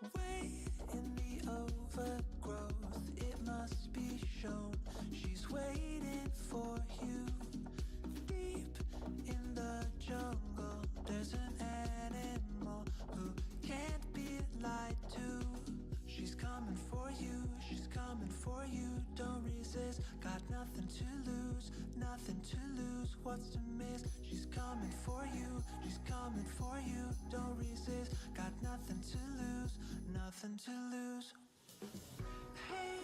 Way in the overgrowth, it must be shown. She's waiting for you. Deep in the jungle, there's an animal who can't be lied to. She's coming for you, she's coming for you. Don't resist, got nothing to lose, nothing to lose. What's to miss? She's coming for you, she's coming for you. Don't resist, got nothing to lose, nothing to lose. Hey,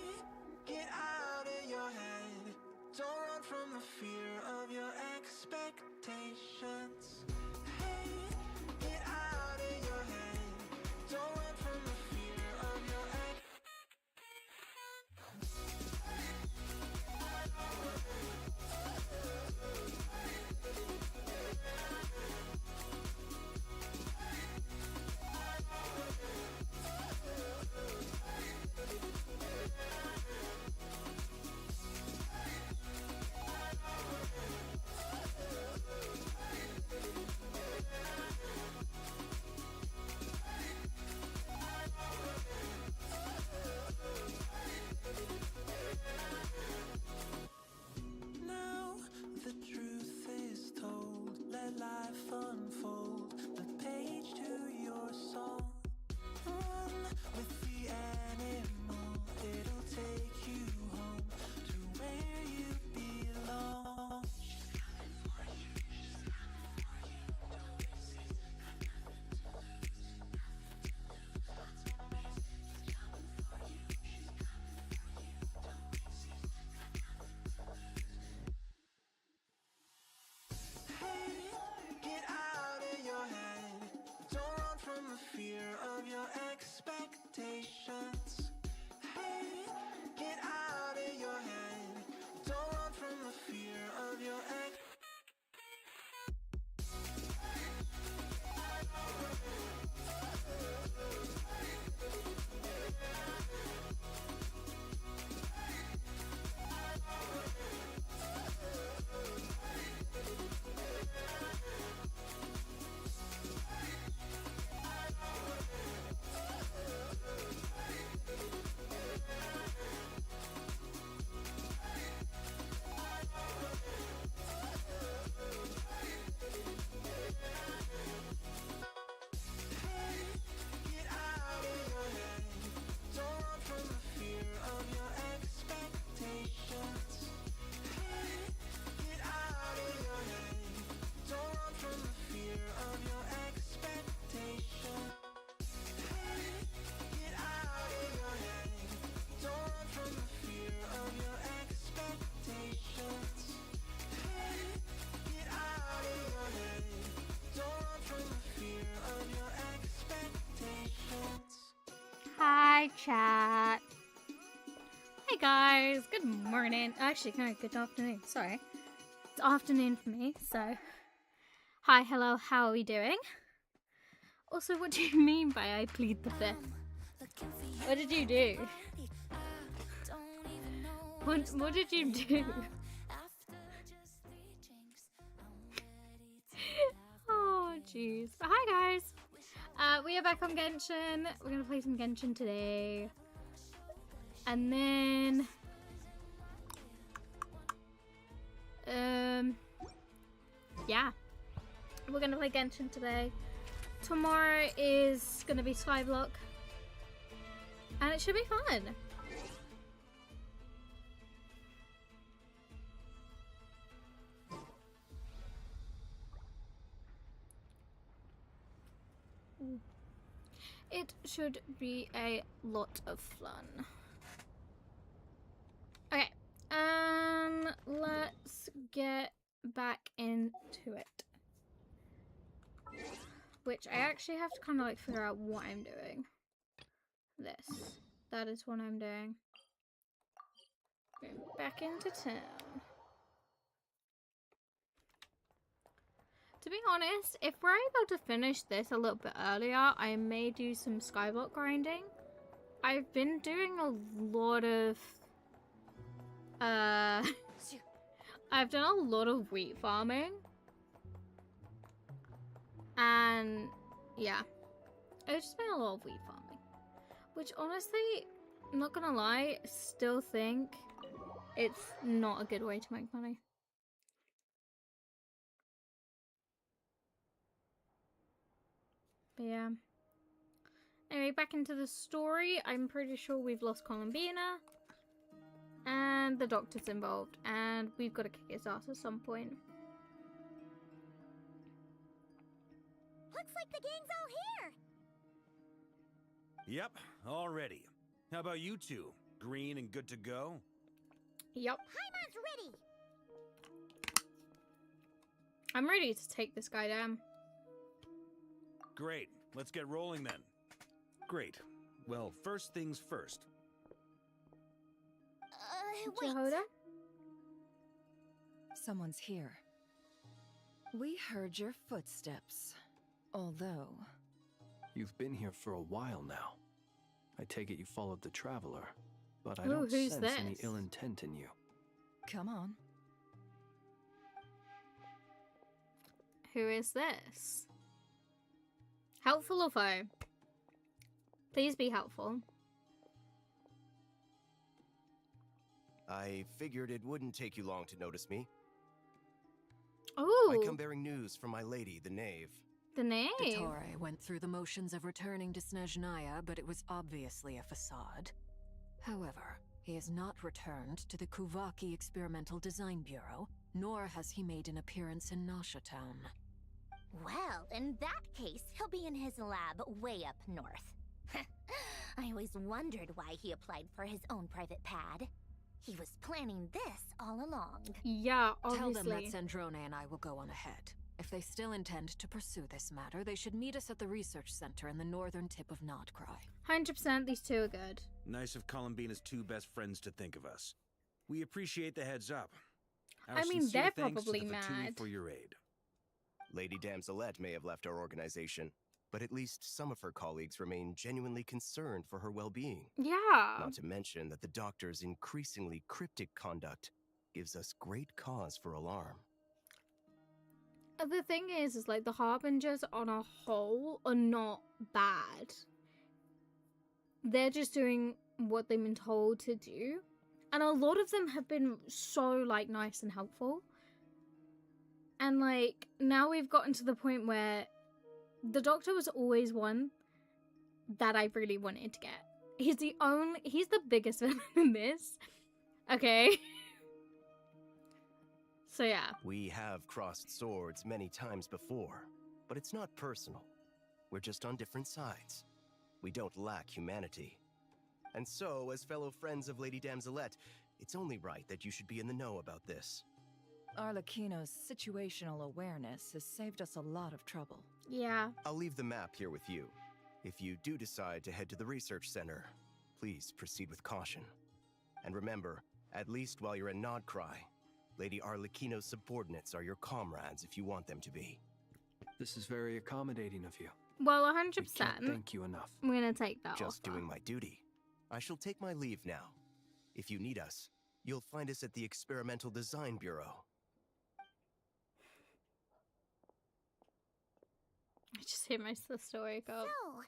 get out of your head. Don't run from the fear of your expectations. Hey, get out of your head. Don't run from the fear of your Now the truth is told. Let life unfold. The page to your song. Run with the animal. It'll take you home to where you belong. Hey, get out of your head. Don't run from the fear of your expectations. Hey, get out of your head. Don't run from the fear of your Get out of your head. Don't run from the fear of your expectations. Hey, get out of your head. Don't run from the fear of your expectations. Hey, get out of your head. Don't run from the fear of your expectations. Hey, get out of your head. Don't run from the fear of your expectations. Hi, chat. Hey, guys. Good morning. Actually, no, good afternoon. Sorry. It's afternoon for me, so. Hi, hello, how are we doing? Also, what do you mean by I plead the fifth? What did you do? What did you do? Oh, jeez. But hi, guys. We are back on Genshin. We're gonna play some Genshin today. And then... yeah. We're gonna play Genshin today. Tomorrow is gonna be Skyblock. And it should be fun. It should be a lot of fun. Okay, let's get back into it. Which I actually have to kind of like figure out what I'm doing. That is what I'm doing. Going back into town. To be honest, if we're able to finish this a little bit earlier, I may do some Skyblock grinding. I've been doing a lot of... I've done a lot of wheat farming. And, yeah. It's just been a lot of wheat farming. Which honestly, I'm not gonna lie, still think it's not a good way to make money. But yeah. Anyway, back into the story. I'm pretty sure we've lost Columbina. And the doctor's involved. And we've got to kick his ass at some point. Looks like the gang's all here! Yep, all ready. How about you two? Green and good to go? Yep. Paimon's ready! I'm ready to take this guy down. Great, let's get rolling then. Great. Well, first things first. Wait. Jehoda? Someone's here. We heard your footsteps. Although... You've been here for a while now. I take it you followed the Traveler, but I Ooh, don't who's sense any this? ill intent in you. Come on. Who is this? Helpful or foe? Please be helpful. I figured it wouldn't take you long to notice me. Oh, I come bearing news from my lady, the Knave. the name. Dottore went through the motions of returning to Snezhnaya, but it was obviously a facade. However, he has not returned to the Kuvaki Experimental Design Bureau, nor has he made an appearance in Nasha Town. Well, in that case, he'll be in his lab way up north. I always wondered why he applied for his own private pad. He was planning this all along. Yeah, Tell them that obviously. Sandrone and I will go on ahead. If they still intend to pursue this matter, they should meet us at the research center in the northern tip of Notcry. 100% these two are good. Nice of Columbina's two best friends to think of us. We appreciate the heads up. Our I mean, sincere they're thanks probably to the Fatui mad. for your aid. Lady Damselette may have left our organization, but at least some of her colleagues remain genuinely concerned for her well-being. Yeah. Not to mention that the Doctor's increasingly cryptic conduct gives us great cause for alarm. The thing is like the Harbingers on a whole are not bad. They're just doing what they've been told to do. And a lot of them have been so like nice and helpful. And like now we've gotten to the point where the Doctor was always one that I really wanted to get. He's the biggest villain in this. Okay. So yeah. We have crossed swords many times before, but it's not personal. We're just on different sides. We don't lack humanity. And so, as fellow friends of Lady Damselette, it's only right that you should be in the know about this. Arlecchino's situational awareness has saved us a lot of trouble. Yeah. I'll leave the map here with you. If you do decide to head to the research center, please proceed with caution. And remember, at least while you're in Nodcry, Lady Arlecchino's subordinates are your comrades if you want them to be. This is very accommodating of you. Well, We 100%. can't thank you enough. I'm gonna take that Just offer. doing my duty. I shall take my leave now. If you need us, you'll find us at the Experimental Design Bureau. I just hear my sister wake up. So,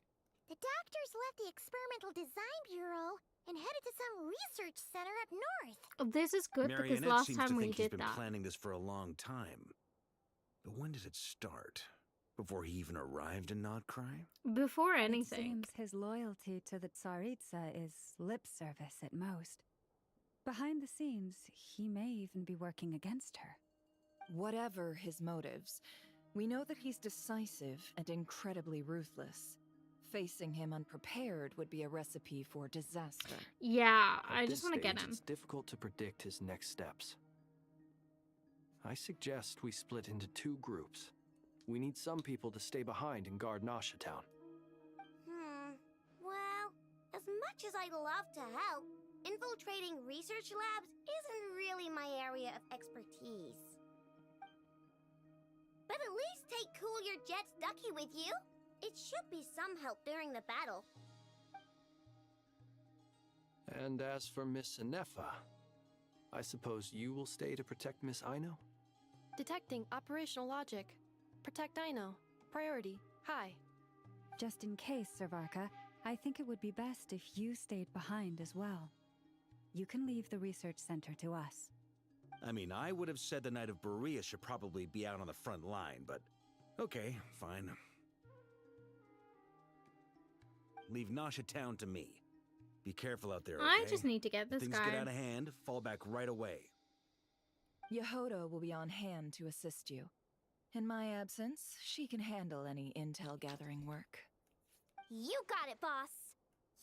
the doctors left the Experimental Design Bureau and headed to some research center up north. Oh, this is good because Marionette last seems time to we think he's did been that. planning this for a long time. But when did it start? Before he even arrived in Nodcry? Before It anything. seems his loyalty to the Tsaritsa is lip service at most. Behind the scenes, he may even be working against her. Whatever his motives, we know that he's decisive and incredibly ruthless. Facing him unprepared would be a recipe for disaster. Yeah, At I this just want to get stage, him. It's difficult to predict his next steps. I suggest we split into two groups. We need some people to stay behind and guard Nasha Town. Well, as much as I'd love to help, infiltrating research labs isn't really my area of expertise. But at least take Cool Your Jet's Ducky with you. It should be some help during the battle. And as for Miss Inefa, I suppose you will stay to protect Miss Aino? Detecting operational logic. Protect Aino. Priority. High. Just in case, Servarka, I think it would be best if you stayed behind as well. You can leave the research center to us. I mean, I would have said the Knight of Berea should probably be out on the front line, but okay, fine. Leave Nasha Town to me. Be careful out there, okay? I just need to get this Things guy. get out of hand, fall back right away. Yehoda will be on hand to assist you. In my absence, she can handle any intel gathering work. You got it, boss.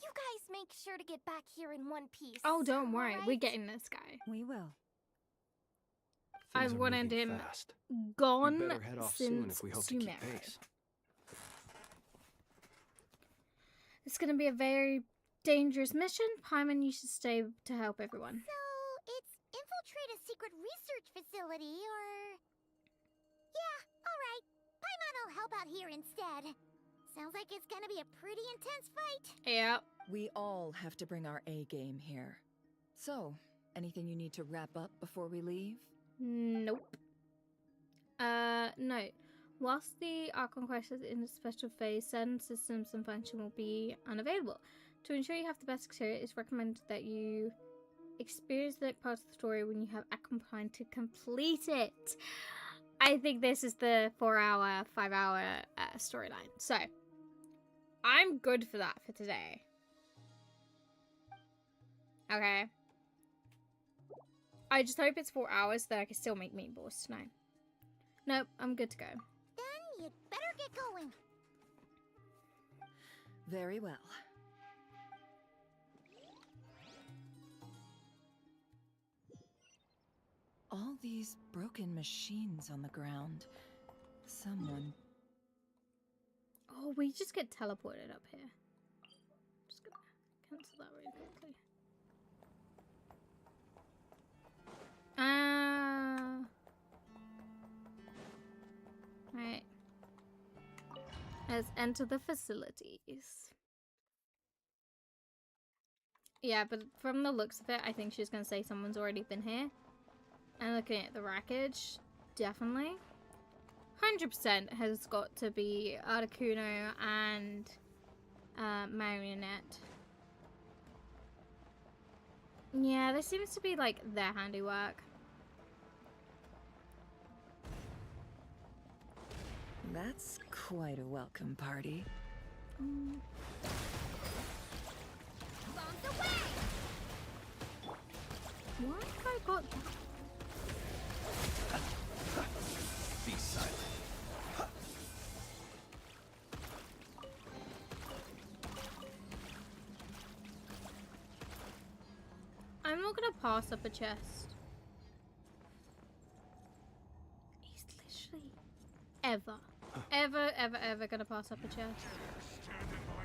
You guys make sure to get back here in one piece. Oh, don't worry. alright? We're getting this guy. We will. I Things are wanted moving him fast. gone We better head off soon since if we hope to keep Sumeru. pace. It's going to be a very dangerous mission. Paimon, you should stay to help everyone. So, it's infiltrate a secret research facility, or... Yeah, alright. Paimon will help out here instead. Sounds like it's gonna be a pretty intense fight. Yeah. We all have to bring our A game here. So, anything you need to wrap up before we leave? Nope. Note. Whilst the Archon Quest is in a special phase, certain systems and function will be unavailable. To ensure you have the best experience, it's recommended that you experience the part of the story when you have Archon Prime to complete it. I think this is the 4-hour, 5-hour storyline. So, I'm good for that for today. Okay. I just hope it's 4 hours so that I can still make meatballs tonight. Nope, I'm good to go. Then you'd better get going. Very well. All these broken machines on the ground. Someone... Oh, we just get teleported up here. Just gonna cancel that really quickly. Right. Let's enter the facilities. Yeah, but from the looks of it, I think she's gonna say someone's already been here. And looking at the wreckage, definitely. 100% has got to be Articuno and Marionette. Yeah, this seems to be like their handiwork. That's quite a welcome party. Bombs away! Why have I got that? Be silent. I'm not gonna pass up a chest. He's literally ever gonna pass up a chest. Stand in my way.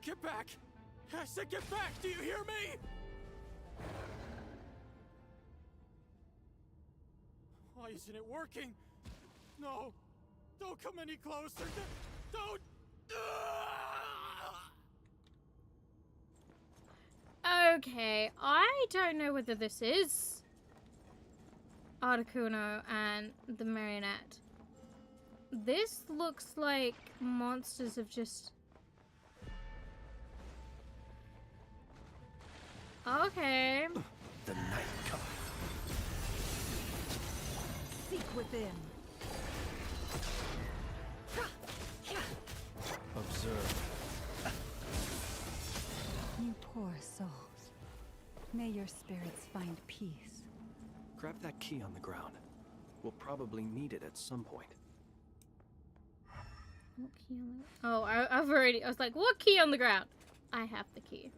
Get back! I said get back! Do you hear me? Why isn't it working? No! Don't come any closer! Don't! Okay, I don't know whether this is Articuno and the Marionette. This looks like monsters have just... Okay. The night comes. Seek within. Observe. You poor souls. May your spirits find peace. Grab that key on the ground. We'll probably need it at some point. What key on the... Oh, I've already... I was like, what key on the ground? I have the key.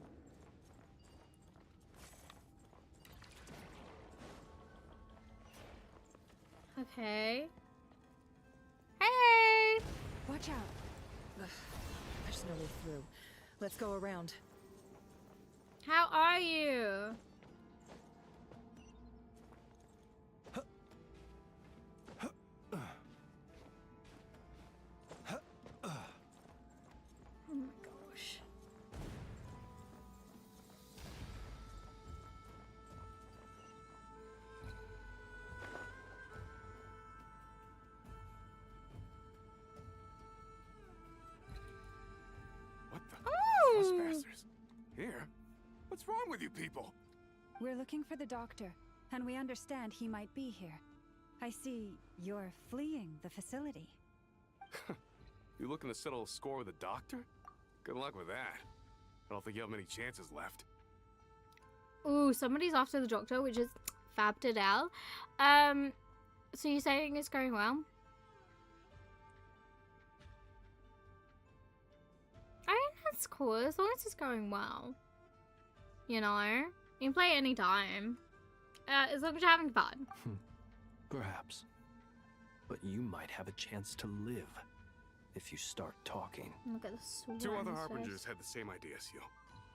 Okay. Hey! Watch out. Ugh, there's no way through. Let's go around. How are you? Oh my gosh. wrong with you people? We're looking for the doctor, and we understand he might be here. I see you're fleeing the facility. You looking to settle a score with a doctor? Good luck with that. I don't think you have many chances left. Ooh, somebody's after the doctor, which is fabbed it out. So you're saying it's going well? I think that's cool, as long as it's going well. You know? You can play any time. As long as you're having fun. Perhaps. But you might have a chance to live if you start talking. Look at the sweat. Two other Harbingers had the same idea as you.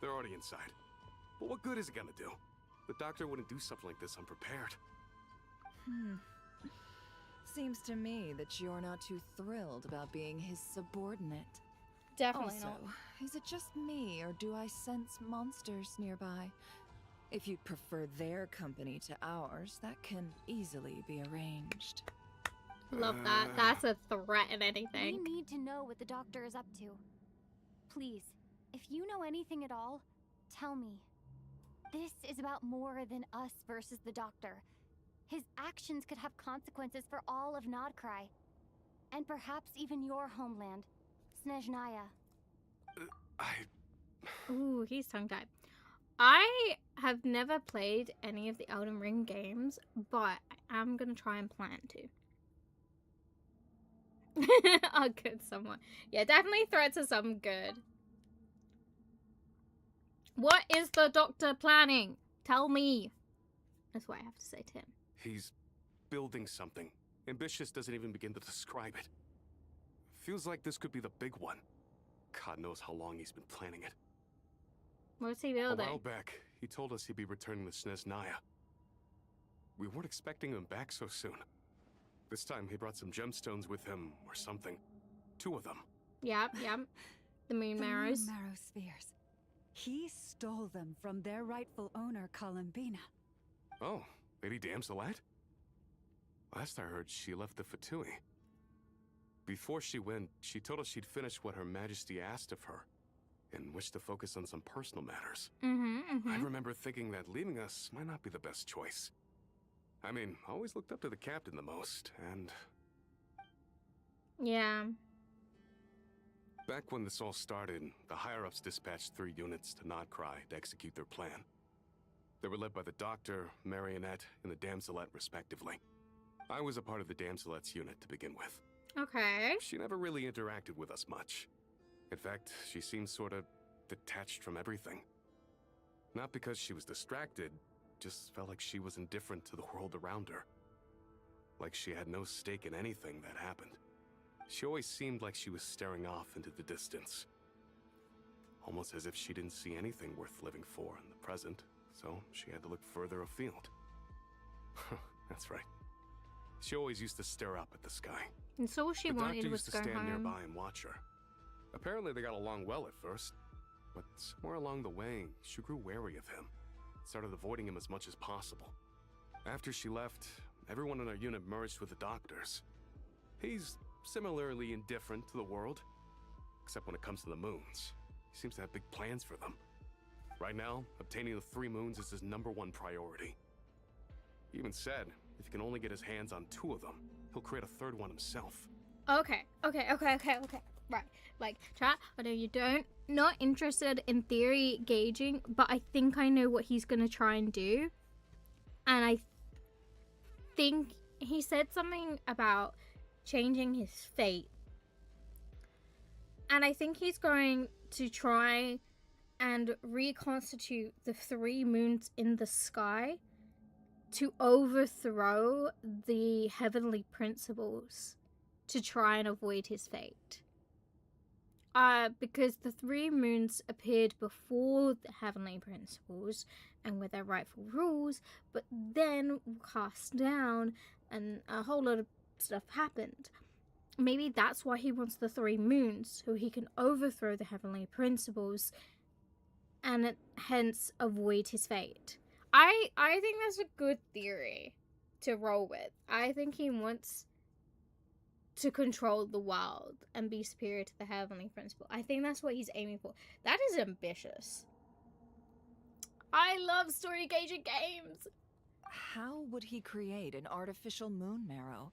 They're already inside. But what good is it gonna do? The doctor wouldn't do something like this unprepared. Seems to me that you're not too thrilled about being his subordinate. Definitely also, not. Is it just me, or do I sense monsters nearby? If you'd prefer their company to ours, that can easily be arranged. Love that. That's a threat and anything. We need to know what the doctor is up to. Please, if you know anything at all, tell me. This is about more than us versus the doctor. His actions could have consequences for all of Nodcry. And perhaps even your homeland, Snezhnaya. Ooh, he's tongue-tied. I have never played any of the Elden Ring games, but I am going to try and plan to. Oh, good, someone. Yeah, definitely threats are some good. What is the doctor planning? Tell me. That's what I have to say to him. He's building something. Ambitious doesn't even begin to describe it. Feels like this could be the big one. God knows how long he's been planning it. What's he A building? while back, he told us he'd be returning to Snezhnaya. We weren't expecting him back so soon. This time he brought some gemstones with him, or something. 2 of them. Yep. The moon marrows. The moon marrow spheres. He stole them from their rightful owner, Columbina. Oh, Lady Damselat? Last I heard, she left the Fatui. Before she went, she told us she'd finished what Her Majesty asked of her, and wished to focus on some personal matters. I remember thinking that leaving us might not be the best choice. I mean, I always looked up to the captain the most, and... Yeah. Back when this all started, the higher-ups dispatched 3 units to Nodcry to execute their plan. They were led by the Doctor, Marionette, and the Damselet, respectively. I was a part of the Damselet's unit to begin with. Okay. She never really interacted with us much. In fact, she seemed sort of detached from everything. Not because she was distracted, just felt like she was indifferent to the world around her. Like she had no stake in anything that happened. She always seemed like she was staring off into the distance. Almost as if she didn't see anything worth living for in the present, so she had to look further afield. That's right. She always used to stare up at the sky. And so all she wanted was to to go stand home. nearby and watch her. Apparently they got along well at first, but somewhere along the way, she grew wary of him. Started avoiding him as much as possible. After she left, everyone in our unit merged with the Doctors. He's similarly indifferent to the world, except when it comes to the moons. He seems to have big plans for them. Right now, obtaining the 3 moons is his #1 priority. He even said if he can only get his hands on 2 of them, he'll create a 3rd one himself. Okay. Right. Like, chat, I know you not interested in theory gauging, but I think I know what he's gonna try and do. And I think he said something about changing his fate. And I think he's going to try and reconstitute the 3 moons in the sky to overthrow the heavenly principles to try and avoid his fate. Because the 3 moons appeared before the heavenly principles and with their rightful rules, but then were cast down and a whole lot of stuff happened. Maybe that's why he wants the 3 moons, so he can overthrow the heavenly principles and hence avoid his fate. I think that's a good theory to roll with. I think he wants to control the world and be superior to the heavenly principle. I think that's what he's aiming for. That is ambitious. I love story gauging games. How would he create an artificial moon marrow?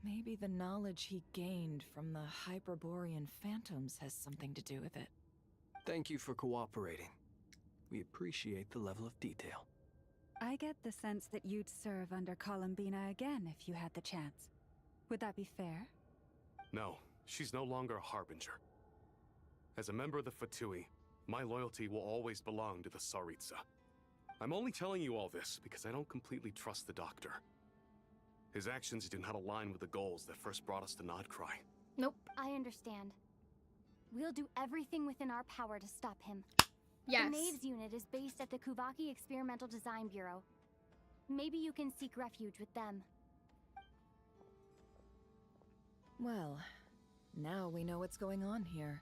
Maybe the knowledge he gained from the Hyperborean phantoms has something to do with it. Thank you for cooperating. We appreciate the level of detail. I get the sense that you'd serve under Columbina again if you had the chance. Would that be fair? No, she's no longer a Harbinger. As a member of the Fatui, my loyalty will always belong to the Tsaritsa. I'm only telling you all this because I don't completely trust the Doctor. His actions do not align with the goals that first brought us to Nodcry. Nope. I understand. We'll do everything within our power to stop him. Yes. The Knaves unit is based at the Kuvaki Experimental Design Bureau. Maybe you can seek refuge with them. Well, now we know what's going on here.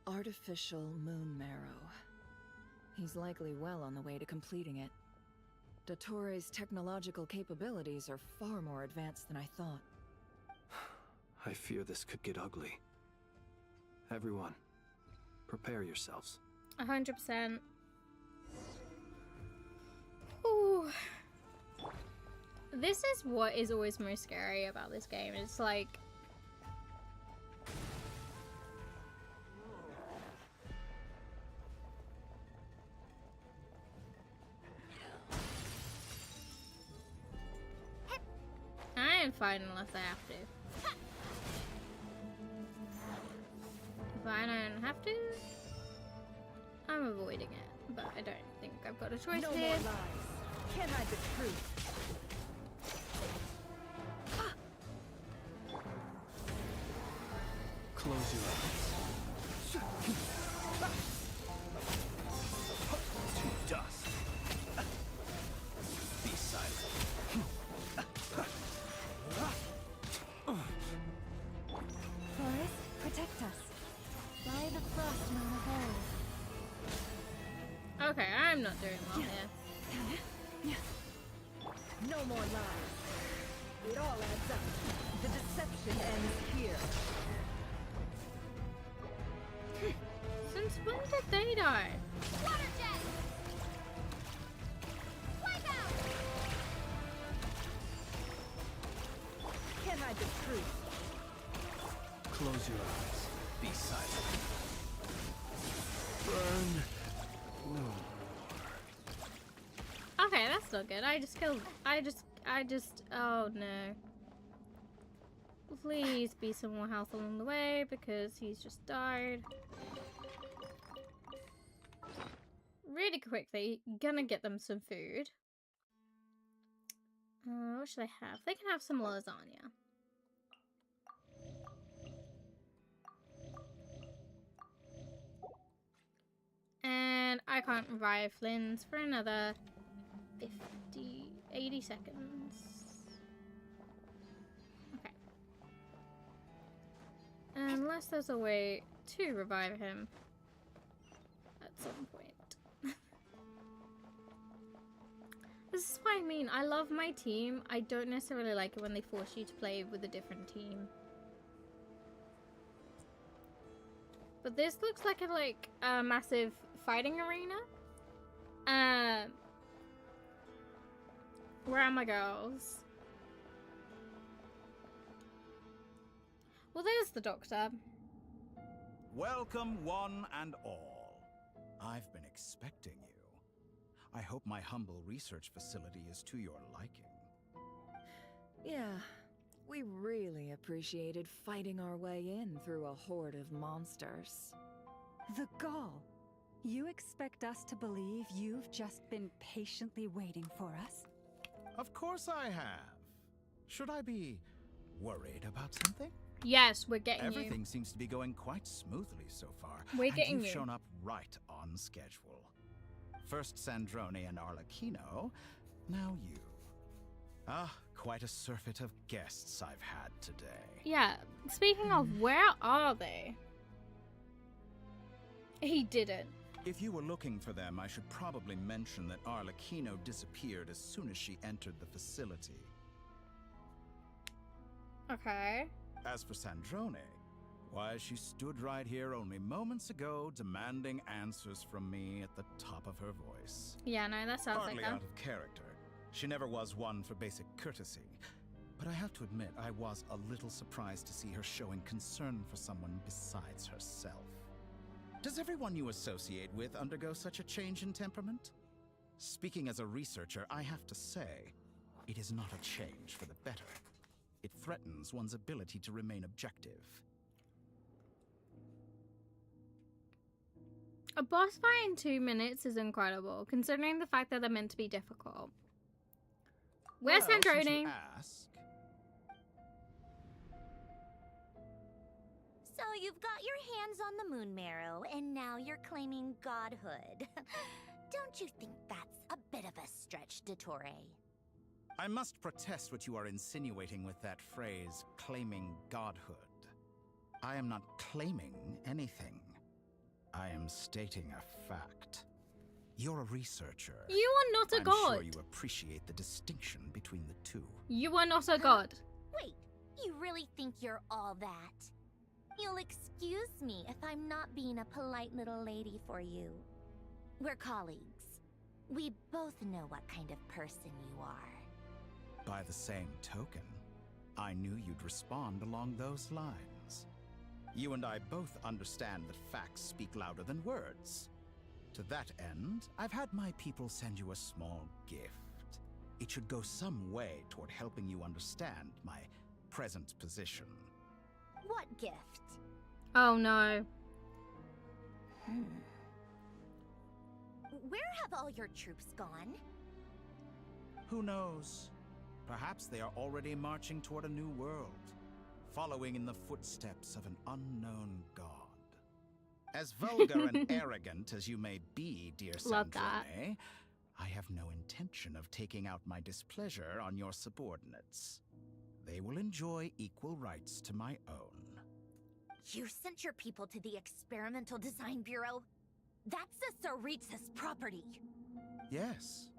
Artificial moon marrow. He's likely well on the way to completing it. Dottore's technological capabilities are far more advanced than I thought. I fear this could get ugly. Everyone, prepare yourselves. 100%. Ooh. This is what is always most scary about this game. It's like... I am fine unless I have to. If I don't have to, I'm avoiding it. But I don't think I've got a choice No here. more lies. Can't hide the truth. Close your eyes. To dust. Be silent. Forest, protect us. By the frost moon of old. Okay, I'm not doing well here. No more lies. It all adds up. The deception ends here. Since when did they die? Water jet! Wipe out! Can't hide the truth. Close your eyes. Be silent. Burn. No. Okay, that's not good. I just killed. Oh no. Please be some more health along the way because he's just died. Really quickly, gonna get them some food. What should they have? They can have some lasagna. And I can't revive Flynn's for another 80 seconds. Okay. Unless there's a way to revive him at some point. This is what I mean. I love my team. I don't necessarily like it when they force you to play with a different team. But this looks like a massive fighting arena. Where are my girls? Well, there's the Doctor. Welcome, one and all. I've been expecting you. I hope my humble research facility is to your liking. Yeah, we really appreciated fighting our way in through a horde of monsters. The gall. You expect us to believe you've just been patiently waiting for us? Of course I have. Should I be worried about something? Yes, we're getting Everything seems to be going quite smoothly so far. We're getting you've you. shown up right on schedule. First Sandrone and Arlecchino, now you. Ah, quite a surfeit of guests I've had today. Yeah, speaking of, where are they? He didn't. If you were looking for them, I should probably mention that Arlecchino disappeared as soon as she entered the facility. Okay. As for Sandrone, Why, she stood right here only moments ago, demanding answers from me at the top of her voice. Yeah, no, that sounds Hardly like her. out of character. She never was one for basic courtesy. But I have to admit, I was a little surprised to see her showing concern for someone besides herself. Does everyone you associate with undergo such a change in temperament? Speaking as a researcher, I have to say, it is not a change for the better. It threatens one's ability to remain objective. A boss fight in 2 minutes is incredible, considering the fact that they're meant to be difficult. Where's Well, since Sandrone? you ask, So you've got your hands on the moon marrow, and now you're claiming godhood. Don't you think that's a bit of a stretch, Dottore? I must protest what you are insinuating with that phrase, claiming godhood. I am not claiming anything. I am stating a fact. You're a researcher. You are not a I'm god. sure you appreciate the distinction between the two. You are not a god. Wait, you really think you're all that? You'll excuse me if I'm not being a polite little lady for you. We're colleagues. We both know what kind of person you are. By the same token, I knew you'd respond along those lines. You and I both understand that facts speak louder than words. To that end, I've had my people send you a small gift. It should go some way toward helping you understand my present position. What gift? Oh no. Where have all your troops gone? Who knows? Perhaps they are already marching toward a new world, following in the footsteps of an unknown god. As vulgar and arrogant as you may be, dear Love that. Sandrone, I have no intention of taking out my displeasure on your subordinates. They will enjoy equal rights to my own. You sent your people to the Experimental Design Bureau? That's a Tsaritsa's property. Yes,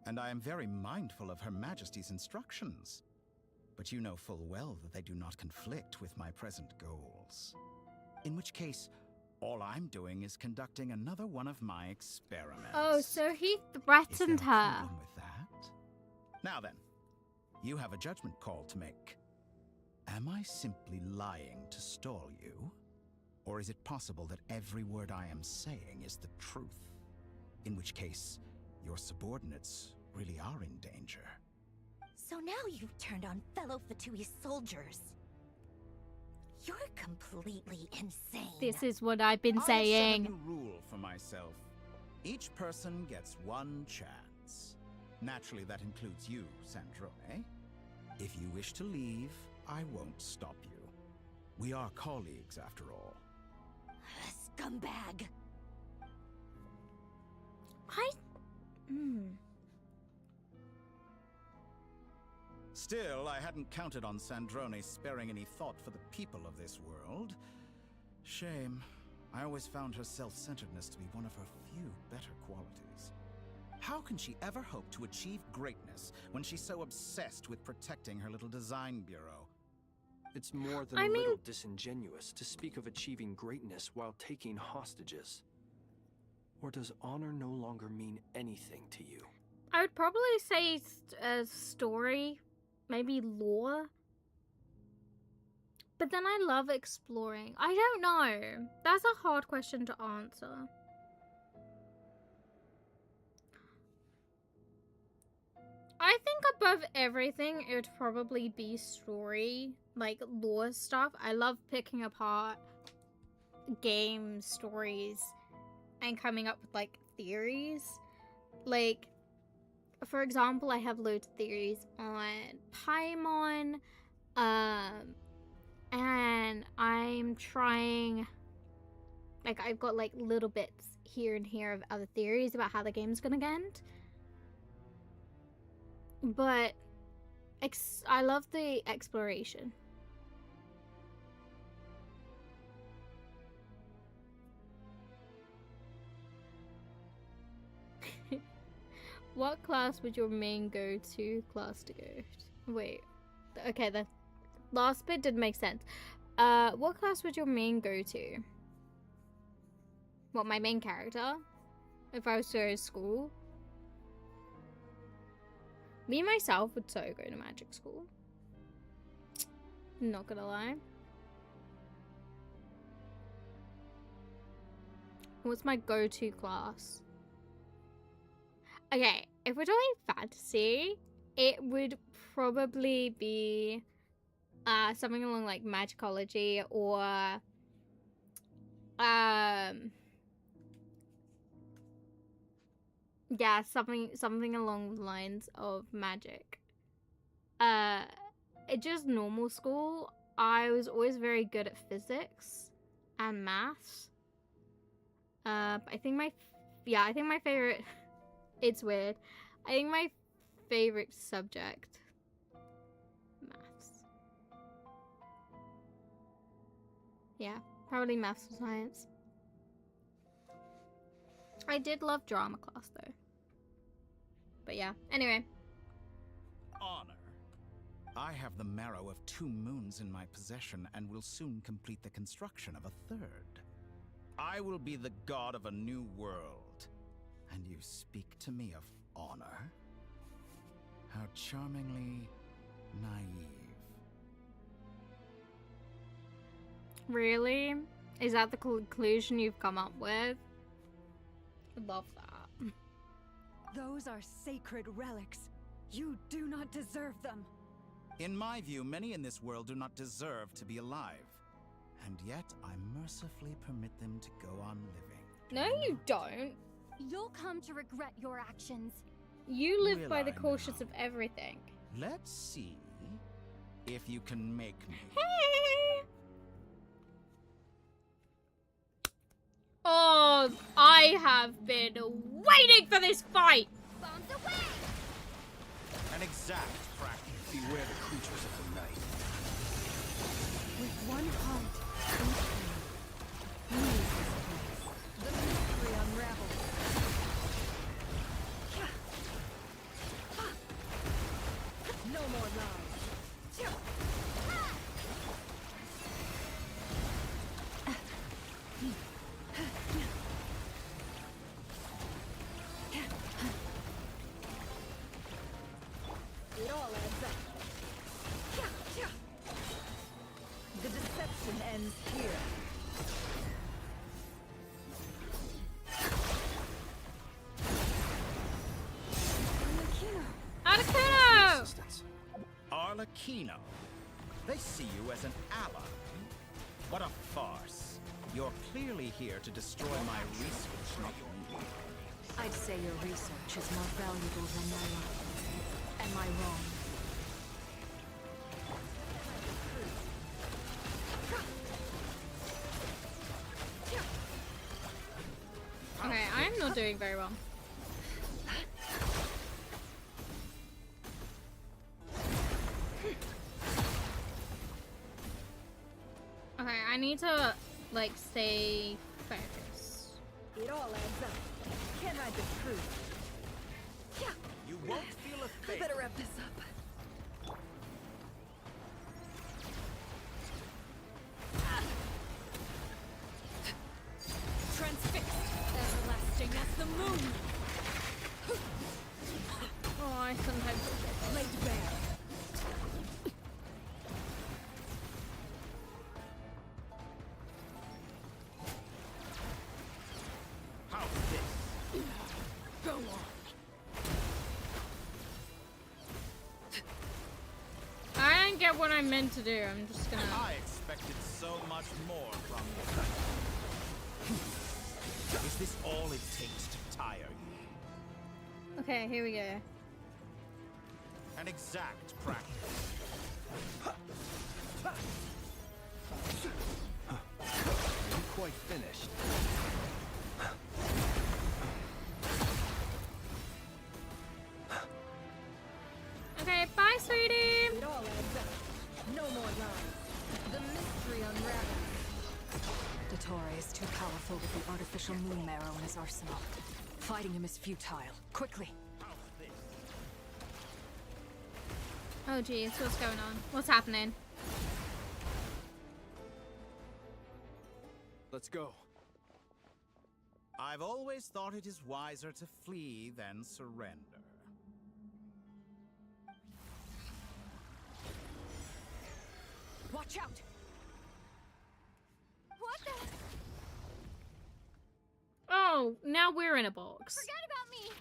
and I am very mindful of Her Majesty's instructions. But you know full well that they do not conflict with my present goals. In which case, all I'm doing is conducting another one of my experiments. Oh, so he Is threatened there a her. problem with that? Now then, you have a judgment call to make. Am I simply lying to stall you? Or is it possible that every word I am saying is the truth? In which case, your subordinates really are in danger. So now you've turned on fellow Fatui soldiers. You're completely insane. This is what I've been I have set a saying. new rule for myself. Each person gets one chance. Naturally, that includes you, Sandrone. If you wish to leave, I won't stop you. We are colleagues, after all. Scumbag. Still, I hadn't counted on Sandrone sparing any thought for the people of this world. Shame. I always found her self-centeredness to be one of her few better qualities. How can she ever hope to achieve greatness when she's so obsessed with protecting her little design bureau? It's more than a little disingenuous to speak of achieving greatness while taking hostages. Or does honor no longer mean anything to you? I would probably say a story, maybe lore. But then I love exploring. I don't know. That's a hard question to answer. I think above everything, it would probably be story, like lore stuff. I love picking apart game stories and coming up with like theories. Like, for example, I have loads of theories on Paimon, and I'm trying, like, I've got like little bits here and here of other theories about how the game's gonna end. But I love the exploration. What class would your main go-to class to go? Wait. Okay, the last bit didn't make sense. What class would your main go to? What, my main character? If I was to go to school? Me, myself, would so go to magic school. Not gonna lie. What's my go-to class? Okay, if we're talking fantasy, it would probably be something along like magicology or yeah, something along the lines of magic. Just normal school, I was always very good at physics and maths. I think my favorite, it's weird. I think my favorite subject, maths. Yeah, probably maths or science. I did love drama class though. But yeah, anyway. Honor. I have the marrow of 2 moons in my possession and will soon complete the construction of a 3rd. I will be the god of a new world. And you speak to me of honor? How charmingly naive. Really? Is that the conclusion you've come up with? I love that. Those are sacred relics. You do not deserve them. In my view, many in this world do not deserve to be alive. And yet, I mercifully permit them to go on living. No, you don't. You'll come to regret your actions. You live Will by the I cautious now? of everything. Let's see if you can make me. Hey! Oh, I have been waiting for this fight! Bombs away! An exact practice. Beware the creatures of the night. With one heart, the mystery unravels. No more lies. It all adds up. The deception ends here. Arlecchino! Arlecchino. They see you as an ally. What a farce. You're clearly here to destroy my research, not me. I'd say your research is more valuable than my life. Am I wrong? Okay, I'm not doing very well. Okay, I need to, like, stay focused. It all adds up. Can't hide the truth. You won't feel a I thing. better wrap this up. Transfixed, everlasting as the moon. Oh, I sometimes forget. Laid bare. How's this? Go on. I didn't get what I meant to do. I'm just gonna. I expected so much more from you. Is this all it takes to tire you? Okay, here we go. An exact practice. Are you quite finished? Okay, bye, sweetie. It all adds up. No more lies. The mystery unravels. Dottore is too powerful with the artificial moon marrow in his arsenal. Fighting him is futile. Quickly! Oh geez, what's going on? What's happening? Let's go. I've always thought it is wiser to flee than surrender. Watch out! What the? Oh, now we're in a box. Forget about me!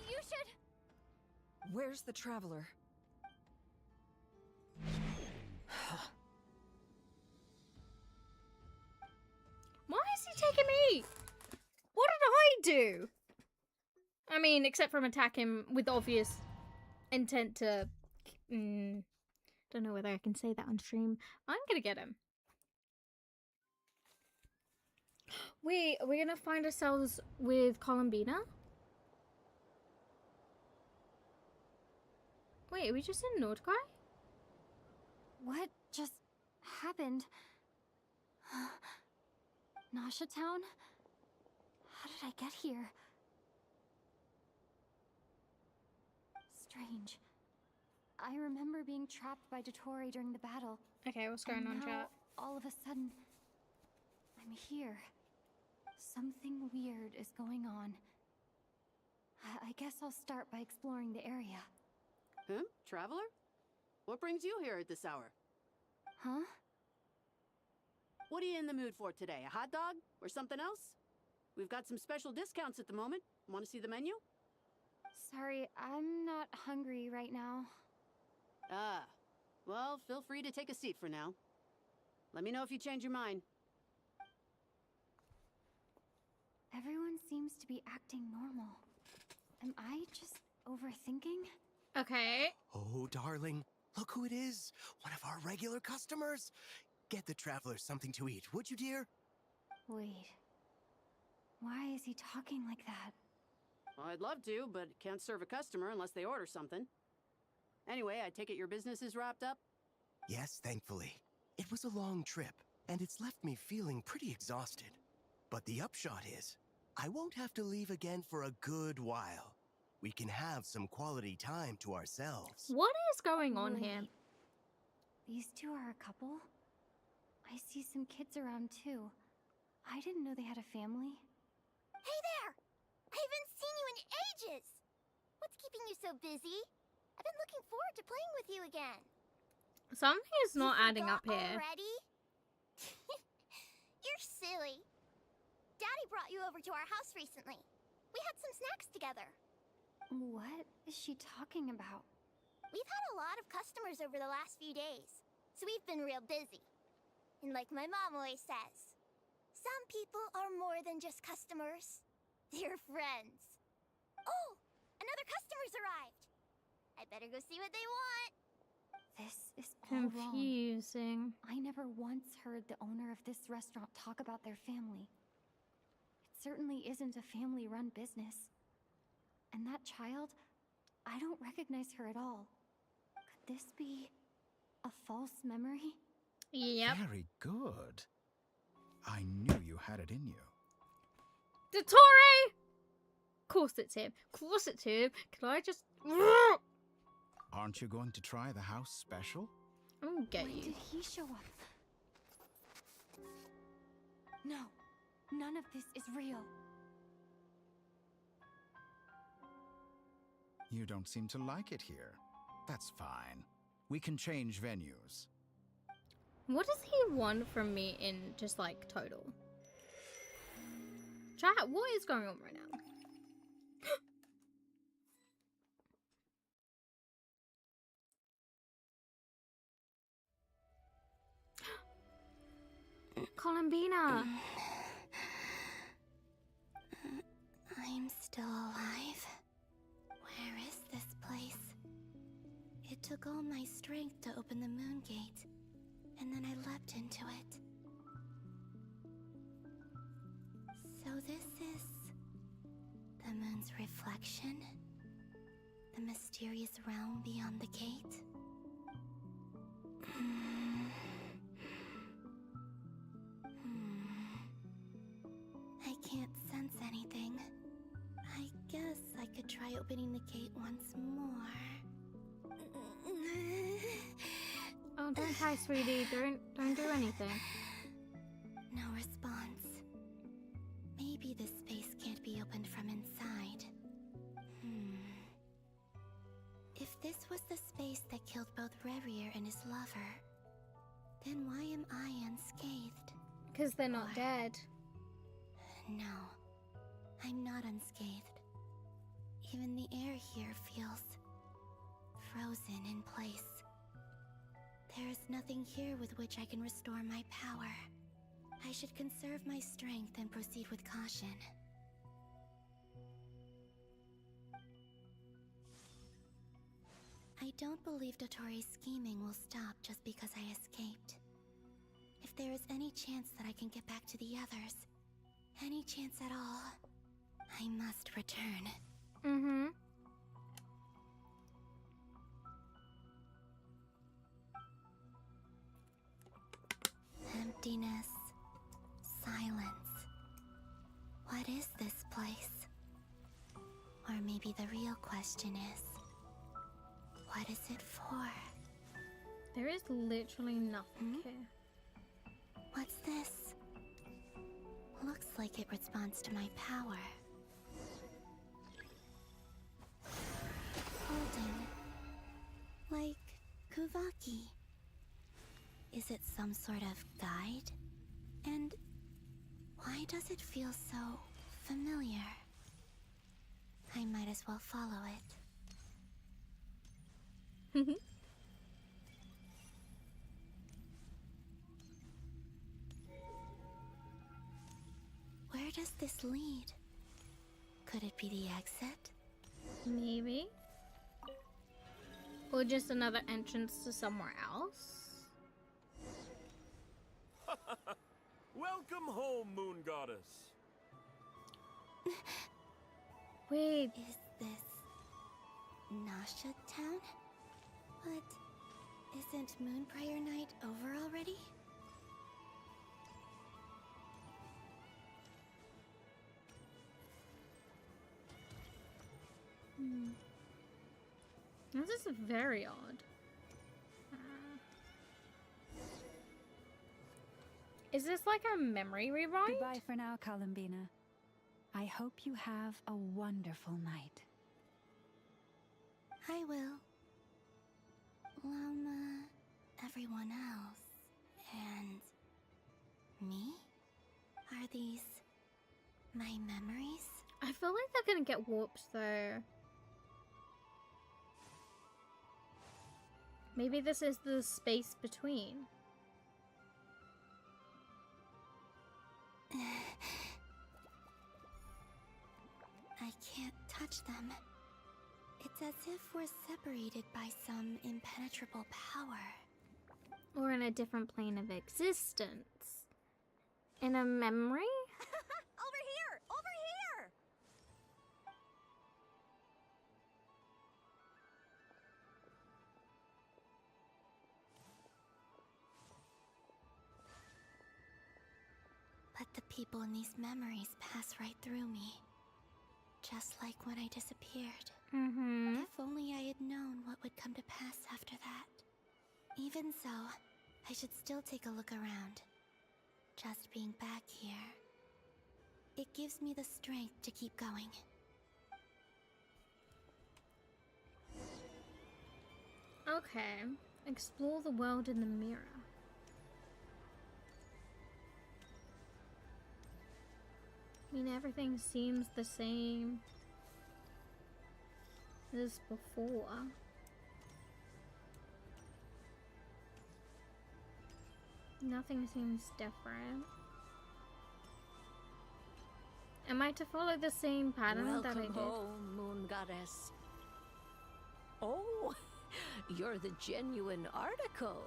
You should... Where's the Traveler? Why is he taking me? What did I do? I mean, except from attack him with obvious intent to... don't know whether I can say that on stream. I'm gonna get him. Wait, are we gonna find ourselves with Columbina? Wait, are we just in Nordgrai? What just happened? Nasha Town? How did I get here? Strange. I remember being trapped by Dottore during the battle. Okay, what's going on, now, chat? all of a sudden, I'm here. Something weird is going on. I guess I'll start by exploring the area. Traveler? What brings you here at this hour? Huh? What are you in the mood for today? A hot dog? Or something else? We've got some special discounts at the moment. Want to see the menu? Sorry, I'm not hungry right now. Ah. Well, feel free to take a seat for now. Let me know if you change your mind. Everyone seems to be acting normal. Am I just overthinking? Okay. Oh, darling, look who it is. One of our regular customers. Get the Traveler something to eat, would you, dear? Wait. Why is he talking like that? Well, I'd love to, but can't serve a customer unless they order something. Anyway, I take it your business is wrapped up? Yes, thankfully. It was a long trip, and it's left me feeling pretty exhausted. But the upshot is, I won't have to leave again for a good while. We can have some quality time to ourselves. What is going on here? These two are a couple? I see some kids around too. I didn't know they had a family. Hey there! I haven't seen you in ages! What's keeping you so busy? I've been looking forward to playing with you again. Something is not adding up here. Already? You're silly. Daddy brought you over to our house recently. We had some snacks together. What is she talking about? We've had a lot of customers over the last few days, so we've been real busy. And like my mom always says, some people are more than just customers. They're friends. Oh, another customer's arrived. I better go see what they want. This is all wrong. Confusing. I never once heard the owner of this restaurant talk about their family. It certainly isn't a family-run business. And that child, I don't recognize her at all. Could this be a false memory? Yep. Very good. I knew you had it in you. Dottore! Of course it's him. Of course it's him. Can I just... Aren't you going to try the house special? I'm gonna get When you. did he show up? No, none of this is real. You don't seem to like it here. That's fine. We can change venues. What does he want from me in just like total? Chat, what is going on right now? Columbina! I'm still alive. Where is this place? It took all my strength to open the moon gate, and then I leapt into it. So this is the moon's reflection? The mysterious realm beyond the gate? I can't sense anything. I guess I could try opening the gate once more. Oh, don't try, sweetie. Don't do anything. No response. this was the space that killed both Revier and his lover, then why am I unscathed? Because they're not dead. No, I'm not unscathed. Even the air here feels frozen in place. There is nothing here with which I can restore my power. I should conserve my strength and proceed with caution. I don't believe Dotori's scheming will stop just because I escaped. If there is any chance that I can get back to the others, any chance at all, I must return. Mm-hmm. Emptiness. Silence. What is this place? Or maybe the real question is, what is it for? There is literally nothing here. What's this? Looks like it responds to my power. Golden. Like Kuvaki. Is it some sort of guide? And why does it feel so familiar? I might as well follow it. Where does this lead? Could it be the exit? Maybe. Or just another entrance to somewhere else? Welcome home, Moon Goddess. Wait. Is this Nasha Town? But isn't Moonbriar Night over already? This is very odd. Is this like a memory rewrite? Goodbye for now, Columbina. I hope you have a wonderful night. I will. Lama, everyone else, and me? Are these my memories? I feel like they're gonna get warped though. Maybe this is the space between. I can't touch them. It's as if we're separated by some impenetrable power. Or in a different plane of existence. In a memory? Over here! Over here! But the people in these memories pass right through me. Just like when I disappeared. Mm-hmm. If only I had known what would come to pass after that. Even so, I should still take a look around. Just being back here, it gives me the strength to keep going. Okay. Explore the world in the mirror. I mean, everything seems the same as before. Nothing seems different. Am I to follow the same pattern that I did? Welcome home, Moon Goddess. Oh, you're the genuine Article.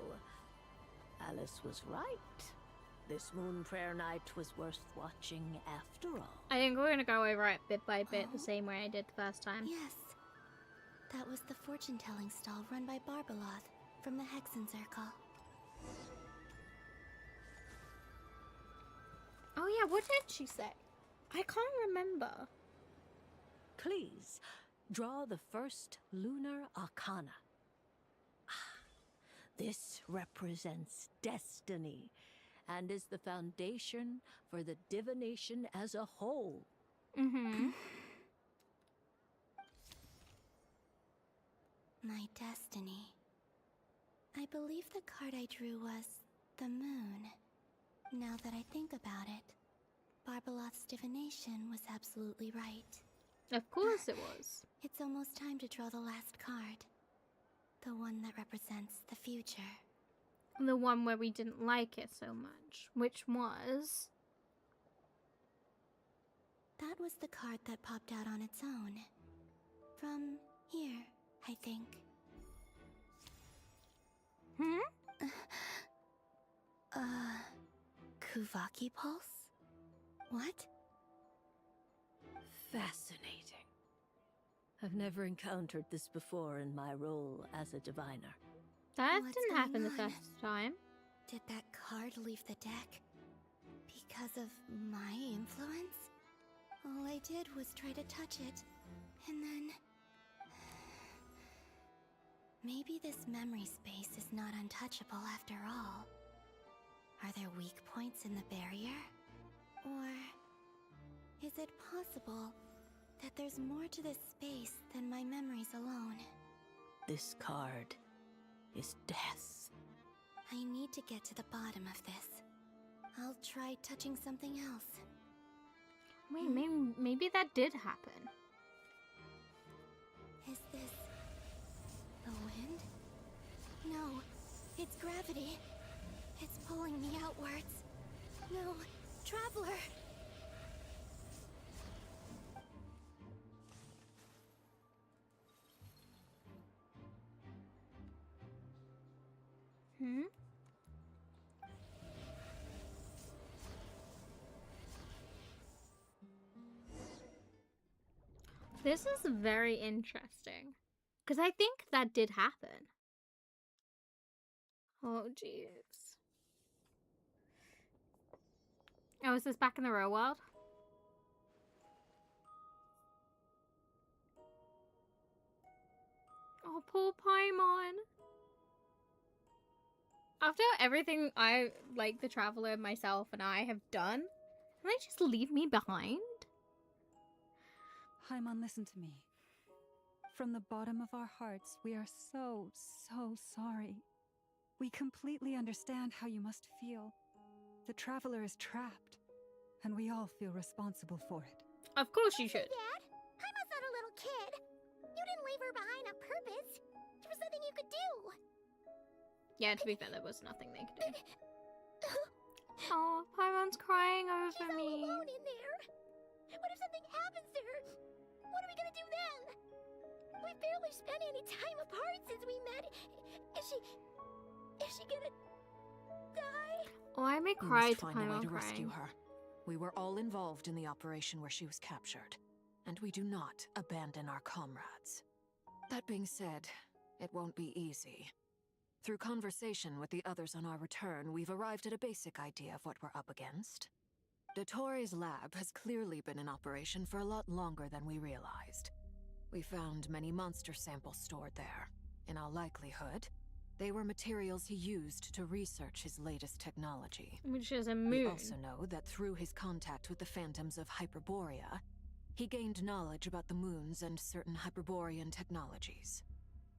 Alice was right. This Moon Prayer Night was worth watching after all. I think we're gonna go over it bit by bit the same way I did the first time. Yes. That was the fortune-telling stall run by Barbeloth from the Hexen Circle. Oh yeah, what did she say? I can't remember. Please, draw the first lunar arcana. This represents destiny and is the foundation for the divination as a whole. Mm-hmm. My destiny. I believe the card I drew was the moon. Now that I think about it, Barbalot's divination was absolutely right. Of course it was. It's almost time to draw the last card. The one that represents the future. The one where we didn't like it so much, which was... That was the card that popped out on its own. From here, I think. Kuvaki Pulse? What? Fascinating. I've never encountered this before in my role as a diviner. That What's didn't happen the going on? first time. Did that card leave the deck? Because of my influence? All I did was try to touch it, and then... Maybe this memory space is not untouchable after all. Are there weak points in the barrier? Or... is it possible that there's more to this space than my memories alone? This card is death. I need to get to the bottom of this. I'll try touching something else. Wait, maybe that did happen. Is this... the wind? No, it's gravity. It's pulling me outwards. No, Traveler! This is very interesting. Because I think that did happen. Oh, jeez. Oh, is this back in the real world? Oh, poor Paimon. After everything I, like the Traveler, myself, and I have done, can they just leave me behind? Paimon, listen to me. From the bottom of our hearts, we are so sorry. We completely understand how you must feel. The Traveler is trapped, and we all feel responsible for it. Of course you should. Dad, Paimon's not a little kid. You didn't leave her behind on purpose. There was nothing you could do. Yeah, to be fair, there was nothing they could do. Oh, Paimon's crying over She's all me. alone in there. What if something happens to her? What are we gonna do then? We've barely spent any time apart since we met. Is she gonna die? Oh, I may We cry must to find a way Paimon to rescue crying. her. We were all involved in the operation where she was captured, and we do not abandon our comrades. That being said, it won't be easy. Through conversation with the others on our return, we've arrived at a basic idea of what we're up against. Dottore's lab has clearly been in operation for a lot longer than we realized. We found many monster samples stored there. In all likelihood, they were materials he used to research his latest technology. Which is a moon. We also know that through his contact with the phantoms of Hyperborea, he gained knowledge about the moons and certain Hyperborean technologies.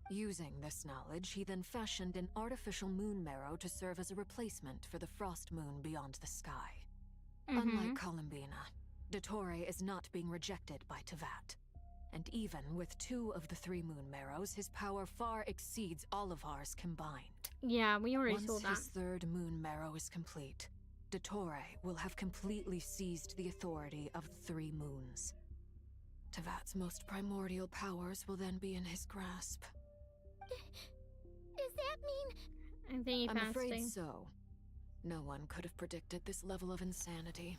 Using this knowledge, he then fashioned an artificial moon marrow to serve as a replacement for the frost moon beyond the sky. Unlike Columbina, Dottore is not being rejected by Teyvat. And even with 2 of the 3 moon marrows, his power far exceeds all of ours combined. Yeah, we already saw Once that. his 3rd moon marrow is complete, Dottore will have completely seized the authority of the 3 moons. Teyvat's most primordial powers will then be in his grasp. Does that mean... I think I'm afraid so. No one could have predicted this level of insanity.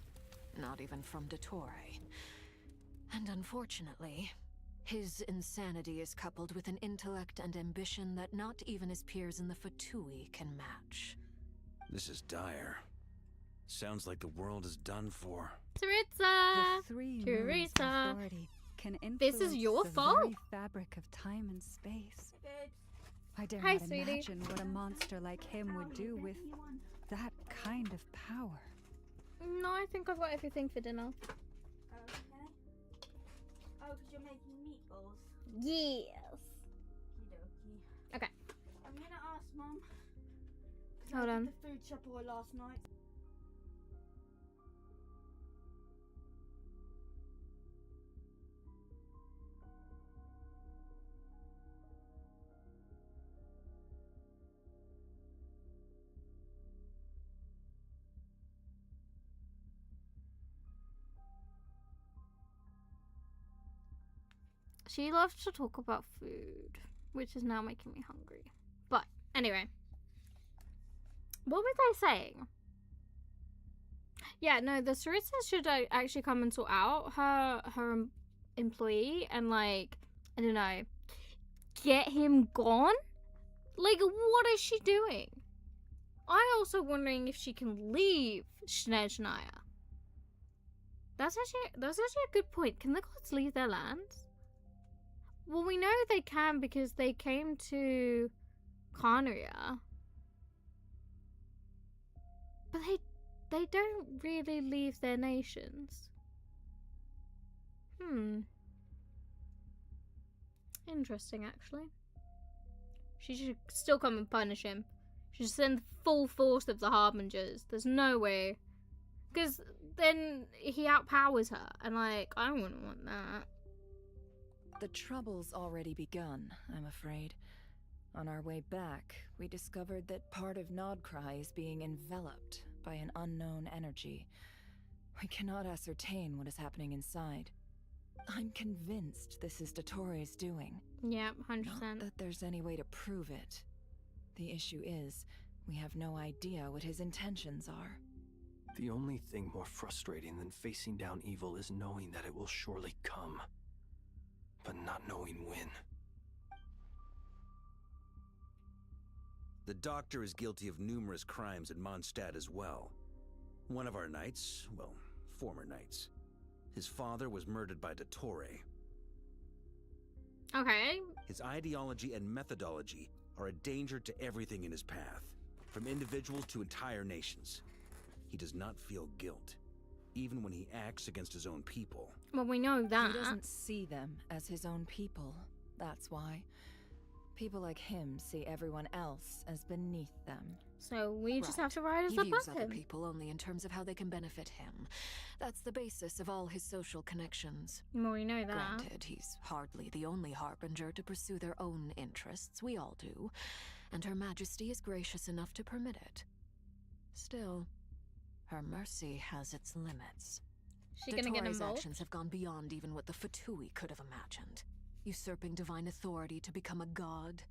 Not even from Dottore. And unfortunately, his insanity is coupled with an intellect and ambition that not even his peers in the Fatui can match. This is dire. Sounds like the world is done for. Teresa! The 3 moons' Teresa! authority can This influence is your the fault? very fabric of time and space. I dare Hi, not sweetie. imagine what a monster like him would do with that kind of power. No, I think I've got everything for dinner. Oh, because you're making meatballs. Yes. Mum. Hold I on. did the food shop all last night. She loves to talk about food, which is now making me hungry. But anyway, what was I saying? Yeah, no, the Saritsas should actually come and sort out her employee and, like, I don't know, get him gone. Like, what is she doing? I'm also wondering if she can leave Snezhnaya. That's actually a good point. Can the gods leave their lands? Well, we know they can because they came to Khaenri'ah. But they don't really leave their nations. Interesting, actually. She should still come and punish him. She should send the full force of the Harbingers. There's no way. Because then he outpowers her. And, like, I wouldn't want that. The trouble's already begun, I'm afraid. On our way back, we discovered that part of Nodcry is being enveloped by an unknown energy. We cannot ascertain what is happening inside. I'm convinced this is Dottoro's doing. Yeah, 100%. Not that there's any way to prove it. The issue is, we have no idea what his intentions are. The only thing more frustrating than facing down evil is knowing that it will surely come, but not knowing when. The Doctor is guilty of numerous crimes at Mondstadt as well. One of our knights, well, former knights, his father was murdered by Dottore. Okay. His ideology and methodology are a danger to everything in his path, from individuals to entire nations. He does not feel guilt, even when he acts against his own people. Well, we know that. He doesn't see them as his own people. That's why. People like him see everyone else as beneath them. So we just have to ride as He above views other him. people only in terms of how they can benefit him. That's the basis of all his social connections. Well, we know that. Granted, he's hardly the only Harbinger to pursue their own interests. We all do. And Her Majesty is gracious enough to permit it. Still, her mercy has its limits. She gonna get Dottore's involved? actions have gone beyond even what the Fatui could have imagined. Usurping divine authority to become a god.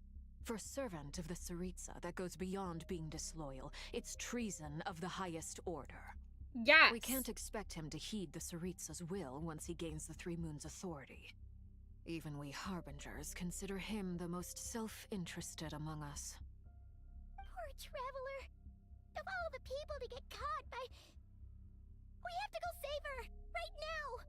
For a servant of the Saritsa, that goes beyond being disloyal. It's treason of the highest order. Yes! We can't expect him to heed the Saritsa's will once he gains the Three Moons' authority. Even we Harbingers consider him the most self-interested among us. Poor Traveler. Of all the people to get caught by... We have to go save her! Right now!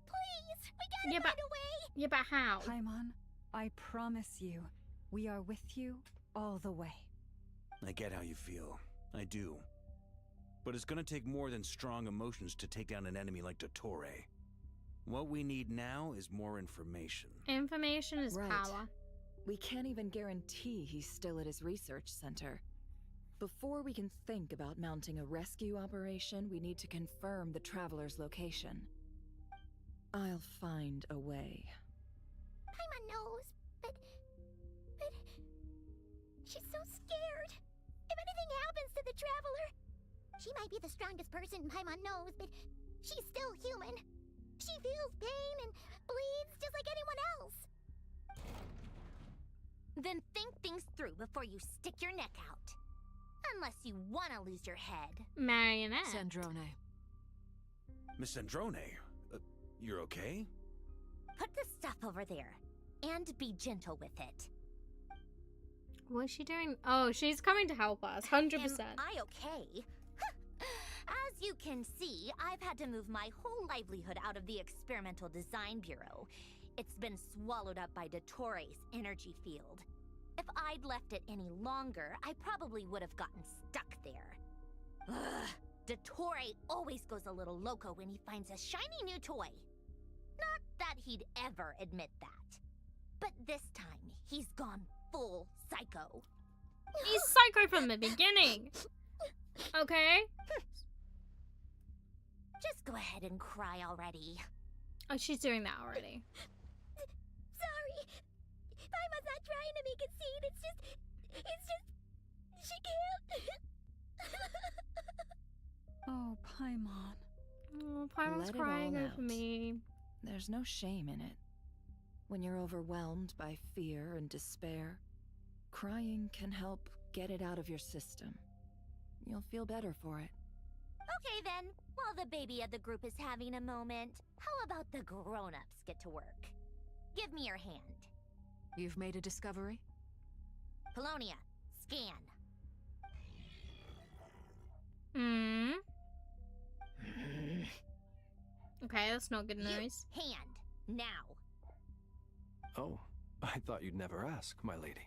Please! We gotta find a way! Yeah, but how? Paimon, I promise you, we are with you all the way. I get how you feel. I do. But it's gonna take more than strong emotions to take down an enemy like Dottore. What we need now is more information. Information is power. We can't even guarantee he's still at his research center. Before we can think about mounting a rescue operation, we need to confirm the Traveler's location. I'll find a way. Paimon knows, but... She's so scared. If anything happens to the Traveler... She might be the strongest person Paimon knows, but she's still human. She feels pain and bleeds just like anyone else. Then think things through before you stick your neck out. Unless you want to lose your head. Marionette. Sandrone. Miss Sandrone, you're okay? Put the stuff over there. And be gentle with it. What is she doing? Oh, she's coming to help us. 100%. Am I okay? As you can see, I've had to move my whole livelihood out of the Experimental Design Bureau. It's been swallowed up by Dottore's energy field. If I'd left it any longer, I probably would have gotten stuck there. Ugh, Dottore always goes a little loco when he finds a shiny new toy. Not that he'd ever admit that. But this time, he's gone full psycho. He's psycho from the beginning. Okay? Just go ahead and cry already. Oh, she's doing that already. Sorry. Paimon's not trying to make a scene. It's just, she can't. Oh, Paimon. Oh, Paimon's Let it crying all over out. me. There's no shame in it. When you're overwhelmed by fear and despair, crying can help get it out of your system. You'll feel better for it. Okay then, while the baby of the group is having a moment, how about the grown-ups get to work? Give me your hand. You've made a discovery? Polonia, scan. Hmm. Okay, that's not good You, news. hand, now. Oh, I thought you'd never ask, my lady.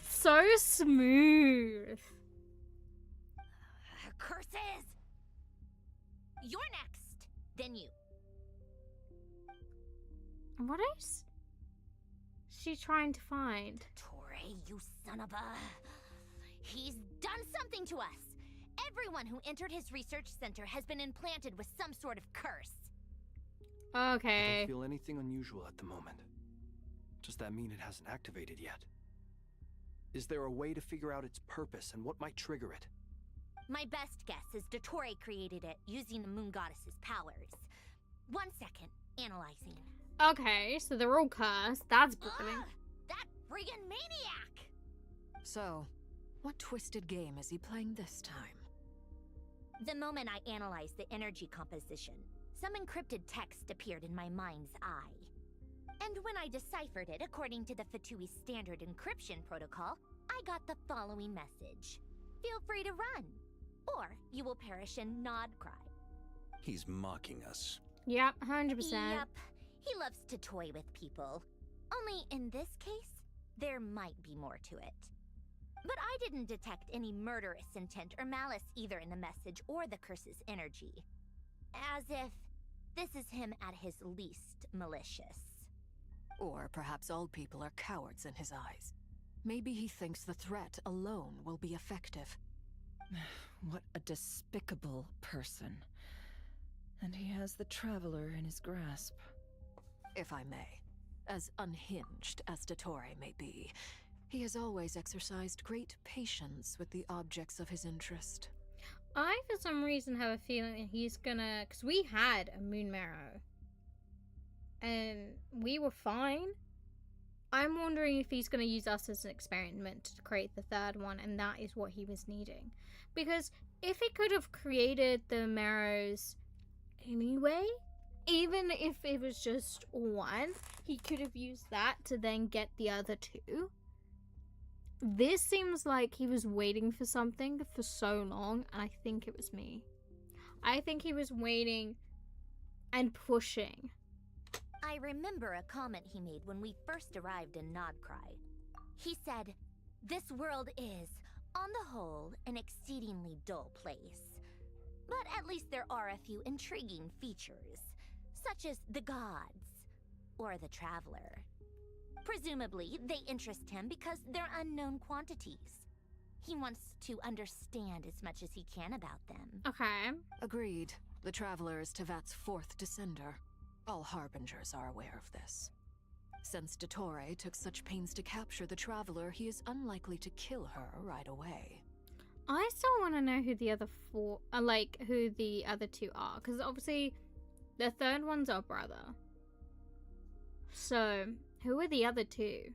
So smooth. Curses! You're next, then you. What is she trying to find? Torre, you son of a... He's done something to us! Everyone who entered his research center has been implanted with some sort of curse. I Okay. don't feel anything unusual at the moment. Does that mean it hasn't activated yet? Is there a way to figure out its purpose and what might trigger it? My best guess is Dottore created it using the Moon Goddess's powers. 1 second, analyzing. Okay, so they're all cursed. That's brilliant. Ugh, that friggin' maniac! So, what twisted game is he playing this time? The moment I analyzed the energy composition, some encrypted text appeared in my mind's eye. And when I deciphered it according to the Fatui standard encryption protocol, I got the following message. Feel free to run, or you will perish in Nod Cry. He's mocking us. Yep, 100%. Yep, he loves to toy with people. Only in this case, there might be more to it. But I didn't detect any murderous intent or malice either in the message or the curse's energy. As if this is him at his least malicious. Or perhaps all people are cowards in his eyes. Maybe he thinks the threat alone will be effective. What a despicable person. And he has the Traveler in his grasp. If I may, as unhinged as Dottore may be, he has always exercised great patience with the objects of his interest. I, for some reason, have a feeling that he's gonna... Because we had a moon marrow. And we were fine. I'm wondering if he's gonna use us as an experiment to create the third one, and that is what he was needing. Because if he could have created the marrows anyway, even if it was just one, he could have used that to then get the other two. This seems like he was waiting for something for so long, and I think it was me. I think he was waiting and pushing. I remember a comment he made when we first arrived in Nodcry. He said, "This world is, on the whole, an exceedingly dull place. But at least there are a few intriguing features, such as the gods, or the Traveler. Presumably, they interest him because they're unknown quantities. He wants to understand as much as he can about them." Okay. Agreed. The Traveler is Tevat's fourth descender. All Harbingers are aware of this. Since Dottore took such pains to capture the Traveler, he is unlikely to kill her right away. I still want to know who the other four, who the other two are, because obviously the third one's our brother. So, who are the other two?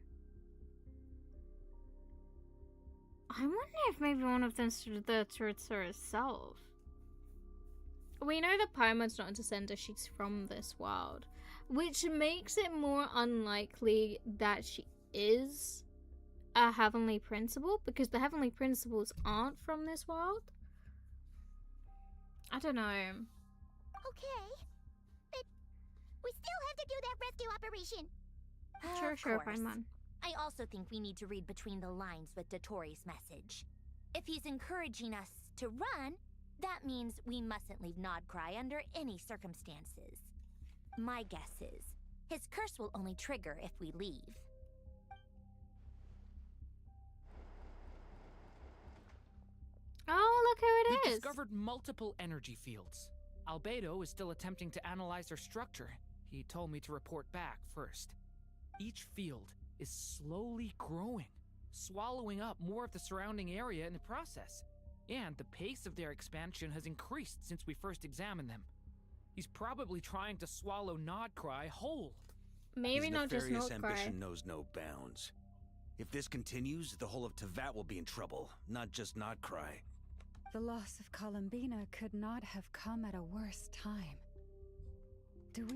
I wonder if maybe one of them's the Tritzer herself. We know that Paimon's not a descender, she's from this world, which makes it more unlikely that she is a Heavenly Principal, because the Heavenly Principals aren't from this world. I don't know. Okay. But we still have to do that rescue operation. Sure, Of course. Paimon. I also think we need to read between the lines with Dottori's message. If he's encouraging us to run, that means we mustn't leave Nodcry under any circumstances. My guess is, his curse will only trigger if we leave. is. discovered multiple energy fields. Albedo is still attempting to analyze their structure. He told me to report back first. Each field is slowly growing, swallowing up more of the surrounding area in the process. And the pace of their expansion has increased since we first examined them. He's probably trying to swallow Nodcry whole. Maybe His not just nefarious Nodcry. ambition knows no bounds. If this continues, the whole of Teyvat will be in trouble, not just Nodcry. The loss of Columbina could not have come at a worse time. Do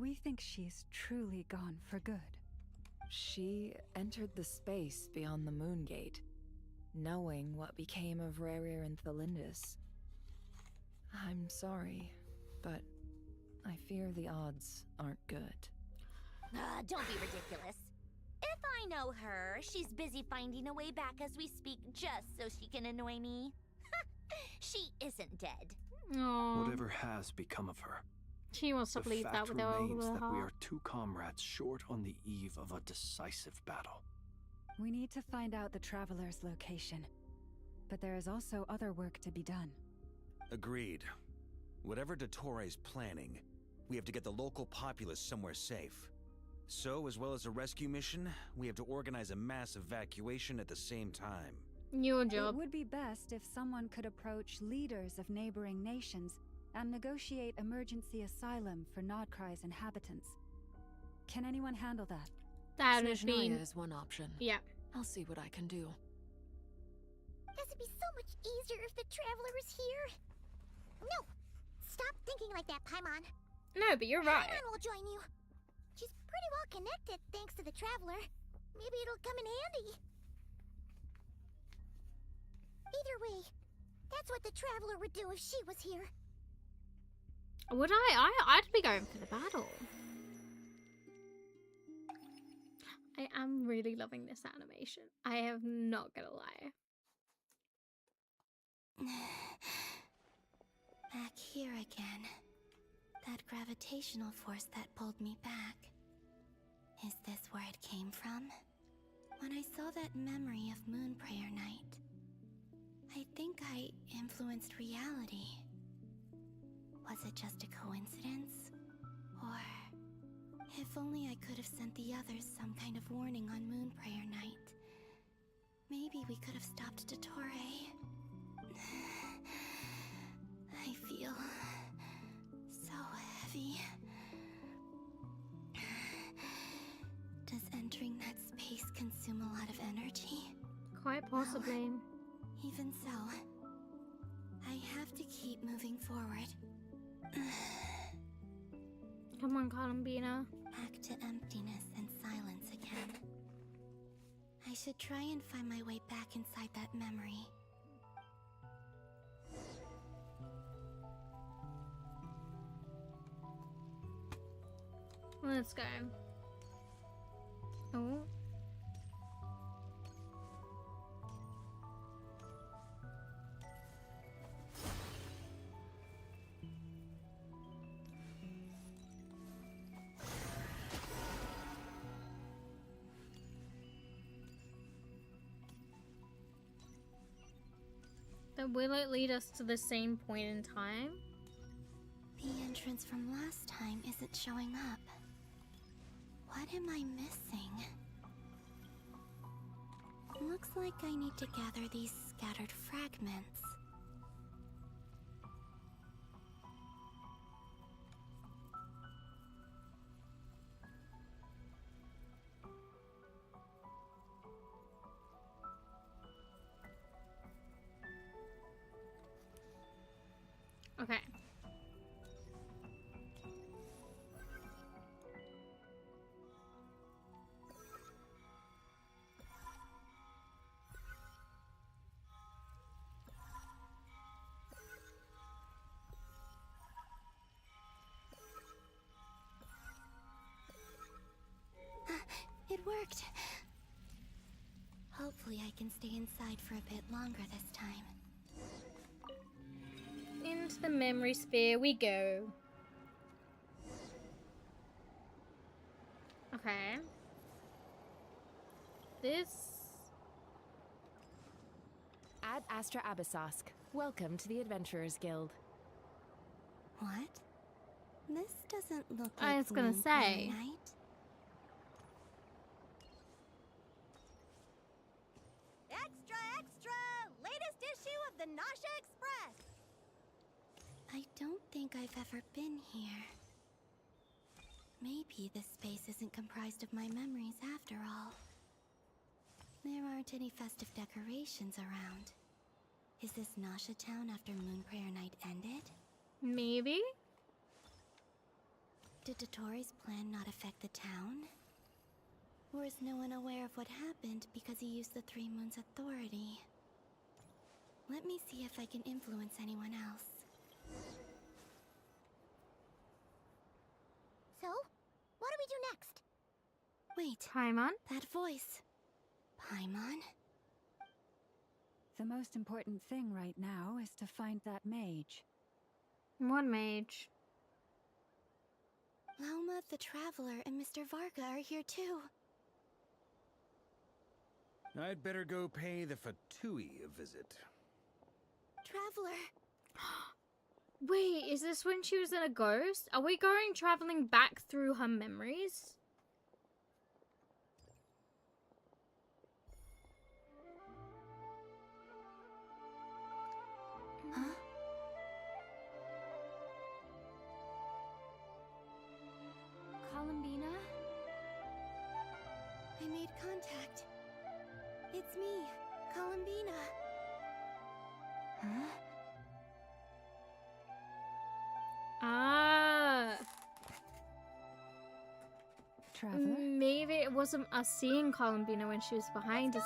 we think she's truly gone for good? She entered the space beyond the Moon Gate, knowing what became of Rerir and Thelindis. I'm sorry, but I fear the odds aren't good. Don't be ridiculous. If I know her, she's busy finding a way back as we speak just so she can annoy me. She isn't dead. Aww. Whatever has become of her, She wants to believe that fact with all remains her that we are heart. two comrades short on the eve of a decisive battle. We need to find out the Traveler's location. But there is also other work to be done. Agreed. Whatever Dottore is planning, we have to get the local populace somewhere safe. So, as well as a rescue mission, we have to organize a mass evacuation at the same time. Your It job. would be best if someone could approach leaders of neighboring nations and negotiate emergency asylum for Nodcry's inhabitants. Can anyone handle that? That would be. Snezhnaya is one option. Yeah. I'll see what I can do. This would be so much easier if the Traveler was here. No! Stop thinking like that, Paimon. No, but you're right. Paimon will join you. She's pretty well connected thanks to the Traveler. Maybe it'll come in handy. Either way, that's what the Traveler would do if she was here. Would I'd be going for the battle. I am really loving this animation. I am not gonna lie. Back here again. That gravitational force that pulled me back. Is this where it came from? When I saw that memory of Moonprayer Night, I think I influenced reality. Was it just a coincidence? Or if only I could have sent the others some kind of warning on Moonprayer Night. Maybe we could have stopped Dottore. I feel so heavy. Does entering that space consume a lot of energy? Quite possibly. Well, even so, I have to keep moving forward. Come on, Columbina. Back to emptiness and silence again. I should try and find my way back inside that memory. Let's go. Oh. Then will it lead us to the same point in time? The entrance from last time isn't showing up. What am I missing? Looks like I need to gather these scattered fragments. Okay. It worked. Hopefully I can stay inside for a bit longer this time. Into the memory sphere we go. Okay. This... Ad Astra Abyssosque. Welcome to the Adventurers Guild. What? This doesn't look I like was gonna Moonfire say. Night. Extra, extra! Latest issue of the Nasha Express! I don't think I've ever been here. Maybe this space isn't comprised of my memories after all. There aren't any festive decorations around. Is this Nasha Town after Moonprayer Night ended? Maybe? Did Dotori's plan not affect the town? Or is no one aware of what happened because he used the Three Moons' authority? Let me see if I can influence anyone else. So, what do we do next? Wait. Paimon? That voice. Paimon? The most important thing right now is to find that mage. What mage? Lauma the Traveler and Mr. Varga are here too. I'd better go pay the Fatui a visit. Traveler! Wait, is this when she was in a ghost? Are we going traveling back through her memories? Huh? Columbina? I made contact. It's me, Columbina. Huh? Ah. Traveler? Maybe it wasn't us seeing Columbina when she was behind us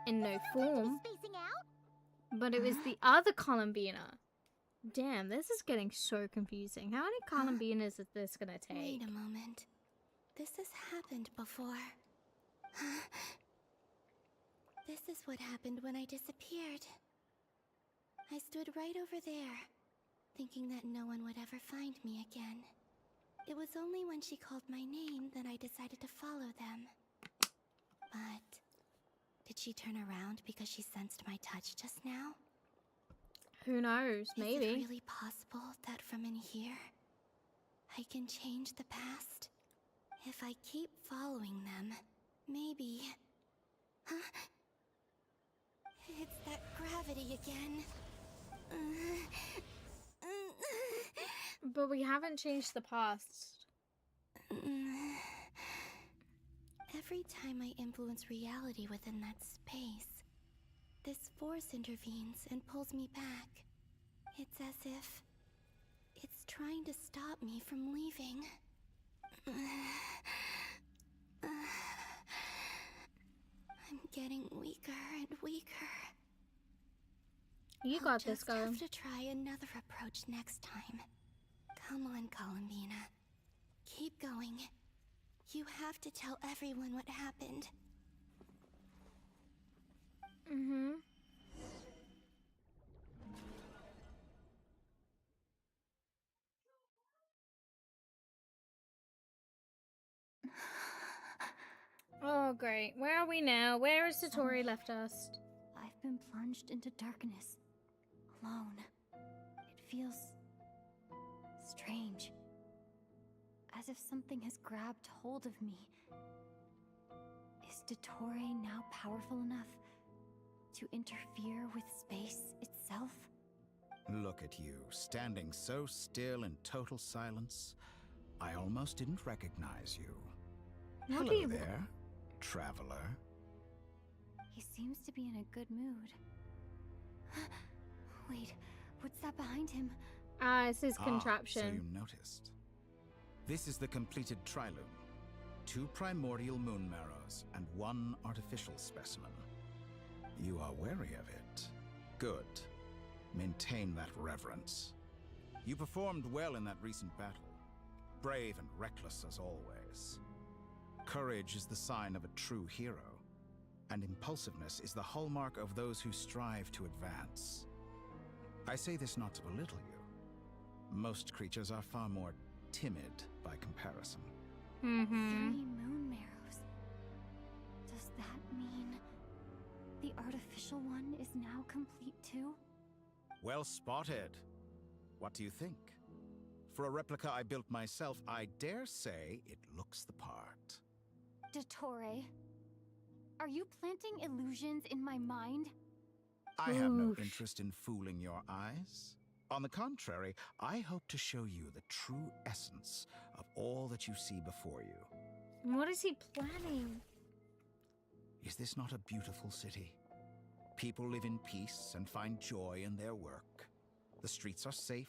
in no form. Spacing out? But it was the other Columbina. Damn, this is getting so confusing. How many Columbinas is this gonna take? Wait a moment. This has happened before. This is what happened when I disappeared. I stood right over there, thinking that no one would ever find me again. It was only when she called my name that I decided to follow them. But did she turn around because she sensed my touch just now? Who knows? Maybe. Is it really possible that from in here, I can change the past? If I keep following them, maybe... Huh? It's that gravity again. But we haven't changed the past. Every time I influence reality within that space, this force intervenes and pulls me back. It's as if it's trying to stop me from leaving. I'm getting weaker and weaker. You got this, I'll girl. just have to try another approach next time. Come on, Columbina. Keep going. You have to tell everyone what happened. Mm-hmm. Oh, great. Where are we now? Where has Satori left us? I've been plunged into darkness. Alone. It feels... strange. As if something has grabbed hold of me. Is Dottore now powerful enough to interfere with space itself? Look at you, standing so still in total silence. I almost didn't recognize you. What do Hello you- there, traveler. He seems to be in a good mood. Wait, what's that behind him? Ah, it's his So contraption. you noticed. This is the completed Triloom. 2 primordial moon marrows and 1 artificial specimen. You are wary of it. Good. Maintain that reverence. You performed well in that recent battle. Brave and reckless as always. Courage is the sign of a true hero, and impulsiveness is the hallmark of those who strive to advance. I say this not to belittle you. Most creatures are far more timid by comparison. Mm-hmm. 3 moon marrows. Does that mean the artificial one is now complete too? Well spotted. What do you think? For a replica I built myself, I dare say it looks the part. Dottore, are you planting illusions in my mind? I have no interest in fooling your eyes. On the contrary, I hope to show you the true essence of all that you see before you. What is he planning? Is this not a beautiful city? People live in peace and find joy in their work. The streets are safe.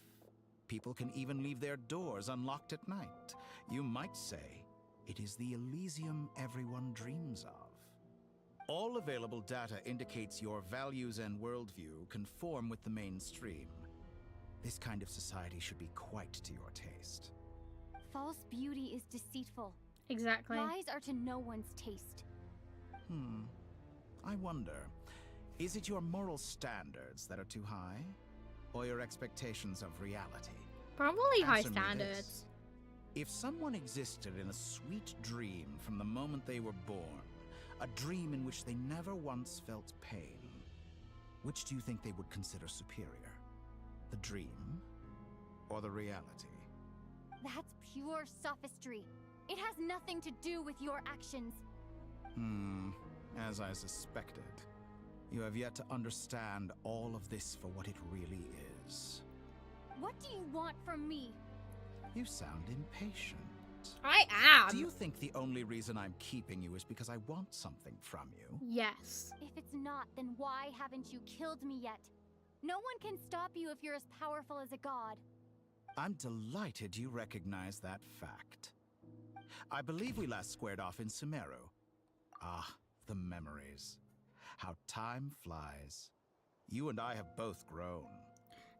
People can even leave their doors unlocked at night. You might say it is the Elysium everyone dreams of. All available data indicates your values and worldview conform with the mainstream. This kind of society should be quite to your taste. False beauty is deceitful. Exactly. Lies are to no one's taste. I wonder, is it your moral standards that are too high? Or your expectations of reality? Probably high Answer me standards. this. If someone existed in a sweet dream from the moment they were born, a dream in which they never once felt pain, which do you think they would consider superior? The dream or the reality? That's pure sophistry. It has nothing to do with your actions. As I suspected. You have yet to understand all of this for what it really is. What do you want from me? You sound impatient. I am. Do you think the only reason I'm keeping you is because I want something from you? Yes. If it's not, then why haven't you killed me yet? No one can stop you if you're as powerful as a god. I'm delighted you recognize that fact. I believe we last squared off in Sumeru. Ah, the memories. How time flies. You and I have both grown.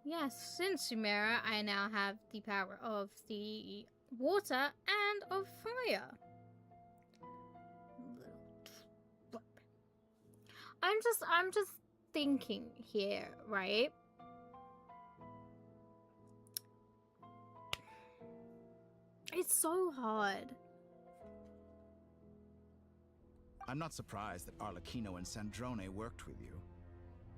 Yes, since Sumera, I now have the power of the water and of fire. I'm just thinking here, right? It's so hard. I'm not surprised that Arlecchino and Sandrone worked with you.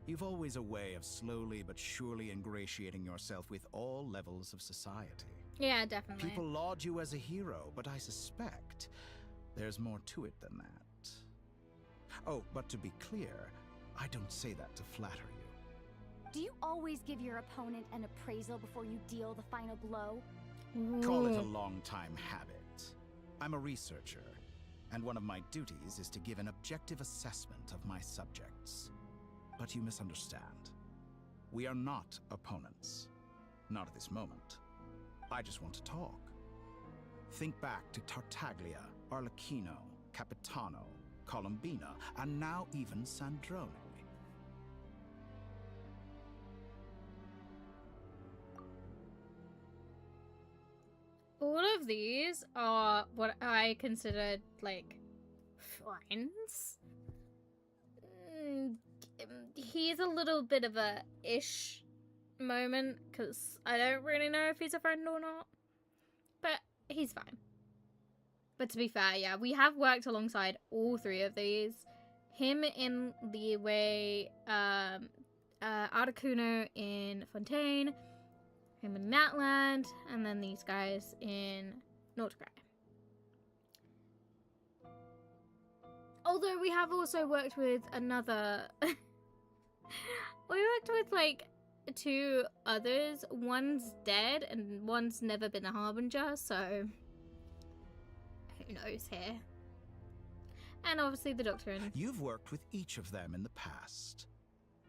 You've always a way of slowly but surely ingratiating yourself with all levels of society. Yeah, definitely. People laud you as a hero, but I suspect there's more to it than that. Oh, but to be clear, I don't say that to flatter you. Do you always give your opponent an appraisal before you deal the final blow? Call it a long-time habit. I'm a researcher, and one of my duties is to give an objective assessment of my subjects. But you misunderstand. We are not opponents. Not at this moment. I just want to talk. Think back to Tartaglia, Arlecchino, Capitano, Colombina, and now even Sandrone. All of these are what I consider, like, friends. He's a little bit of a ish moment, because I don't really know if he's a friend or not. But he's fine. But to be fair, yeah, we have worked alongside all three of these. Him in the way, Articuno in Fontaine, him in Natland, and then these guys in Northrend. Although we have also worked with another... we worked with, like, two others. One's dead, and one's never been a Harbinger, so... who knows here. And obviously the Doctor and... You've worked with each of them in the past.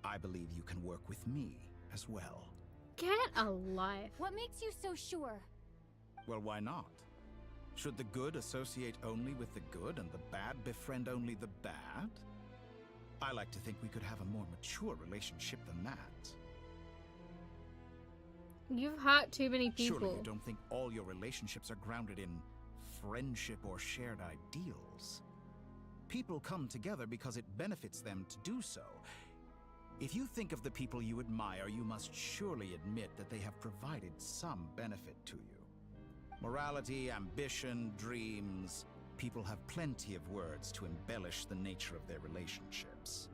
I believe you can work with me as well. Get a life. What makes you so sure? Well, why not? Should the good associate only with the good and the bad befriend only the bad? I like to think we could have a more mature relationship than that. You've hurt too many people. Surely you don't think all your relationships are grounded in friendship or shared ideals? People come together because it benefits them to do so. If you think of the people you admire, you must surely admit that they have provided some benefit to you. Morality, ambition, dreams. People have plenty of words to embellish the nature of their relationships.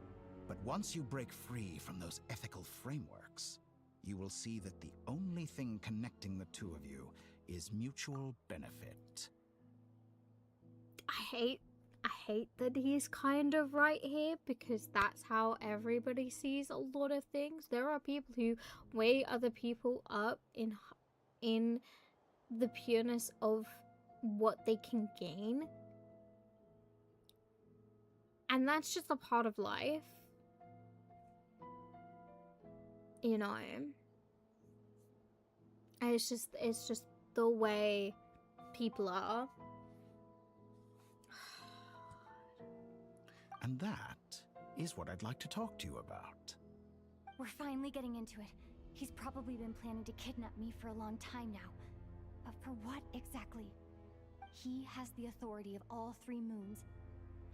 But once you break free from those ethical frameworks, you will see that the only thing connecting the two of you is mutual benefit. I hate that he's kind of right here, because that's how everybody sees a lot of things. There are people who weigh other people up in the pureness of what they can gain. And that's just a part of life. You know. It's just the way people are. And that is what I'd like to talk to you about. We're finally getting into it. He's probably been planning to kidnap me for a long time now. But for what exactly? He has the authority of all 3 moons.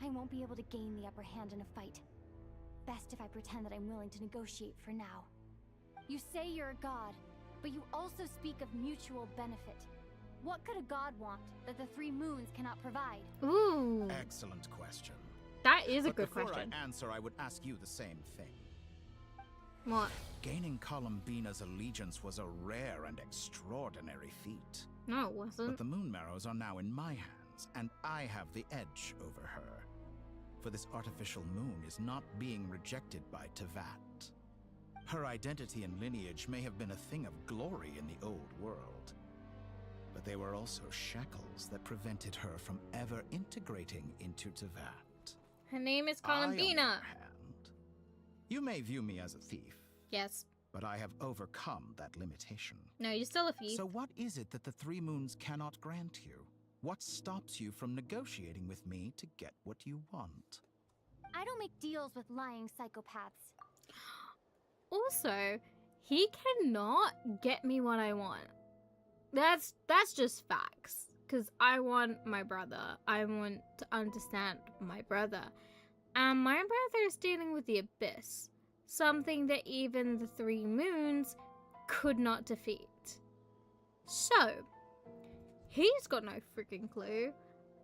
I won't be able to gain the upper hand in a fight. Best if I pretend that I'm willing to negotiate for now. You say you're a god, but you also speak of mutual benefit. What could a god want that the 3 moons cannot provide? Ooh. Excellent question. That is a But good before question. I answer, I would ask you the same thing. What? Gaining Columbina's allegiance was a rare and extraordinary feat. No, it wasn't. But the Moon Marrows are now in my hands, and I have the edge over her. For this artificial moon is not being rejected by Tevat. Her identity and lineage may have been a thing of glory in the old world, but they were also shackles that prevented her from ever integrating into Tevat. Her name is I, on the Columbina. other hand, you may view me as a thief, Yes. but I have overcome that limitation. No, you're still a thief. So what is it that the 3 moons cannot grant you? What stops you from negotiating with me to get what you want? I don't make deals with lying psychopaths. Also, he cannot get me what I want. That's just facts. Because I want my brother. I want to understand my brother. And my brother is dealing with the Abyss. Something that even the 3 moons could not defeat. So, he's got no freaking clue.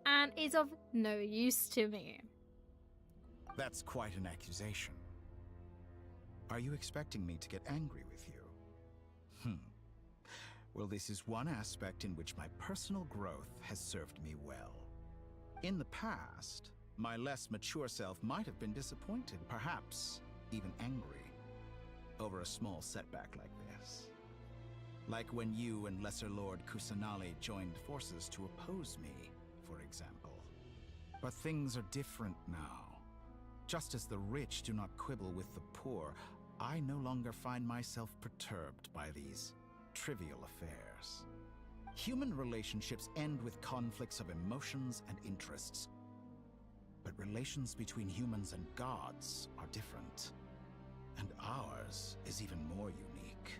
And is of no use to me. That's quite an accusation. Are you expecting me to get angry with you? Well, this is one aspect in which my personal growth has served me well. In the past, my less mature self might have been disappointed, perhaps even angry, over a small setback like this. Like when you and Lesser Lord Kusanali joined forces to oppose me, for example. But things are different now. Just as the rich do not quibble with the poor, I no longer find myself perturbed by these trivial affairs. Human relationships end with conflicts of emotions and interests. But relations between humans and gods are different. And ours is even more unique.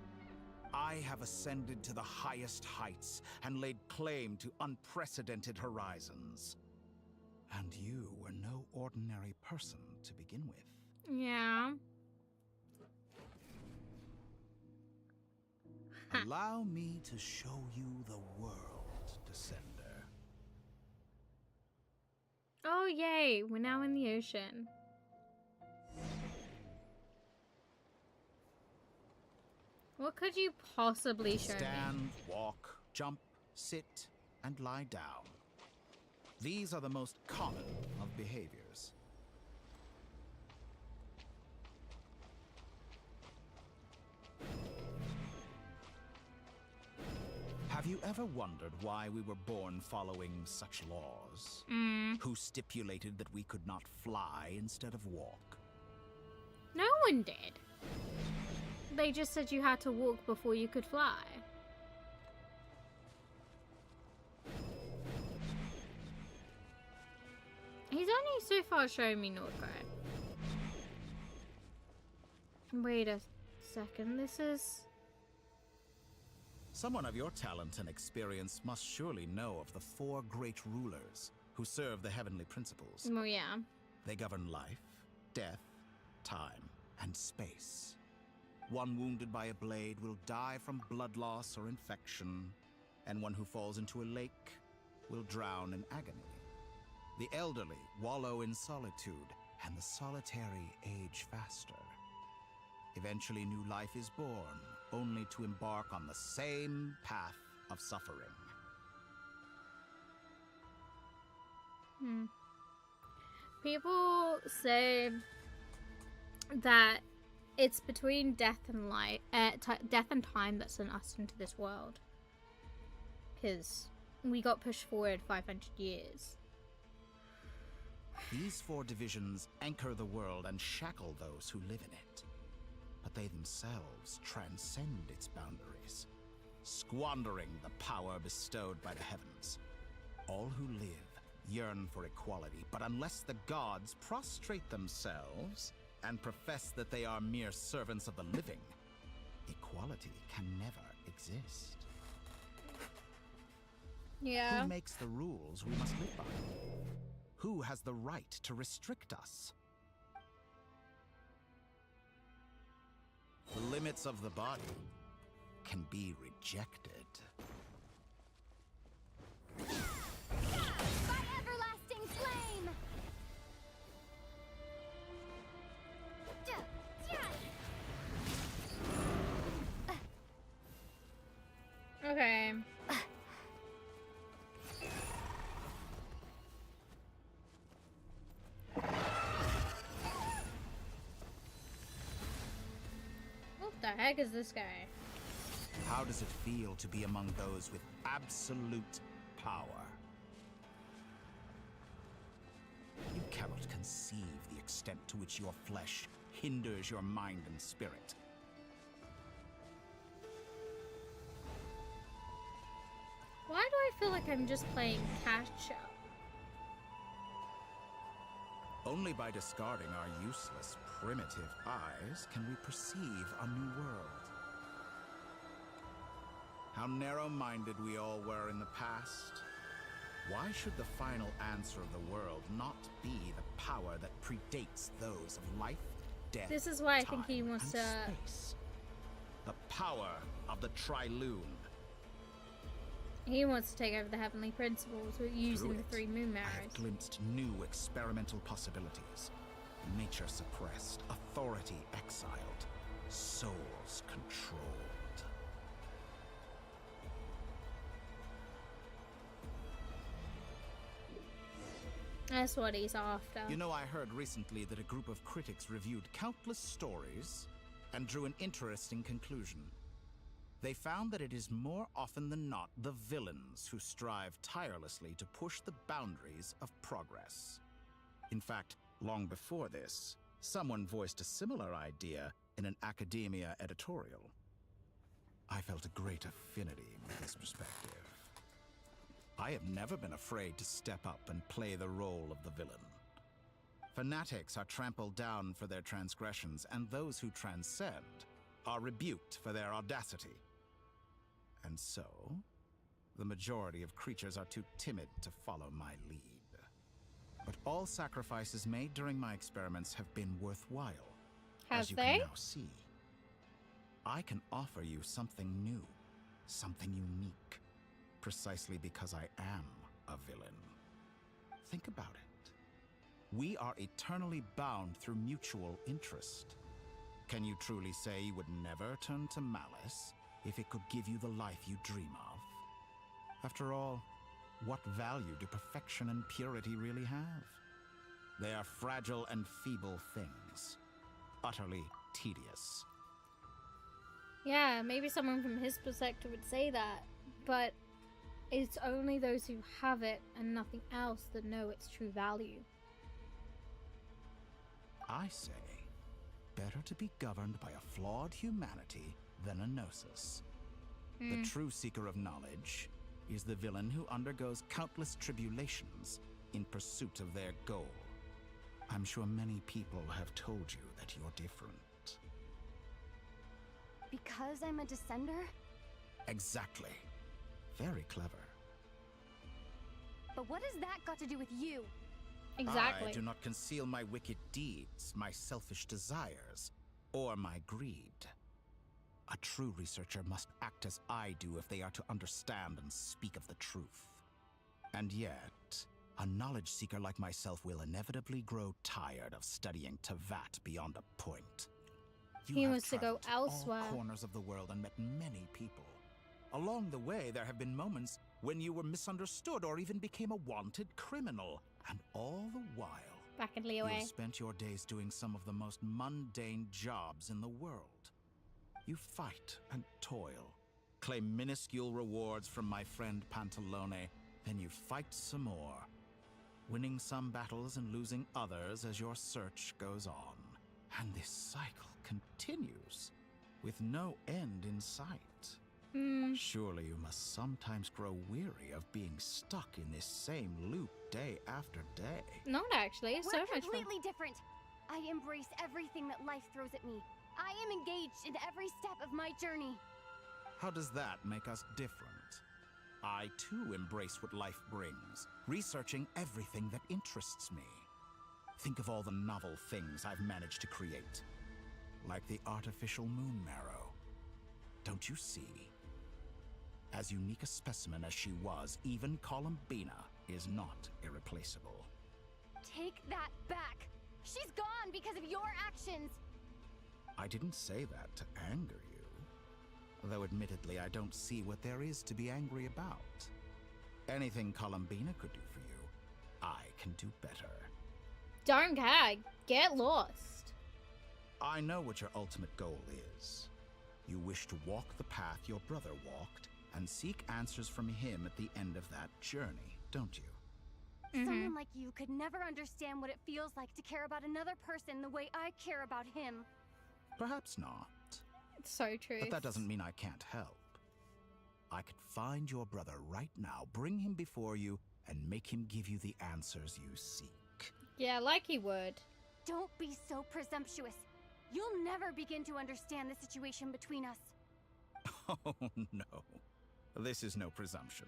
I have ascended to the highest heights and laid claim to unprecedented horizons. And you were no ordinary person to begin with. Yeah. Allow me to show you the world, Descender. Oh, yay. We're now in the ocean. What could you possibly show me? Stand, walk, jump, sit, and lie down. These are the most common of behaviors. Have you ever wondered why we were born following such laws? Who stipulated that we could not fly instead of walk? No one did. They just said you had to walk before you could fly. He's only so far showing me Nordgard. Wait a second, this is... Someone of your talent and experience must surely know of the 4 great rulers who serve the heavenly principles. Oh, yeah. They govern life, death, time, and space. One wounded by a blade will die from blood loss or infection, and one who falls into a lake will drown in agony. The elderly wallow in solitude, and the solitary age faster. Eventually, new life is born, only to embark on the same path of suffering. People say that it's between death and life, death and time that sent us into this world. Because we got pushed forward 500 years. These 4 divisions anchor the world and shackle those who live in it. But they themselves transcend its boundaries, squandering the power bestowed by the heavens. All who live yearn for equality, but unless the gods prostrate themselves and profess that they are mere servants of the living, equality can never exist. Yeah. Who makes the rules we must live by? Who has the right to restrict us? The limits of the body can be rejected. By everlasting flame! Okay. What the heck is this guy? How does it feel to be among those with absolute power? You cannot conceive the extent to which your flesh hinders your mind and spirit. Why do I feel like I'm just playing catch up? Only by discarding our useless, primitive eyes can we perceive a new world. How narrow-minded we all were in the past. Why should the final answer of the world not be the power that predates those of life, death, This is why I time, think he wants and to. space? The power of the Trilune. He wants to take over the heavenly principles using Through the it, 3 moon I have mirrors. glimpsed new experimental possibilities. Nature suppressed, authority exiled, souls controlled. That's what he's after. You know, I heard recently that a group of critics reviewed countless stories and drew an interesting conclusion. They found that it is more often than not the villains who strive tirelessly to push the boundaries of progress. In fact, long before this, someone voiced a similar idea in an academia editorial. I felt a great affinity with this perspective. I have never been afraid to step up and play the role of the villain. Fanatics are trampled down for their transgressions, and those who transcend are rebuked for their audacity. And so, the majority of creatures are too timid to follow my lead. But all sacrifices made during my experiments have been worthwhile, as you can now see. I can offer you something new, something unique, precisely because I am a villain. Think about it. We are eternally bound through mutual interest. Can you truly say you would never turn to malice if it could give you the life you dream of? After all, what value do perfection and purity really have? They are fragile and feeble things, utterly tedious. Yeah, maybe someone from his perspective would say that, but it's only those who have it and nothing else that know its true value. I say, better to be governed by a flawed humanity than a gnosis. The true seeker of knowledge is the villain who undergoes countless tribulations in pursuit of their goal. I'm sure many people have told you that you're different. Because I'm a descender? Exactly. Very clever. But what has that got to do with you? Exactly. I do not conceal my wicked deeds, my selfish desires, or my greed. A true researcher must act as I do if they are to understand and speak of the truth. And yet, A knowledge seeker like myself will inevitably grow tired of studying Teyvat beyond a point. He have wants to go traveled to elsewhere. all corners of the world and met many people. Along the way, there have been moments when you were misunderstood or even became a wanted criminal. And all the while, Back in Liyue. you've spent your days doing some of the most mundane jobs in the world. You fight and toil, claim minuscule rewards from my friend Pantalone, then you fight some more, winning some battles and losing others as your search goes on. And this cycle continues, with no end in sight. Surely you must sometimes grow weary of being stuck in this same loop day after day. Not actually, it's so We're much fun. completely different. I embrace everything that life throws at me. I am engaged in every step of my journey. How does that make us different? I too embrace what life brings, researching everything that interests me. Think of all the novel things I've managed to create, like the artificial moon marrow. Don't you see? As unique a specimen as she was, even Columbina is not irreplaceable. Take that back. She's gone because of your actions. I didn't say that to anger you. Though admittedly, I don't see what there is to be angry about. Anything Columbina could do for you, I can do better. Don't care. Get lost. I know what your ultimate goal is. You wish to walk the path your brother walked and seek answers from him at the end of that journey, don't you? Someone like you could never understand what it feels like to care about another person the way I care about him. Perhaps not. It's so true. But that doesn't mean I can't help. I could find your brother right now, bring him before you, and make him give you the answers you seek. Yeah, like he would. Don't be so presumptuous. You'll never begin to understand the situation between us. Oh, no. This is no presumption.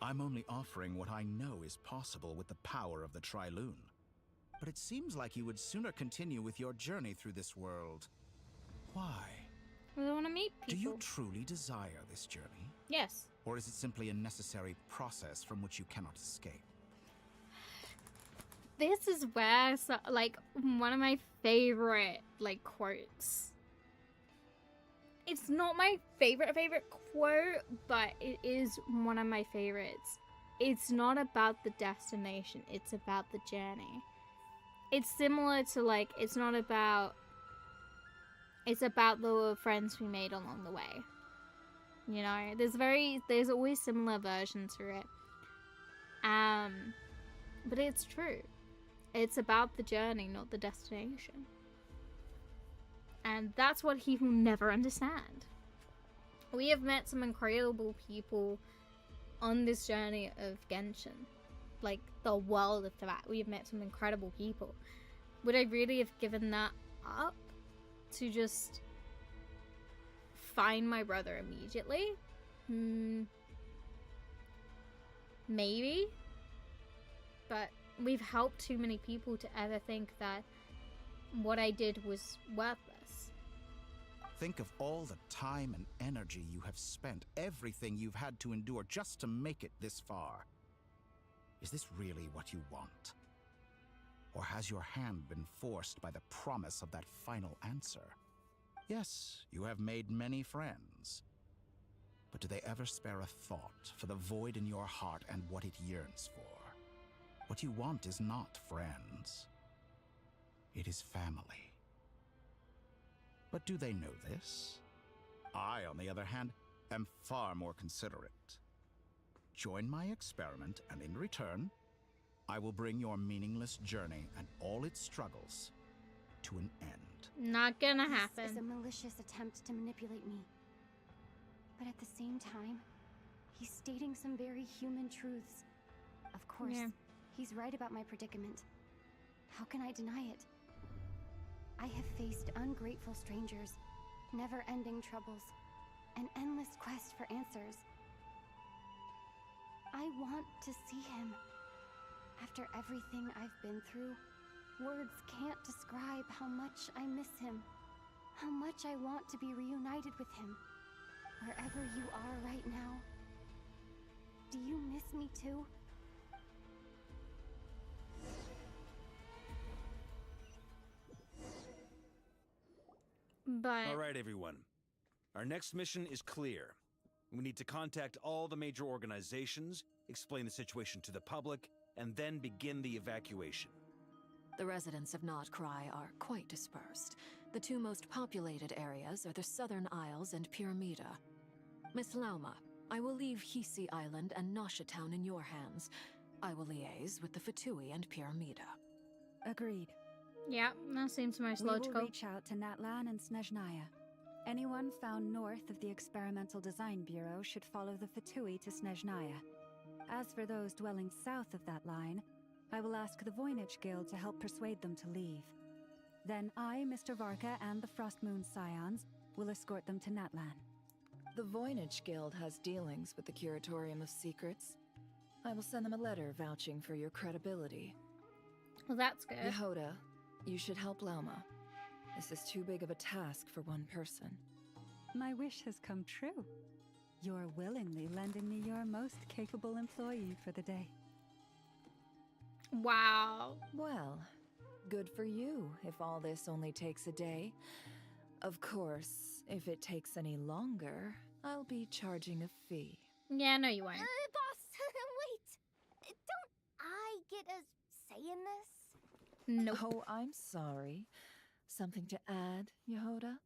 I'm only offering what I know is possible with the power of the Trilune. But it seems like you would sooner continue with your journey through this world. Why? I want to meet people. Do you truly desire this journey? Yes. Or is it simply a necessary process from which you cannot escape? This is where, like, one of my favorite, like, quotes. It's not my favorite quote, but it is one of my favorites. It's not about the destination, it's about the journey. It's similar to, like, it's about the friends we made along the way. You know, there's always similar versions to it. But it's true. It's about the journey, not the destination. And that's what he will never understand. We have met some incredible people on this journey of Genshin. Like, the world of Teyvat. We have met some incredible people. Would I really have given that up to just find my brother immediately? Maybe. But we've helped too many people to ever think that what I did was worthless. Think of all the time and energy you have spent, everything you've had to endure just to make it this far. Is this really what you want? Or has your hand been forced by the promise of that final answer? Yes, you have made many friends. But do they ever spare a thought for the void in your heart and what it yearns for? What you want is not friends. It is family. But do they know this? I, on the other hand, am far more considerate. Join my experiment, and in return, I will bring your meaningless journey and all its struggles to an end. Not gonna happen. This is a malicious attempt to manipulate me. But at the same time, he's stating some very human truths. Of course, he's right about my predicament. How can I deny it? I have faced ungrateful strangers, never-ending troubles, an endless quest for answers. I want to see him. After everything I've been through, words can't describe how much I miss him, how much I want to be reunited with him. Wherever you are right now, do you miss me too? But All right, everyone. Our next mission is clear. We need to contact all the major organizations, explain the situation to the public, and then begin the evacuation. The residents of Notcry are quite dispersed. The two most populated areas are the Southern Isles and Pyramida. Miss Lauma, I will leave Hisi Island and Nasha Town in your hands. I will liaise with the Fatui and Pyramida. Agreed. yeah, that seems most We logical. will reach out to Natlan and Snezhnaya. Anyone found north of the Experimental Design Bureau should follow the Fatui to Snezhnaya. As for those dwelling south of that line, I will ask the Voynich Guild to help persuade them to leave. Then I, Mr. Varka, and the Frostmoon Scions will escort them to Natlan. The Voynich Guild has dealings with the Curatorium of Secrets. I will send them a letter vouching for your credibility. Well, that's good. Yehoda, you should help Lauma. This is too big of a task for one person. My wish has come true. You're willingly lending me your most capable employee for the day. Wow. Well, good for you if all this only takes a day. Of course, if it takes any longer, I'll be charging a fee. Yeah, no, you won't. Boss, wait. Don't I get a say in this? Nope. Oh, I'm sorry. Something to add, Yehoda?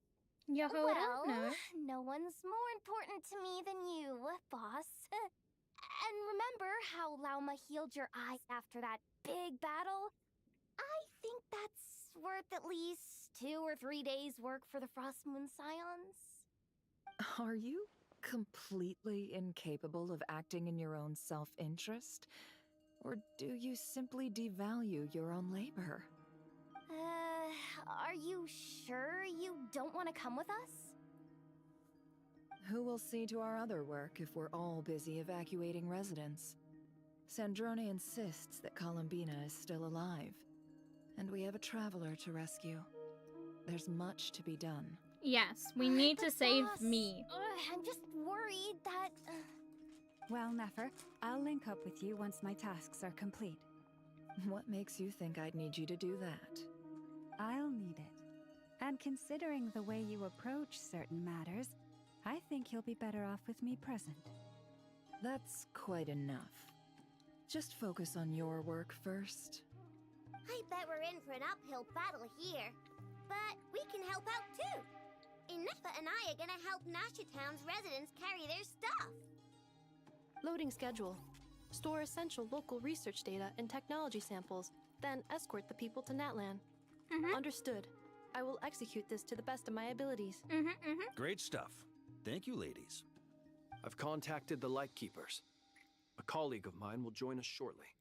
Yehoda? Well, No. no one's more important to me than you, boss. And remember how Lauma healed your eyes after that big battle? I think that's worth at least 2 or 3 days' work for the Frostmoon Scions. Are you completely incapable of acting in your own self-interest? Or do you simply devalue your own labor? Are you sure you don't want to come with us? Who will see to our other work if we're all busy evacuating residents? Sandrone insists that Columbina is still alive, and we have a traveler to rescue. There's much to be done. Yes, we need to save boss, me. I'm just worried that... Well, Nefer, I'll link up with you once my tasks are complete. What makes you think I'd need you to do that? I'll need it. And considering the way you approach certain matters, I think you'll be better off with me present. That's quite enough. Just focus on your work first. I bet we're in for an uphill battle here. But we can help out too. Inefa and I are gonna help Nasha Town's residents carry their stuff. Loading schedule. Store essential local research data and technology samples, then escort the people to Natlan. Understood. I will execute this to the best of my abilities. Great stuff. Thank you, ladies. I've contacted the Lightkeepers. A colleague of mine will join us shortly.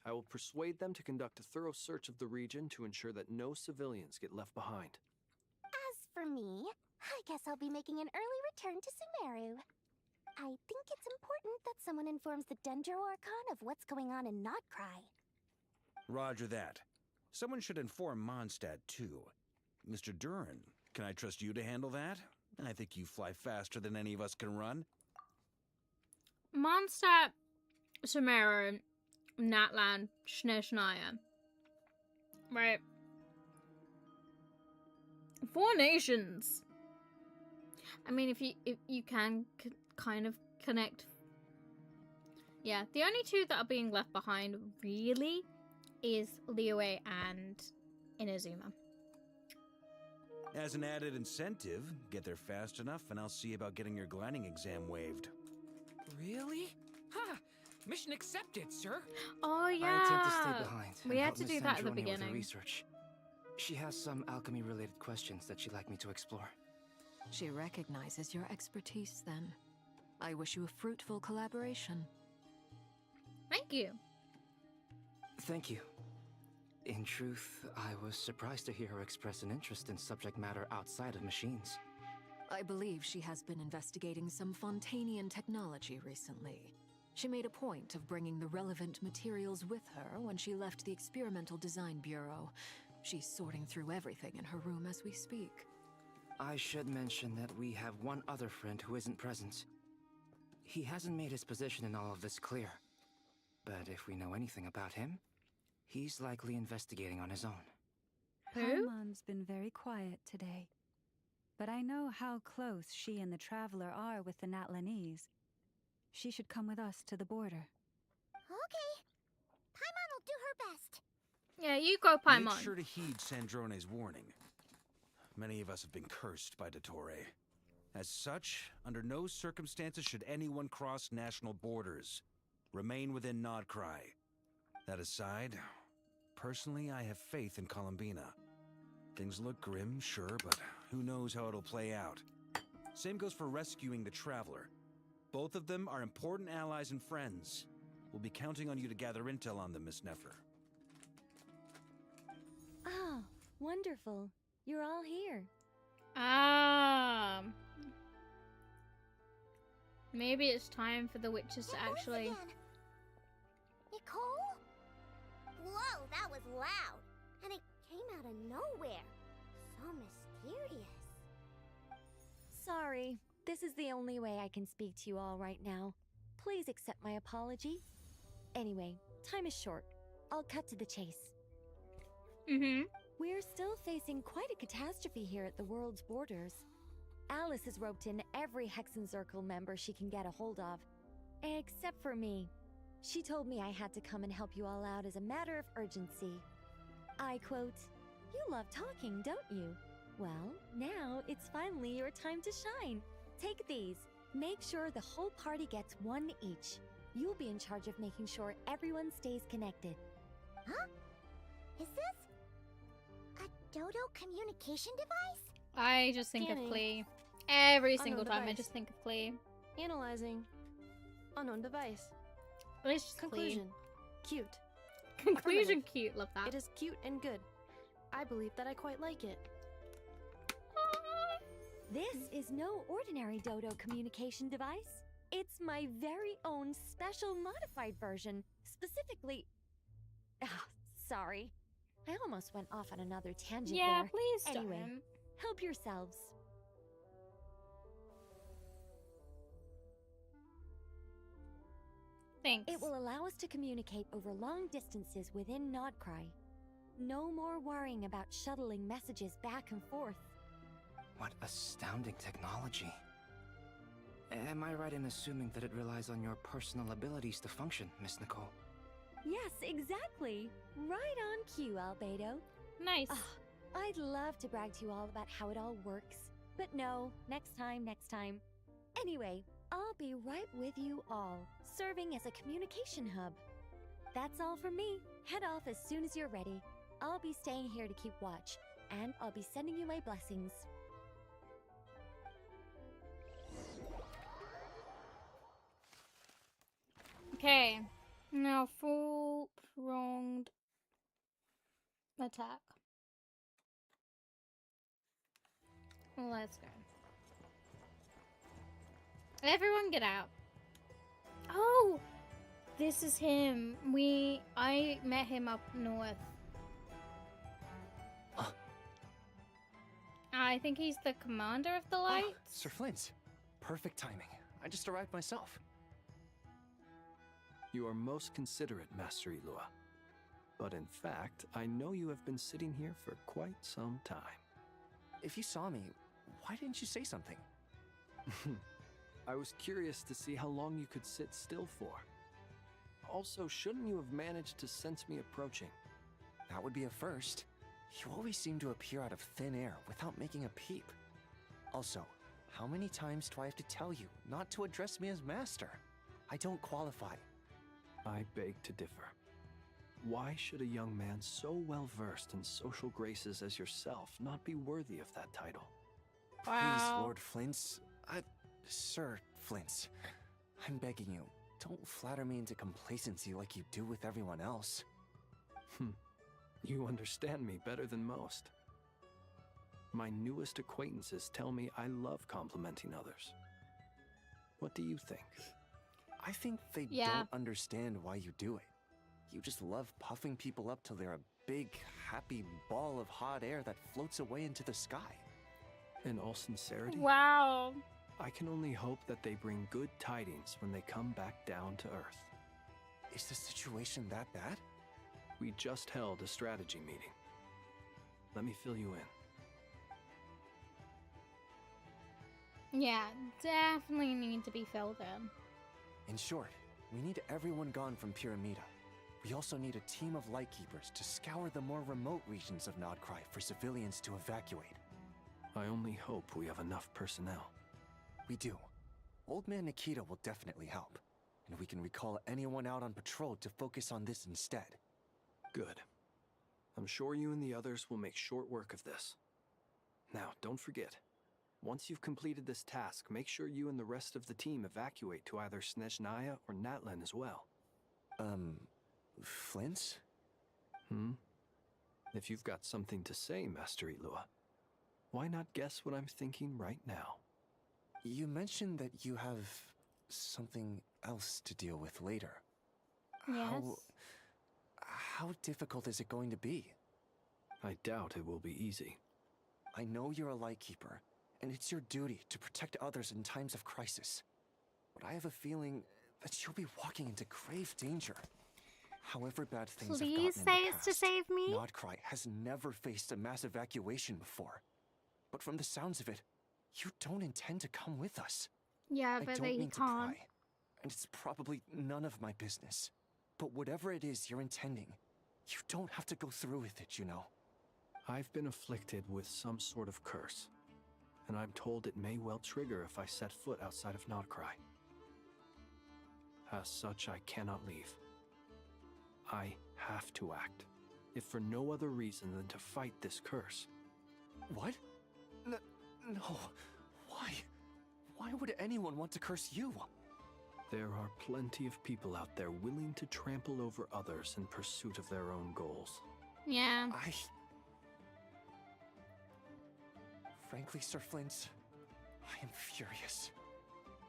I will persuade them to conduct a thorough search of the region to ensure that no civilians get left behind. As for me, I guess I'll be making an early return to Sumeru. I think it's important that someone informs the Dendro Archon of what's going on in Notcry. Roger that. Someone should inform Mondstadt, too. Mr. Duran, can I trust you to handle that? I think you fly faster than any of us can run. Mondstadt, Sumeru, Natlan, Snezhnaya. Right. 4 nations. I mean, if you can kind of connect. Yeah, the only 2 that are being left behind really is Liyue and Inazuma. As an added incentive, get there fast enough and I'll see about getting your gliding exam waived. Really? Ha! Mission accepted, sir. Oh yeah. I intend to stay behind. We and had help to Miss do that at the Sandrone with her beginning. research. She has some alchemy-related questions that she'd like me to explore. She recognizes your expertise then. I wish you a fruitful collaboration. Thank you. Thank you. In truth, I was surprised to hear her express an interest in subject matter outside of machines. I believe she has been investigating some Fontanian technology recently. She made a point of bringing the relevant materials with her when she left the Experimental Design Bureau. She's sorting through everything in her room as we speak. I should mention that we have one other friend who isn't present. He hasn't made his position in all of this clear. But if we know anything about him, he's likely investigating on his own. Paimon's been very quiet today. but I know how close she and the Traveler are with the Natlanese. She should come with us to the border. Okay. Paimon will do her best. Yeah, you go, Paimon. Make sure to heed Sandrone's warning. Many of us have been cursed by Dottore. As such, under no circumstances should anyone cross national borders. Remain within Nodcry. That aside, personally, I have faith in Columbina. Things look grim, sure, but who knows how it'll play out. Same goes for rescuing the Traveler. Both of them are important allies and friends. We'll be counting on you to gather intel on them, Miss Nefer. Oh, wonderful. You're all here. Maybe it's time for the witches to actually... Nicole? Whoa, that was loud. And it came out of nowhere. So mysterious. Sorry, this is the only way I can speak to you all right now. Please accept my apology. Anyway, time is short. I'll cut to the chase. We're still facing quite a catastrophe here at the world's borders. Alice has roped in every Hexenzirkel member she can get a hold of. Except for me. She told me I had to come and help you all out as a matter of urgency. I quote, "You love talking, don't you? Well, now it's finally your time to shine. Take these. Make sure the whole party gets one each. You'll be in charge of making sure everyone stays connected." Huh? Is this a Dodo communication device? I just think Scanning. of Klee. Every single Unknown time I device. just think of Klee. Analyzing. Unknown device. It's just Conclusion. Klee. Cute. Conclusion cute, love that. It is cute and good. I believe that I quite like it. This is no ordinary Dodo communication device. It's my very own special modified version, specifically... Ah, sorry. I almost went off on another tangent Yeah, there. please Anyway, don't. help yourselves. Thanks. It will allow us to communicate over long distances within Nodcry. No more worrying about shuttling messages back and forth. What astounding technology. Am I right in assuming that it relies on your personal abilities to function, Miss Nicole? Yes, exactly. Right on cue, Albedo. Nice. I'd love to brag to you all about how it all works. But no, next time. Anyway, I'll be right with you all, serving as a communication hub. That's all from me. Head off as soon as you're ready. I'll be staying here to keep watch, and I'll be sending you my blessings. Okay. Now full pronged attack. Let's go. Everyone get out. Oh! This is him. I met him up north. I think he's the commander of the Lights. Sir Flint. Perfect timing. I just arrived myself. You are most considerate, Master Eilua. But in fact, I know you have been sitting here for quite some time. If you saw me, why didn't you say something? I was curious to see how long you could sit still for. Also, shouldn't you have managed to sense me approaching? That would be a first. You always seem to appear out of thin air without making a peep. Also, how many times do I have to tell you not to address me as master? I don't qualify. I beg to differ. Why should a young man so well versed in social graces as yourself not be worthy of that title? Please, Lord Flint's... Sir Flint's. I'm begging you, don't flatter me into complacency like you do with everyone else. You understand me better than most. My newest acquaintances tell me I love complimenting others. What do you think? I think they don't understand why you do it. You just love puffing people up till they're a big, happy ball of hot air that floats away into the sky. In all sincerity, Wow. I can only hope that they bring good tidings when they come back down to Earth. Is the situation that bad? We just held a strategy meeting. Let me fill you in. Yeah, definitely need to be filled in. In short, we need everyone gone from Pyramida. We also need a team of Lightkeepers to scour the more remote regions of Nodcry for civilians to evacuate. I only hope we have enough personnel. We do. Old Man Nikita will definitely help, and we can recall anyone out on patrol to focus on this instead. Good. I'm sure you and the others will make short work of this. Now, don't forget, once you've completed this task, make sure you and the rest of the team evacuate to either Snezhnaya or Natlan as well. Flint's? If you've got something to say, Master Ilua, why not guess what I'm thinking right now? You mentioned that you have something else to deal with later. Yes. How difficult is it going to be? I doubt it will be easy. I know you're a Lightkeeper, and it's your duty to protect others in times of crisis. But I have a feeling that you'll be walking into grave danger. However bad things have gotten in the Please say it's past, to save me. Nodcry has never faced a mass evacuation before. But from the sounds of it, you don't intend to come with us. Yeah, I but don't they mean to can't. pry, and it's probably none of my business. But whatever it is you're intending, you don't have to go through with it, you know. I've been afflicted with some sort of curse, and I'm told it may well trigger if I set foot outside of Nodcry. As such, I cannot leave. I have to act, if for no other reason than to fight this curse. What? No. Why? Why would anyone want to curse you? There are plenty of people out there willing to trample over others in pursuit of their own goals. Yeah. Frankly, Sir Flint, I am furious.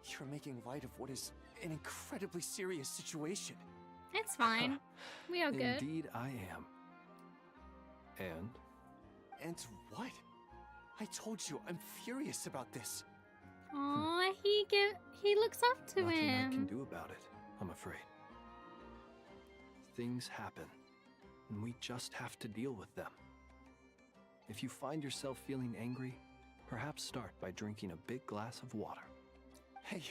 You're making light of what is an incredibly serious situation. It's fine. We are good. Indeed I am. And what? I told you, I'm furious about this. Aw, he looks up to Nothing him. I can do about it, I'm afraid. Things happen, and we just have to deal with them. If you find yourself feeling angry, perhaps start by drinking a big glass of water. Hey,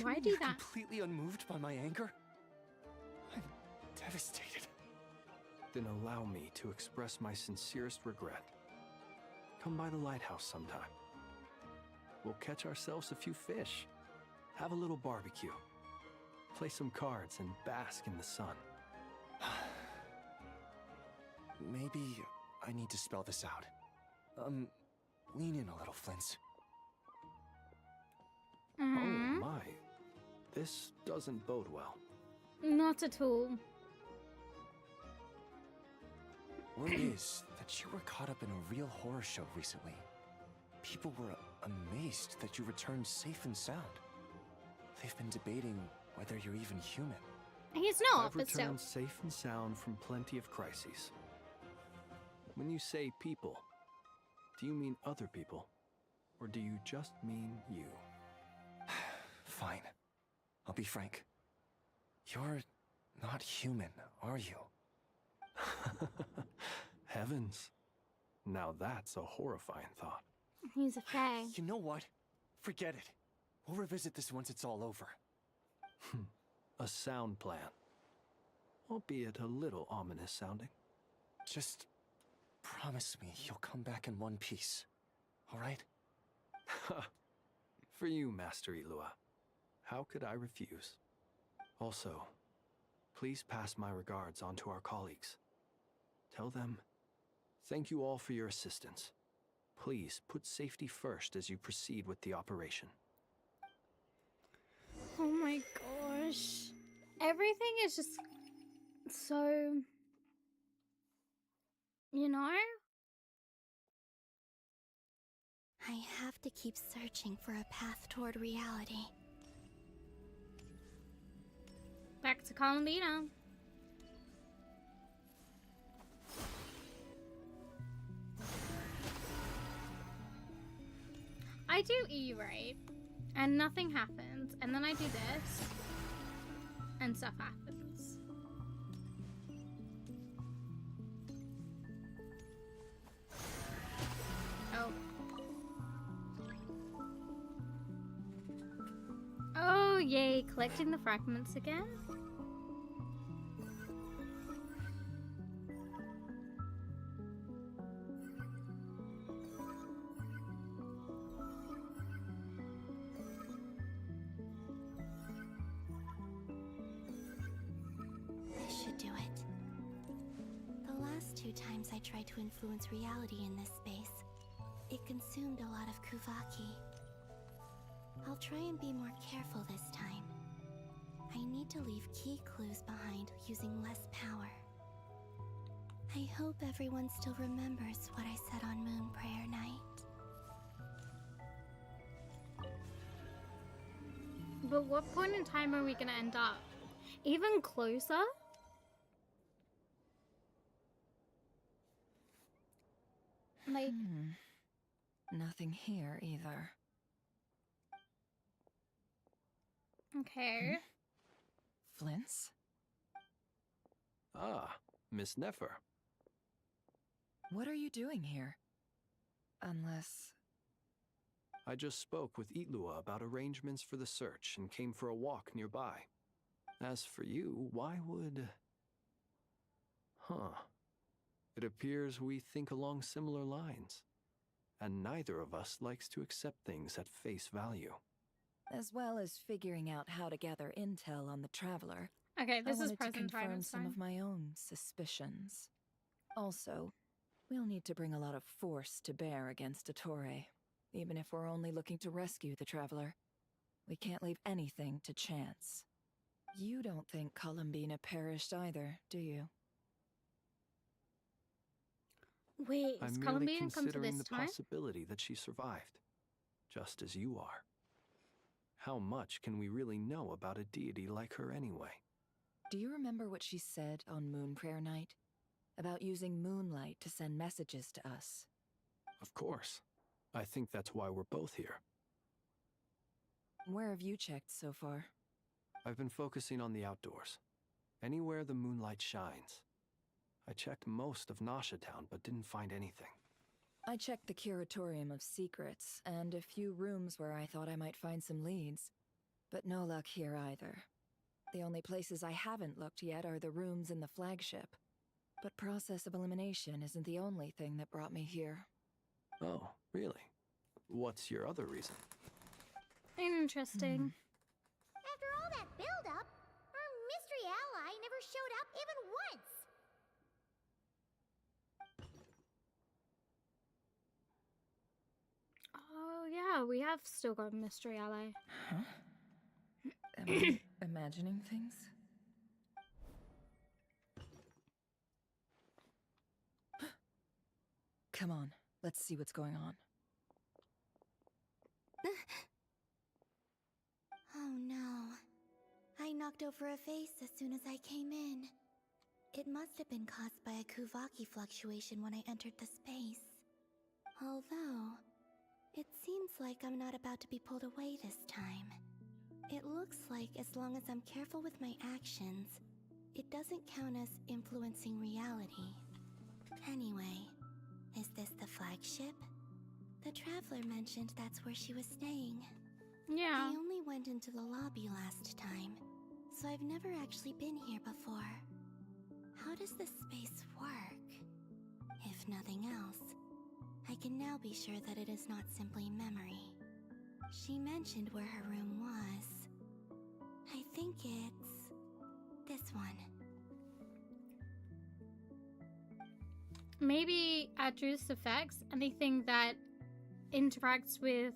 Why mean do you're that? completely unmoved by my anger? I'm devastated. Then allow me to express my sincerest regret. Come by the lighthouse sometime. We'll catch ourselves a few fish, have a little barbecue, play some cards, and bask in the sun. Maybe I need to spell this out. Lean in a little, Flint. Oh my, this doesn't bode well. Not at all. Word is that you were caught up in a real horror show recently. People were amazed that you returned safe and sound. They've been debating whether you're even human. He's not, I've but still. returned safe and sound from plenty of crises. When you say people, do you mean other people? Or do you just mean you? Fine. I'll be frank. You're not human, are you? Heavens. Now that's a horrifying thought. He's a fae. You know what? Forget it. We'll revisit this once it's all over. A sound plan. Albeit a little ominous sounding. Just promise me you'll come back in one piece. All right? For you, Master Ilua. How could I refuse? Also, please pass my regards on to our colleagues. Tell them, thank you all for your assistance. Please put safety first as you proceed with the operation. Oh my gosh. Everything is just so... You know? I have to keep searching for a path toward reality. Back to Columbina. I do E, right? And nothing happens. And then I do this. And stuff happens. Oh. yay, collecting the fragments again. This should do it. The last 2 times I tried to influence reality in this space, it consumed a lot of Kuvaki. I'll try and be more careful this time. I need to leave key clues behind using less power. I hope everyone still remembers what I said on Moon Prayer Night. But what point in time are we gonna end up? Even closer? Like... Nothing here either. Okay. Flints? Ah, Miss Nefer. What are you doing here? Unless... I just spoke with Itlua about arrangements for the search and came for a walk nearby. As for you, why would... Huh. It appears we think along similar lines. And neither of us likes to accept things at face value. As well as figuring out how to gather intel on the Traveler. Okay, this I is wanted present to time, confirm it's some fine. of my own suspicions. Also, we'll need to bring a lot of force to bear against Dottore, even if we're only looking to rescue the Traveler. We can't leave anything to chance. You don't think Columbina perished either, do you? Wait, I'm is merely Columbia come to considering this the time? possibility that she survived, just as you are. How much can we really know about a deity like her anyway? Do you remember what she said on Moon Prayer Night? About using moonlight to send messages to us? Of course. I think that's why we're both here. Where have you checked so far? I've been focusing on the outdoors. Anywhere the moonlight shines. I checked most of Nasha Town, but didn't find anything. I checked the Curatorium of Secrets, and a few rooms where I thought I might find some leads. But no luck here either. The only places I haven't looked yet are the rooms in the flagship. But process of elimination isn't the only thing that brought me here. Oh, really? What's your other reason? Interesting. After all that build-up, our mystery ally never showed up even once. Oh yeah, we have still got a mystery ally. Huh? Am I imagining things? Come on, let's see what's going on. Oh no. I knocked over a vase as soon as I came in. It must have been caused by a Kuvaki fluctuation when I entered the space. Although, it seems like I'm not about to be pulled away this time. It looks like as long as I'm careful with my actions, it doesn't count as influencing reality. Anyway, is this the flagship? The Traveler mentioned that's where she was staying. Yeah. I only went into the lobby last time, so I've never actually been here before. How does this space work? If nothing else, I can now be sure that it is not simply memory. She mentioned where her room was. I think it's this one. Maybe adduce effects, anything that interacts with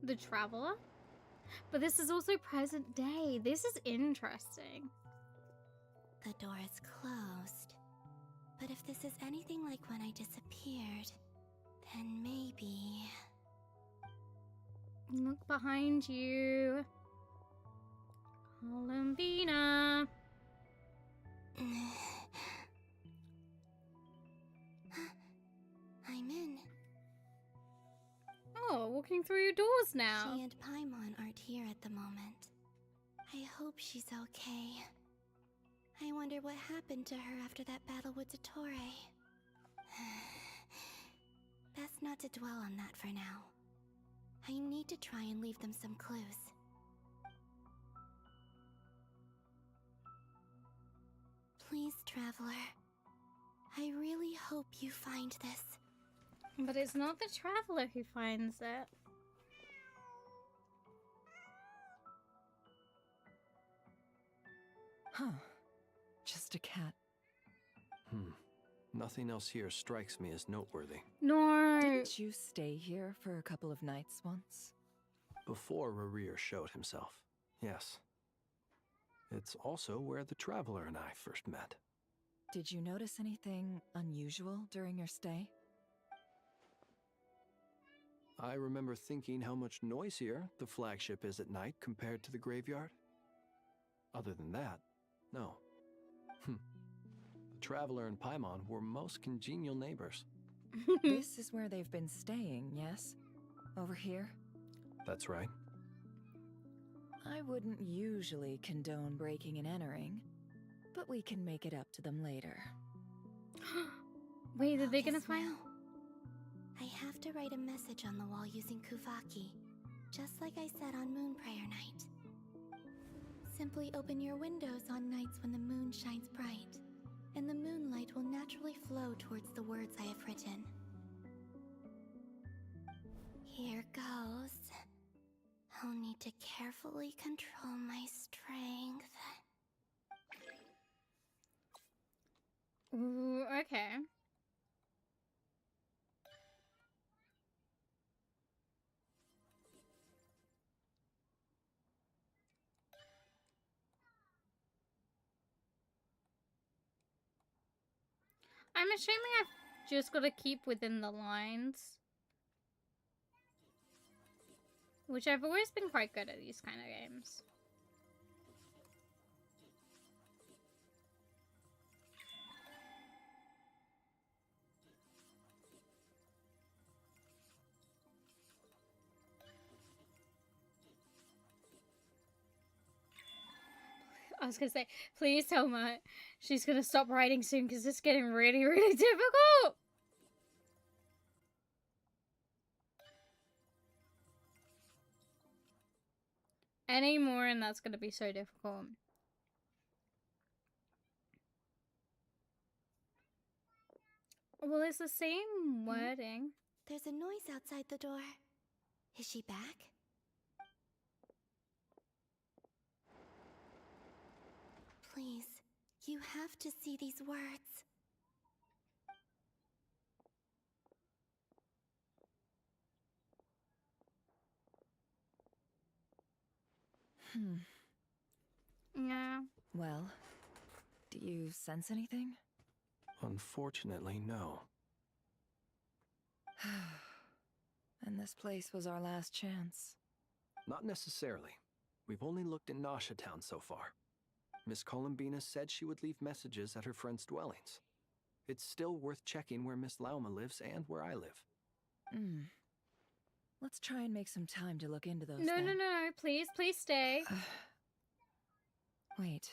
the Traveler. But this is also present day. This is interesting. The door is closed. But if this is anything like when I disappeared, then maybe... Look behind you. Columbina. I'm in. Oh, walking through your doors now. She and Paimon aren't here at the moment. I hope she's okay. I wonder what happened to her after that battle with Dottore. Best not to dwell on that for now. I need to try and leave them some clues. Please, Traveler. I really hope you find this. But it's not the Traveler who finds it. Huh. Just a cat. Nothing else here strikes me as noteworthy. No. Didn't you stay here for a couple of nights once? Before Rerir showed himself, yes. It's also where the Traveler and I first met. Did you notice anything unusual during your stay? I remember thinking how much noisier the flagship is at night compared to the graveyard. Other than that, no. The Traveler and Paimon were most congenial neighbors. This is where they've been staying, yes? Over here? That's right. I wouldn't usually condone breaking and entering, but we can make it up to them later. Wait, are they gonna find? I have to write a message on the wall using Kuvaki, just like I said on Moonprayer Night. Simply open your windows on nights when the moon shines bright, and the moonlight will naturally flow towards the words I have written. Here goes. I'll need to carefully control my strength. Ooh, okay. I'm assuming I've just got to keep within the lines. Which I've always been quite good at these kind of games. I was gonna say, please tell Matt she's gonna stop writing soon because it's getting really, really difficult. Any more and that's gonna be so difficult. Well, it's the same wording. There's a noise outside the door. Is she back? Please, you have to see these words. Yeah. Well, do you sense anything? Unfortunately, no. And this place was our last chance. Not necessarily. We've only looked in Nasha Town so far. Miss Columbina said she would leave messages at her friends' dwellings. It's still worth checking where Miss Lauma lives and where I live. Let's try and make some time to look into those No, then. no, please, please stay. Wait.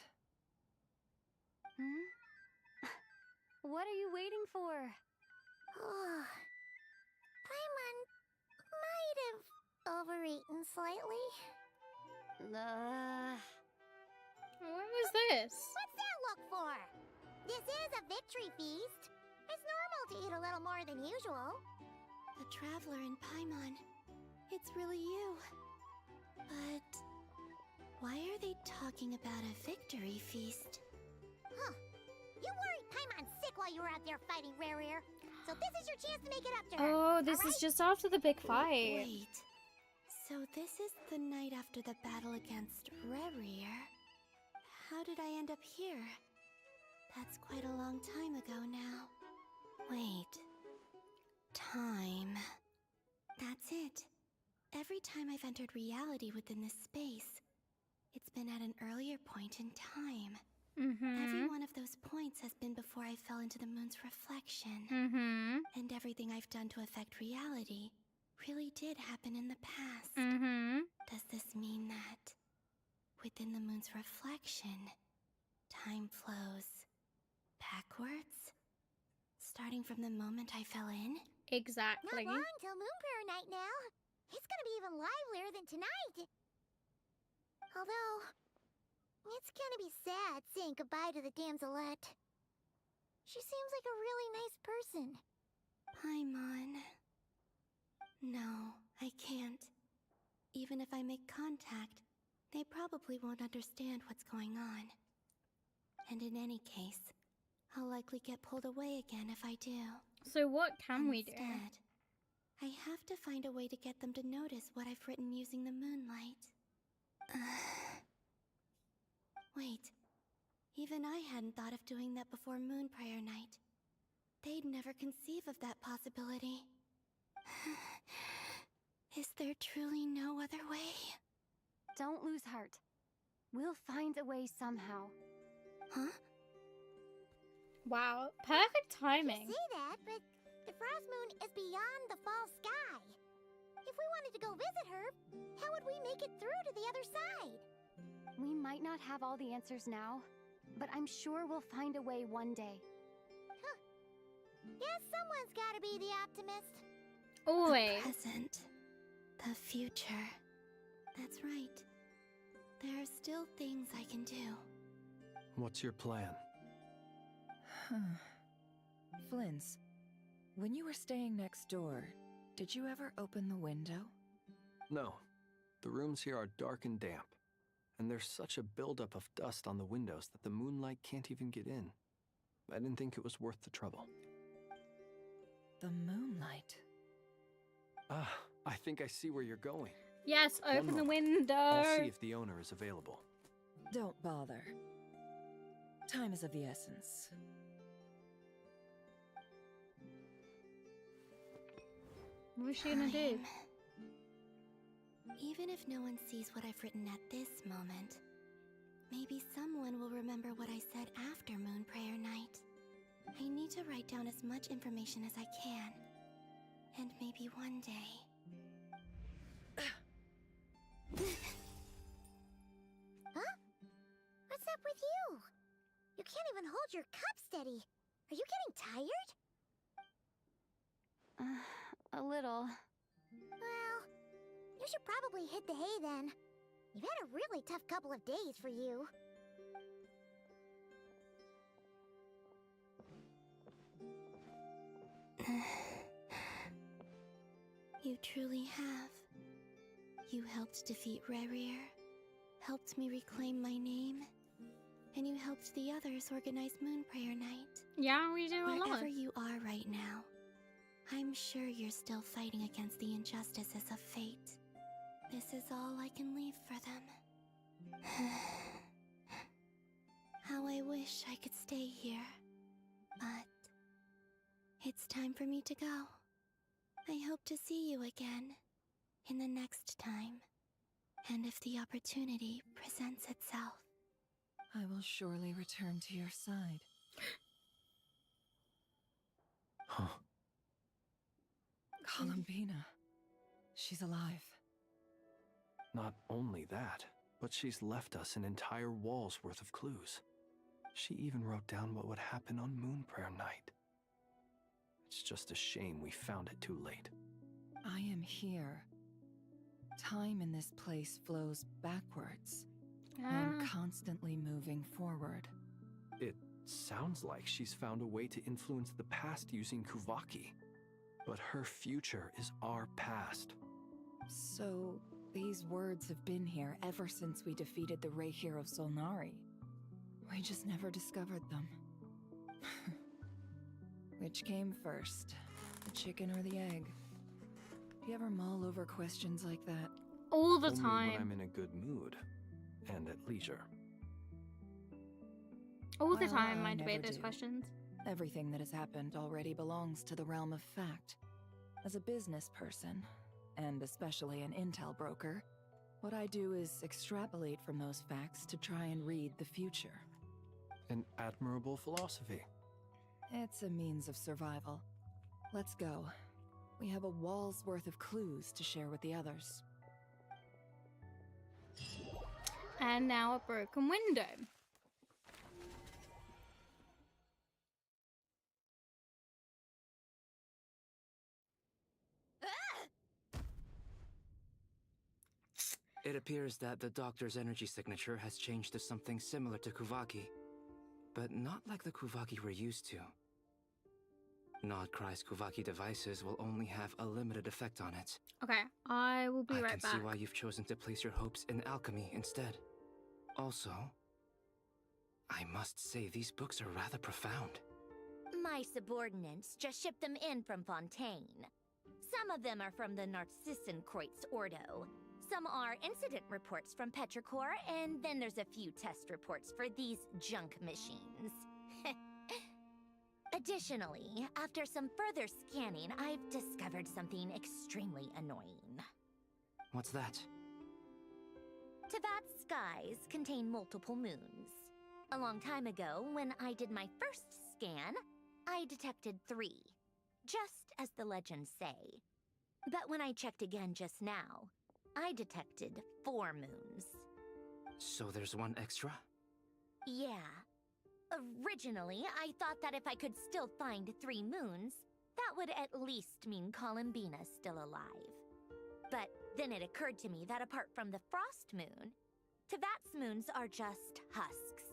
What are you waiting for? Oh, Paimon might have overeaten slightly. What was this? What's that look for? This is a victory feast. It's normal to eat a little more than usual. The Traveler and Paimon. It's really you. But why are they talking about a victory feast? Huh. You worried Paimon sick while you were out there fighting Rerir. So this is your chance to make it up to her. Oh, this is just after the big fight. Wait. So this is the night after the battle against Rerir. How did I end up here? That's quite a long time ago now. Wait. Time. That's it. Every time I've entered reality within this space, it's been at an earlier point in time. Every one of those points has been before I fell into the moon's reflection. And everything I've done to affect reality really did happen in the past. Does this mean that within the moon's reflection, time flows backwards? Starting from the moment I fell in? Exactly. Not long till Moonprayer Night now. It's gonna be even livelier than tonight. Although, It's gonna be sad saying goodbye to the damselette. She seems like a really nice person. Paimon. No, I can't. Even if I make contact, they probably won't understand what's going on. And in any case, I'll likely get pulled away again if I do. So what can we do? Instead, I have to find a way to get them to notice what I've written using the moonlight. Wait, even I hadn't thought of doing that before Moon Prayer Night. They'd never conceive of that possibility. Is there truly no other way? Don't lose heart. We'll find a way somehow. Huh? Wow, perfect timing. You say that, but the Frost Moon is beyond the fall sky. If we wanted to go visit her, how would we make it through to the other side? We might not have all the answers now, but I'm sure we'll find a way one day. Huh. Guess someone's gotta be the optimist. Always. The present. The future. That's right. There are still things I can do. What's your plan? Flins, when you were staying next door, did you ever open the window? No. The rooms here are dark and damp, and there's such a buildup of dust on the windows that the moonlight can't even get in. I didn't think it was worth the trouble. The moonlight? Ah, I think I see where you're going. Yes, open the window. I'll see if the owner is available. Don't bother. Time is of the essence. What's she gonna do? Even if no one sees what I've written at this moment, maybe someone will remember what I said after Moon Prayer Night. I need to write down as much information as I can. And maybe one day... Huh? What's up with you? You can't even hold your cup steady. Are you getting tired? A little. Well, you should probably hit the hay then. You've had a really tough couple of days for you. You truly have. You helped defeat Rerir, helped me reclaim my name, and you helped the others organize Moon Prayer Night. Yeah, we do a lot. Wherever you are right now, I'm sure you're still fighting against the injustices of fate. This is all I can leave for them. How I wish I could stay here. But it's time for me to go. I hope to see you again in the next time. And if the opportunity presents itself. I will surely return to your side. Huh. Columbina. She's alive. Not only that, but she's left us an entire wall's worth of clues. She even wrote down what would happen on Moon Prayer Night. It's just a shame we found it too late. I am here. Time in this place flows backwards. I am constantly moving forward. It sounds like she's found a way to influence the past using Kuvaki. But her future is our past. So, these words have been here ever since we defeated the Reihir of Solnari. We just never discovered them. Which came first, the chicken or the egg? Do you ever mull over questions like that? All the Only time. when I'm in a good mood and at leisure. All the Well, time I I debate never those do. questions. Everything that has happened already belongs to the realm of fact. As a business person, and especially an intel broker, what I do is extrapolate from those facts to try and read the future. An admirable philosophy. It's a means of survival. Let's go. We have a wall's worth of clues to share with the others. And now a broken window. It appears that the doctor's energy signature has changed to something similar to Kuvaki, but not like the Kuvaki we're used to. Nodcry's Kuvaki devices will only have a limited effect on it. Okay, I will be I right can back. see why you've chosen to place your hopes in alchemy instead. Also, I must say these books are rather profound. My subordinates just shipped them in from Fontaine. Some of them are from the Narcissenkreuz Ordo. Some are incident reports from Petrichor, and then there's a few test reports for these junk machines. Additionally, after some further scanning, I've discovered something extremely annoying. What's that? Teyvat's skies contain multiple moons. A long time ago, when I did my first scan, I detected 3, just as the legends say. But when I checked again just now, I detected 4 moons. So there's one extra? Yeah. Originally, I thought that if I could still find 3 moons, that would at least mean Columbina's still alive. But then it occurred to me that apart from the Frost Moon, Teyvat's moons are just husks.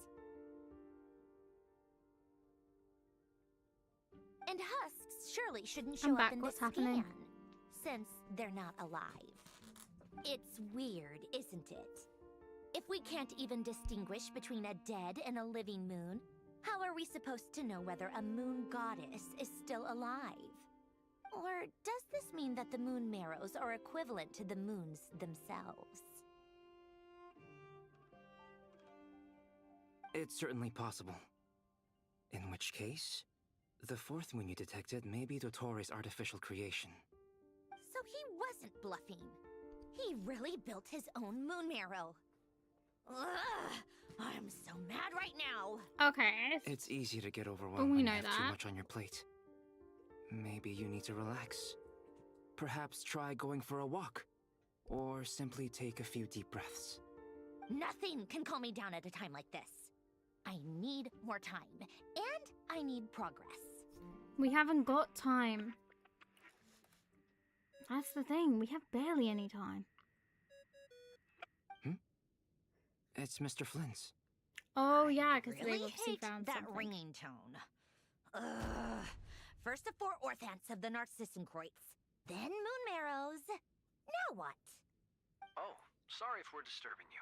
And husks surely shouldn't show up in this scan, since they're not alive. It's weird, isn't it? If we can't even distinguish between a dead and a living moon, how are we supposed to know whether a moon goddess is still alive? Or does this mean that the moon marrows are equivalent to the moons themselves? It's certainly possible. In which case, the 4th moon you detected may be Dottore artificial creation. So he wasn't bluffing. He really built his own moon marrow. Ugh, I'm so mad right now. Okay. It's easy to get overwhelmed we when know you have too that. much on your plate. Maybe you need to relax. Perhaps try going for a walk. Or simply take a few deep breaths. Nothing can calm me down at a time like this. I need more time, and I need progress. We haven't got time. That's the thing, we have barely any time. It's Mr. Flynn's. Oh yeah, because Really they obviously hate found that something. ringing tone. Ugh. First the 4 Orthants of the Narcissenkreuz, then moon marrows. Now what? Oh, sorry if we're disturbing you.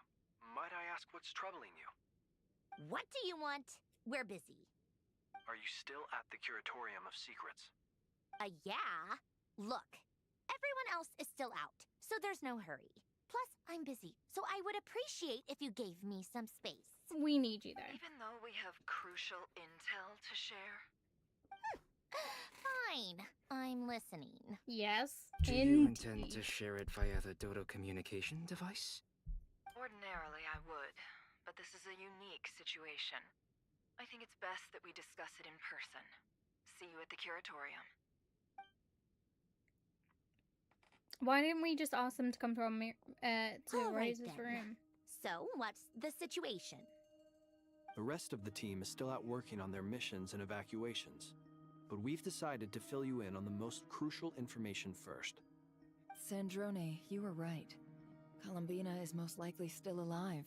Might I ask what's troubling you? What do you want? We're busy. Are you still at the Curatorium of Secrets? Yeah. Look, everyone else is still out, so there's no hurry. Plus, I'm busy, so I would appreciate if you gave me some space. We need you there. Even though we have crucial intel to share? Fine, I'm listening. Yes, Do you intend to share it via the Dodo communication device? Ordinarily, I would, but this is a unique situation. I think it's best that we discuss it in person. See you at the Curatorium. Why didn't we just ask them to come to our All right, Rose's then. room? So, what's the situation? The rest of the team is still out working on their missions and evacuations, but we've decided to fill you in on the most crucial information first. Sandrone, you were right. Columbina is most likely still alive.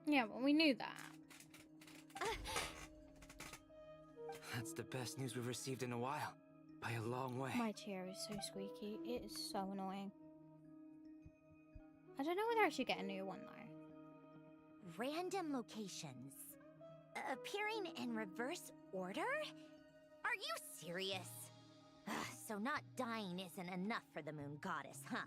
Yeah, well, we knew that. That's the best news we've received in a while. By a long way. My chair is so squeaky. It is so annoying. I don't know whether I should get a new one though. Random locations. Appearing in reverse order? Are you serious? Ugh, so not dying isn't enough for the moon goddess, huh?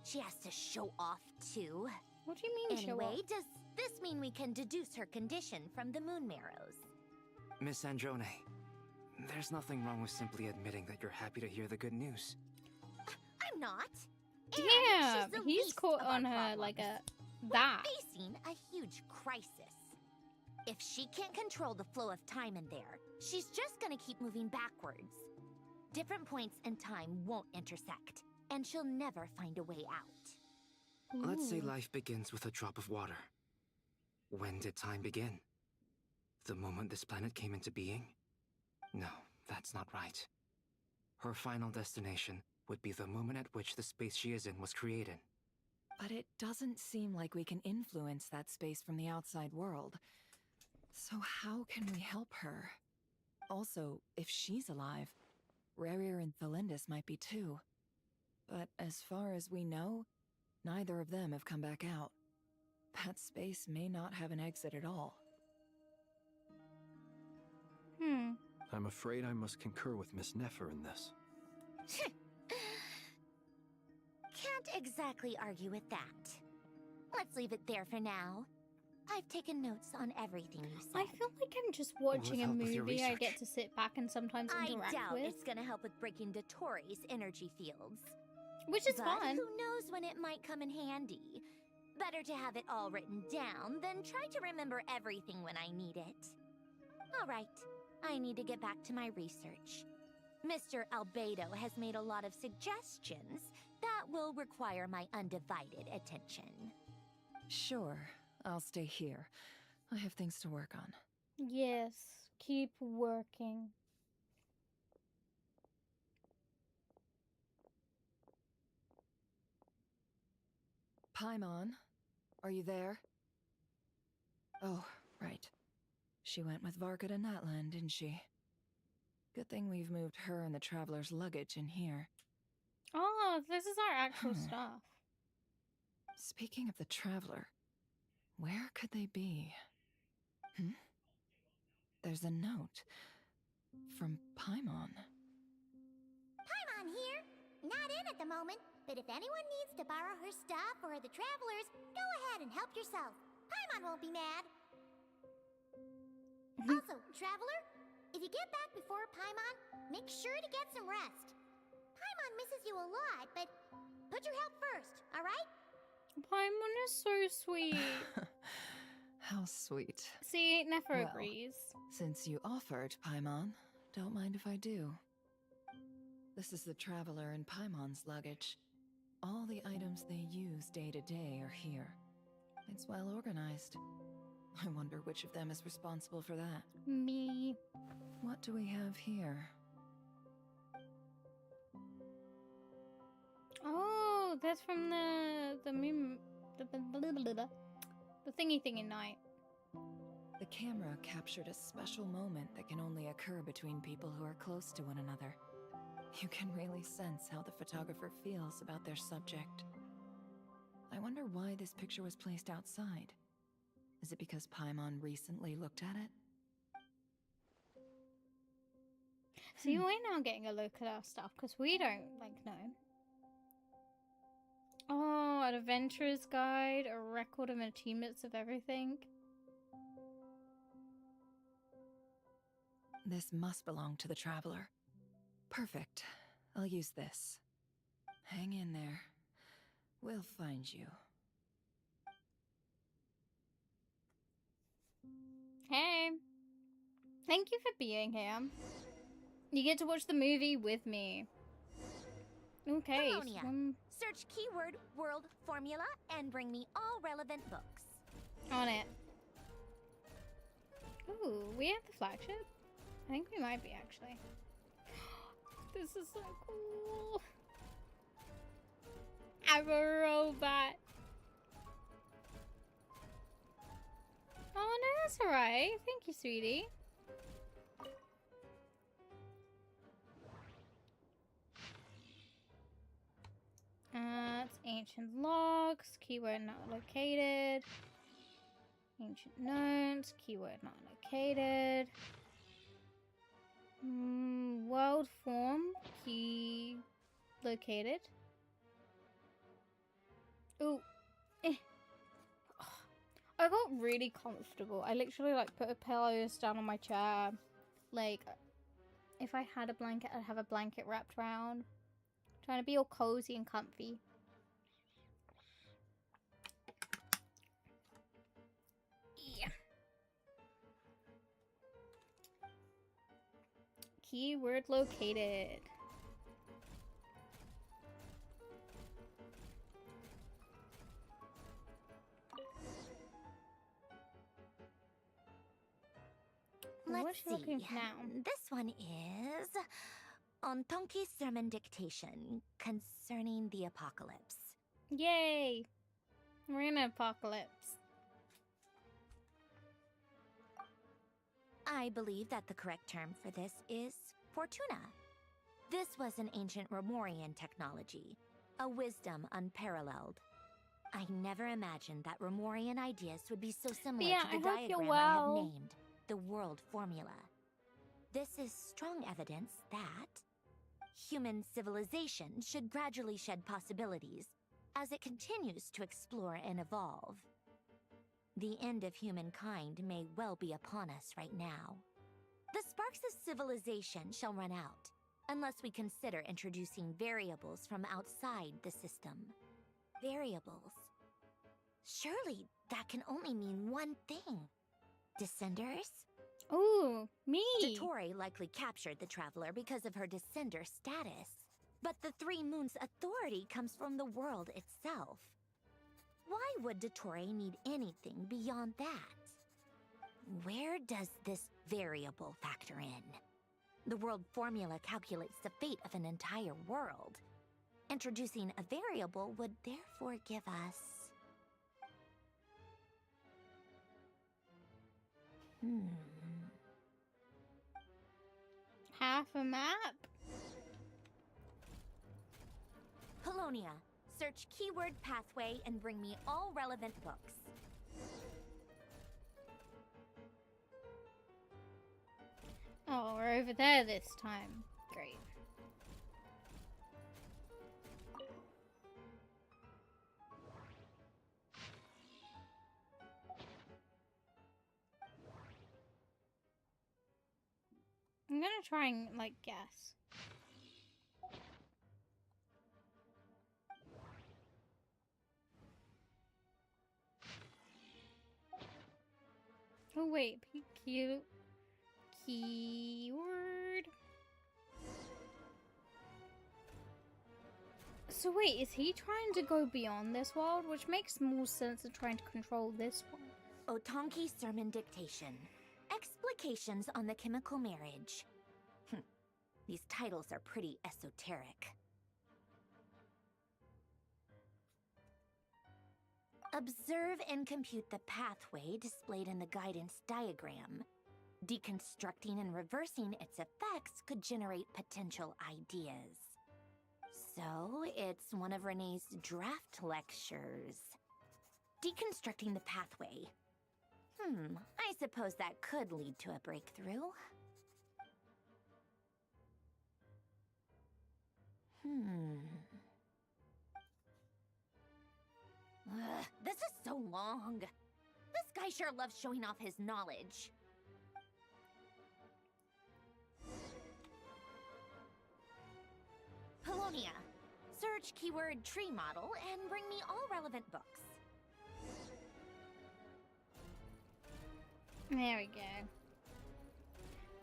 She has to show off too. What do you mean show Anyway, off? does this mean we can deduce her condition from the moon marrows? Miss Androne, there's nothing wrong with simply admitting that you're happy to hear the good news. I'm not. And Damn, she's the he's least caught of our on her problems. like a We're that. facing a huge crisis. If she can't control the flow of time in there, she's just gonna keep moving backwards. Different points in time won't intersect, and she'll never find a way out. Let's say life begins with a drop of water. When did time begin? The moment this planet came into being? No, that's not right. Her final destination would be the moment at which the space she is in was created. But it doesn't seem like we can influence that space from the outside world. So how can we help her? Also, if she's alive, Rerir and Thalindis might be too. But as far as we know, neither of them have come back out. That space may not have an exit at all. I'm afraid I must concur with Miss Nefer in this. Can't exactly argue with that. Let's leave it there for now. I've taken notes on everything you said. I feel like I'm just watching a help with your movie I research. get to sit back and sometimes interact I doubt with. it's gonna help with breaking Dotori's energy fields. Which is but fun. Who knows when it might come in handy? Better to have it all written down than try to remember everything when I need it. All right, I need to get back to my research. Mr. Albedo has made a lot of suggestions that will require my undivided attention. Sure, I'll stay here. I have things to work on. Yes, keep working. Paimon, are you there? Oh, right. She went with Varka to Natlan, didn't she? Good thing we've moved her and the Traveler's luggage in here. Oh, this is our actual stuff. Speaking of the Traveler, where could they be? There's a note from Paimon. Paimon here. Not in at the moment, but if anyone needs to borrow her stuff or the Travelers, go ahead and help yourself. Paimon won't be mad. Also, Traveler, if you get back before Paimon, make sure to get some rest. Paimon misses you a lot, but put your health first, alright? Paimon is so sweet. How sweet. See, Nefer Well, agrees. Since you offered, Paimon, don't mind if I do. This is the Traveler and Paimon's luggage. All the items they use day to day are here. It's well organized. I wonder which of them is responsible for that. Me. What do we have here? Oh, that's from the meme, the thingy night. The camera captured a special moment that can only occur between people who are close to one another. You can really sense how the photographer feels about their subject. I wonder why this picture was placed outside. Is it because Paimon recently looked at it? See, we're now getting a look at our stuff because we don't know. Oh, an adventurer's guide, a record of achievements of everything. This must belong to the Traveler. Perfect. I'll use this. Hang in there. We'll find you. Hey. Thank you for being here. You get to watch the movie with me. Okay. Harmonia. Search keyword world formula and bring me all relevant books. On it. Ooh, we have the flagship? I think we might be, actually. This is so cool. I'm a robot. Oh, no, that's alright. Thank you, sweetie. It's ancient logs, keyword not located. Ancient notes, keyword not located. World form, key located. Ooh. I got really comfortable. I literally put a pillows down on my chair. If I had a blanket, I'd have a blanket wrapped around. Trying to be all cozy and comfy. Yeah. Keyword located. Let's see. This one is Ontonki's sermon dictation concerning the apocalypse. Yay! We're in an apocalypse. I believe that the correct term for this is Fortuna. This was an ancient Romorian technology, a wisdom unparalleled. I never imagined that Romorian ideas would be so similar Yeah, to the I hope you're diagram I well. have named, the World Formula. This is strong evidence that human civilization should gradually shed possibilities as it continues to explore and evolve. The end of humankind may well be upon us right now. The sparks of civilization shall run out, unless we consider introducing variables from outside the system. Variables. Surely that can only mean one thing. Descenders? Ooh, me! Dottore likely captured the Traveler because of her Descender status. But the Three Moons' authority comes from the world itself. Why would Dottore need anything beyond that? Where does this variable factor in? The world formula calculates the fate of an entire world. Introducing a variable would therefore give us... Half a map? Polonia, search keyword pathway and bring me all relevant books. Oh, we're over there this time. Great. I'm gonna try and, like, guess. Oh, wait. Keyword. So wait, is he trying to go beyond this world? Which makes more sense than trying to control this one. Otanki Sermon Dictation. Explications on the Chemical Marriage. These titles are pretty esoteric. Observe and compute the pathway displayed in the guidance diagram. Deconstructing and reversing its effects could generate potential ideas. So, it's one of Renee's draft lectures. Deconstructing the pathway. I suppose that could lead to a breakthrough. This is so long. This guy sure loves showing off his knowledge. Polonia, search keyword tree model and bring me all relevant books. There we go.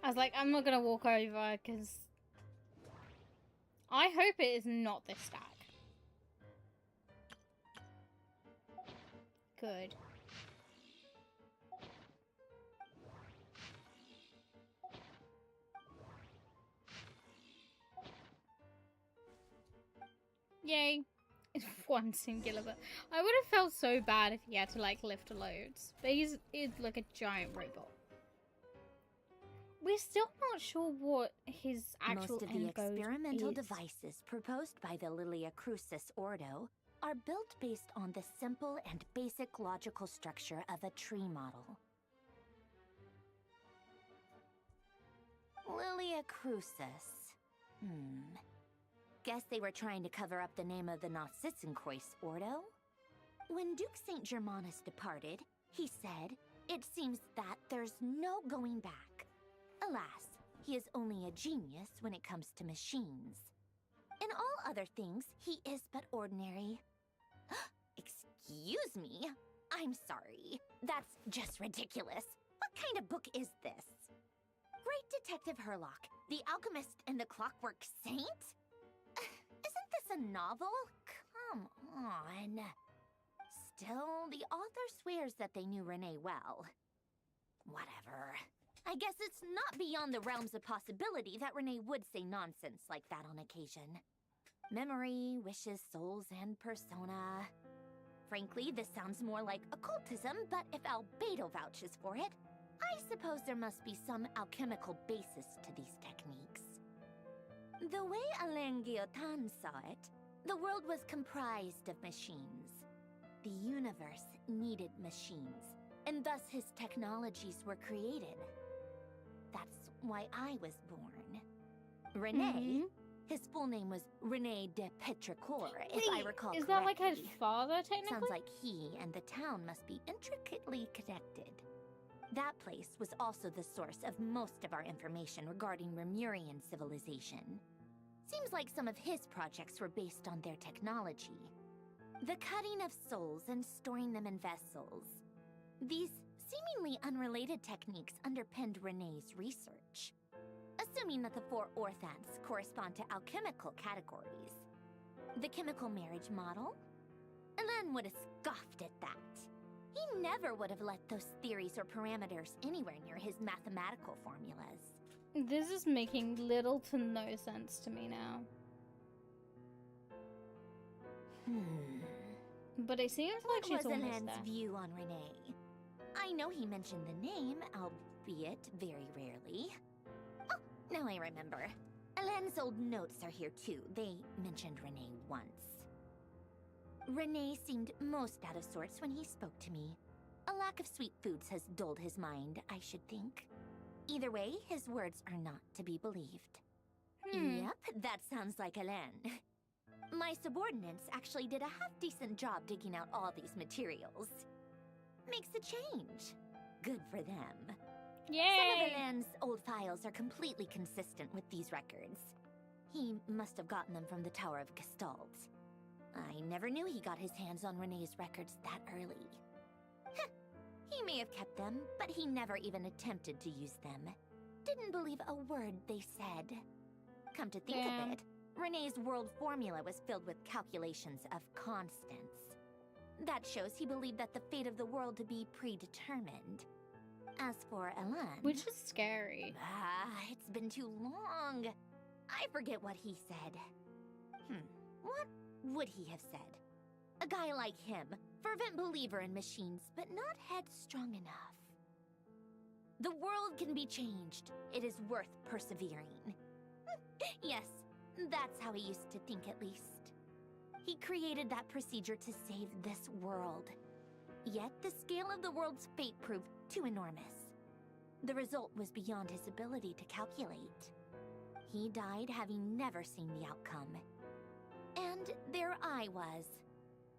I was like, I'm not gonna walk over because I hope it is not this stack. Good. Yay. It's one singular, but I would have felt so bad if he had to, like, lift loads. But he's like a giant robot. We're still not sure what his actual Most of the experimental devices proposed by the Lilia Crucis Ordo are built based on the simple and basic logical structure of a tree model. Lilia Crucis. Guess they were trying to cover up the name of the Nausitzienkois Ordo? When Duke St. Germanus departed, he said, "It seems that there's no going back." Alas, he is only a genius when it comes to machines. In all other things, he is but ordinary. Excuse me? I'm sorry. That's just ridiculous. What kind of book is this? Great Detective Herlock, the Alchemist and the Clockwork Saint? Isn't this a novel? Come on. Still, the author swears that they knew Renee well. Whatever. I guess it's not beyond the realms of possibility that Renee would say nonsense like that on occasion. Memory, wishes, souls, and persona. Frankly, this sounds more like occultism, but if Albedo vouches for it, I suppose there must be some alchemical basis to these techniques. The way Alain Guillotin saw it, the world was comprised of machines. The universe needed machines, and thus his technologies were created. That's why I was born. René, his full name was René de Petrichor, if I recall correctly. Is that like his father, technically? Sounds like he and the town must be intricately connected. That place was also the source of most of our information regarding Remurian civilization. Seems like some of his projects were based on their technology. The cutting of souls and storing them in vessels. These seemingly unrelated techniques underpinned René's research. Assuming that the 4 orthants correspond to alchemical categories. The chemical marriage model? Alain would have scoffed at that. He never would have let those theories or parameters anywhere near his mathematical formulas. This is making little to no sense to me now. But it seems like she's What was almost Alain's there. view on René? I know he mentioned the name, albeit very rarely. Oh, now I remember. Alain's old notes are here too. They mentioned René once. René seemed most out of sorts when he spoke to me. A lack of sweet foods has dulled his mind, I should think. Either way, his words are not to be believed. Yep, that sounds like Alain. My subordinates actually did a half-decent job digging out all these materials. Makes a change. Good for them. Yay! Some of Alain's old files are completely consistent with these records. He must have gotten them from the Tower of Gestalt. I never knew he got his hands on René's records that early. Heh, he may have kept them, but he never even attempted to use them. Didn't believe a word they said. Come to think of it, René's world formula was filled with calculations of constants. That shows he believed that the fate of the world to be predetermined. As for Alain... Which is scary. It's been too long. I forget what he said. What would he have said? A guy like him, fervent believer in machines, but not headstrong enough. The world can be changed. It is worth persevering. Yes, that's how he used to think at least. He created that procedure to save this world. Yet the scale of the world's fate proved too enormous. The result was beyond his ability to calculate. He died having never seen the outcome. And there I was,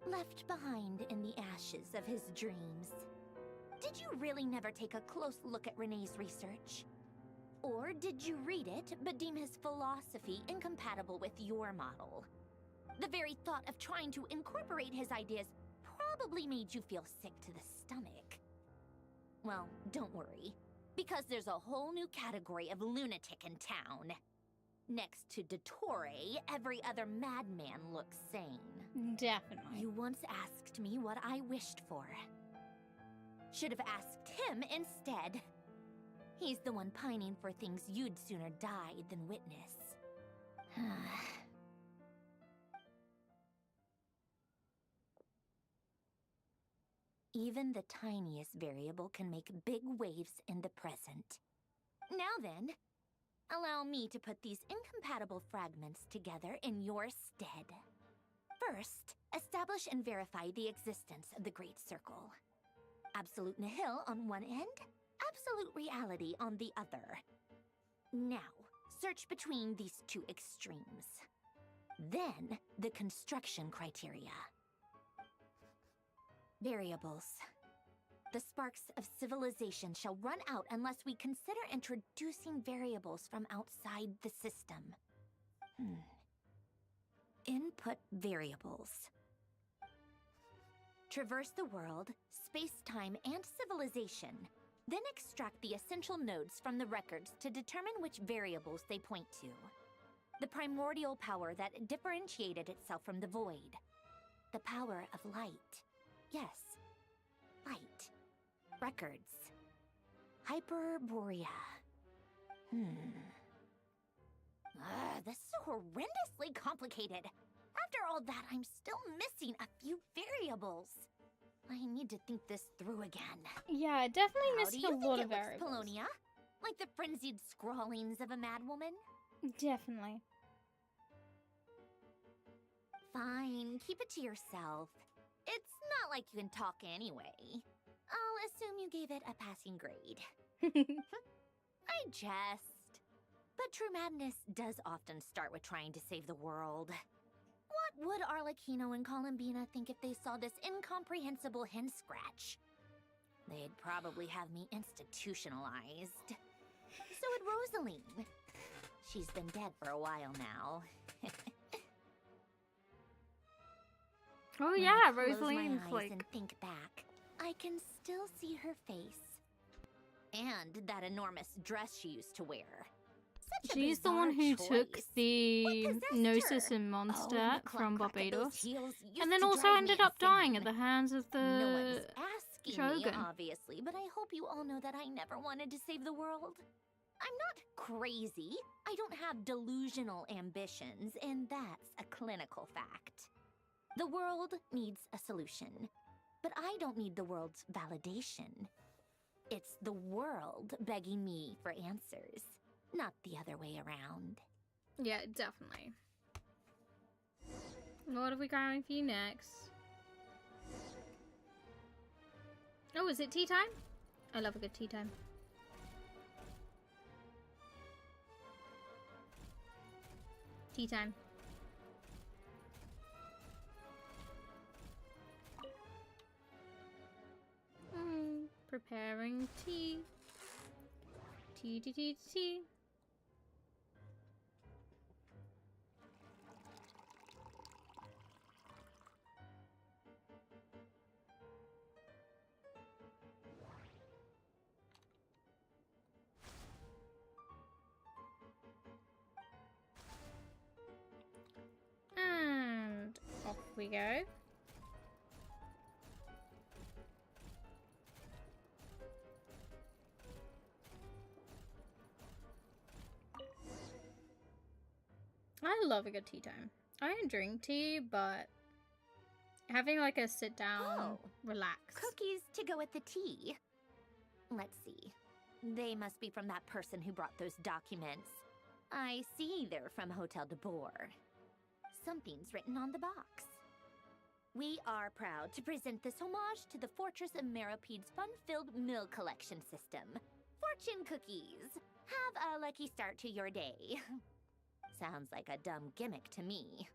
left behind in the ashes of his dreams. Did you really never take a close look at René's research? Or did you read it, but deem his philosophy incompatible with your model? The very thought of trying to incorporate his ideas probably made you feel sick to the stomach. Well, don't worry, because there's a whole new category of lunatic in town. Next to Dottore, every other madman looks sane. Definitely. You once asked me what I wished for. Should have asked him instead. He's the one pining for things you'd sooner die than witness. Even the tiniest variable can make big waves in the present. Now then, allow me to put these incompatible fragments together in your stead. First, establish and verify the existence of the Great Circle. Absolute nihil on one end, absolute reality on the other. Now, search between these two extremes. Then, the construction criteria. Variables. The sparks of civilization shall run out unless we consider introducing variables from outside the system. Input variables. Traverse the world, space-time, and civilization. Then extract the essential nodes from the records to determine which variables they point to. The primordial power that differentiated itself from the void. The power of light. Yes, light. Records. Hyperborea. This is horrendously complicated. After all that, I'm still missing a few variables. I need to think this through again. Yeah, definitely How missing do you a think lot it of looks, variables. Polonia? Like the frenzied scrawlings of a madwoman? Definitely. Fine, keep it to yourself. It's not like you can talk anyway. I'll assume you gave it a passing grade. I jest. But true madness does often start with trying to save the world. What would Arlecchino and Columbina think if they saw this incomprehensible hen scratch? They'd probably have me institutionalized. So would Rosaline. She's been dead for a while now. Oh When yeah, I close Rosaline's my eyes like... and think back, I can still see her face. And that enormous dress she used to wear. Such a She's the one bizarre who took choice. the What possessed Gnosis her? and Oh, Monster and the from clack-clack at those Barbados. heels used And then to also drive me ended up dying at insane. the hands of No one's the asking me, Shogun. obviously, but I hope you all know that I never wanted to save the world. I'm not crazy. I don't have delusional ambitions, and that's a clinical fact. The world needs a solution, but I don't need the world's validation. It's the world begging me for answers, not the other way around. Yeah, definitely. What are we going for you next? Oh, is it tea time? I love a good tea time. Tea time. Preparing tea. Tea, tea, tea, tea. And off we go. I love a good tea time. I don't drink tea, but having like a sit down, relax. Cookies to go with the tea. Let's see. They must be from that person who brought those documents. I see they're from Hotel de Boer. Something's written on the box. We are proud to present this homage to the Fortress of Meropede's fun-filled mill collection system. Fortune cookies. Have a lucky start to your day. Sounds like a dumb gimmick to me.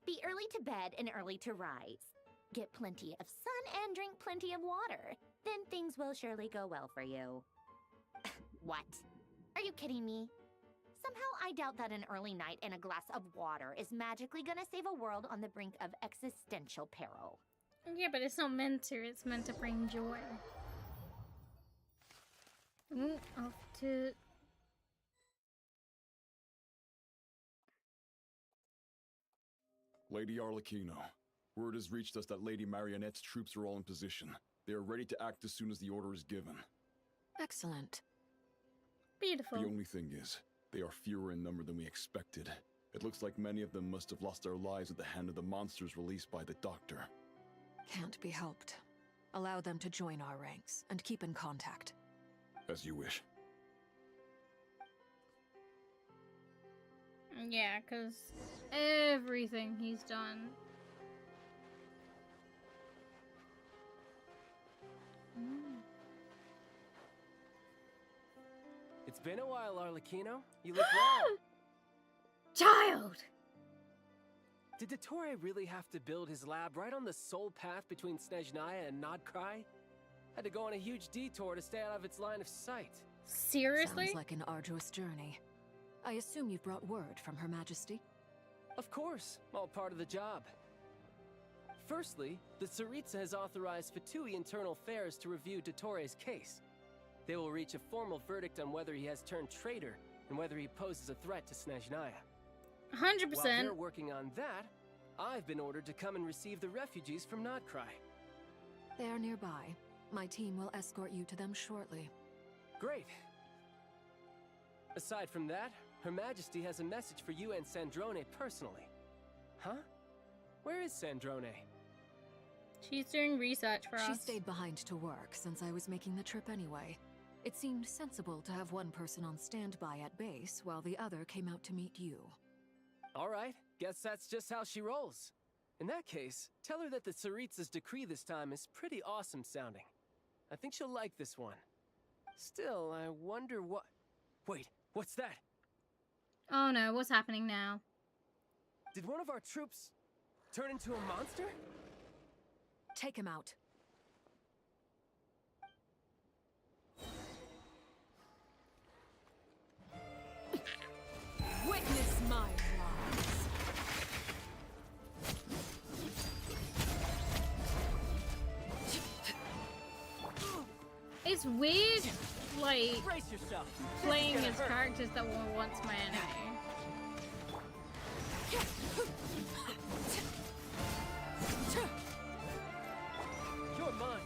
Be early to bed and early to rise. Get plenty of sun and drink plenty of water. Then things will surely go well for you. What? Are you kidding me? Somehow I doubt that an early night and a glass of water is magically gonna save a world on the brink of existential peril. Yeah, but it's not meant to. It's meant to bring joy. Ooh, off to... Lady Arlecchino, word has reached us that Lady Marionette's troops are all in position. They are ready to act as soon as the order is given. Excellent. Beautiful. The only thing is, they are fewer in number than we expected. It looks like many of them must have lost their lives at the hand of the monsters released by the Doctor. Can't be helped. Allow them to join our ranks and keep in contact. As you wish. Yeah, because everything he's done. It's been a while, Arlecchino. You look well. Child! Did Dottore really have to build his lab right on the sole path between Snezhnaya and Nodkrai? Had to go on a huge detour to stay out of its line of sight. Seriously? Sounds like an arduous journey. I assume you've brought word from Her Majesty? Of course, all part of the job. Firstly, the Tsaritsa has authorized Fatui Internal Affairs to review Dottore's case. They will reach a formal verdict on whether he has turned traitor and whether he poses a threat to Snezhnaya. 100%. While they're working on that, I've been ordered to come and receive the refugees from Nodkrai. They are nearby. My team will escort you to them shortly. Great. Aside from that, Her Majesty has a message for you and Sandrone personally. Huh? Where is Sandrone? She's doing research for She us. stayed behind to work since I was making the trip anyway. It seemed sensible to have one person on standby at base while the other came out to meet you. All right, guess that's just how she rolls. In that case, tell her that the Tsaritsa's decree this time is pretty awesome sounding. I think she'll like this one. Still, I wonder what... Wait, what's that? Oh no, what's happening now? Did one of our troops turn into a monster? Take him out. Witness my lies. It's weird, like, Brace yourself. playing This is as gonna hurt. characters that were once my enemy. You're mine.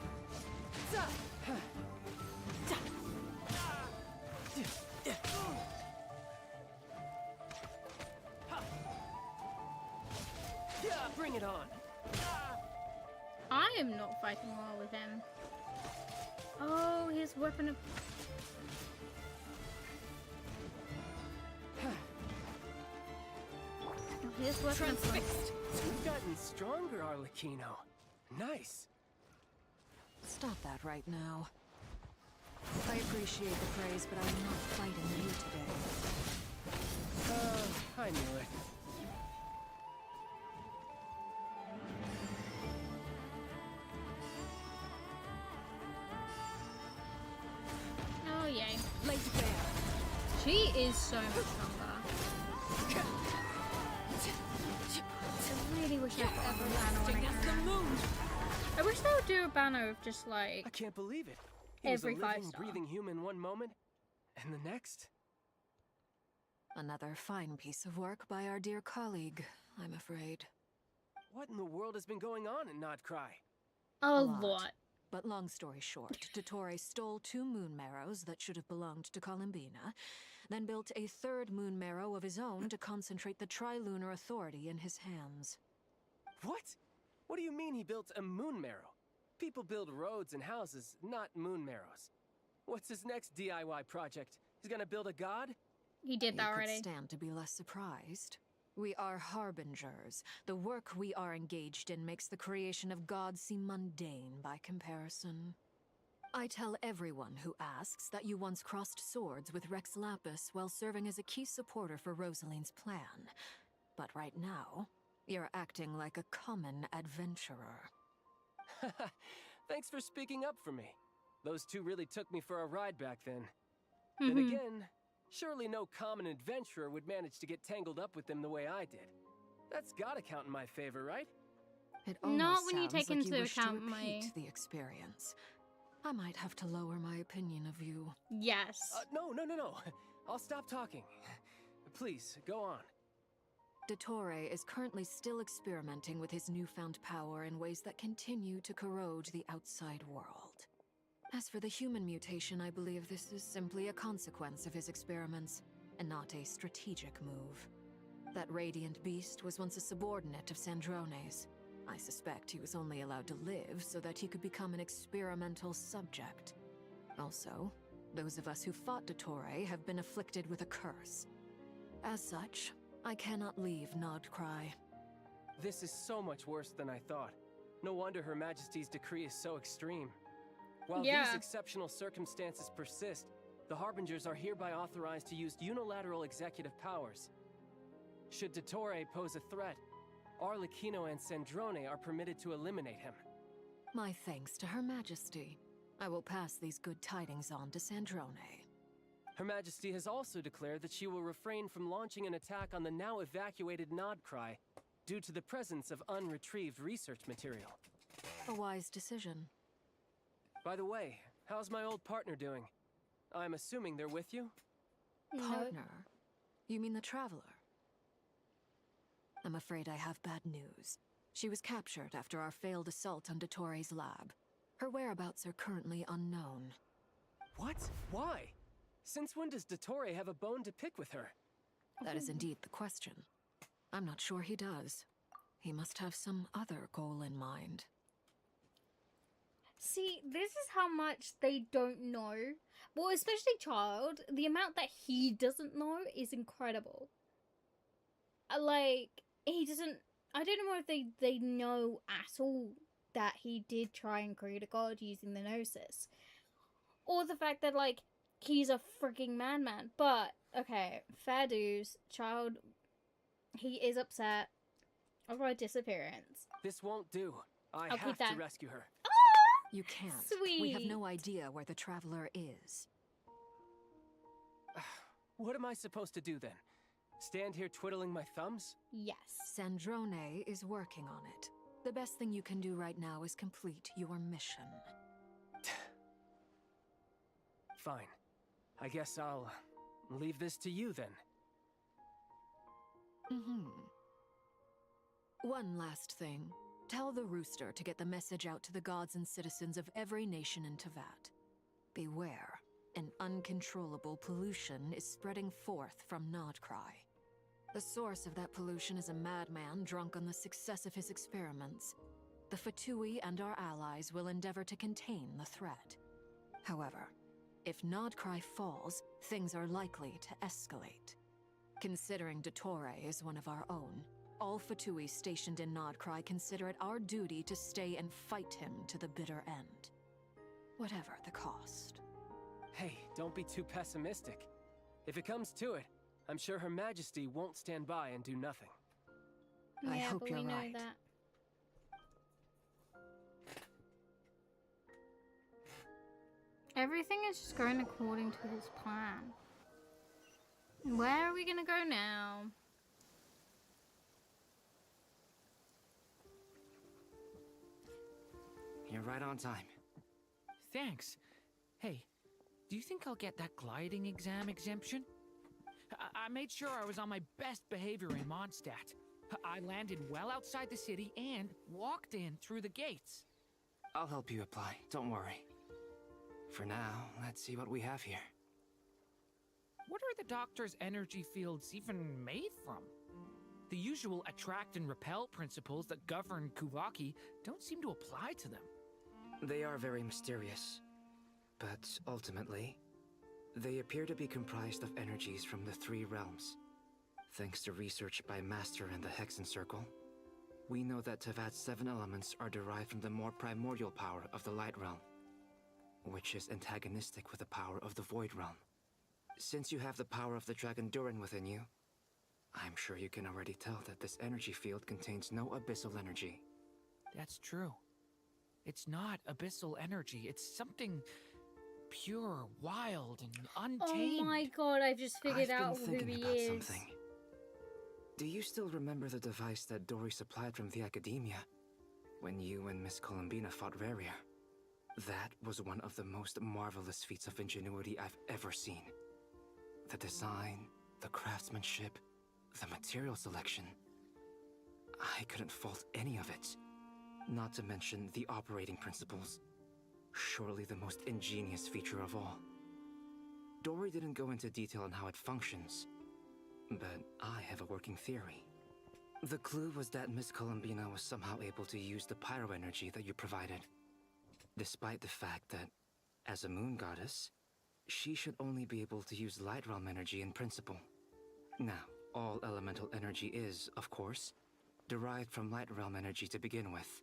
Yeah, bring it on. I am not fighting well with him. Oh, his weapon of... Oh, his weapon of... Transfixed. You've gotten stronger, Arlecchino. Nice. Stop that right now. I appreciate the praise, but I'm not fighting you today. I knew it. Oh, yay. Lay to bear. She is so much stronger. I really wish I could ever banner when I can. I wish they would do a banner of just like... I can't believe it. He Every was a living, 5-star. breathing human one moment, and the next. Another fine piece of work by our dear colleague, I'm afraid. What in the world has been going on in Nodcry? A lot. But long story short, Dottore stole 2 moon marrows that should have belonged to Columbina, then built a 3rd moon marrow of his own to concentrate the Trilunar Authority in his hands. What? What do you mean he built a moon marrow? People build roads and houses, not moon marrows. What's his next DIY project? He's gonna build a god? He did that You already. could stand to be less surprised. We are harbingers. The work we are engaged in makes the creation of gods seem mundane by comparison. I tell everyone who asks that you once crossed swords with Rex Lapis while serving as a key supporter for Rosaline's plan. But right now, you're acting like a common adventurer. Thanks for speaking up for me. Those 2 really took me for a ride back then. Then again, surely no common adventurer would manage to get tangled up with them the way I did. That's gotta count in my favor, right? It Not almost when you sounds take like into you wish account to my- repeat the experience. I might have to lower my opinion of you. Yes. No. I'll stop talking. Please, go on. Dottore is currently still experimenting with his newfound power in ways that continue to corrode the outside world. As for the human mutation, I believe this is simply a consequence of his experiments, and not a strategic move. That radiant beast was once a subordinate of Sandrone's. I suspect he was only allowed to live so that he could become an experimental subject. Also, those of us who fought Dottore have been afflicted with a curse. As such, I cannot leave Nodcry. This is so much worse than I thought. No wonder Her Majesty's decree is so extreme. While Yeah. these exceptional circumstances persist, the Harbingers are hereby authorized to use unilateral executive powers. Should Dottore pose a threat, Arlecchino and Sandrone are permitted to eliminate him. My thanks to Her Majesty. I will pass these good tidings on to Sandrone. Her Majesty has also declared that she will refrain from launching an attack on the now evacuated Nodcry due to the presence of unretrieved research material. A wise decision. By the way, how's my old partner doing? I'm assuming they're with you? Partner? You mean the Traveler? I'm afraid I have bad news. She was captured after our failed assault on Dottore's lab. Her whereabouts are currently unknown. What? Why? Since when does Dottore have a bone to pick with her? That is indeed the question. I'm not sure he does. He must have some other goal in mind. See, this is how much they don't know. Well, especially Child, the amount that he doesn't know is incredible. Like, he doesn't... I don't know if they know at all that he did try and create a god using the Gnosis. Or the fact that, like, he's a freaking madman. But, okay, fair dues. Child, he is upset over her disappearance. This won't do. I I'll have keep that. to rescue her. You can't. Sweet. We have no idea where the Traveler is. What am I supposed to do then? Stand here twiddling my thumbs? Yes. Sandrone is working on it. The best thing you can do right now is complete your mission. Fine. I guess I'll leave this to you then. One last thing. Tell the Rooster to get the message out to the gods and citizens of every nation in Teyvat. Beware. An uncontrollable pollution is spreading forth from Nodcry. The source of that pollution is a madman drunk on the success of his experiments. The Fatui and our allies will endeavor to contain the threat. However, if Nodcry falls, things are likely to escalate. Considering Dottore is one of our own, all Fatui stationed in Nodcry consider it our duty to stay and fight him to the bitter end. Whatever the cost. Hey, don't be too pessimistic. If it comes to it, I'm sure Her Majesty won't stand by and do nothing. I Yeah, hope but you're we know right. that. Everything is just going according to his plan. Where are we gonna go now? You're right on time. Thanks. Hey, do you think I'll get that gliding exam exemption? I made sure I was on my best behavior in Mondstadt. I landed well outside the city and walked in through the gates. I'll help you apply, don't worry. For now, let's see what we have here. What are the doctor's energy fields even made from? The usual attract and repel principles that govern Kuvaki don't seem to apply to them. They are very mysterious, but ultimately, they appear to be comprised of energies from the three realms. Thanks to research by Master and the Hexen Circle, we know that Teyvat's 7 elements are derived from the more primordial power of the Light Realm, which is antagonistic with the power of the Void Realm. Since you have the power of the Dragon Durin within you, I'm sure you can already tell that this energy field contains no abyssal energy. That's true. It's not abyssal energy. It's something pure, wild, and untamed. Oh my god, I just figured I've out been who thinking he about is. something. Do you still remember the device that Dory supplied from the Academia when you and Miss Columbina fought Raria? That was one of the most marvelous feats of ingenuity I've ever seen. The design, the craftsmanship, the material selection. I couldn't fault any of it. Not to mention the operating principles. Surely the most ingenious feature of all. Dory didn't go into detail on how it functions, but I have a working theory. The clue was that Miss Columbina was somehow able to use the pyro energy that you provided, despite the fact that, as a moon goddess, she should only be able to use light realm energy in principle. Now, all elemental energy is, of course, derived from light realm energy to begin with.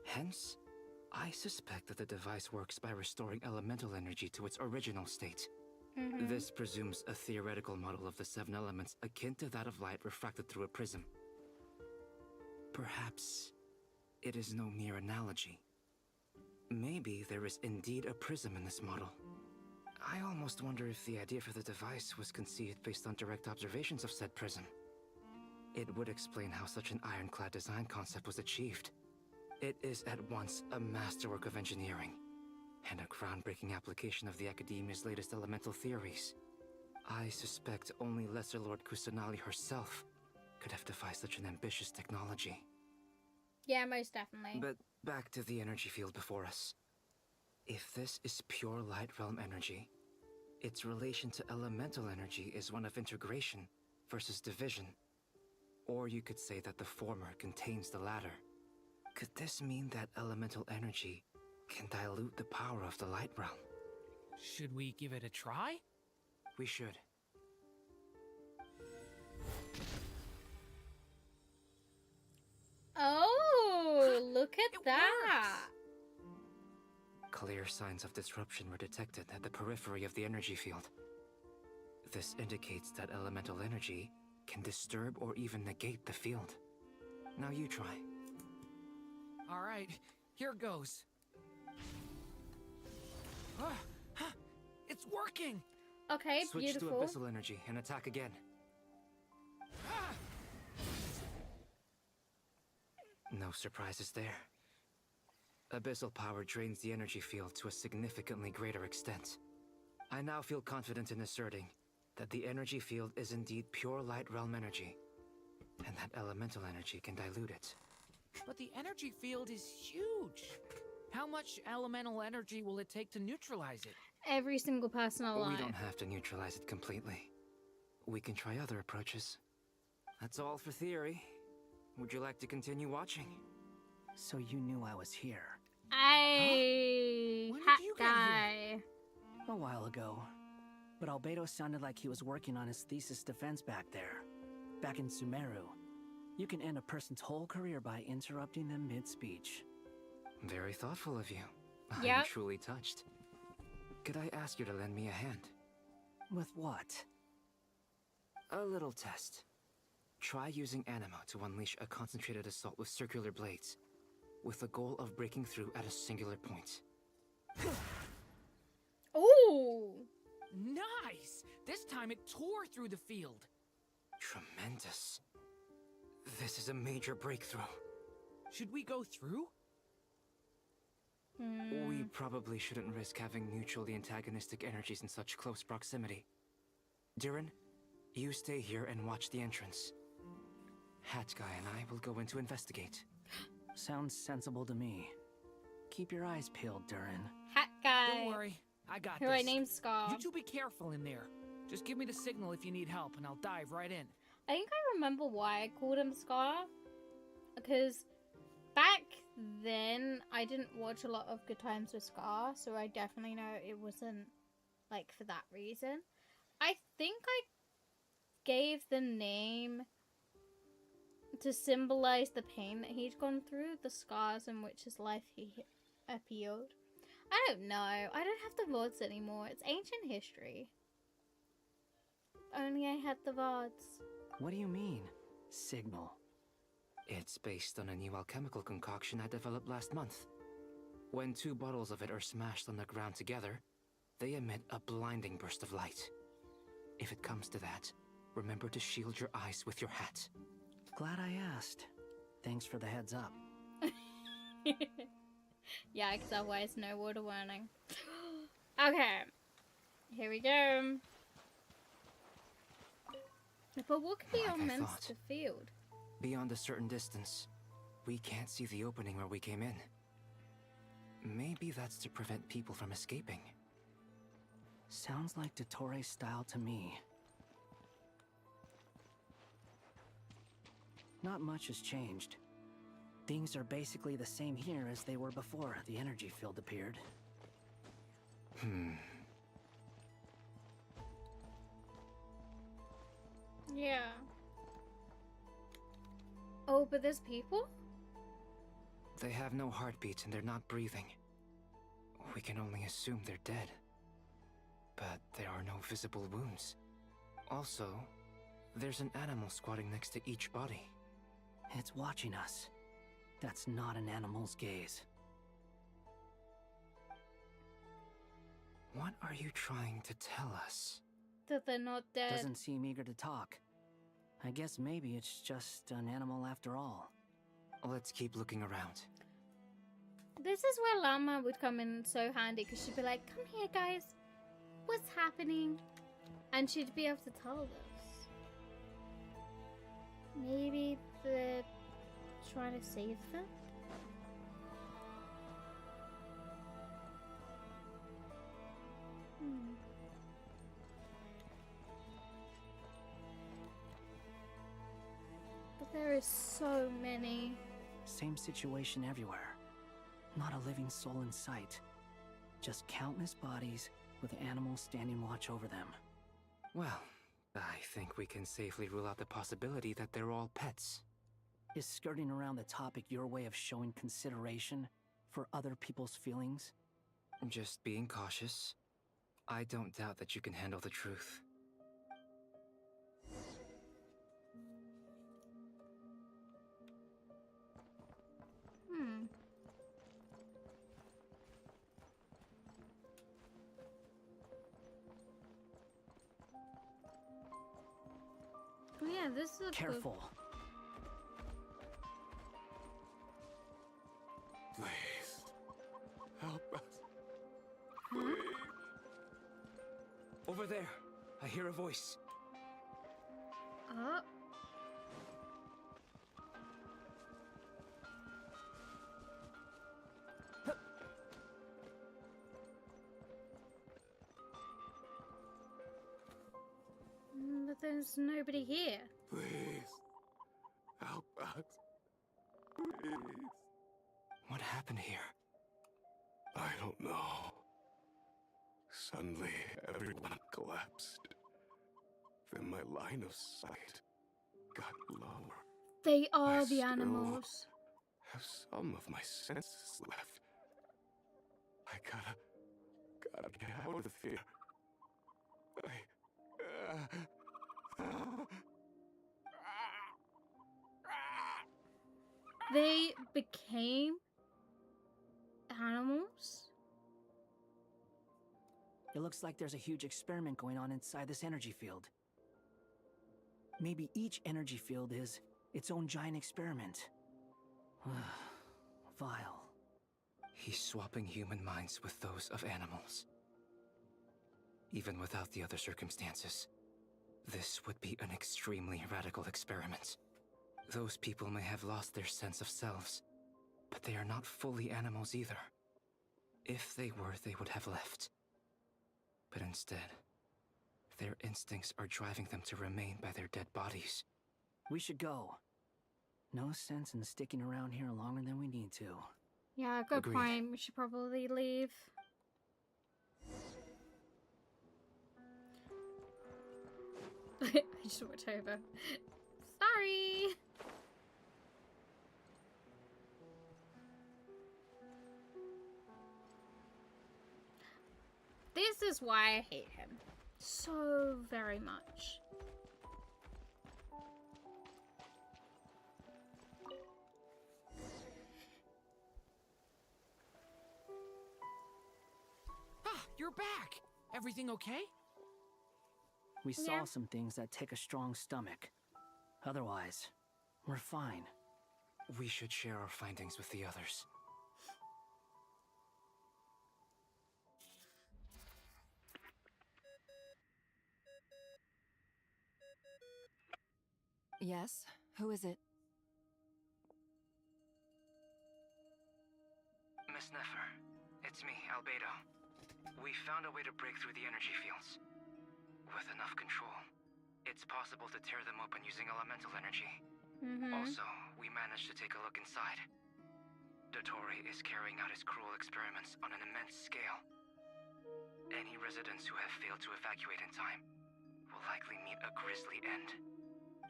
Hence, I suspect that the device works by restoring elemental energy to its original state. This presumes a theoretical model of the 7 elements akin to that of light refracted through a prism. Perhaps it is no mere analogy. Maybe there is indeed a prism in this model. I almost wonder if the idea for the device was conceived based on direct observations of said prism. It would explain how such an ironclad design concept was achieved. It is at once a masterwork of engineering and a groundbreaking application of the Academia's latest elemental theories. I suspect only Lesser Lord Kusanali herself could have devised such an ambitious technology. Yeah, most definitely. But back to the energy field before us. If this is pure light realm energy, its relation to elemental energy is one of integration, versus division. Or you could say that the former contains the latter. Could this mean that elemental energy can dilute the power of the light realm? Should we give it a try? We should. Oh, look at that! Clear signs of disruption were detected at the periphery of the energy field. This indicates that elemental energy can disturb or even negate the field. Now you try. All right, here goes. It's working! Okay, Switch beautiful. to abyssal energy and attack again. No surprises there. Abyssal power drains the energy field to a significantly greater extent. I now feel confident in asserting that the energy field is indeed pure light realm energy, and that elemental energy can dilute it. But the energy field is huge. How much elemental energy will it take to neutralize it? Every single person alive. We don't have to neutralize it completely. We can try other approaches. That's all for theory. Would you like to continue watching? So you knew I was here. Hey, hat guy. A while ago. But Albedo sounded like he was working on his thesis defense back there. Back in Sumeru. You can end a person's whole career by interrupting them mid-speech. Very thoughtful of you. Yep. I'm truly touched. Could I ask you to lend me a hand? With what? A little test. Try using Anima to unleash a concentrated assault with circular blades, with the goal of breaking through at a singular point. Ooh! Nice! This time it tore through the field. Tremendous. This is a major breakthrough. Should we go through? We probably shouldn't risk having mutually antagonistic energies in such close proximity. Durin, you stay here and watch the entrance. Hat Guy and I will go in to investigate. Sounds sensible to me. Keep your eyes peeled, Durin. Hat guy. Don't worry, I got Who this. I named Scar. You two be careful in there. Just give me the signal if you need help, and I'll dive right in. I think I remember why I called him Scar. Because back then, I didn't watch a lot of Good Times with Scar, so I definitely know it wasn't, like, for that reason. I think I gave the name to symbolize the pain that he'd gone through, the scars in which his life he appealed. I don't know. I don't have the VODs anymore. It's ancient history. If only I had the VODs. What do you mean, signal? It's based on a new alchemical concoction I developed last month. When 2 bottles of it are smashed on the ground together, they emit a blinding burst of light. If it comes to that, remember to shield your eyes with your hat. Glad I asked. Thanks for the heads up. Yeah, because otherwise no water warning. Okay. Here we go. But what could be Like on I Minster thought. Field? Beyond a certain distance, we can't see the opening where we came in. Maybe that's to prevent people from escaping. Sounds like Dottore style to me. Not much has changed. Things are basically the same here as they were before the energy field appeared. Yeah. Oh, but there's people? They have no heartbeat and they're not breathing. We can only assume they're dead. But there are no visible wounds. Also, there's an animal squatting next to each body. It's watching us. That's not an animal's gaze. What are you trying to tell us? That they're not dead. Doesn't seem eager to talk. I guess maybe it's just an animal after all. Let's keep looking around. This is where Llama would come in so handy, because she'd be like, come here guys, what's happening? And she'd be able to tell us. Maybe they're trying to save them? There is so many. Same situation everywhere. Not a living soul in sight. Just countless bodies with animals standing watch over them. Well, I think we can safely rule out the possibility that they're all pets. Is skirting around the topic your way of showing consideration for other people's feelings? Just being cautious. I don't doubt that you can handle the truth. Oh yeah, this is a Careful. Please, help us. Over there, I hear a voice. But there's nobody here. Please, help us. Please. What happened here? I don't know. Suddenly, everyone collapsed. Then my line of sight got lower. They I are the still animals. have some of my senses left. I gotta get out of here. They became animals? It looks like there's a huge experiment going on inside this energy field. Maybe each energy field is its own giant experiment. Vile. He's swapping human minds with those of animals. Even without the other circumstances, this would be an extremely radical experiment. Those people may have lost their sense of selves, but they are not fully animals either. If they were, they would have left. But instead, their instincts are driving them to remain by their dead bodies. We should go. No sense in sticking around here longer than we need to. Yeah, good Agreed. point. We should probably leave. I just went over. Sorry. This is why I hate him so very much. Ah, you're back! Everything okay? We saw some things that take a strong stomach. Otherwise, we're fine. We should share our findings with the others. Yes? Who is it? Miss Nefer, it's me, Albedo. We found a way to break through the energy fields. With enough control, it's possible to tear them open using elemental energy. Also, we managed to take a look inside. Dottore is carrying out his cruel experiments on an immense scale. Any residents who have failed to evacuate in time will likely meet a grisly end.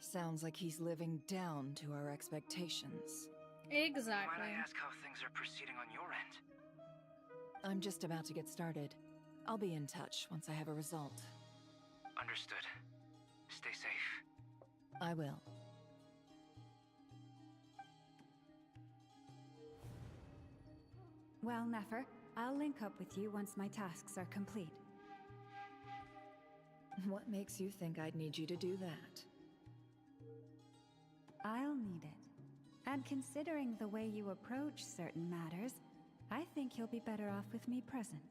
Sounds like he's living down to our expectations. Exactly. Might I ask how things are proceeding on your end? I'm just about to get started. I'll be in touch once I have a result. Understood. Stay safe. I will. Well, Nefer, I'll link up with you once my tasks are complete. What makes you think I'd need you to do that? I'll need it. And considering the way you approach certain matters, I think you'll be better off with me present.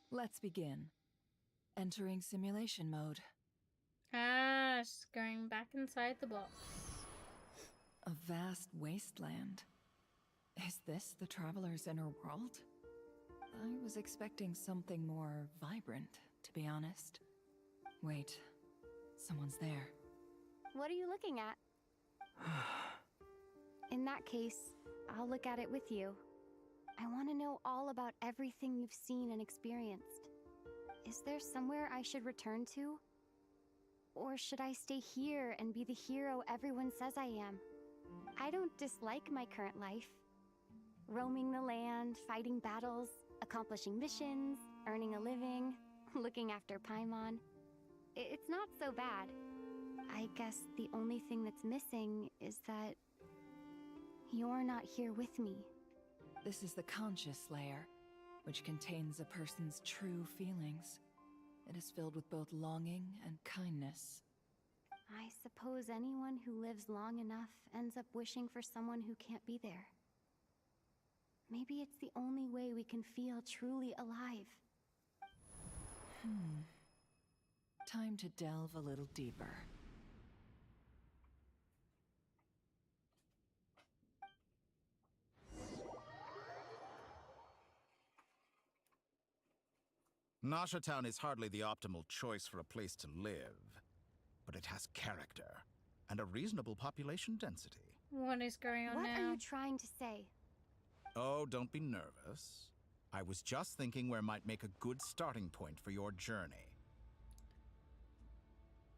Let's begin. Entering simulation mode. Ah, she's going back inside the box. A vast wasteland. Is this the Traveler's inner world? I was expecting something more vibrant, to be honest. Wait, someone's there. What are you looking at? In that case, I'll look at it with you. I want to know all about everything you've seen and experienced. Is there somewhere I should return to? Or should I stay here and be the hero everyone says I am? I don't dislike my current life. Roaming the land, fighting battles, accomplishing missions, earning a living, looking after Paimon. It's not so bad. I guess the only thing that's missing is that you're not here with me. This is the conscious layer, which contains a person's true feelings. It is filled with both longing and kindness. I suppose anyone who lives long enough ends up wishing for someone who can't be there. Maybe it's the only way we can feel truly alive. Time to delve a little deeper. Nasha Town is hardly the optimal choice for a place to live, but it has character and a reasonable population density. What is going on now? What are you trying to say? Oh, don't be nervous. I was just thinking where might make a good starting point for your journey.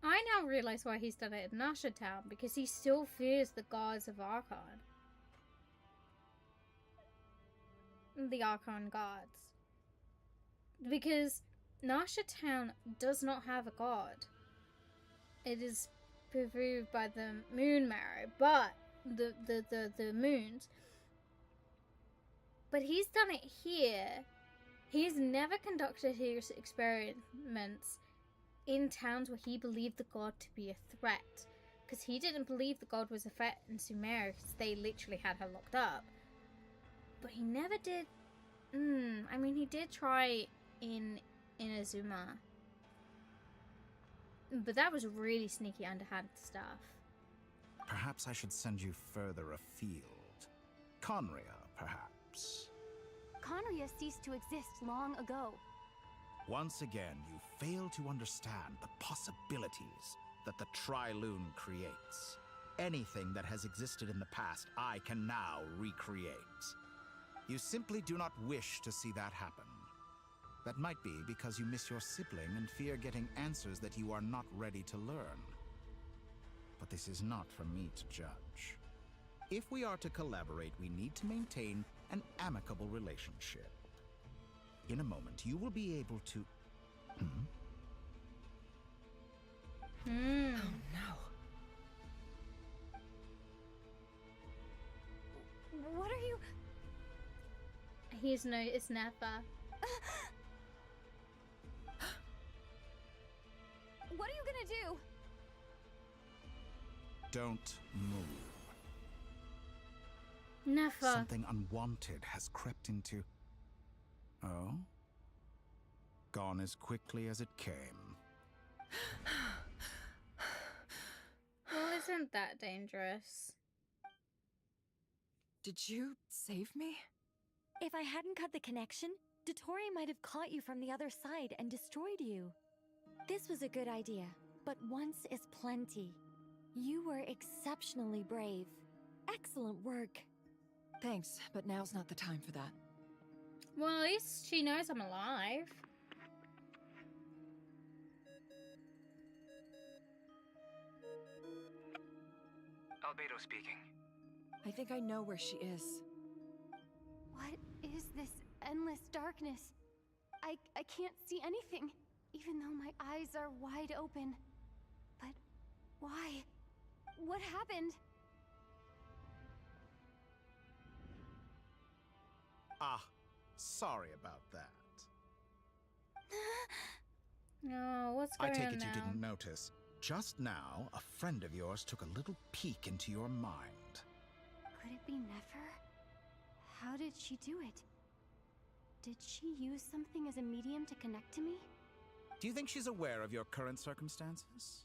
I now realize why he's done it in Nasha Town, because he still fears the gods of Archon. The Archon gods. Because Nasha Town does not have a god. It is proved by the Moon Marrow, but the moons. But he's done it here. He's never conducted his experiments in towns where he believed the god to be a threat. Because he didn't believe the god was a threat in Sumeru, because they literally had her locked up. But he never did... I mean, he did try in Azuma. But that was really sneaky, underhand stuff. Perhaps I should send you further afield. Conria, perhaps. Conria ceased to exist long ago. Once again, you fail to understand the possibilities that the Tri-Lune creates. Anything that has existed in the past, I can now recreate. You simply do not wish to see that happen. That might be because you miss your sibling and fear getting answers that you are not ready to learn. But this is not for me to judge. If we are to collaborate, we need to maintain an amicable relationship. In a moment, you will be able to... Oh no. What are you... It's Nefa. What are you gonna do? Don't move. Nefa. Something unwanted has crept into... Oh? Gone as quickly as it came. Well, isn't that dangerous? Did you save me? If I hadn't cut the connection, Dottore might have caught you from the other side and destroyed you. This was a good idea, but once is plenty. You were exceptionally brave. Excellent work. Thanks, but now's not the time for that. Well, at least she knows I'm alive. Albedo speaking. I think I know where she is. What is this endless darkness? I can't see anything, even though my eyes are wide open. But why? What happened? Ah, sorry about that. No, what's going on now? I take it you didn't notice. Just now, a friend of yours took a little peek into your mind. Could it be Nefer? How did she do it? Did she use something as a medium to connect to me? Do you think she's aware of your current circumstances?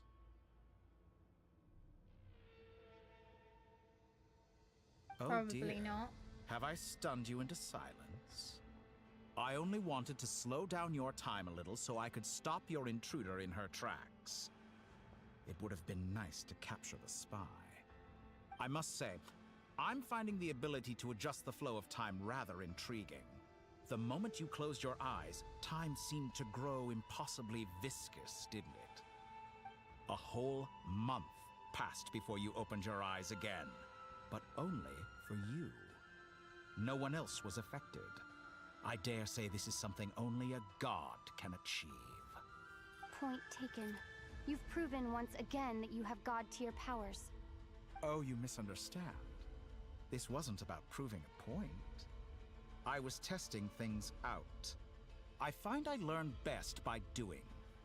Oh Probably dear. not. Have I stunned you into silence? I only wanted to slow down your time a little so I could stop your intruder in her tracks. It would have been nice to capture the spy. I must say, I'm finding the ability to adjust the flow of time rather intriguing. The moment you closed your eyes, time seemed to grow impossibly viscous, didn't it? A whole month passed before you opened your eyes again, but only for you. No one else was affected. I dare say this is something only a god can achieve. Point taken. You've proven once again that you have god-tier powers. Oh, you misunderstand. This wasn't about proving a point. I was testing things out. I find I learn best by doing,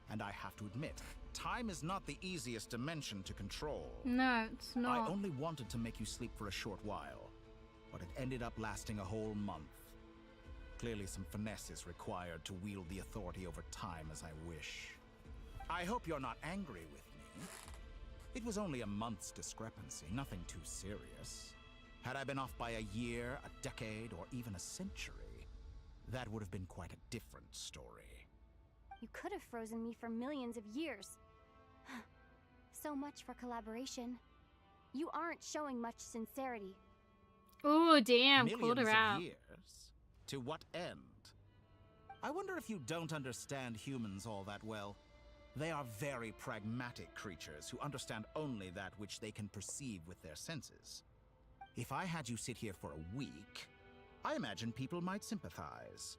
and I have to admit, time is not the easiest dimension to control. No, it's not. I only wanted to make you sleep for a short while, but it ended up lasting a whole month. Clearly some finesse is required to wield the authority over time as I wish. I hope you're not angry with me. It was only a month's discrepancy, nothing too serious. Had I been off by a year, a decade, or even a century, that would have been quite a different story. You could have frozen me for millions of years. So much for collaboration. You aren't showing much sincerity. Oh, damn, Millions called her out. of years? To what end? I wonder if you don't understand humans all that well. They are very pragmatic creatures who understand only that which they can perceive with their senses. If I had you sit here for a week, I imagine people might sympathize.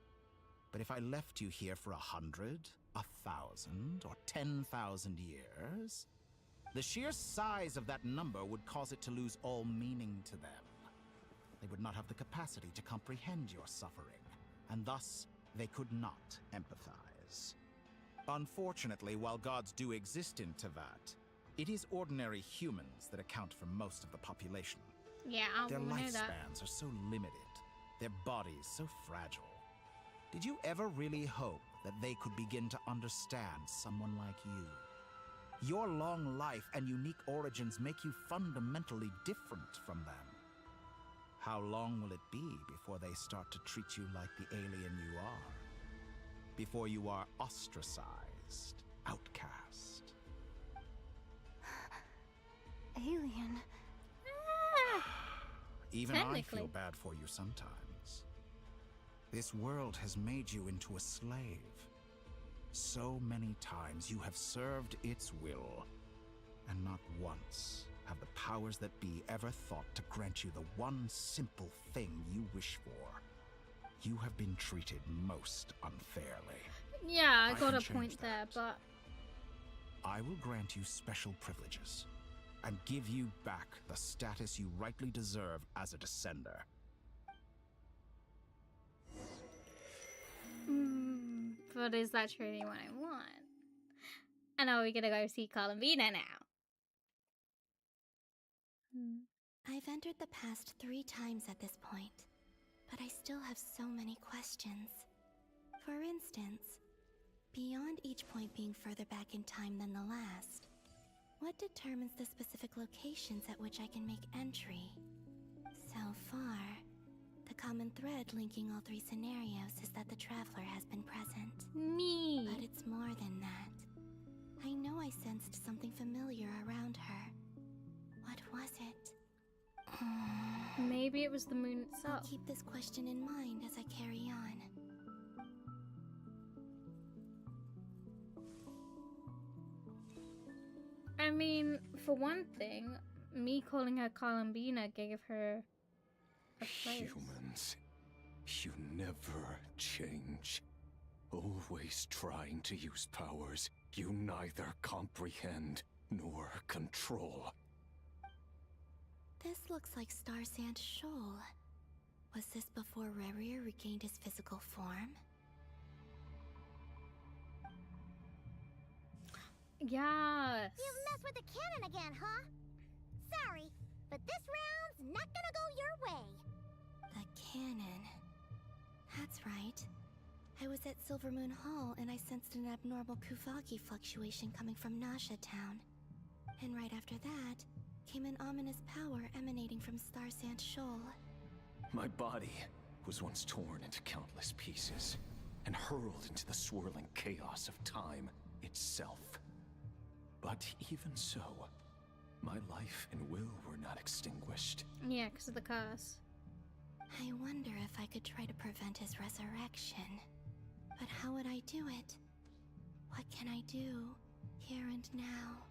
But if I left you here for 100, 1,000, or 10,000 years, the sheer size of that number would cause it to lose all meaning to them. They would not have the capacity to comprehend your suffering, and thus they could not empathize. Unfortunately, while gods do exist in Teyvat, it is ordinary humans that account for most of the population. Yeah, Their we know that. lifespans are so limited, their bodies so fragile. Did you ever really hope that they could begin to understand someone like you? Your long life and unique origins make you fundamentally different from them. How long will it be before they start to treat you like the alien you are? Before you are ostracized, outcast? Alien. Even I feel bad for you sometimes. This world has made you into a slave. So many times you have served its will, and not once have the powers that be ever thought to grant you the one simple thing you wish for. You have been treated most unfairly. Yeah, I got can a change point there, but I will grant you special privileges and give you back the status you rightly deserve as a descender. but is that truly what I want? And are we gonna go see Columbina now? I've entered the past 3 times at this point, but I still have so many questions. For instance, beyond each point being further back in time than the last, what determines the specific locations at which I can make entry? So far, the common thread linking all 3 scenarios is that the Traveler has been present. Me! But it's more than that. I know I sensed something familiar around her. What was it? Maybe it was the moon I'll itself. keep this question in mind as I carry on. I mean, for one thing, me calling her Columbina gave her a place. Humans, you never change. Always trying to use powers you neither comprehend nor control. This looks like Star Sand Shoal. Was this before Rerir regained his physical form? Yes. You've messed with the cannon again, huh? Sorry, but this round's not gonna go your way. The cannon. That's right. I was at Silvermoon Hall and I sensed an abnormal Kuvaki fluctuation coming from Nasha Town. And right after that, came an ominous power emanating from Star Sand Shoal. My body was once torn into countless pieces and hurled into the swirling chaos of time itself. But even so, my life and will were not extinguished. Yeah, because of the curse. I wonder if I could try to prevent his resurrection. But how would I do it? What can I do, here and now?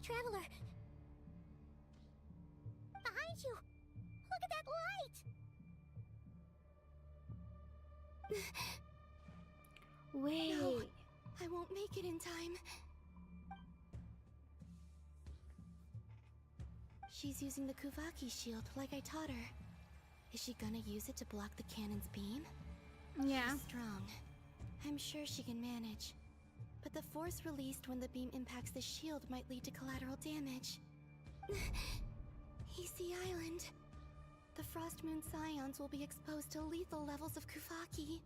Traveler! Behind you! Look at that light! Wait. No, I won't make it in time. She's using the Kuvaki shield like I taught her. Is she gonna use it to block the cannon's beam? Yeah. She's strong. I'm sure she can manage. But the force released when the beam impacts the shield might lead to collateral damage. EC Island. The Frost Moon Scions will be exposed to lethal levels of Kuvaki.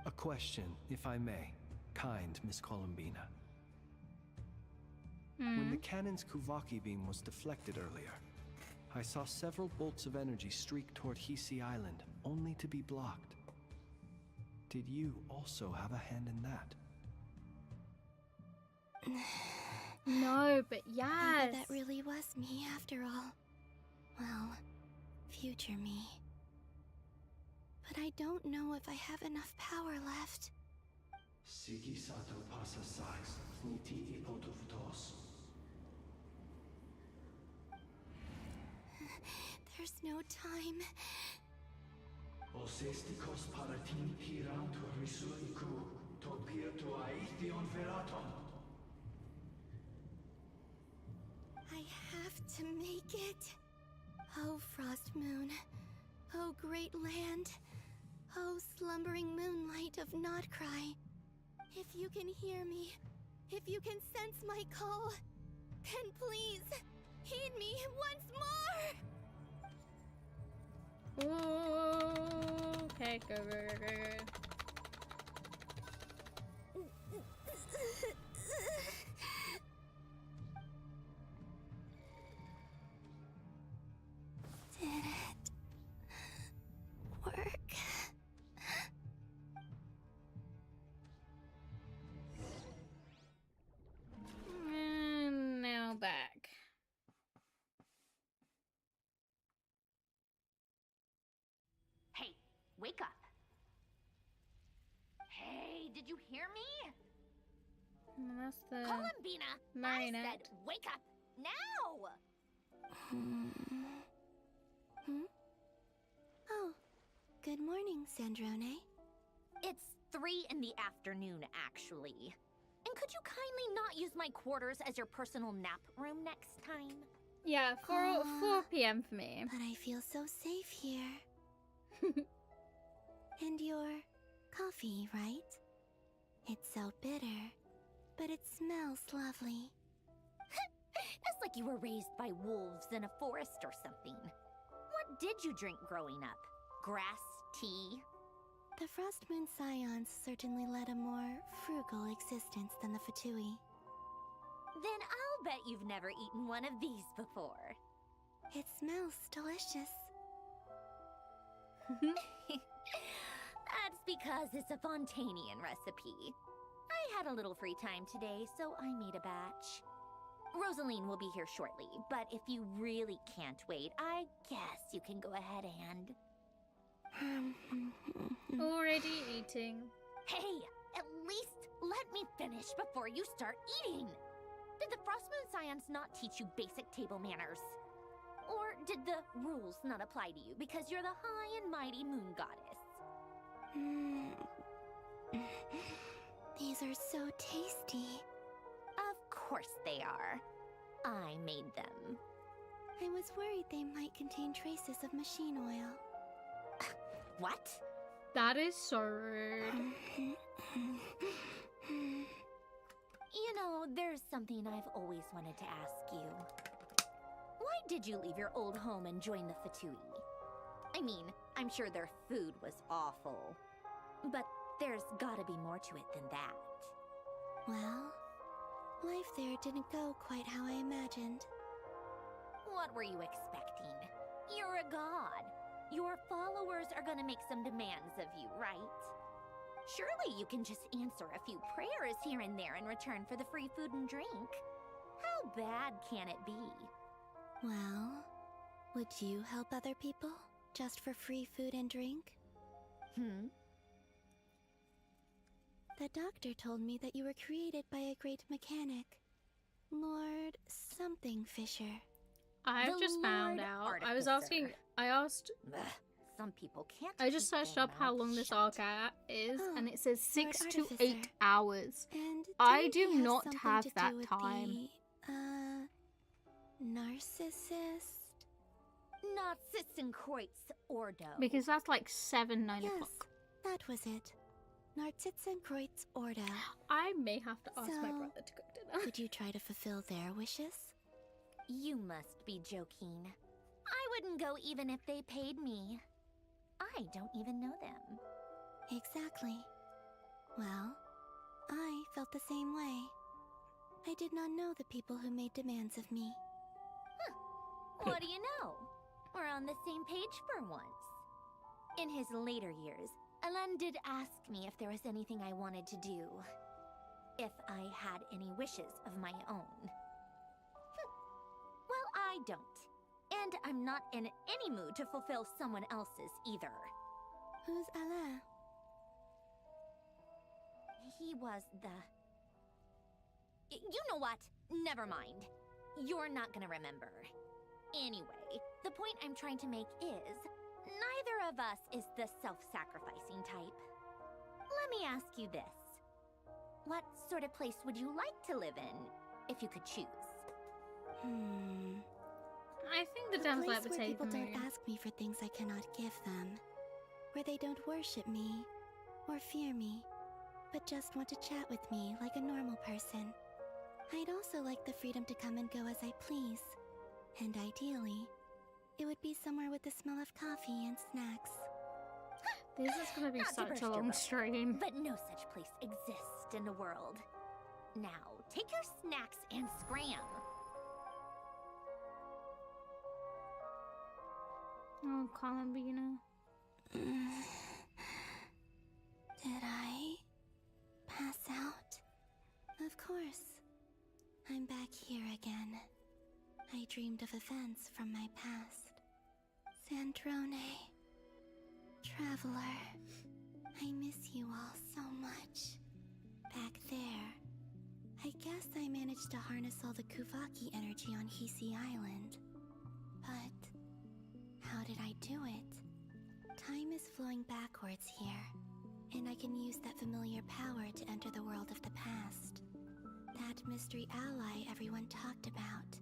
A question, if I may. Kind Miss Columbina. When the cannon's Kuvaki beam was deflected earlier, I saw several bolts of energy streak toward Hisi Island, only to be blocked. Did you also have a hand in that? No, but yes. Maybe that really was me after all. Well, future me. But I don't know if I have enough power left. There's no time. I have to make it. Oh, Frost Moon. Oh, great land. Oh, slumbering moonlight of Notcry. If you can hear me, if you can sense my call, then please, heed me once more! Ooh, okay, go. Did it work? And now back. Hey, wake up. Hey, did you hear me? That's the Columbina, marionette. I said wake up now! Oh, good morning, Sandrone. It's 3 in the afternoon, actually. And could you kindly not use my quarters as your personal nap room next time? Yeah, 4 p.m. for me. But I feel so safe here. And your coffee, right? It's so bitter, but it smells lovely. That's like you were raised by wolves in a forest or something. What did you drink growing up? Grass tea? The Frost Moon Scions certainly led a more frugal existence than the Fatui. Then I'll bet you've never eaten one of these before. It smells delicious. That's because it's a Fontanian recipe. I had a little free time today, so I made a batch. Rosaline will be here shortly, but if you really can't wait, I guess you can go ahead and... Already eating. Hey, at least let me finish before you start eating. Did the Frost Moon Scions not teach you basic table manners? Or did the rules not apply to you because you're the high and mighty moon goddess? These are so tasty. Of course they are. I made them. I was worried they might contain traces of machine oil. What? That is so rude. You know, there's something I've always wanted to ask you. Why did you leave your old home and join the Fatui? I mean, I'm sure their food was awful. But there's gotta be more to it than that. Well, life there didn't go quite how I imagined. What were you expecting? You're a god. Your followers are gonna make some demands of you, right? Surely you can just answer a few prayers here and there in return for the free food and drink. How bad can it be? Well, would you help other people just for free food and drink? The doctor told me that you were created by a great mechanic, Lord something Fisher. I just found out. I asked. Some people can't. I just keep searched their up how mouths long this shut. arc is, and it says Lord 6 to Artificer. 8 hours. And I didn't he do not something have to do that with time. The, narcissist? Narcissenkreuz Ordo. Because that's like 7, 9 Yes, o'clock. that was it. Narcissenkreuz Ordo. I may have to ask my So, brother to cook dinner. Would you try to fulfill their wishes? You must be joking. I wouldn't go even if they paid me. I don't even know them. Exactly. Well, I felt the same way. I did not know the people who made demands of me. What do you know? We're on the same page for once. In his later years, Alan did ask me if there was anything I wanted to do. If I had any wishes of my own. Well, I don't. And I'm not in any mood to fulfill someone else's either. Who's Alain? He was the... You know what? Never mind. You're not gonna remember. Anyway, the point I'm trying to make is, neither of us is the self-sacrificing type. Let me ask you this. What sort of place would you like to live in, if you could choose? I think the A Dam's place like where potato people don't moon. ask me for things I cannot give them. Where they don't worship me, or fear me, but just want to chat with me like a normal person. I'd also like the freedom to come and go as I please. And ideally, it would be somewhere with the smell of coffee and snacks. This is gonna be Not to such burst a your long bubble, stream. But no such place exists in the world. Now, take your snacks and scram. Oh, Columbina. Did I pass out? Of course. I'm back here again. I dreamed of events from my past. Sandrone. Traveler. I miss you all so much. Back there. I guess I managed to harness all the Kuvaki energy on Hisi Island. But how did I do it? Time is flowing backwards here, and I can use that familiar power to enter the world of the past. That mystery ally everyone talked about.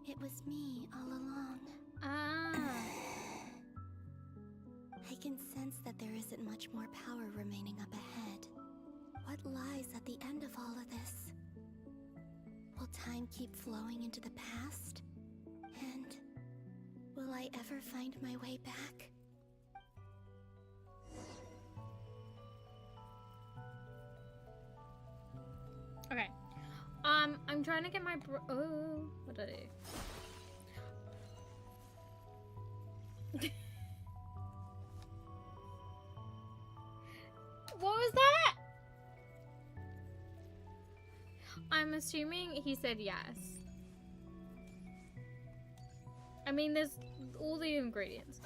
It was me all along. I can sense that there isn't much more power remaining up ahead. What lies at the end of all of this? Will time keep flowing into the past? And will I ever find my way back? Okay. I'm trying to get my oh, what did I do? What was that? I'm assuming he said yes. I mean, there's all the ingredients.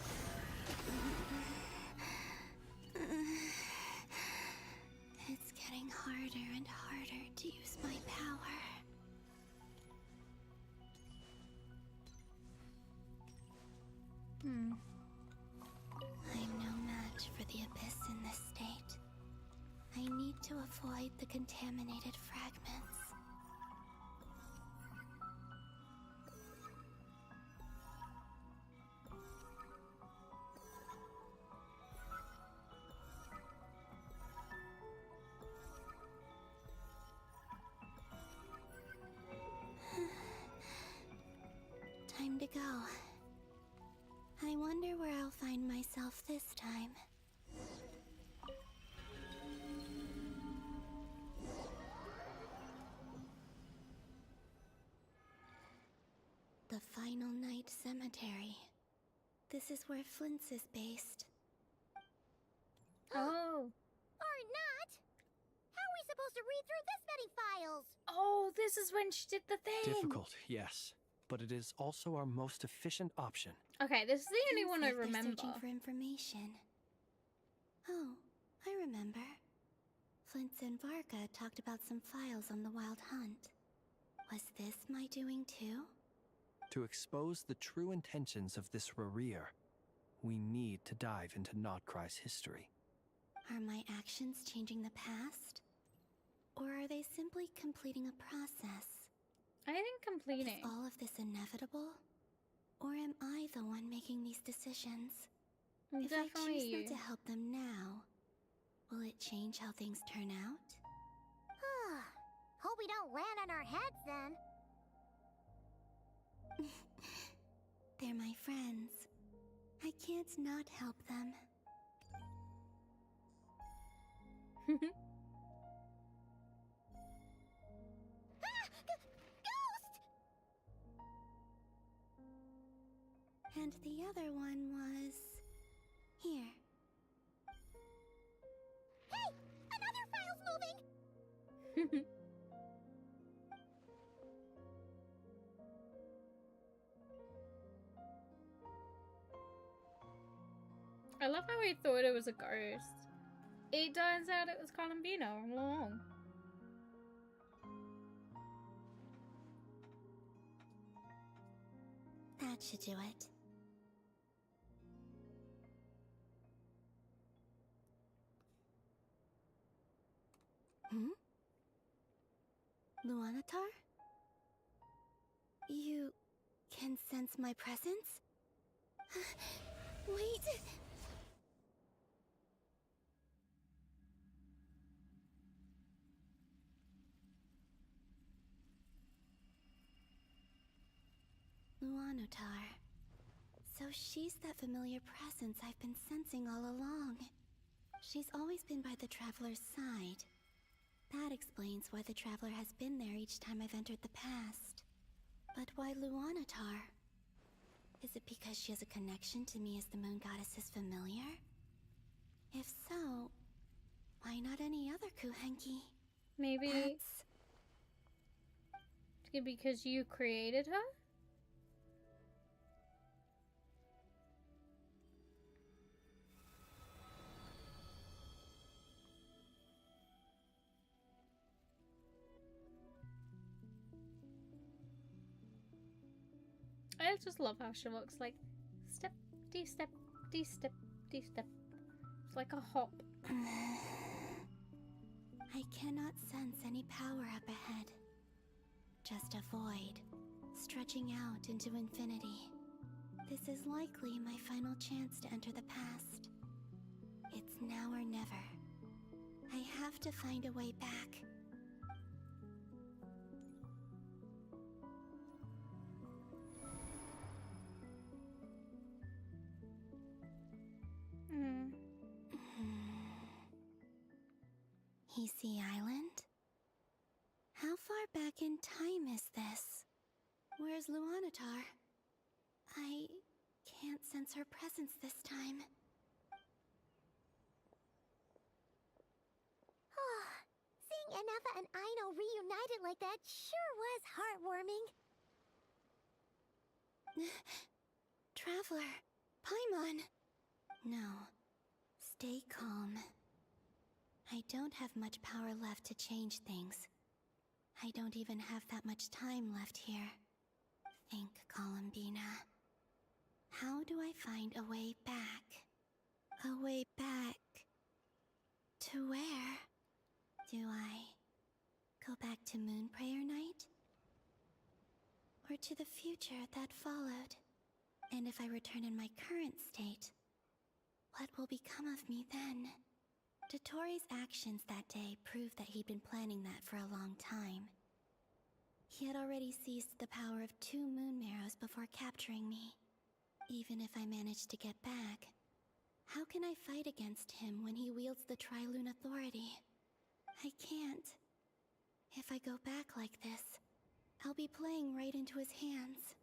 It's getting harder and harder to use my power. I'm no match for the Abyss in this state. I need to avoid the contaminated fragments. Time to go. I wonder where I'll find myself this time. The Final Night Cemetery. this is where Flint's is based. Oh. Or not! How are we supposed to read through this many files? Oh, this is when she did the thing. Difficult, yes, but it is also our most efficient option. Okay, this is the only one I Seems like they're remember. searching for information. Oh, I remember. Flint's and Varga talked about some files on the Wild Hunt. Was this my doing too? To expose the true intentions of this Rarir, we need to dive into Notcry's history. Are my actions changing the past? Or are they simply completing a process? I think completing. Is all of this inevitable? Or am I the one making these decisions? If I Definitely choose you. not to help them now, will it change how things turn out? Hope we don't land on our heads then. They're my friends. I can't not help them. And the other one was... here. Hey! Another file's moving! I love how he thought it was a ghost. It turns out it was Columbino all along. That should do it. Luanatar? You can sense my presence? Wait! Luanatar. So she's that familiar presence I've been sensing all along. She's always been by the Traveler's side. That explains why the Traveler has been there each time I've entered the past. But why Luanatar? Is it because she has a connection to me as the Moon Goddess's familiar? If so, why not any other Kuhenki? Maybe because you created her? I just love how she looks like step, D-step, D-step, D-step. It's like a hop. I cannot sense any power up ahead. Just a void, stretching out into infinity. This is likely my final chance to enter the past. It's now or never. I have to find a way back. Hisi Island? How far back in time is this? Where's Luanatar? I can't sense her presence this time. Seeing Enefa and Aino reunited like that sure was heartwarming. Traveler, Paimon. No, stay calm. I don't have much power left to change things. I don't even have that much time left here. Think, Columbina. How do I find a way back? A way back... to where? Do I go back to Moonprayer Night? Or to the future that followed? And if I return in my current state, what will become of me then? Dotori's actions that day proved that he'd been planning that for a long time. He had already seized the power of 2 Moon Marrows before capturing me. Even if I managed to get back, how can I fight against him when he wields the Tri-Lune Authority? I can't. If I go back like this, I'll be playing right into his hands.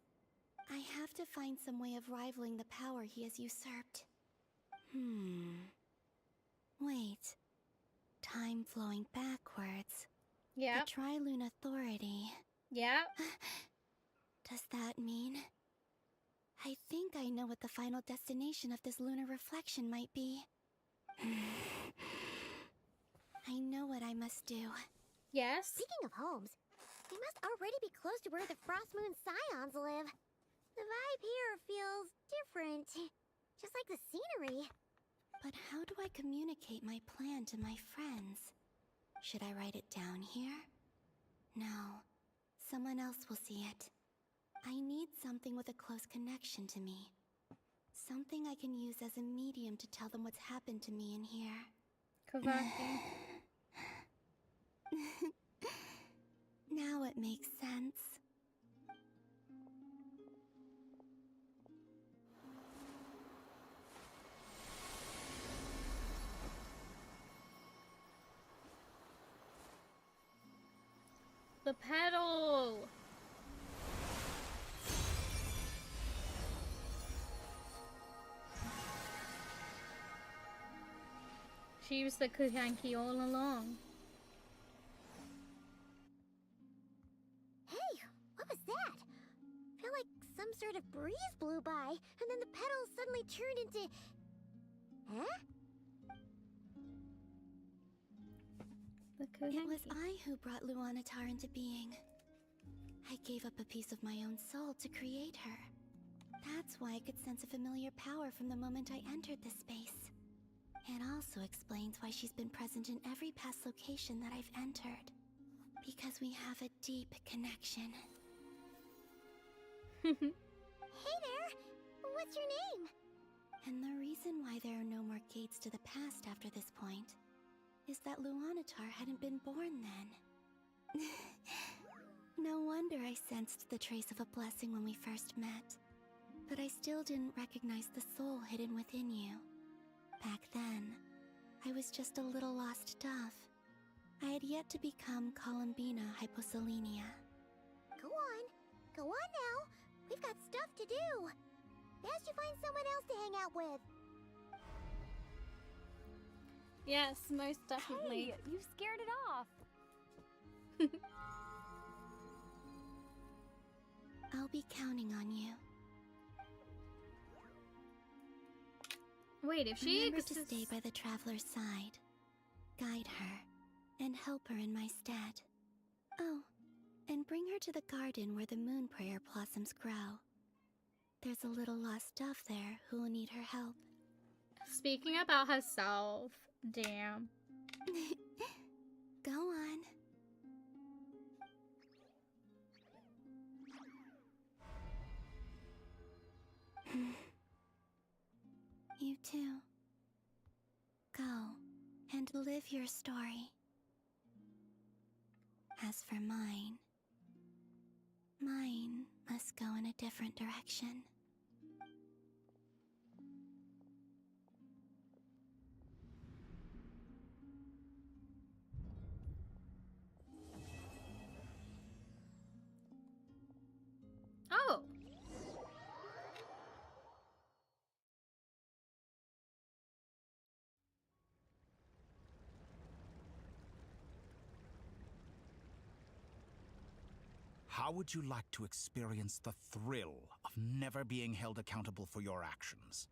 I have to find some way of rivaling the power he has usurped. Wait. Time flowing backwards. Yeah. The Trilune Authority. Yeah. Does that mean? I think I know what the final destination of this lunar reflection might be. I know what I must do. Yes? Speaking of homes, they must already be close to where the Frost Moon Scions live. The vibe here feels different. Just like the scenery. But how do I communicate my plan to my friends? Should I write it down here? No. Someone else will see it. I need something with a close connection to me. Something I can use as a medium to tell them what's happened to me in here. Kuvaki. Now it makes sense. The pedal! She was the Kuhanki all along. Hey, what was that? Felt like some sort of breeze blew by, and then the petals suddenly turned into... Huh? It was I who brought Luanatar into being. I gave up a piece of my own soul to create her. That's why I could sense a familiar power from the moment I entered this space. It also explains why she's been present in every past location that I've entered. Because we have a deep connection. Hey there! What's your name? And the reason why there are no more gates to the past after this point is that Luanatar hadn't been born then. No wonder I sensed the trace of a blessing when we first met. But I still didn't recognize the soul hidden within you. Back then, I was just a little lost dove. I had yet to become Columbina Hyposelenia. Go on now. We've got stuff to do. Best you find someone else to hang out with. Yes, most definitely. Hey, you scared it off. I'll be counting on you. Wait, if she Remember to stay by the traveler's side, guide her, and help her in my stead. Oh, and bring her to the garden where the moon prayer blossoms grow. There's a little lost dove there who will need her help. Speaking about herself, damn. Go on. You too. Go and live your story. As for mine must go in a different direction. Oh. How would you like to experience the thrill of never being held accountable for your actions?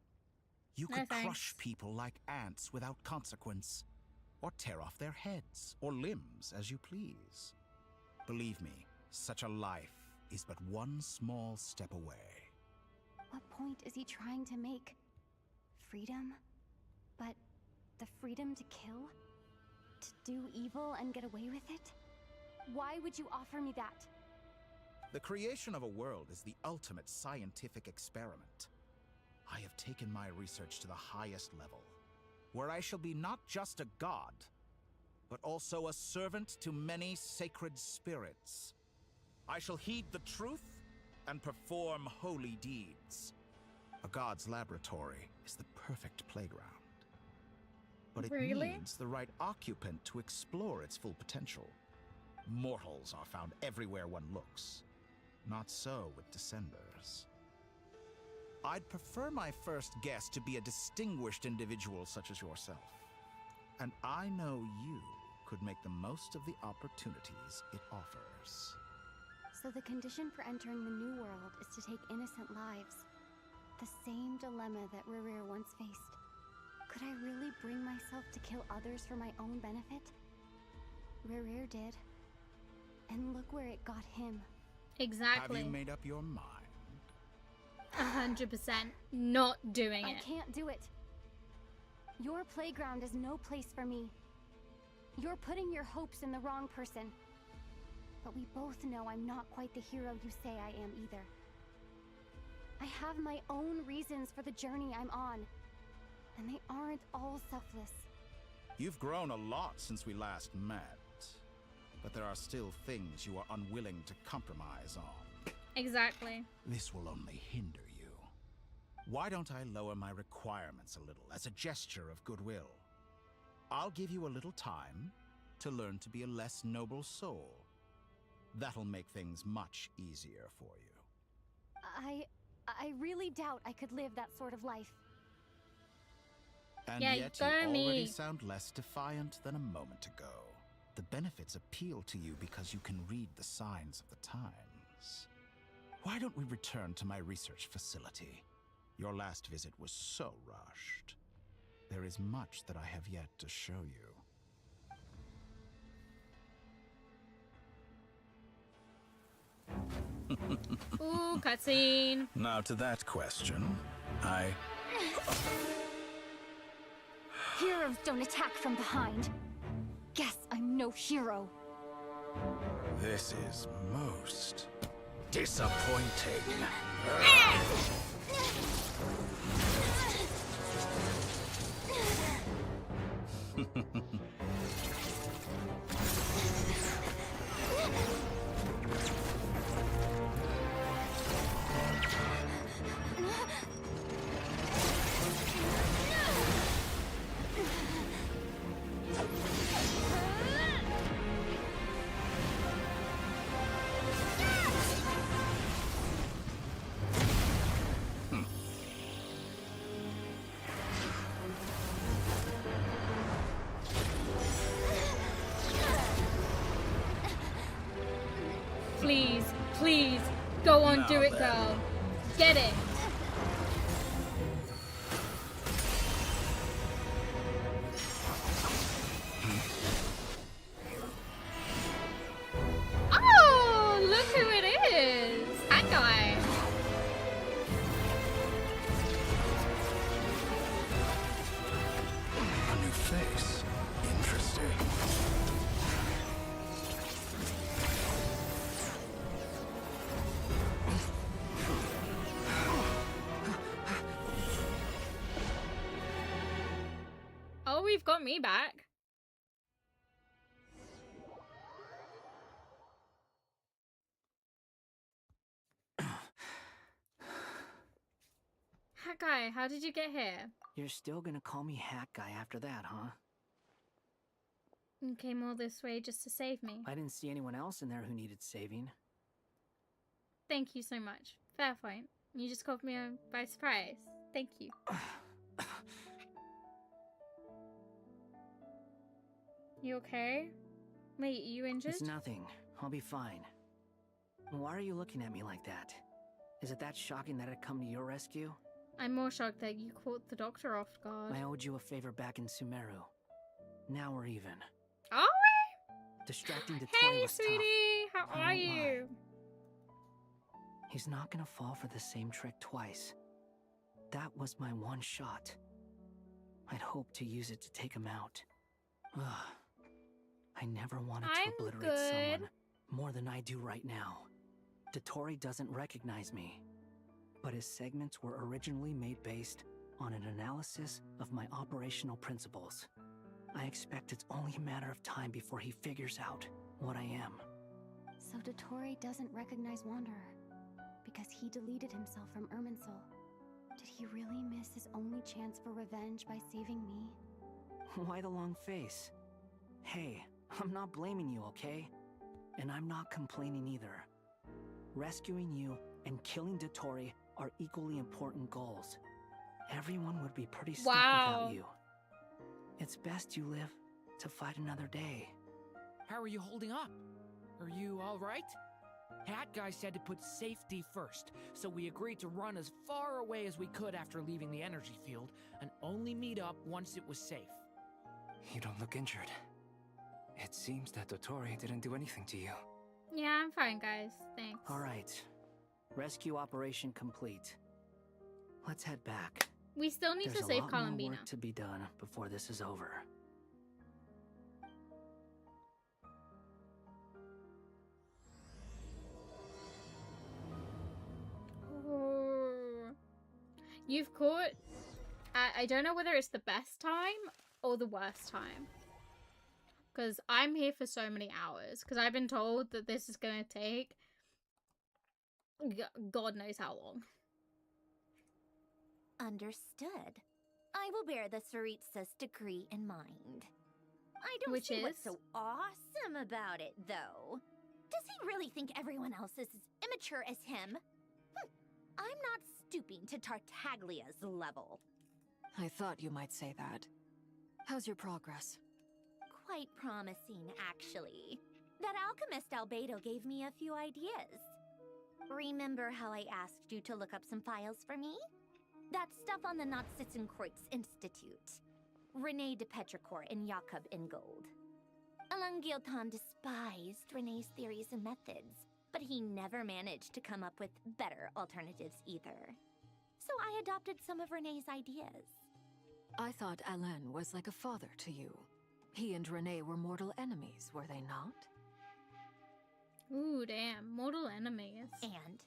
You No, could thanks. crush people like ants without consequence, or tear off their heads or limbs as you please. Believe me, such a life is but one small step away. What point is he trying to make? Freedom? But the freedom to kill? To do evil and get away with it? Why would you offer me that? The creation of a world is the ultimate scientific experiment. I have taken my research to the highest level, where I shall be not just a god, but also a servant to many sacred spirits. I shall heed the truth and perform holy deeds. A god's laboratory is the perfect playground. But it Really? needs the right occupant to explore its full potential. Mortals are found everywhere one looks. Not so with Descenders. I'd prefer my first guest to be a distinguished individual such as yourself. And I know you could make the most of the opportunities it offers. So the condition for entering the New World is to take innocent lives. The same dilemma that Rerir once faced. Could I really bring myself to kill others for my own benefit? Rerir did. And look where it got him. Exactly. Have you made up your mind? 100% not doing it. I can't do it. Your playground is no place for me. You're putting your hopes in the wrong person. But we both know I'm not quite the hero you say I am either. I have my own reasons for the journey I'm on. And they aren't all selfless. You've grown a lot since we last met. But there are still things you are unwilling to compromise on. Exactly. This will only hinder you. Why don't I lower my requirements a little as a gesture of goodwill? I'll give you a little time to learn to be a less noble soul. That'll make things much easier for you. I really doubt I could live that sort of life. And Yeah, yet go you already me. sound less defiant than a moment ago. The benefits appeal to you because you can read the signs of the times. Why don't we return to my research facility? Your last visit was so rushed. There is much that I have yet to show you. Ooh, cutscene. Now to that question, Heroes don't attack from behind. Guess I'm no hero. This is most disappointing. Please, please, go on, Now do it, then. girl. Get it. Oh, look who it is. That guy. A new face. Interesting. Oh, we've got me back. Hat guy, how did you get here? You're still gonna call me Hat Guy after that, huh? You came all this way just to save me. I didn't see anyone else in there who needed saving. Thank you so much. Fair point. You just caught me by surprise. Thank you. You okay? Wait, you injured? It's nothing. I'll be fine. Why are you looking at me like that? Is it that shocking that I'd come to your rescue? I'm more shocked that you caught the doctor off guard. I owed you a favor back in Sumeru. Now we're even. Are we? Distracting Dottore Hey, was tough. sweetie! How I are won't you? lie. He's not gonna fall for the same trick twice. That was my one shot. I'd hoped to use it to take him out. Ugh. I never wanted to I'm obliterate good. someone more than I do right now. Dottore doesn't recognize me, but his segments were originally made based on an analysis of my operational principles. I expect it's only a matter of time before he figures out what I am. So Dottore doesn't recognize Wanderer because he deleted himself from Irminsul. Did he really miss his only chance for revenge by saving me? Why the long face? Hey, I'm not blaming you, okay? And I'm not complaining either. Rescuing you and killing Dottore are equally important goals. Everyone would be pretty stuck Wow. without you. It's best you live to fight another day. How are you holding up? Are you all right? Hat Guy said to put safety first, so we agreed to run as far away as we could after leaving the energy field and only meet up once it was safe. You don't look injured. It seems that Dottore didn't do anything to you. Yeah, I'm fine, guys. Thanks. All right. Rescue operation complete. Let's head back. We still need There's to save a lot more Columbina. work to be done before this is over. Oh. You've caught... I don't know whether it's the best time or the worst time. Because I'm here for so many hours. Because I've been told that this is going to take... God knows how long. Understood. I will bear the Tsaritsa's decree in mind. I don't Which see what's is? so awesome about it, though. Does he really think everyone else is as immature as him? I'm not stooping to Tartaglia's level. I thought you might say that. How's your progress? Quite promising, actually. That alchemist Albedo gave me a few ideas. Remember how I asked you to look up some files for me? That stuff on the Nachtschitzenkreuz Institute. Rene de Petrichor and Jakob Ingold. Elangilton despised Rene's theories and methods, but he never managed to come up with better alternatives either. So I adopted some of Rene's ideas. I thought Alain was like a father to you. He and Rene were mortal enemies, were they not? Ooh, damn. Mortal enemies. And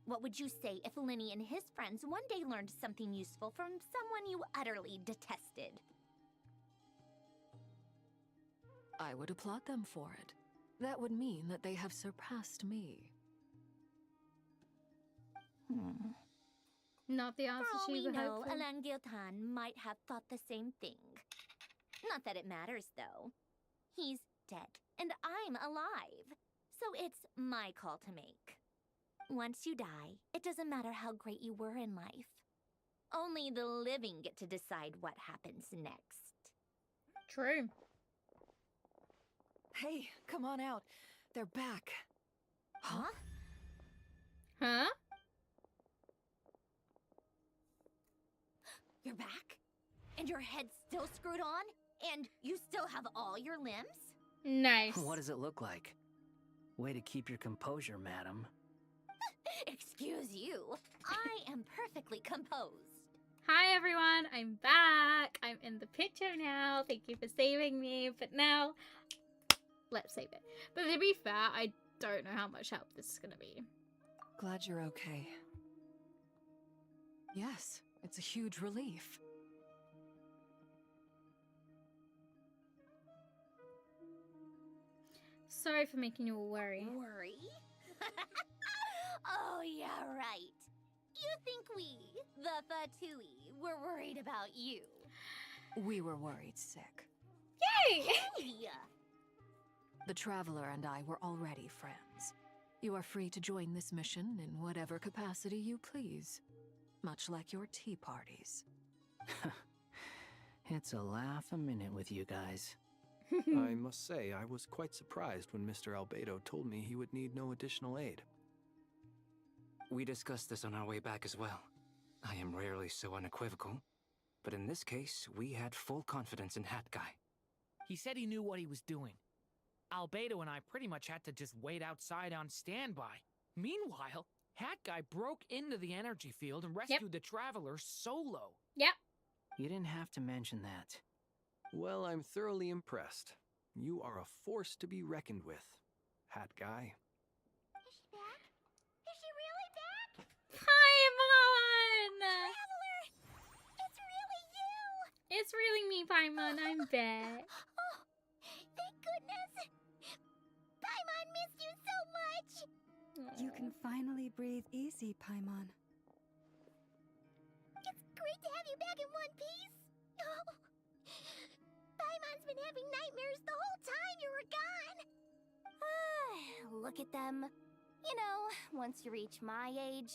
what would you say if Lenny and his friends one day learned something useful from someone you utterly detested? I would applaud them for it. That would mean that they have surpassed me. Not the answer For all she we would know, hope for. Elangilton might have thought the same thing. Not that it matters, though. He's dead, and I'm alive. So it's my call to make. Once you die, it doesn't matter how great you were in life. Only the living get to decide what happens next. True. Hey, come on out. They're back. Huh? Huh? You're back? And your head's still screwed on? And you still have all your limbs? Nice. What does it look like? Way to keep your composure, madam. Excuse you. I am perfectly composed. Hi everyone, I'm back. I'm in the picture now. Thank you for saving me. But now, let's save it. But to be fair, I don't know how much help this is gonna be. Glad you're okay. Yes, it's a huge relief. Sorry for making you all worry. Worry? Oh, yeah, right. You think we, the Fatui, were worried about you? We were worried sick. Yay! Hey! The Traveler and I were already friends. You are free to join this mission in whatever capacity you please. Much like your tea parties. It's a laugh a minute with you guys. I must say, I was quite surprised when Mr. Albedo told me he would need no additional aid. We discussed this on our way back as well. I am rarely so unequivocal, but in this case, we had full confidence in Hat Guy. He said he knew what he was doing. Albedo and I pretty much had to just wait outside on standby. Meanwhile, Hat Guy broke into the energy field and rescued the Traveler solo. Yep. You didn't have to mention that. Well, I'm thoroughly impressed. You are a force to be reckoned with, Hat Guy. Is she back? Is she really back? Paimon! Traveler! It's really you! It's really me, Paimon. I'm back. Oh, thank goodness! Paimon missed you so much! You can finally breathe easy, Paimon. It's great to have you back in one piece! Oh, Paimon's been having nightmares the whole time you were gone! Look at them. You know, once you reach my age,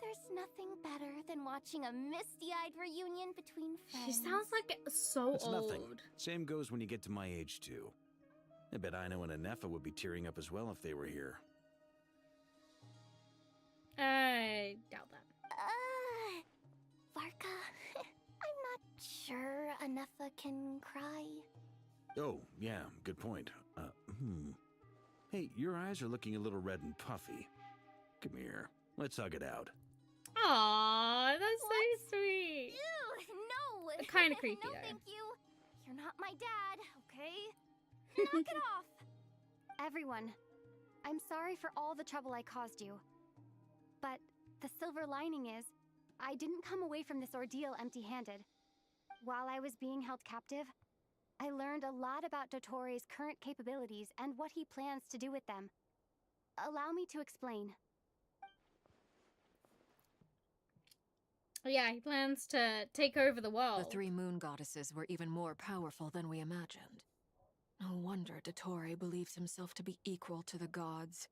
There's nothing better than watching a misty-eyed reunion between friends. She sounds like so It's old. nothing. Same goes when you get to my age, too. I bet Aino and Anefa would be tearing up as well if they were here. I doubt that. Varka, I'm not sure Anefa can cry. Oh, yeah, good point. Hey, your eyes are looking a little red and puffy. Come here. Let's hug it out. Aw, that's so sweet. Ew, no. Kind of creepy, no, though. thank you. You're not my dad, okay? Knock it off. Everyone, I'm sorry for all the trouble I caused you. But the silver lining is, I didn't come away from this ordeal empty-handed. While I was being held captive, I learned a lot about Dottoro's current capabilities and what he plans to do with them. Allow me to explain. Yeah, he plans to take over the world. The three moon goddesses were even more powerful than we imagined. No wonder Dottore believes himself to be equal to the gods.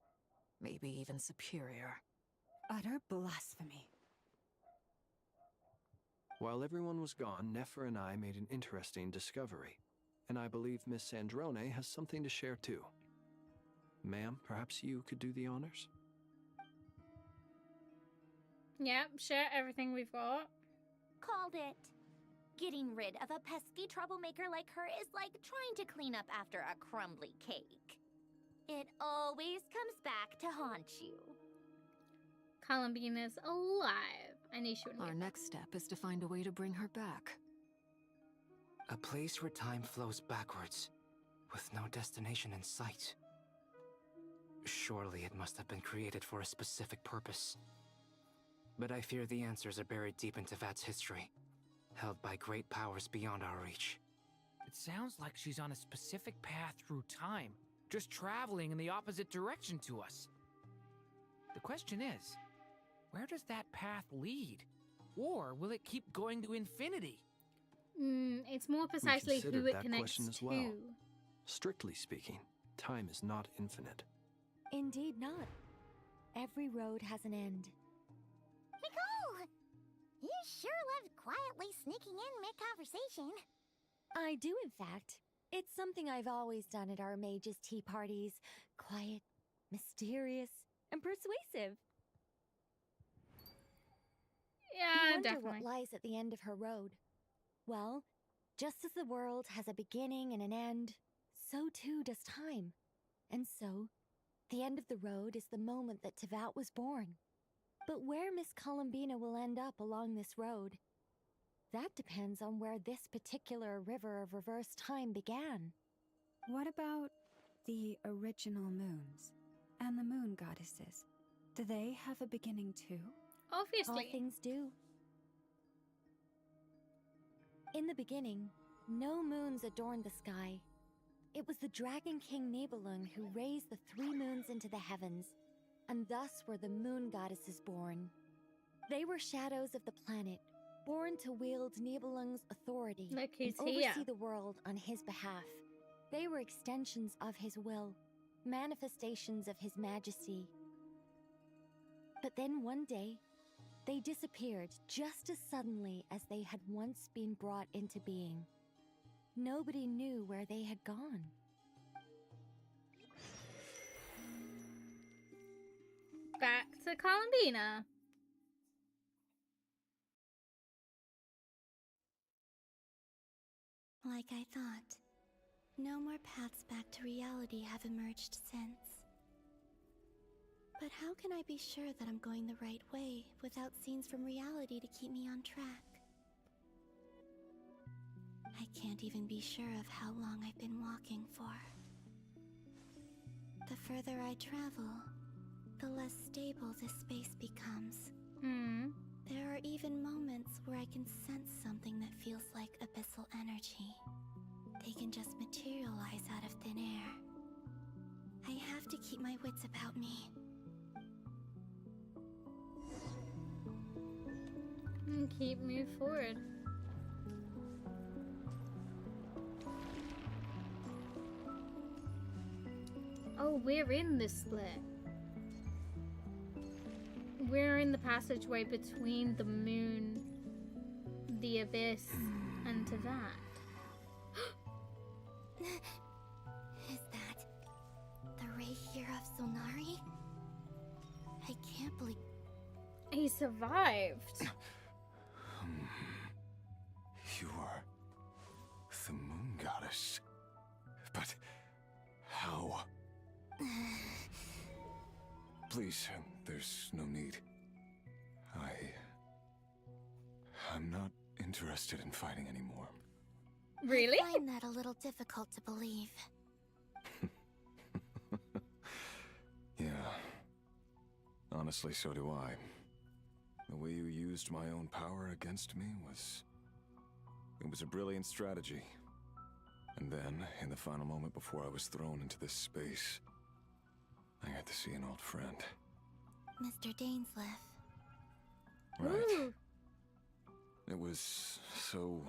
Maybe even superior. Utter blasphemy. While everyone was gone, Nefer and I made an interesting discovery. And I believe Miss Sandrone has something to share too. Ma'am, perhaps you could do the honors? Yep, share everything we've got. Called it. Getting rid of a pesky troublemaker like her is like trying to clean up after a crumbly cake. It always comes back to haunt you. Columbina's alive. I knew she would. Our next step is to find a way to bring her back. A place where time flows backwards, with no destination in sight. Surely it must have been created for a specific purpose. But I fear the answers are buried deep in Tevat's history, held by great powers beyond our reach. It sounds like she's on a specific path through time, just traveling in the opposite direction to us. The question is, where does that path lead? Or will it keep going to infinity? It's more precisely who it that connects question as to. well. Strictly speaking, time is not infinite. Indeed not. Every road has an end. Nicole! You sure loved quietly sneaking in mid-conversation. I do, in fact. It's something I've always done at our mages' tea parties. Quiet, mysterious, and persuasive. Yeah, You wonder definitely. what lies at the end of her road. Well, just as the world has a beginning and an end, so too does time. And so, the end of the road is the moment that Tevat was born. But where Miss Columbina will end up along this road, that depends on where this particular river of reverse time began. What about the original moons and the moon goddesses? Do they have a beginning too? Obviously. All things do. In the beginning, no moons adorned the sky. It was the Dragon King Nibelung who raised the three moons into the heavens, and thus were the moon goddesses born. They were shadows of the planet, born to wield Nibelung's authority Look and who's here. oversee the world on his behalf. They were extensions of his will, manifestations of his majesty. But then one day, they disappeared just as suddenly as they had once been brought into being. Nobody knew where they had gone. Back to Columbina. Like I thought, no more paths back to reality have emerged since. But how can I be sure that I'm going the right way without scenes from reality to keep me on track? I can't even be sure of how long I've been walking for. The further I travel, the less stable this space becomes. There are even moments where I can sense something that feels like abyssal energy. They can just materialize out of thin air. I have to keep my wits about me. And keep moving forward. Oh, we're in this split. We're in the passageway between the moon, the abyss, and Teyvat. Is that the ray here of Solnari? I can't believe he survived. You are the moon goddess. But how? Please, there's no need. I'm not interested in fighting anymore. Really? I find that a little difficult to believe. Yeah. Honestly, so do I. The way you used my own power against me was... It was a brilliant strategy. And then, in the final moment before I was thrown into this space, I got to see an old friend. Mr. Dainsleif. Right. Ooh. It was so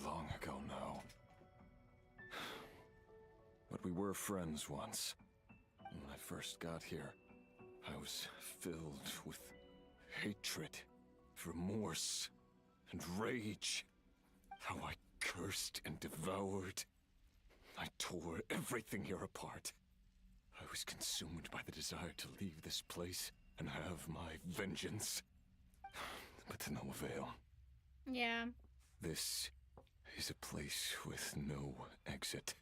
long ago now. But we were friends once. When I first got here, I was filled with hatred, remorse, and rage. How I cursed and devoured. I tore everything here apart. I was consumed by the desire to leave this place and have my vengeance. But to no avail. Yeah. This is a place with no exit.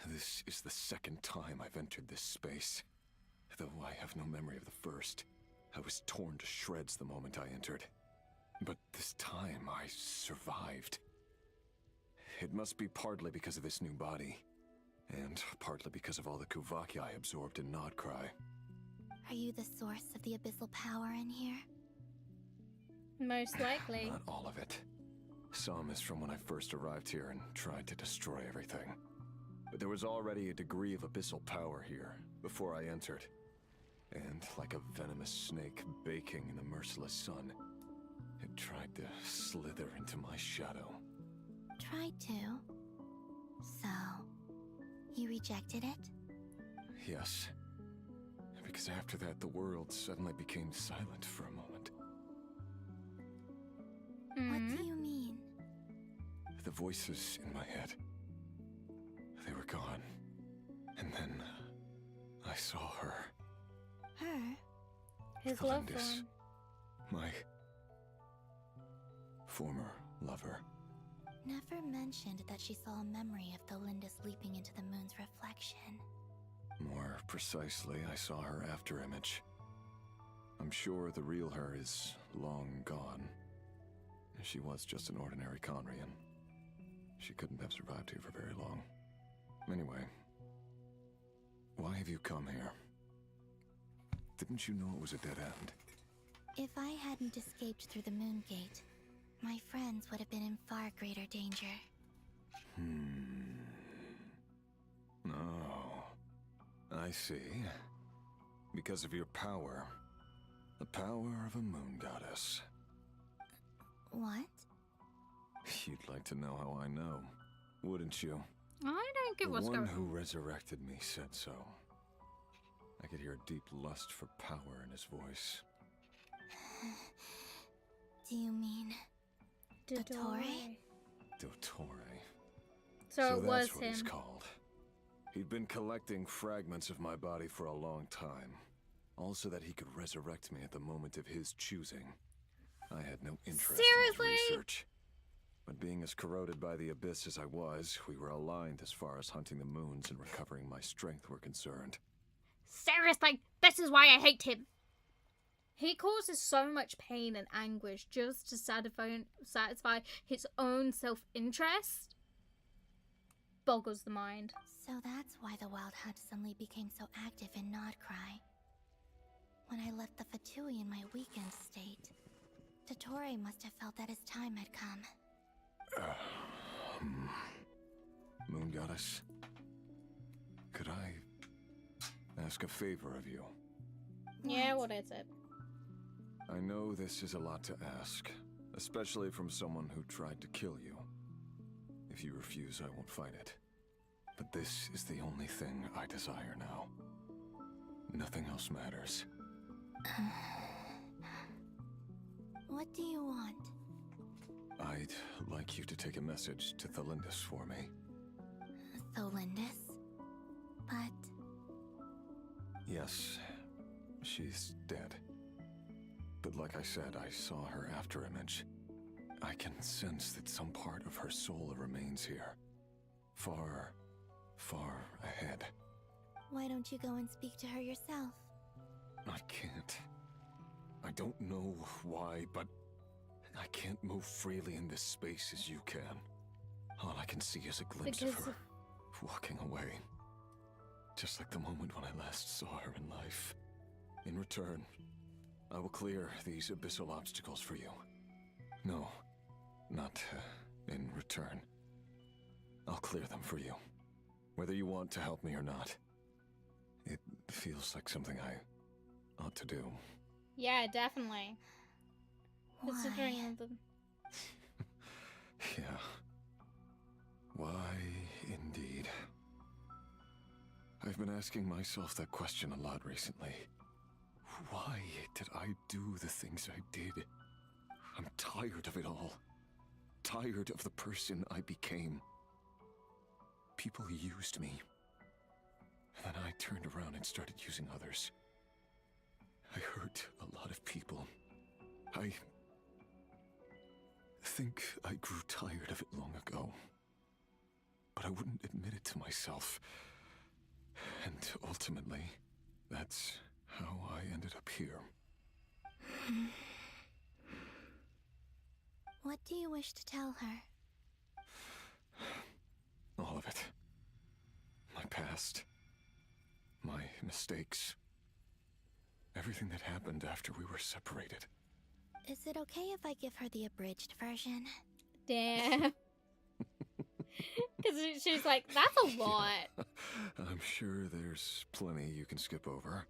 This is the second time I've entered this space. Though I have no memory of the first. I was torn to shreds the moment I entered. But this time I survived. It must be partly because of this new body. And partly because of all the Kuvaki I absorbed in Nodcry. Are you the source of the abyssal power in here? Most likely. Not all of it. Some is from when I first arrived here and tried to destroy everything. But there was already a degree of abyssal power here before I entered. And like a venomous snake baking in the merciless sun, it tried to slither into my shadow. Tried to? So, you rejected it? Yes. Because after that, the world suddenly became silent for a moment. What do you mean? The voices in my head, they were gone. And then I saw her. Her? His loved Valindis, one. my former lover. Never mentioned that she saw a memory of Valindis leaping into the moon's reflection. More precisely, I saw her after image. I'm sure the real her is long gone. She was just an ordinary Conrian. She couldn't have survived here for very long. Anyway, why have you come here? Didn't you know it was a dead end? If I hadn't escaped through the moon gate, my friends would have been in far greater danger. Oh, I see. Because of your power. The power of a moon goddess. What? You'd like to know how I know, wouldn't you? I don't get what's The going one on. who resurrected me said so. I could hear a deep lust for power in his voice. Do you mean... Dottore? Dottore. So it was that's what he's him. called. He'd been collecting fragments of my body for a long time. All so that he could resurrect me at the moment of his choosing. I had no interest in his research. But being as corroded by the abyss as I was, we were aligned as far as hunting the moons and recovering my strength were concerned. Seriously, this is why I hate him. He causes so much pain and anguish just to satisfy his own self-interest. Boggles the mind. So that's why the Wild Hunt suddenly became so active in Nodcry. When I left the Fatui in my weakened state, Dottore must have felt that his time had come. Moon Goddess, could I ask a favor of you? Yeah, what is it? I know this is a lot to ask, especially from someone who tried to kill you. If you refuse, I won't fight it. But this is the only thing I desire now. Nothing else matters. What do you want? I'd like you to take a message to Thelindis for me. Thelindis? But... Yes, she's dead. But like I said, I saw her afterimage. I can sense that some part of her soul remains here. Far, far ahead. Why don't you go and speak to her yourself? I can't. I don't know why, but I can't move freely in this space as you can. All I can see is a glimpse of her walking away. Just like the moment when I last saw her in life. In return, I will clear these abyssal obstacles for you. No, not in return. I'll clear them for you. Whether you want to help me or not. It feels like something I ought to do. Yeah, definitely. Considering the... Yeah. Why, indeed. I've been asking myself that question a lot recently. Why did I do the things I did? I'm tired of it all. Tired of the person I became. People used me. And then I turned around and started using others. I hurt a lot of people. I think I grew tired of it long ago. But I wouldn't admit it to myself. And ultimately, that's how I ended up here. What do you wish to tell her? All of it. My past. My mistakes. Everything that happened after we were separated. Is it okay if I give her the abridged version? Damn. Because she's like, that's a lot. I'm sure there's plenty you can skip over.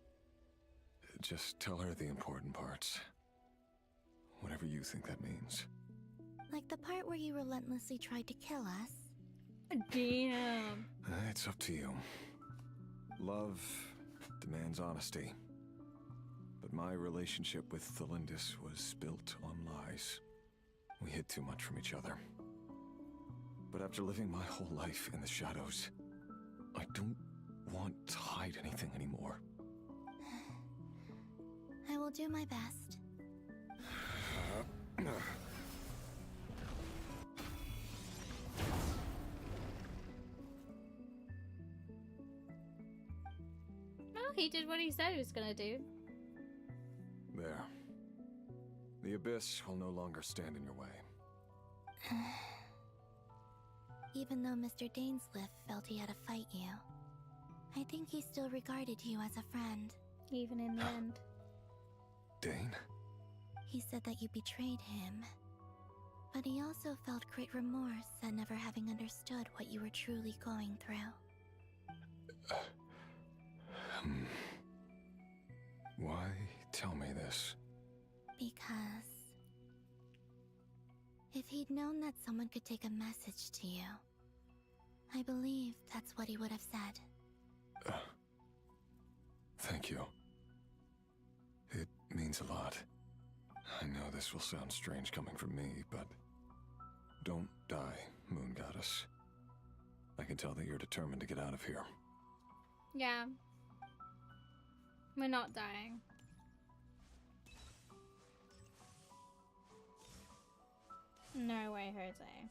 Just tell her the important parts. Whatever you think that means. Like the part where you relentlessly tried to kill us? Damn. It's up to you. Love demands honesty. But my relationship with Thelindis was built on lies. We hid too much from each other. But after living my whole life in the shadows, I don't want to hide anything anymore. I will do my best. Well, he did what he said he was gonna do. There. The Abyss will no longer stand in your way. Even though Mr. Dainsleif felt he had to fight you, I think he still regarded you as a friend. Even in the end. Dane? He said that you betrayed him. But he also felt great remorse at never having understood what you were truly going through. Why tell me this? Because... if he'd known that someone could take a message to you, I believe that's what he would have said. Thank you. It means a lot. I know this will sound strange coming from me, but... don't die, Moon Goddess. I can tell that you're determined to get out of here. Yeah. We're not dying. No way, Jose.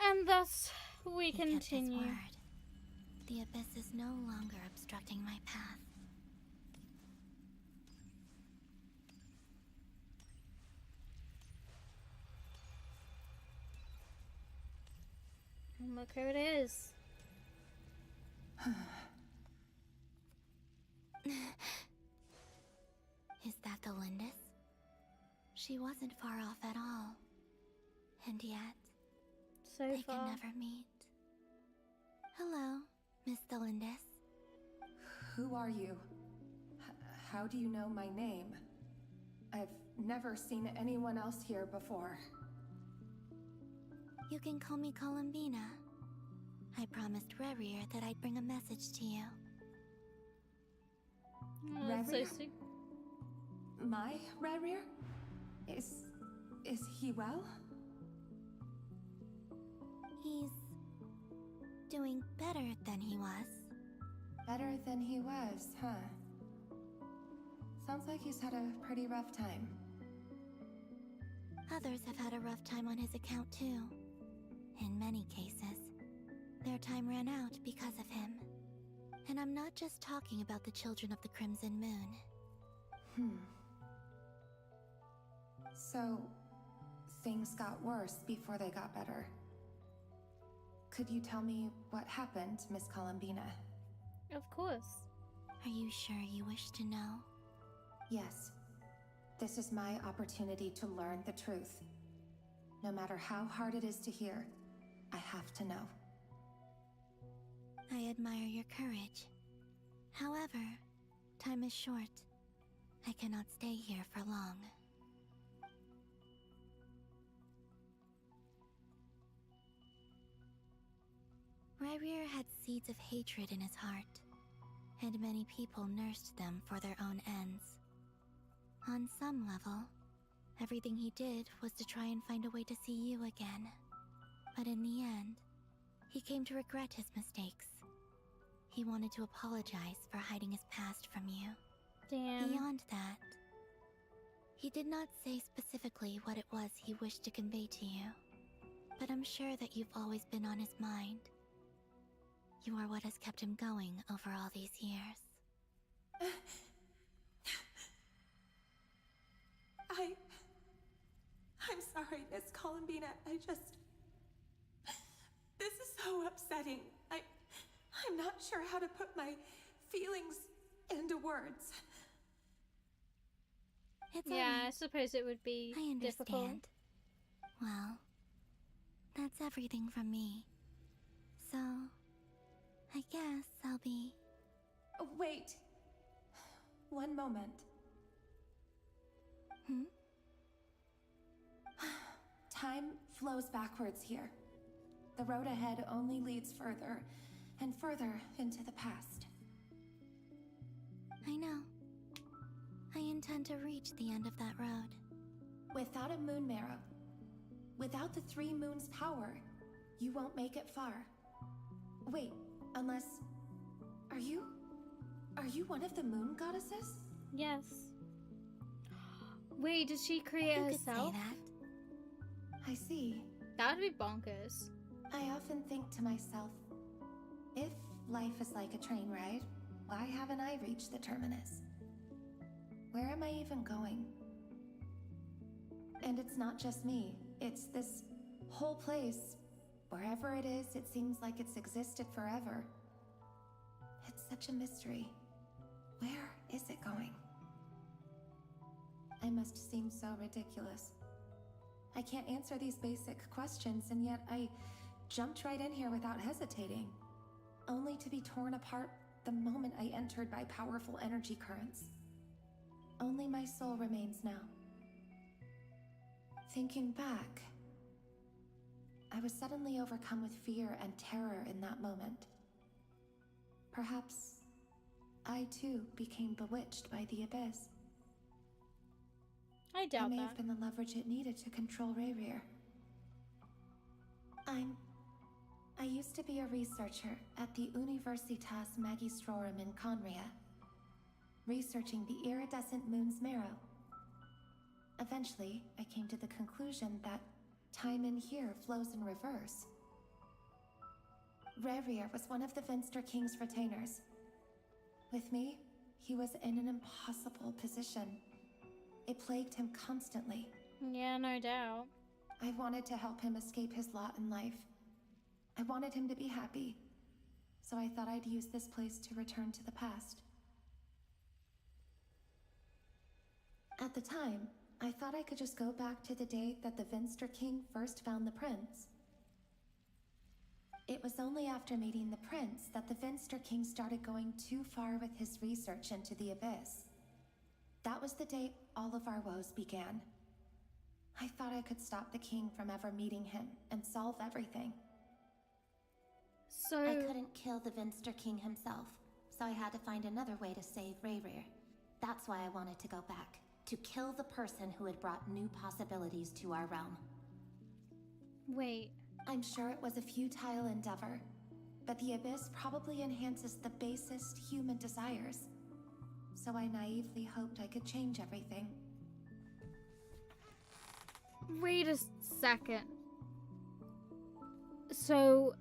And thus, we continue. Word. The Abyss is no longer obstructing my path. And look who it is. Is that Thelindis? She wasn't far off at all. And yet, so they far. can never meet. Hello, Miss Thelindis. Who are you? How do you know my name? I've never seen anyone else here before. You can call me Columbina. I promised Rerir that I'd bring a message to you. Oh, that's so sweet. My Rerir? Is he well? He's doing better than he was. Better than he was, huh? Sounds like he's had a pretty rough time. Others have had a rough time on his account too. In many cases, their time ran out because of him. And I'm not just talking about the children of the Crimson Moon. So, things got worse before they got better. Could you tell me what happened, Miss Columbina? Of course. Are you sure you wish to know? Yes. This is my opportunity to learn the truth. No matter how hard it is to hear, I have to know. I admire your courage. However, time is short. I cannot stay here for long. Rerir had seeds of hatred in his heart, and many people nursed them for their own ends. On some level, everything he did was to try and find a way to see you again. But in the end, he came to regret his mistakes. He wanted to apologize for hiding his past from you. Damn. Beyond that, he did not say specifically what it was he wished to convey to you, but I'm sure that you've always been on his mind. You are what has kept him going over all these years. I'm sorry, Miss Columbina. This is so upsetting. I'm not sure how to put my feelings into words. It's yeah, alright. I suppose it would be I understand. difficult. Well, that's everything from me. So, I guess I'll be... Wait. One moment. Time flows backwards here. The road ahead only leads further and further into the past. I know. I intend to reach the end of that road. Without a moon marrow, without the three moons' power, you won't make it far. Wait, unless... Are you one of the moon goddesses? Yes. Wait, did she create You herself? could say that. I see. That would be bonkers. I often think to myself, if life is like a train ride, why haven't I reached the terminus? Where am I even going? And it's not just me, it's this whole place. Wherever it is, it seems like it's existed forever. It's such a mystery. Where is it going? I must seem so ridiculous. I can't answer these basic questions, and yet I jumped right in here without hesitating, only to be torn apart the moment I entered by powerful energy currents. Only my soul remains now. Thinking back, I was suddenly overcome with fear and terror in that moment. Perhaps I too became bewitched by the Abyss. I doubt I may that. have been the leverage it needed to control Rerir. I used to be a researcher at the Universitas Magistrorum in Conria, researching the iridescent moon's marrow. Eventually, I came to the conclusion that time in here flows in reverse. Rerir was one of the Vinster King's retainers. With me, he was in an impossible position. It plagued him constantly. Yeah, no doubt. I wanted to help him escape his lot in life. I wanted him to be happy, so I thought I'd use this place to return to the past. At the time, I thought I could just go back to the day that the Vinster King first found the prince. It was only after meeting the prince that the Finster King started going too far with his research into the Abyss. That was the day all of our woes began. I thought I could stop the king from ever meeting him and solve everything. So... I couldn't kill the Finster King himself, so I had to find another way to save Rayrir. That's why I wanted to go back, to kill the person who had brought new possibilities to our realm. Wait. I'm sure it was a futile endeavor, but the Abyss probably enhances the basest human desires. So I naively hoped I could change everything. Wait a second. So,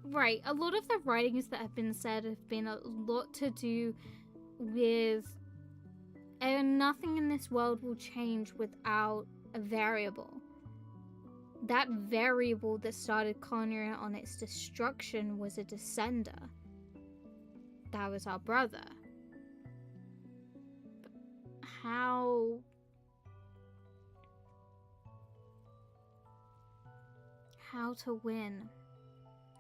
right, a lot of the writings that have been said have been a lot to do with nothing in this world will change without a variable. That variable that started Conria on its destruction was a descender. That was our brother. But how to win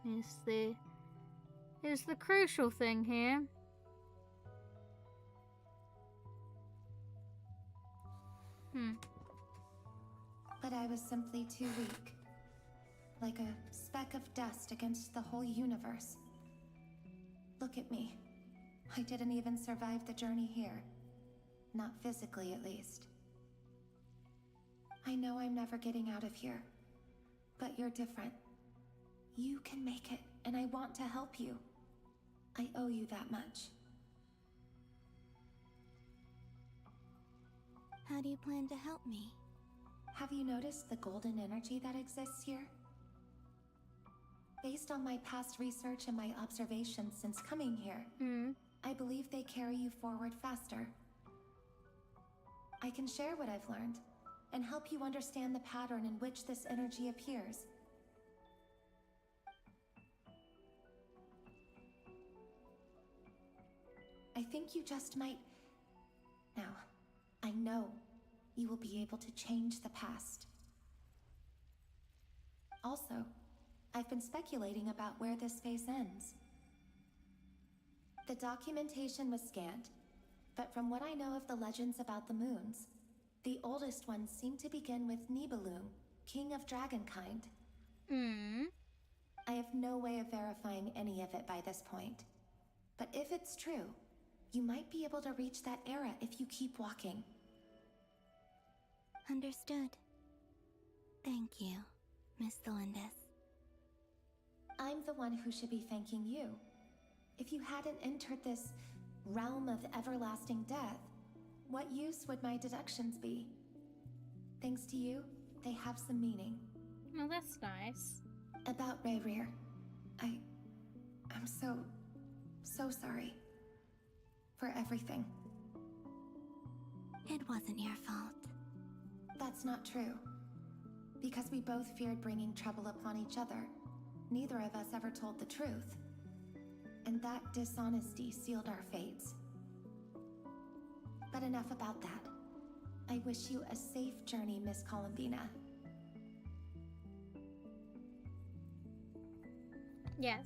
is the crucial thing here. But I was simply too weak. Like a speck of dust against the whole universe. Look at me. I didn't even survive the journey here. Not physically, at least. I know I'm never getting out of here. But you're different. You can make it, and I want to help you. I owe you that much. How do you plan to help me? Have you noticed the golden energy that exists here? Based on my past research and my observations since coming here, I believe they carry you forward faster. I can share what I've learned and help you understand the pattern in which this energy appears. I think you just might... Now, I know you will be able to change the past. Also, I've been speculating about where this phase ends. The documentation was scanned, but from what I know of the legends about the moons, the oldest ones seem to begin with Nibelung, king of dragonkind. I have no way of verifying any of it by this point. But if it's true, you might be able to reach that era if you keep walking. Understood. Thank you, Miss Delindis. I'm the one who should be thanking you. If you hadn't entered this realm of everlasting death, what use would my deductions be? Thanks to you, they have some meaning. Oh, that's nice. About Rayrir, I'm so sorry. For everything. It wasn't your fault. That's not true. Because we both feared bringing trouble upon each other, neither of us ever told the truth. And that dishonesty sealed our fates. But enough about that. I wish you a safe journey, Miss Columbina. Yes.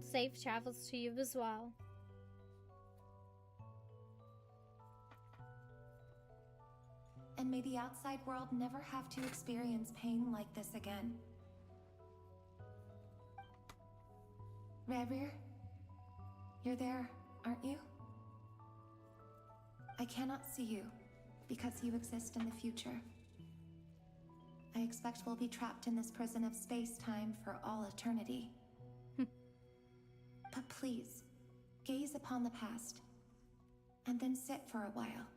Safe travels to you as well. And may the outside world never have to experience pain like this again. Rayrir, you're there, aren't you? I cannot see you, because you exist in the future. I expect we'll be trapped in this prison of space-time for all eternity. But please, gaze upon the past, and then sit for a while.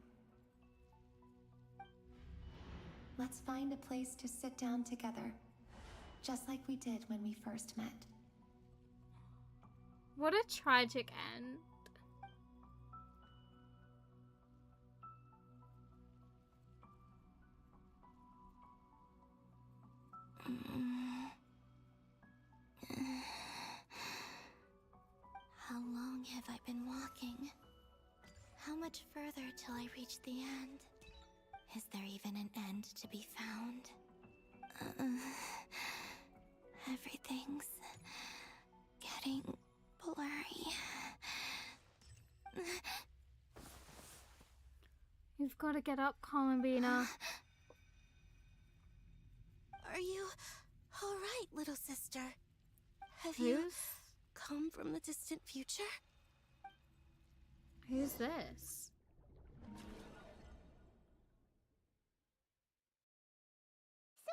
Let's find a place to sit down together, just like we did when we first met. What a tragic end. How long have I been walking? How much further till I reach the end? Is there even an end to be found? You've got to get up, Columbina. Are you alright, little sister? Have you come from the distant future? Who's this? So,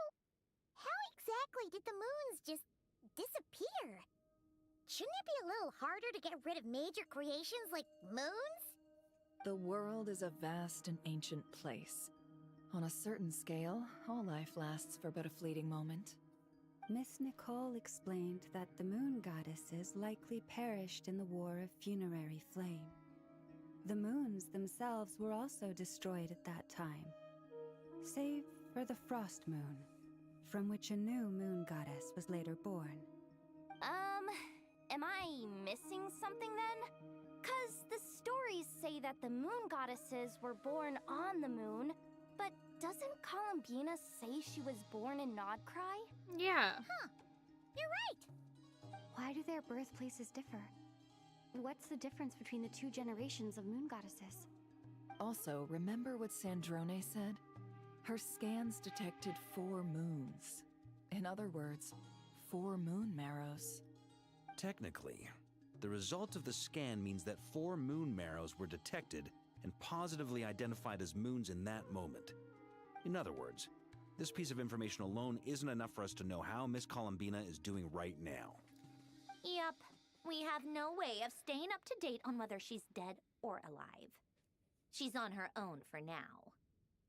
how exactly did the moons just disappear? Shouldn't it be a little harder to get rid of major creations like moons? The world is a vast and ancient place. On a certain scale, all life lasts for but a fleeting moment. Miss Nicole explained that the moon goddesses likely perished in the War of Funerary Flame. The moons themselves were also destroyed at that time, save for the Frost Moon, from which a new moon goddess was later born. Am I missing something then? 'Cause the stories say that the moon goddesses were born on the moon, but doesn't Columbina say she was born in Nodcry? Yeah. Huh. You're right. Why do their birthplaces differ? What's the difference between the two generations of moon goddesses? Also, remember what Sandrone said? Her scans detected 4 moons. In other words, 4 moon marrows. Technically, the result of the scan means that 4 moon marrows were detected and positively identified as moons in that moment. In other words, this piece of information alone isn't enough for us to know how Miss Columbina is doing right now. Yep, we have no way of staying up to date on whether she's dead or alive. She's on her own for now.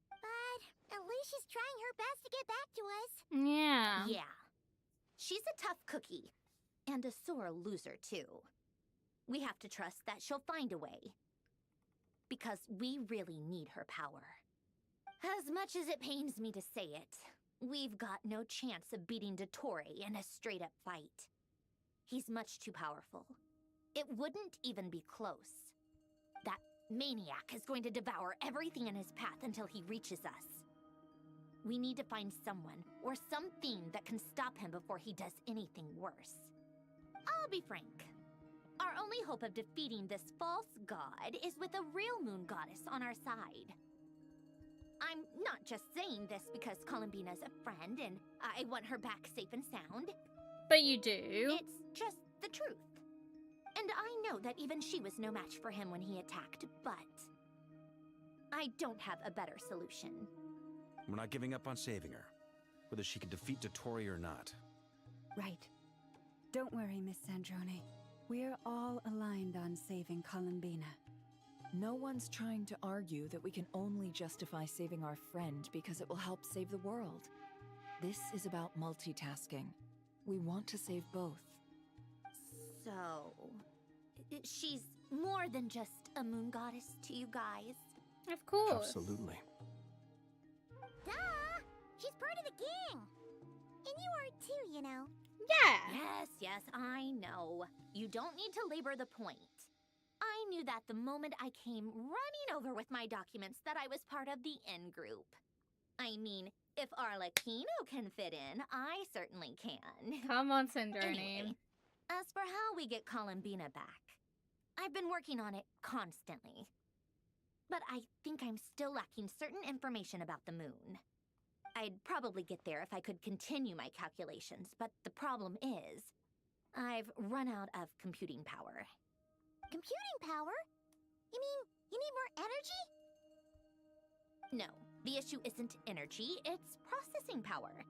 But at least she's trying her best to get back to us. Yeah. Yeah. She's a tough cookie. And a sore loser, too. We have to trust that she'll find a way. Because we really need her power. As much as it pains me to say it, we've got no chance of beating Dottore in a straight-up fight. He's much too powerful. It wouldn't even be close. That maniac is going to devour everything in his path until he reaches us. We need to find someone or something that can stop him before he does anything worse. I'll be frank. Our only hope of defeating this false god is with a real moon goddess on our side. I'm not just saying this because Columbina's a friend and I want her back safe and sound. But you do. It's just the truth. And I know that even she was no match for him when he attacked, but I don't have a better solution. We're not giving up on saving her, whether she can defeat Dottore or not. Right. Don't worry, Miss Sandrone. We're all aligned on saving Columbina. No one's trying to argue that we can only justify saving our friend because it will help save the world. This is about multitasking. We want to save both. So, she's more than just a moon goddess to you guys? Of course. Absolutely. Duh! She's part of the gang! And you are too, you know. Yeah! Yes, I know. You don't need to labor the point. I knew that the moment I came running over with my documents that I was part of the in-group. I mean, if Arlecchino can fit in, I certainly can. Come on, Sandrone. Anyway, as for how we get Columbina back, I've been working on it constantly. But I think I'm still lacking certain information about the moon. I'd probably get there if I could continue my calculations, but the problem is, I've run out of computing power. Computing power? You mean you need more energy? No, the issue isn't energy, it's processing power.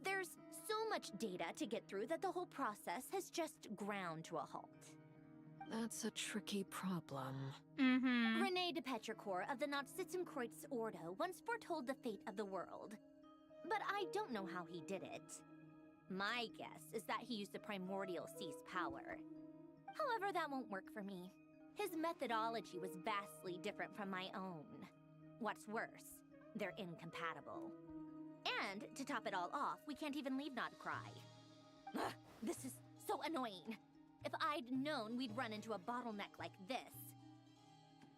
There's so much data to get through that the whole process has just ground to a halt. That's a tricky problem. Mm-hmm. René de Petrichor of the Nazissenkreuz Ordo once foretold the fate of the world. But I don't know how he did it. My guess is that he used the Primordial Sea's power. However, that won't work for me. His methodology was vastly different from my own. What's worse, they're incompatible. And, to top it all off, we can't even leave Nodcry. Ugh, this is so annoying. If I'd known we'd run into a bottleneck like this...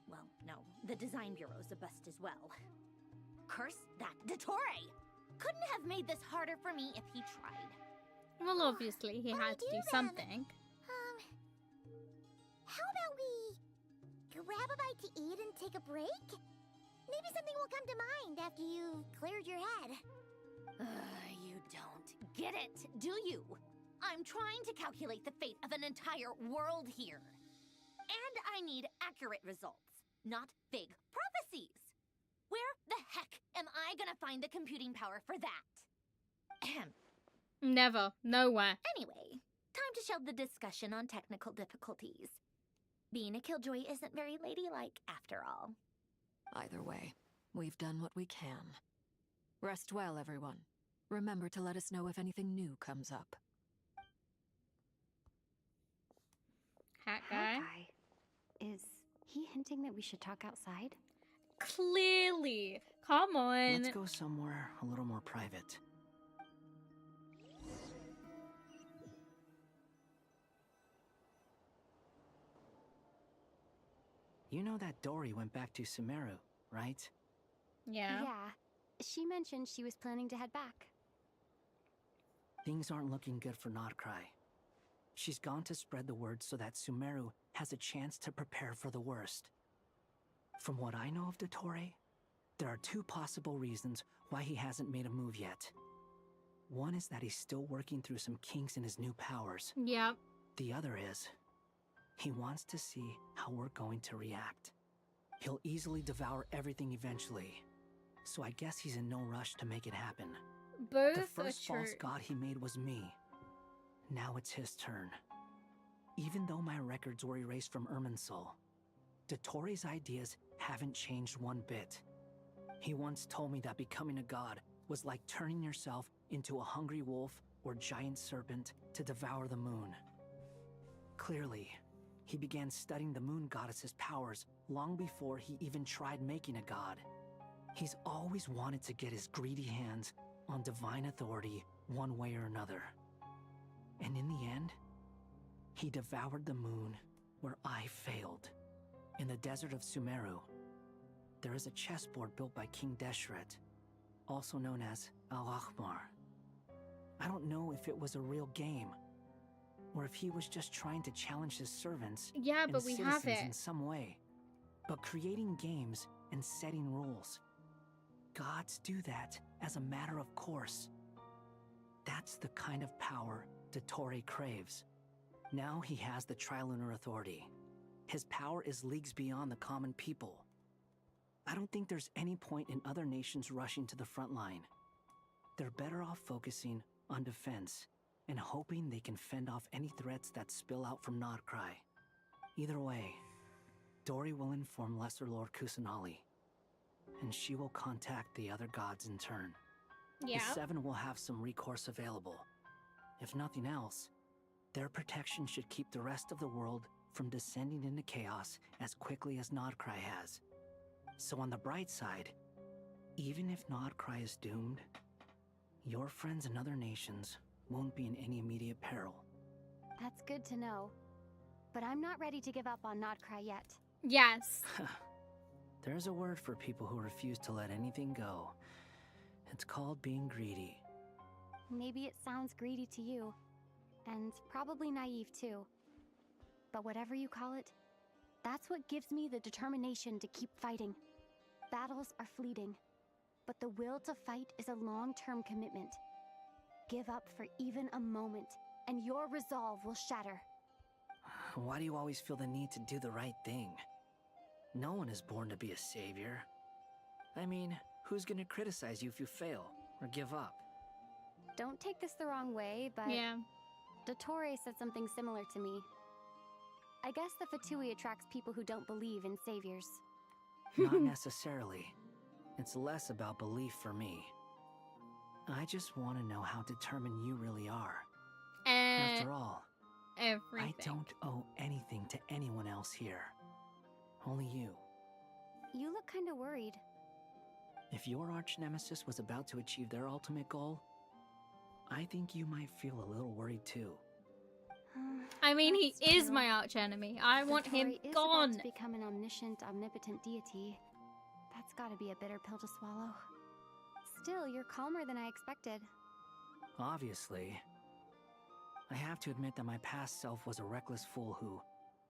Well, no, the design bureau's a bust as well. Curse that Dottore! Couldn't have made this harder for me if he tried. Well, obviously, he had to do something. How about we grab a bite to eat and take a break? Maybe something will come to mind after you've cleared your head. You don't get it, do you? I'm trying to calculate the fate of an entire world here. And I need accurate results, not vague prophecies. Where the heck am I gonna find the computing power for that? Ahem. Never. Nowhere. Anyway, time to shelve the discussion on technical difficulties. Being a killjoy isn't very ladylike after all. Either way, we've done what we can. Rest well, everyone. Remember to let us know if anything new comes up. Hat guy. Is he hinting that we should talk outside? Clearly. Come on. Let's go somewhere a little more private. You know that Dory went back to Sumeru, right? Yeah. Yeah. She mentioned she was planning to head back. Things aren't looking good for Notcry. She's gone to spread the word so that Sumeru has a chance to prepare for the worst. From what I know of Dottore, there are two possible reasons why he hasn't made a move yet. One is that he's still working through some kinks in his new powers. Yep. The other is, he wants to see how we're going to react. He'll easily devour everything eventually, so I guess he's in no rush to make it happen. Both The first are false true. god he made was me. Now it's his turn. Even though my records were erased from Irminsul, Dottore's ideas haven't changed one bit. He once told me that becoming a god was like turning yourself into a hungry wolf or giant serpent to devour the moon. Clearly, he began studying the moon goddess's powers long before he even tried making a god. He's always wanted to get his greedy hands on divine authority one way or another. And in the end, he devoured the moon where I failed. In the desert of Sumeru, there is a chessboard built by King Deshret, also known as Al-Ahmar. I don't know if it was a real game, or if he was just trying to challenge his servants Yeah, and but we have citizens it. in some way. But creating games and setting rules, gods do that as a matter of course. That's the kind of power Dottore craves. Now he has the Trilunar Authority. His power is leagues beyond the common people. I don't think there's any point in other nations rushing to the front line. They're better off focusing on defense and hoping they can fend off any threats that spill out from Notcry. Either way, Dory will inform Lesser Lord Kusanali, and she will contact the other gods in turn. Yeah. The Seven will have some recourse available. If nothing else, their protection should keep the rest of the world from descending into chaos as quickly as Notcry has. So on the bright side, even if Notcry is doomed, your friends in other nations won't be in any immediate peril. That's good to know. But I'm not ready to give up on Notcry yet. Yes. There's a word for people who refuse to let anything go. It's called being greedy. Maybe it sounds greedy to you, and probably naive too. But whatever you call it, that's what gives me the determination to keep fighting. Battles are fleeting, but the will to fight is a long-term commitment. Give up for even a moment, and your resolve will shatter. Why do you always feel the need to do the right thing? No one is born to be a savior. I mean, who's gonna criticize you if you fail or give up? Don't take this the wrong way, but Yeah. Dottore said something similar to me. I guess the Fatui attracts people who don't believe in saviors. Not necessarily. It's less about belief for me. I just want to know how determined you really are. After all, Everything. I don't owe anything to anyone else here. Only you. You look kinda worried. If your arch nemesis was about to achieve their ultimate goal, I think you might feel a little worried too. I mean, he That's is true. my arch enemy. I want him Dottore is gone. about to become an omniscient, omnipotent deity. That's gotta be a bitter pill to swallow. Still, you're calmer than I expected. Obviously. I have to admit that my past self was a reckless fool who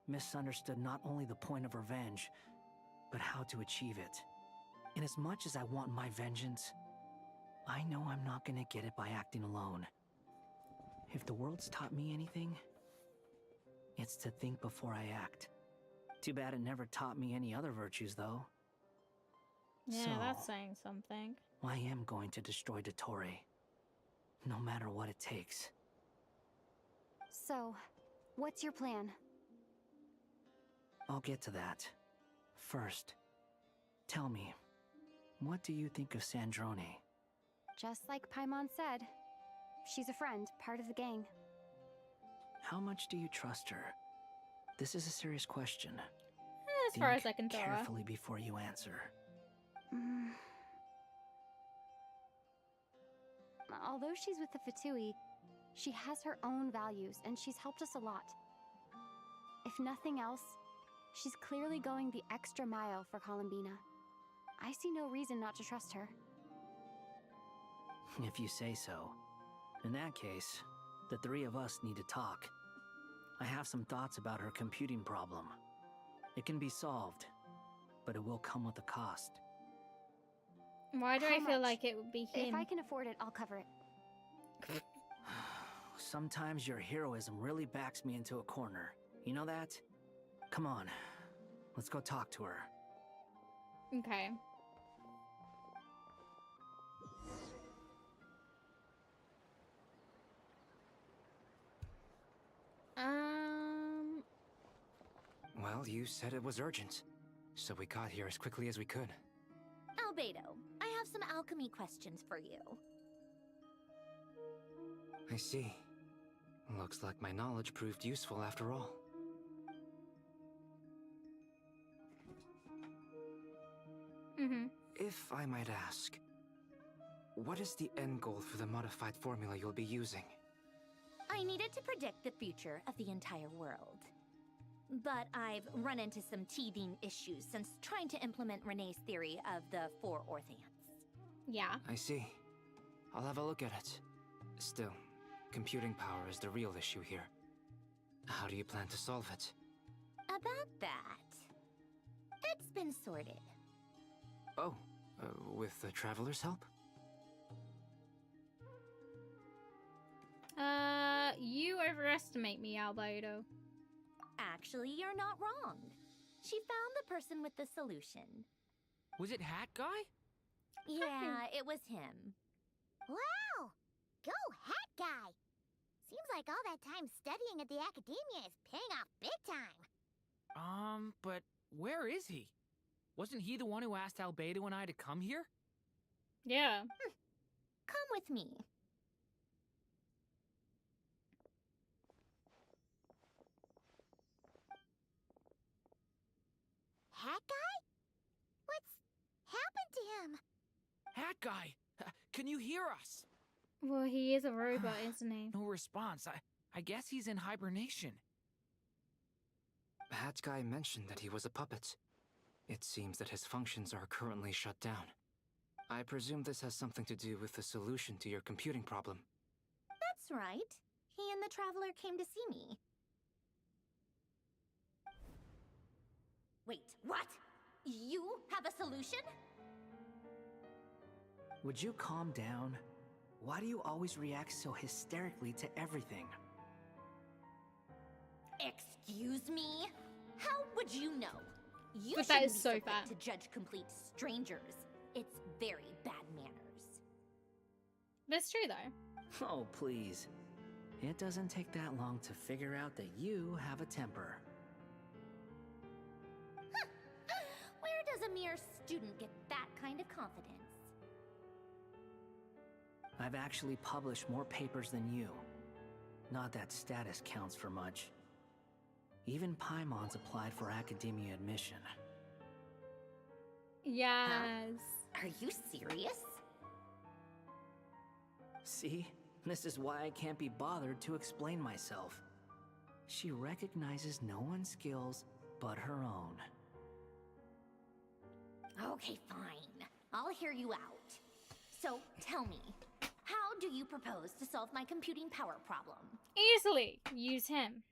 misunderstood not only the point of revenge, but how to achieve it. And as much as I want my vengeance, I know I'm not gonna get it by acting alone. If the world's taught me anything, it's to think before I act. Too bad it never taught me any other virtues, though. Yeah, So, that's saying something. I am going to destroy Dottore, no matter what it takes. So, what's your plan? I'll get to that. First, tell me, what do you think of Sandrone? Just like Paimon said, she's a friend, part of the gang. How much do you trust her? This is a serious question. As far as I can tell. Carefully before you answer. Although she's with the Fatui, she has her own values, and she's helped us a lot. If nothing else, she's clearly going the extra mile for Columbina. I see no reason not to trust her. If you say so. In that case, the three of us need to talk. I have some thoughts about her computing problem. It can be solved, but it will come with a cost. Why do How I feel much? like it would be him? If I can afford it, I'll cover it. Sometimes your heroism really backs me into a corner. You know that? Come on, let's go talk to her. Okay. Well, you said it was urgent, so we got here as quickly as we could. Albedo, I have some alchemy questions for you. I see. Looks like my knowledge proved useful after all. If I might ask, what is the end goal for the modified formula you'll be using? I needed to predict the future of the entire world. But I've run into some teething issues since trying to implement Renee's theory of the four Orthants. Yeah. I see. I'll have a look at it. Still, computing power is the real issue here. How do you plan to solve it? About that, it's been sorted. Oh, with the Traveler's help? You overestimate me, Albedo. Actually, you're not wrong. She found the person with the solution. Was it Hat Guy? Yeah, it was him. Wow! Go Hat Guy! Seems like all that time studying at the Academia is paying off big time. But where is he? Wasn't he the one who asked Albedo and I to come here? Yeah. Come with me. Hat Guy? What's happened to him? Hat Guy! Can you hear us? Well, he is a robot, isn't he? No response. I guess he's in hibernation. Hat Guy mentioned that he was a puppet. It seems that his functions are currently shut down. I presume this has something to do with the solution to your computing problem. That's right. He and the Traveler came to see me. Wait, what? You have a solution? Would you calm down? Why do you always react so hysterically to everything? Excuse me? How would you know? You But that shouldn't is be so quick bad. to judge complete strangers. It's very bad manners. That's true, though. Oh, please. It doesn't take that long to figure out that you have a temper. Where does a mere student get that kind of confidence? I've actually published more papers than you. Not that status counts for much. Even Paimon's applied for academia admission. Yes. Are you serious? See? This is why I can't be bothered to explain myself. She recognizes no one's skills but her own. Okay, fine. I'll hear you out. So, tell me, how do you propose to solve my computing power problem? Easily. Use him.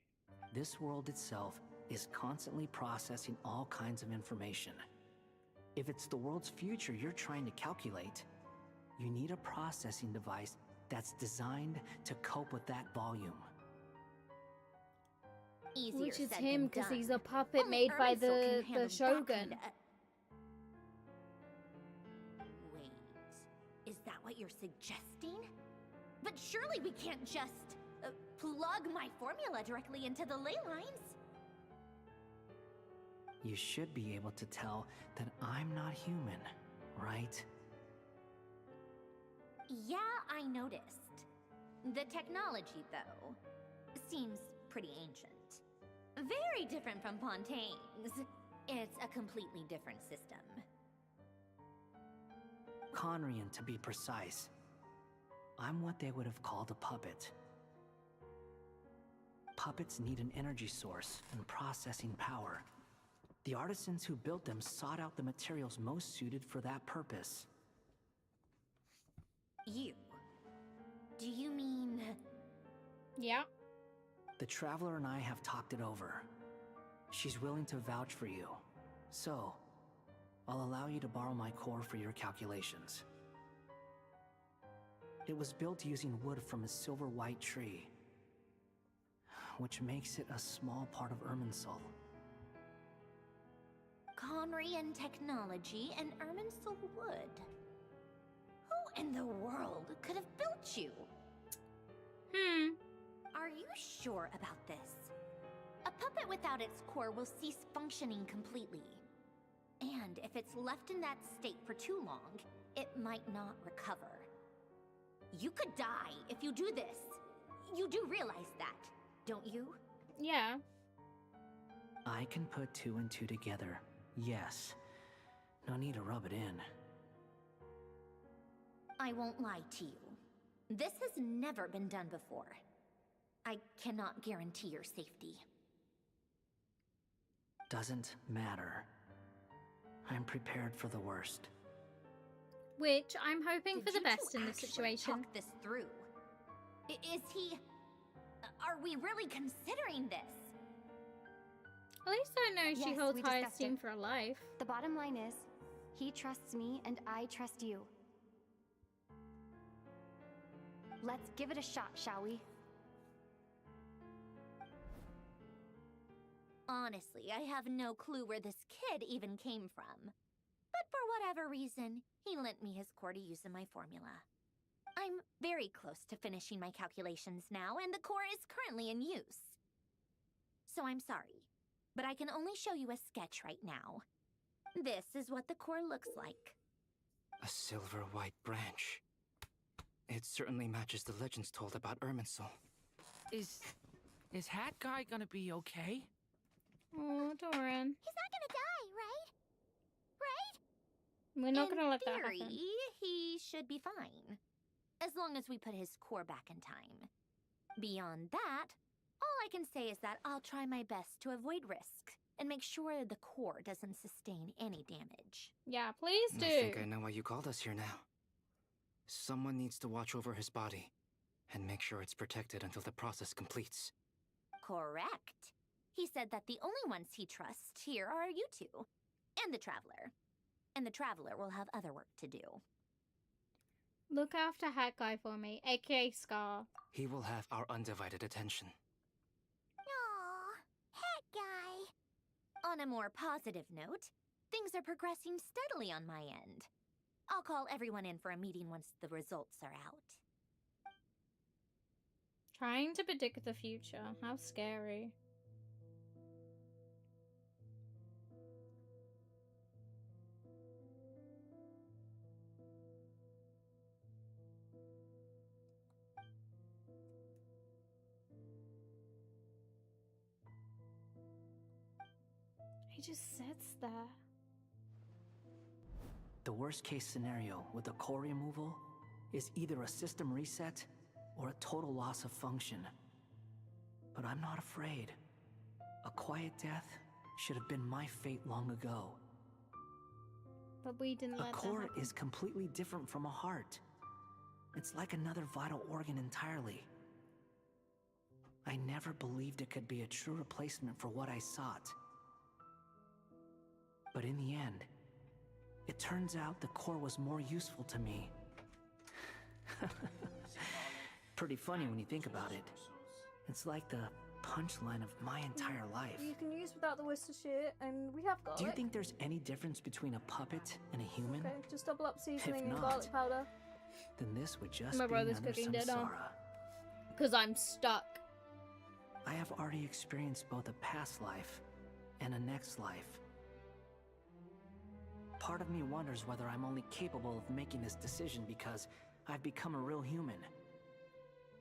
This world itself is constantly processing all kinds of information. If it's the world's future you're trying to calculate, you need a processing device that's designed to cope with that volume. Easier Which is said him than because done. he's a puppet Only made by Irminsul the can handle that Shogun. kinda- Wait, is that what you're suggesting? But surely we can't just plug my formula directly into the ley lines. You should be able to tell that I'm not human, right? Yeah, I noticed. The technology, though, seems pretty ancient. Very different from Pontaine's. It's a completely different system. Conrian, to be precise. I'm what they would have called a puppet. Puppets need an energy source and processing power. The artisans who built them sought out the materials most suited for that purpose. You? Do you mean... Yeah. The Traveler and I have talked it over. She's willing to vouch for you. So, I'll allow you to borrow my core for your calculations. It was built using wood from a silver white tree, which makes it a small part of Irminsul. Conrian technology and Irminsul wood. Who in the world could have built you? Are you sure about this? A puppet without its core will cease functioning completely. And if it's left in that state for too long, it might not recover. You could die if you do this. You do realize that, don't you? Yeah. I can put two and two together, yes. No need to rub it in. I won't lie to you. This has never been done before. I cannot guarantee your safety. Doesn't matter. I'm prepared for the worst. Which I'm hoping for Did the you best two in this actually situation. Talk this through. Is he? Are we really considering this? At least I know she Yes, holds we high discussed esteem it. for her life. The bottom line is, he trusts me and I trust you. Let's give it a shot, shall we? Honestly, I have no clue where this kid even came from. But for whatever reason, he lent me his core to use in my formula. I'm very close to finishing my calculations now, and the core is currently in use. So I'm sorry, but I can only show you a sketch right now. This is what the core looks like. A silver white branch. It certainly matches the legends told about Irminsul. Is Hat Guy gonna be okay? Oh, Doran. He's not gonna die, right? Right? We're not In gonna let that theory, happen. he should be fine. As long as we put his core back in time. Beyond that, all I can say is that I'll try my best to avoid risk and make sure the core doesn't sustain any damage. Yeah, please do. I think I know why you called us here now. Someone needs to watch over his body and make sure it's protected until the process completes. Correct. He said that the only ones he trusts here are you two, and the Traveler. And the Traveler will have other work to do. Look after Hat Guy for me, aka Scar. He will have our undivided attention. Aw, Hat Guy. On a more positive note, things are progressing steadily on my end. I'll call everyone in for a meeting once the results are out. Trying to predict the future. How scary. He just sits there. The worst case scenario with the core removal is either a system reset or a total loss of function. But I'm not afraid. A quiet death should have been my fate long ago. But we didn't A let that core happen. is completely different from a heart. It's like another vital organ entirely. I never believed it could be a true replacement for what I sought. But in the end, It turns out the core was more useful to me. Pretty funny when you think about it. It's like the punchline of my entire life. You can use without the Worcestershire, and we have garlic. Do you think there's any difference between a puppet and a human? Okay, just double up seasoning and not, garlic powder. Then this would just My be brother's another cooking dinner. samsara. Because I'm stuck. I have already experienced both a past life and a next life. Part of me wonders whether I'm only capable of making this decision because I've become a real human.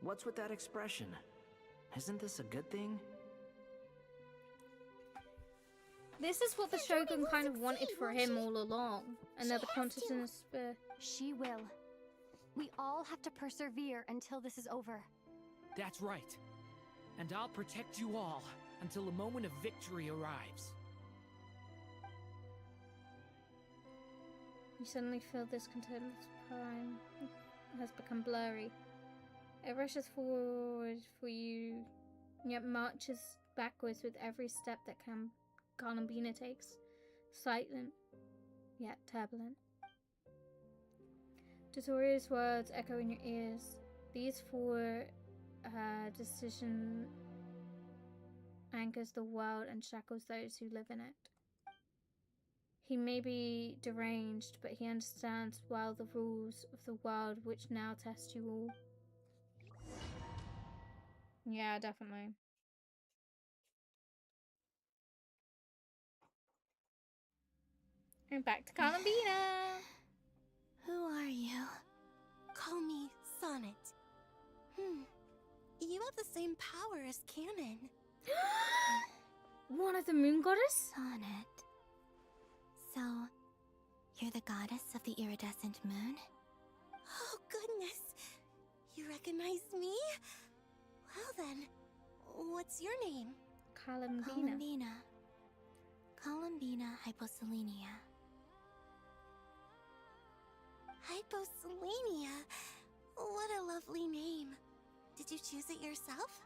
What's with that expression? Isn't this a good thing? This is what the Shogun kind of wanted for him all along. Another consciousness. She will. We all have to persevere until this is over. That's right. And I'll protect you all until a moment of victory arrives. You suddenly feel discontent with time has become blurry. It rushes forward for you, yet marches backwards with every step that Columbina takes. Silent, yet turbulent. Tutorial's words echo in your ears. These four decision anchors the world and shackles those who live in it. He may be deranged, but he understands well the rules of the world which now test you all. Yeah, definitely. And back to Columbina. Who are you? Call me Sonnet. You have the same power as Canon. One of the moon goddess? Sonnet. So, you're the goddess of the iridescent moon? Oh, goodness. You recognize me? Well then, what's your name? Columbina. Columbina Hyposelenia. Hyposelenia? What a lovely name. Did you choose it yourself?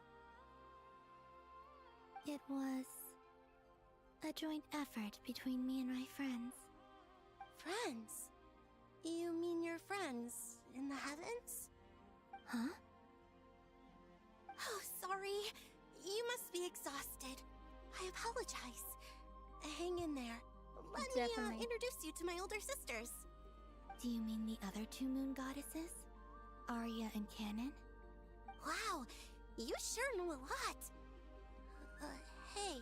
It was a joint effort between me and my friends. Friends? You mean your friends in the heavens? Huh? Oh, sorry. You must be exhausted. I apologize. Hang in there. Let me introduce you to my older sisters. Do you mean the other two moon goddesses? Arya and Canon? Wow, you sure know a lot. Hey,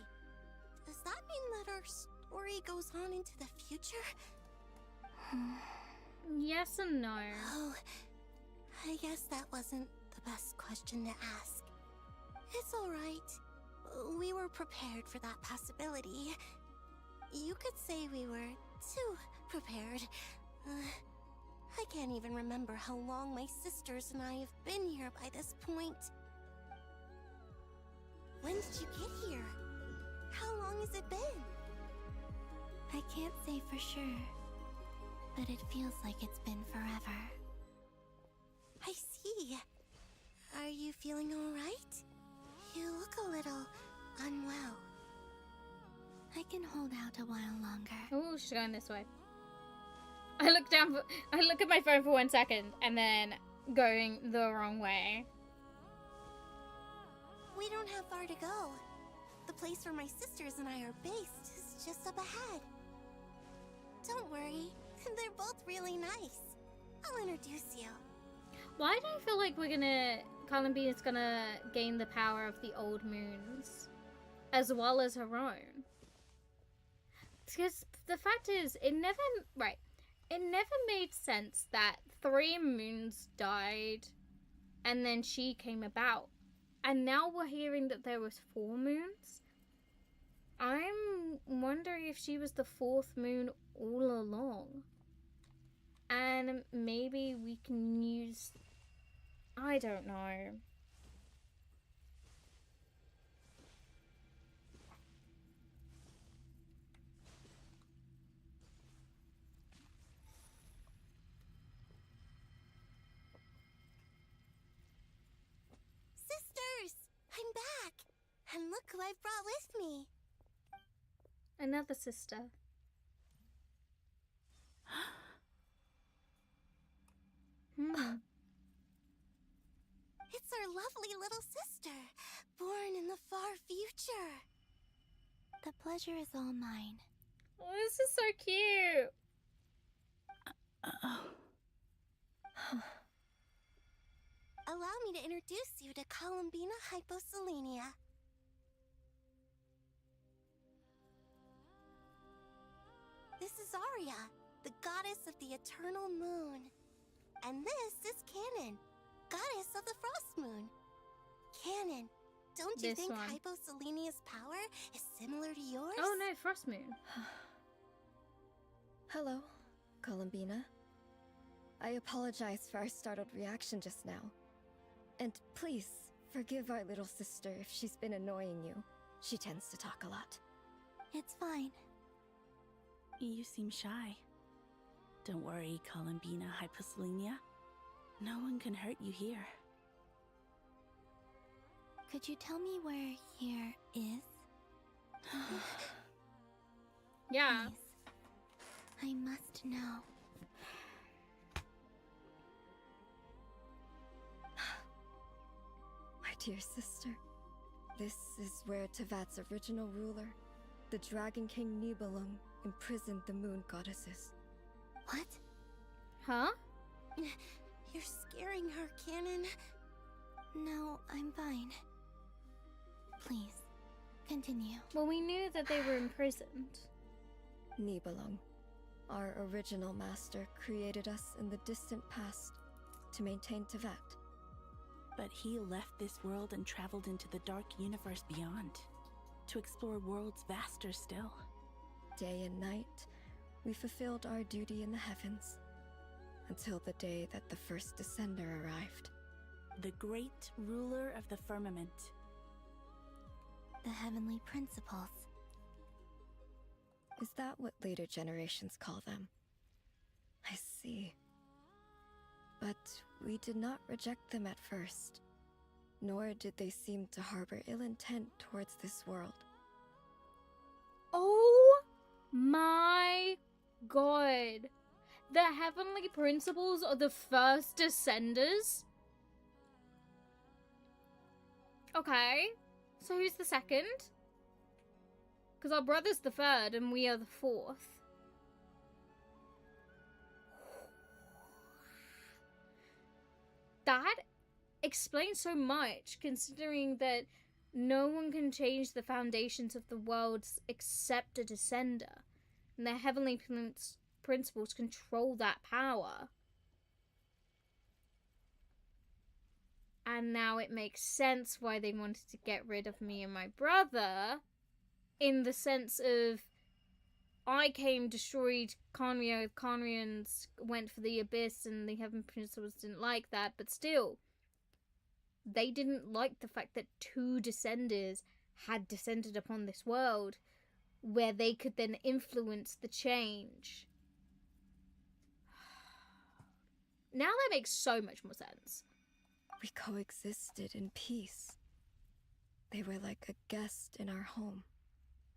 does that mean that our story goes on into the future? Yes and no. Oh, I guess that wasn't the best question to ask. It's alright. We were prepared for that possibility. You could say we were too prepared. I can't even remember how long my sisters and I have been here by this point. When did you get here? How long has it been? I can't say for sure, but it feels like it's been forever. I see. Are you feeling alright? You look a little unwell. I can hold out a while longer. Oh, she's going this way. I look at my phone for 1 second and then going the wrong way. We don't have far to go. The place where my sisters and I are based is just up ahead. Don't worry, they're both really nice. I'll introduce you. Why do I feel like Columbina's gonna gain the power of the old moons as well as her own? Because the fact is, it never made sense that 3 moons died and then she came about. And now we're hearing that there was 4 moons. I'm wondering if she was the 4th moon all along. And maybe we can use... I don't know. Sisters! I'm back! And look who I've brought with me! Another sister. It's our lovely little sister, born in the far future. The pleasure is all mine. Oh, this is so cute. Allow me to introduce you to Columbina Hyposelenia. This is Arya, the goddess of the eternal moon. And this is Canon, goddess of the frost moon. Canon, don't you This think one. Hyposelenia's power is similar to yours? Oh no, Frost Moon. Hello, Columbina. I apologize for our startled reaction just now. And please, forgive our little sister if she's been annoying you. She tends to talk a lot. It's fine. You seem shy. Don't worry, Columbina Hyposelenia. No one can hurt you here. Could you tell me where here is? Yeah. Please. I must know. My dear sister, this is where Tevat's original ruler, the Dragon King Nibelung, imprisoned the moon goddesses. What? Huh? You're scaring her, Canon. No, I'm fine. Please, continue. Well, we knew that they were imprisoned. Nibelung, our original master, created us in the distant past to maintain Tevat. But he left this world and traveled into the dark universe beyond, to explore worlds vaster still. Day and night, we fulfilled our duty in the heavens, until the day that the first Descender arrived. The great ruler of the firmament. The heavenly principles. Is that what later generations call them? I see. But we did not reject them at first, nor did they seem to harbor ill intent towards this world. Oh my god. The heavenly principles are the first Descenders? Okay. So who's the second? Because our brother's the third and we are the fourth. That explains so much, considering that no one can change the foundations of the world except a Descender. And the heavenly principles control that power. And now it makes sense why they wanted to get rid of me and my brother. In the sense of, I came, destroyed Conria, Conrians went for the Abyss, and the Heaven Principles didn't like that, but still, they didn't like the fact that two Descenders had descended upon this world, where they could then influence the change. Now that makes so much more sense. We coexisted in peace. They were like a guest in our home.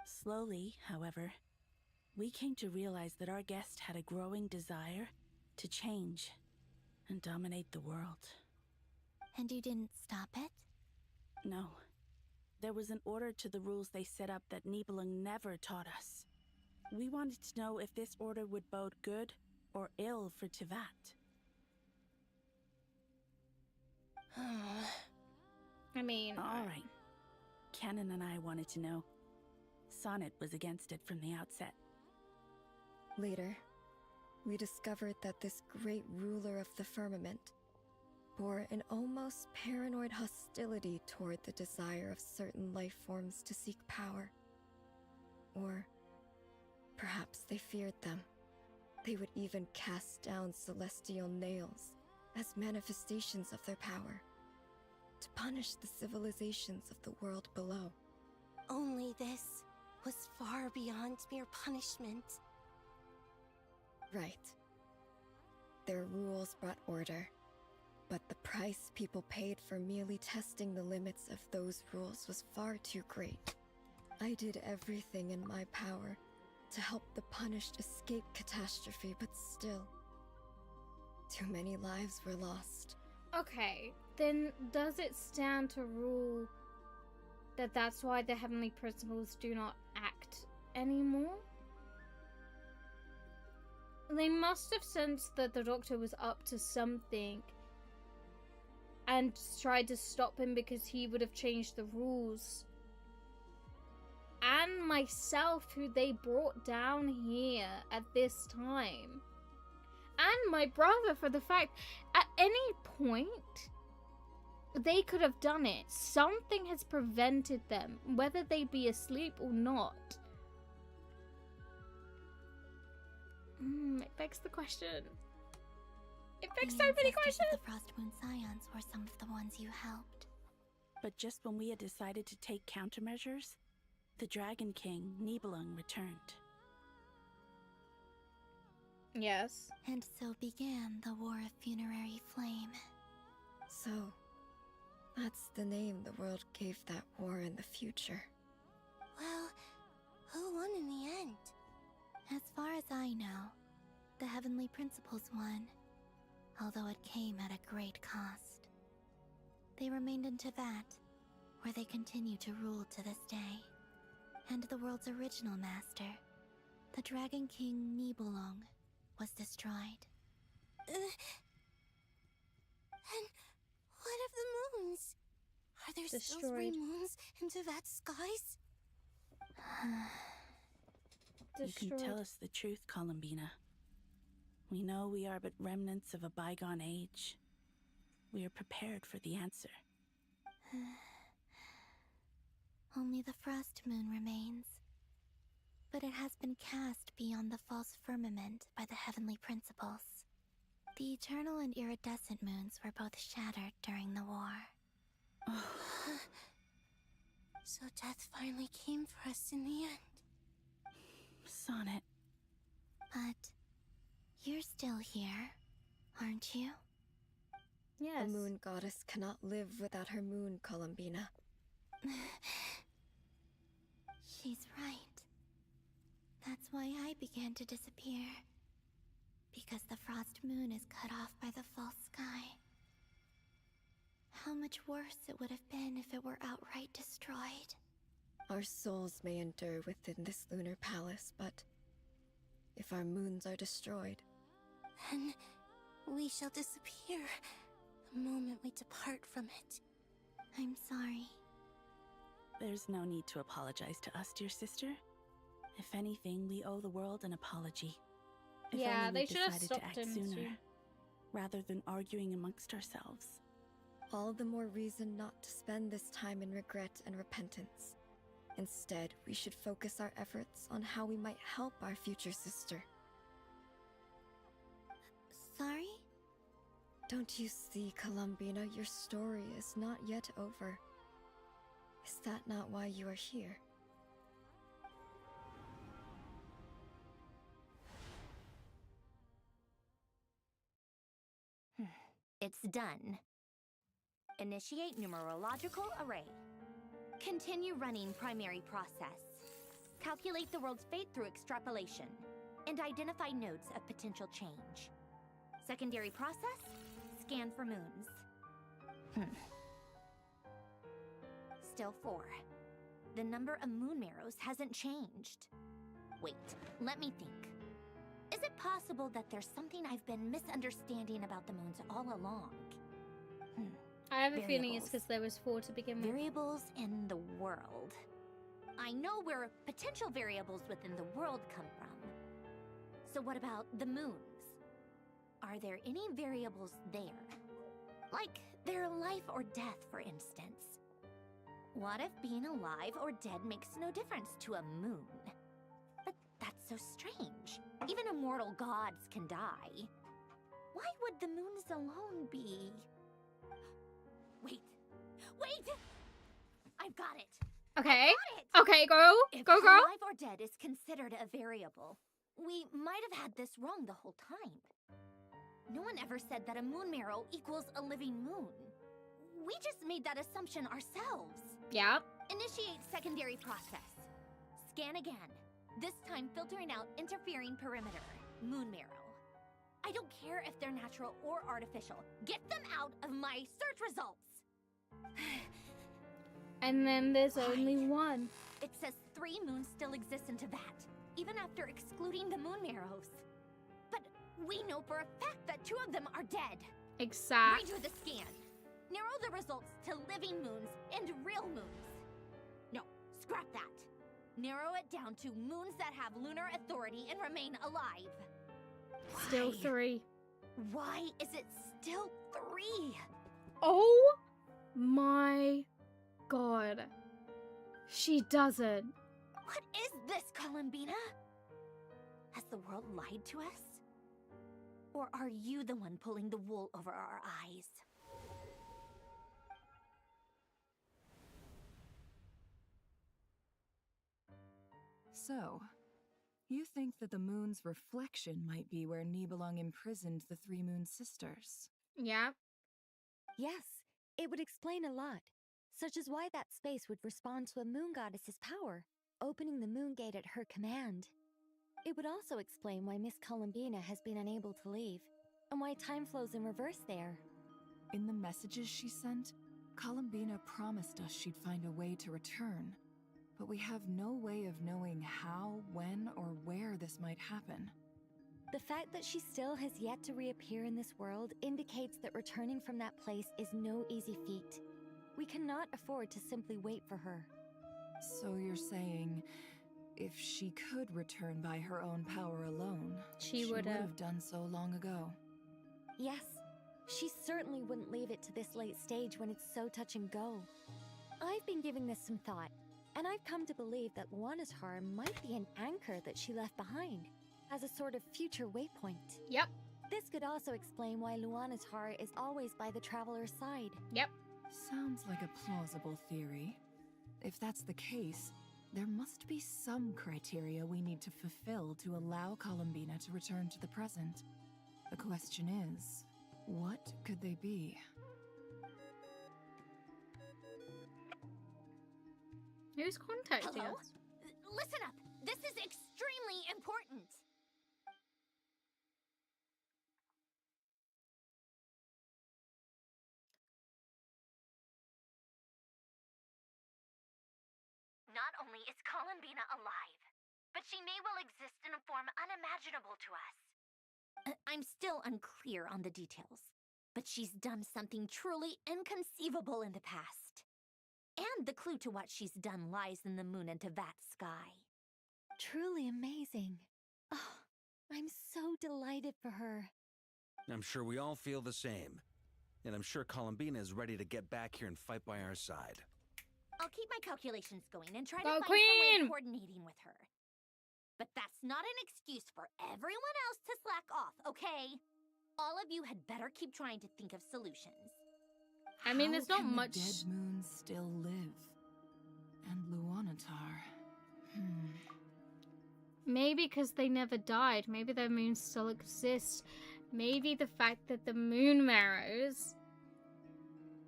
Slowly, however, we came to realize that our guest had a growing desire to change and dominate the world. And you didn't stop it? No. There was an order to the rules they set up that Nibelung never taught us. We wanted to know if this order would bode good or ill for Tevat. I mean... Alright. Canon and I wanted to know. Sonnet was against it from the outset. Later, we discovered that this great ruler of the firmament bore an almost paranoid hostility toward the desire of certain life forms to seek power. Or perhaps they feared them. They would even cast down celestial nails as manifestations of their power, to punish the civilizations of the world below. Only this was far beyond mere punishment. Right. Their rules brought order, but the price people paid for merely testing the limits of those rules was far too great. I did everything in my power to help the punished escape catastrophe, but still, Too many lives were lost. Okay, then does it stand to rule that that's why the Heavenly Principles do not act anymore? They must have sensed that the Doctor was up to something and tried to stop him because he would have changed the rules. And myself, who they brought down here at this time. And my brother, for the fact at any point they could have done it. Something has prevented them, whether they be asleep or not. It begs the question. It begs so many questions. The Frostmoon Scions were some of the ones you helped. But just when we had decided to take countermeasures, the Dragon King, Nibelung, returned. Yes. And so began the War of Funerary Flame. So, that's the name the world gave that war in the future. Well, who won in the end? As far as I know, the Heavenly Principles won, although it came at a great cost. They remained in Teyvat, where they continue to rule to this day. And the world's original master, the Dragon King Nibelung, was destroyed. And what of the moons? Are there still 3 moons in Teyvat's skies? You can tell us the truth, Columbina. We know we are but remnants of a bygone age. We are prepared for the answer. Only the Frost Moon remains. But it has been cast beyond the false firmament by the Heavenly Principles. The Eternal and Iridescent Moons were both shattered during the war. So death finally came for us in the end. Sonnet. But you're still here, aren't you? Yes. A moon goddess cannot live without her moon, Columbina. She's right. That's why I began to disappear. Because the Frost Moon is cut off by the false sky. How much worse it would have been if it were outright destroyed. Our souls may endure within this lunar palace, but if our moons are destroyed, then we shall disappear the moment we depart from it. I'm sorry. There's no need to apologize to us, dear sister. If anything, we owe the world an apology. If Yeah, only they we should have decided stopped to act him sooner, soon. rather than arguing amongst ourselves. all the more reason not to spend this time in regret and repentance. Instead, we should focus our efforts on how we might help our future sister. Sorry? Don't you see, Columbina, your story is not yet over. Is that not why you are here? It's done. Initiate numerological array. Continue running primary process. Calculate the world's fate through extrapolation. And identify nodes of potential change. Secondary process, scan for moons. Still 4. The number of moon marrows hasn't changed. Wait, let me think. Is it possible that there's something I've been misunderstanding about the moons all along? I have a feeling it's because there was 4 to begin with. Variables in the world. I know where potential variables within the world come from. So what about the moons? Are there any variables there? Like their life or death, for instance. What if being alive or dead makes no difference to a moon? But that's so strange. Even immortal gods can die. Why would the moons alone be... Wait! I've got it! Okay. I've got it! Okay, girl. If Go, girl. alive or dead is considered a variable, we might have had this wrong the whole time. No one ever said that a moon marrow equals a living moon. We just made that assumption ourselves. Yeah. Initiate secondary process. Scan again. This time filtering out interfering perimeter. Moon marrow. I don't care if they're natural or artificial. Get them out of my search results! And then there's only one. It says 3 moons still exist in Teyvat, even after excluding the moon marrows. But we know for a fact that 2 of them are dead. Exact. Redo the scan. Narrow the results to living moons and real moons. No, scrap that. Narrow it down to moons that have lunar authority and remain alive. Still Why? 3. Why is it still 3? Oh my god. She doesn't. What is this, Columbina? Has the world lied to us? Or are you the one pulling the wool over our eyes? So, you think that the moon's reflection might be where Nibelung imprisoned the 3 Moon Sisters? Yeah. Yes, it would explain a lot, such as why that space would respond to a moon goddess's power, opening the moon gate at her command. It would also explain why Miss Columbina has been unable to leave, and why time flows in reverse there. In the messages she sent, Columbina promised us she'd find a way to return. But we have no way of knowing how, when, or where this might happen. The fact that she still has yet to reappear in this world indicates that returning from that place is no easy feat. We cannot afford to simply wait for her. So you're saying, if she could return by her own power alone, she would would've have done so long ago. Yes, she certainly wouldn't leave it to this late stage when it's so touch and go. I've been giving this some thought, and I've come to believe that Luanatar might be an anchor that she left behind, as a sort of future waypoint. Yep. This could also explain why Luanatar is always by the Traveler's side. Yep. Sounds like a plausible theory. If that's the case, there must be some criteria we need to fulfill to allow Columbina to return to the present. The question is, what could they be? Who's contacting Hello? us? Listen up! This is extremely important! Not only is Columbina alive, but she may well exist in a form unimaginable to us. I'm still unclear on the details, but she's done something truly inconceivable in the past. And the clue to what she's done lies in the moon and Teyvat sky. Truly amazing. Oh, I'm so delighted for her. I'm sure we all feel the same. And I'm sure Columbina is ready to get back here and fight by our side. I'll keep my calculations going and try Go to find some way Queen! of coordinating with her. But that's not an excuse for everyone else to slack off, okay? All of you had better keep trying to think of solutions. I mean, there's not How can much. the dead moons still live? And Luanatar. Maybe because they never died. Maybe their moons still exist. Maybe the fact that the moon marrows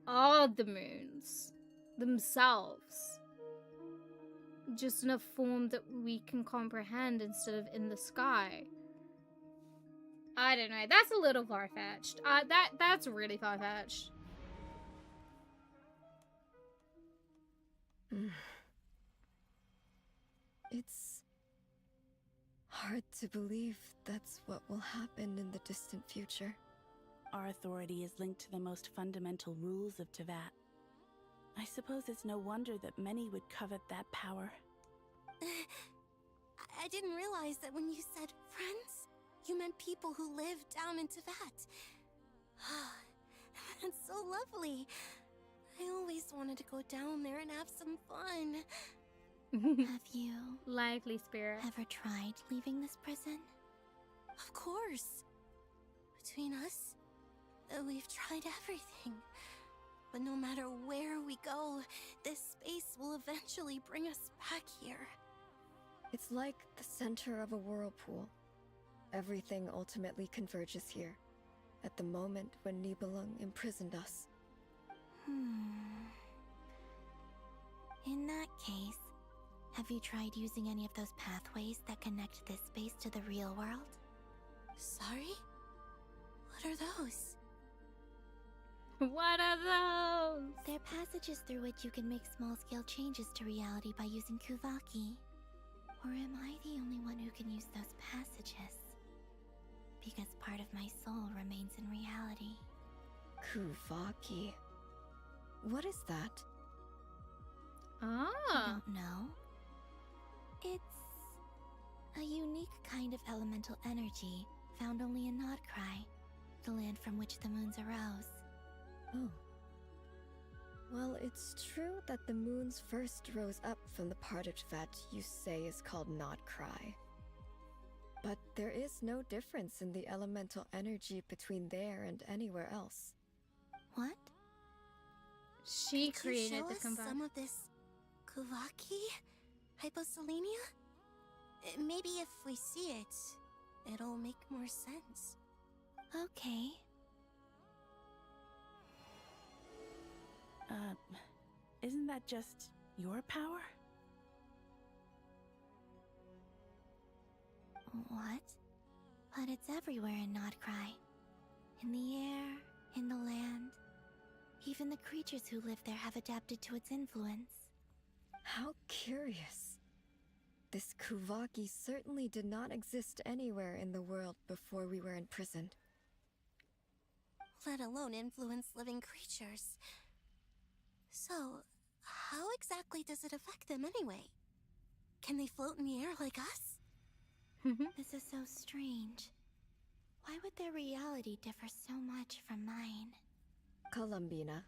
are the moons themselves. Just in a form that we can comprehend instead of in the sky. I don't know. That's a little far-fetched. That's really far-fetched. It's hard to believe that's what will happen in the distant future. Our authority is linked to the most fundamental rules of Teyvat. I suppose it's no wonder that many would covet that power. I didn't realize that when you said friends, you meant people who live down in Teyvat. That's so lovely. I always wanted to go down there and have some fun. Have you Lively spirit. ever tried leaving this prison? Of course. Between us, we've tried everything. But no matter where we go, this space will eventually bring us back here. It's like the center of a whirlpool. Everything ultimately converges here, at the moment when Nibelung imprisoned us. In that case, have you tried using any of those pathways that connect this space to the real world? Sorry? What are those? What are those? They're passages through which you can make small-scale changes to reality by using Kuvaki. Or am I the only one who can use those passages? Because part of my soul remains in reality. Kuvaki. What is that? Ah. I don't know. It's a unique kind of elemental energy found only in Nodcry, the land from which the moons arose. Oh. Well, it's true that the moons first rose up from the part that you say is called Nodcry. But there is no difference in the elemental energy between there and anywhere else. What? She Could created you show the us combine. some of this Kuvaki? Hyposelenia? Maybe if we see it, it'll make more sense. Okay. Isn't that just your power? What? But it's everywhere in Nodcry. In the air, in the land. Even the creatures who live there have adapted to its influence. How curious. This Kuvaki certainly did not exist anywhere in the world before we were imprisoned. Let alone influence living creatures. So, how exactly does it affect them anyway? Can they float in the air like us? This is so strange. Why would their reality differ so much from mine? Columbina,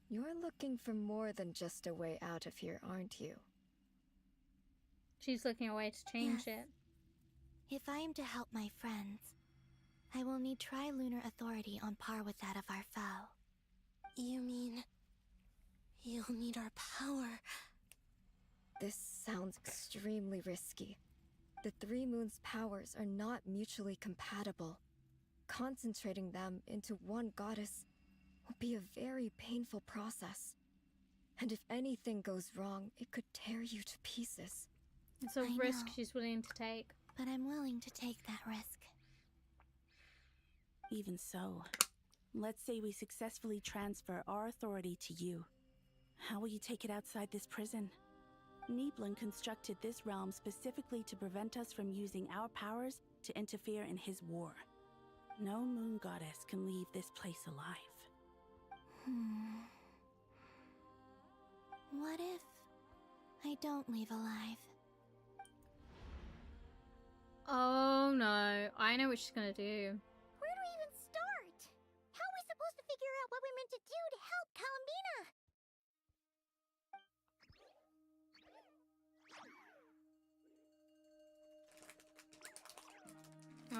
you're looking for more than just a way out of here, aren't you? She's looking a way to change it. If I am to help my friends, I will need Tri-Lunar authority on par with that of our foe. You mean... you'll need our power? This sounds extremely risky. The Three Moons' powers are not mutually compatible. Concentrating them into one goddess will be a very painful process. And if anything goes wrong, it could tear you to pieces. It's a risk she's willing to take. But I'm willing to take that risk. Even so, let's say we successfully transfer our authority to you. How will you take it outside this prison? Nibelung constructed this realm specifically to prevent us from using our powers to interfere in his war. No moon goddess can leave this place alive. What if I don't leave alive? Oh no, I know what she's gonna do. Where do we even start? How are we supposed to figure out what we're meant to do to help Columbina?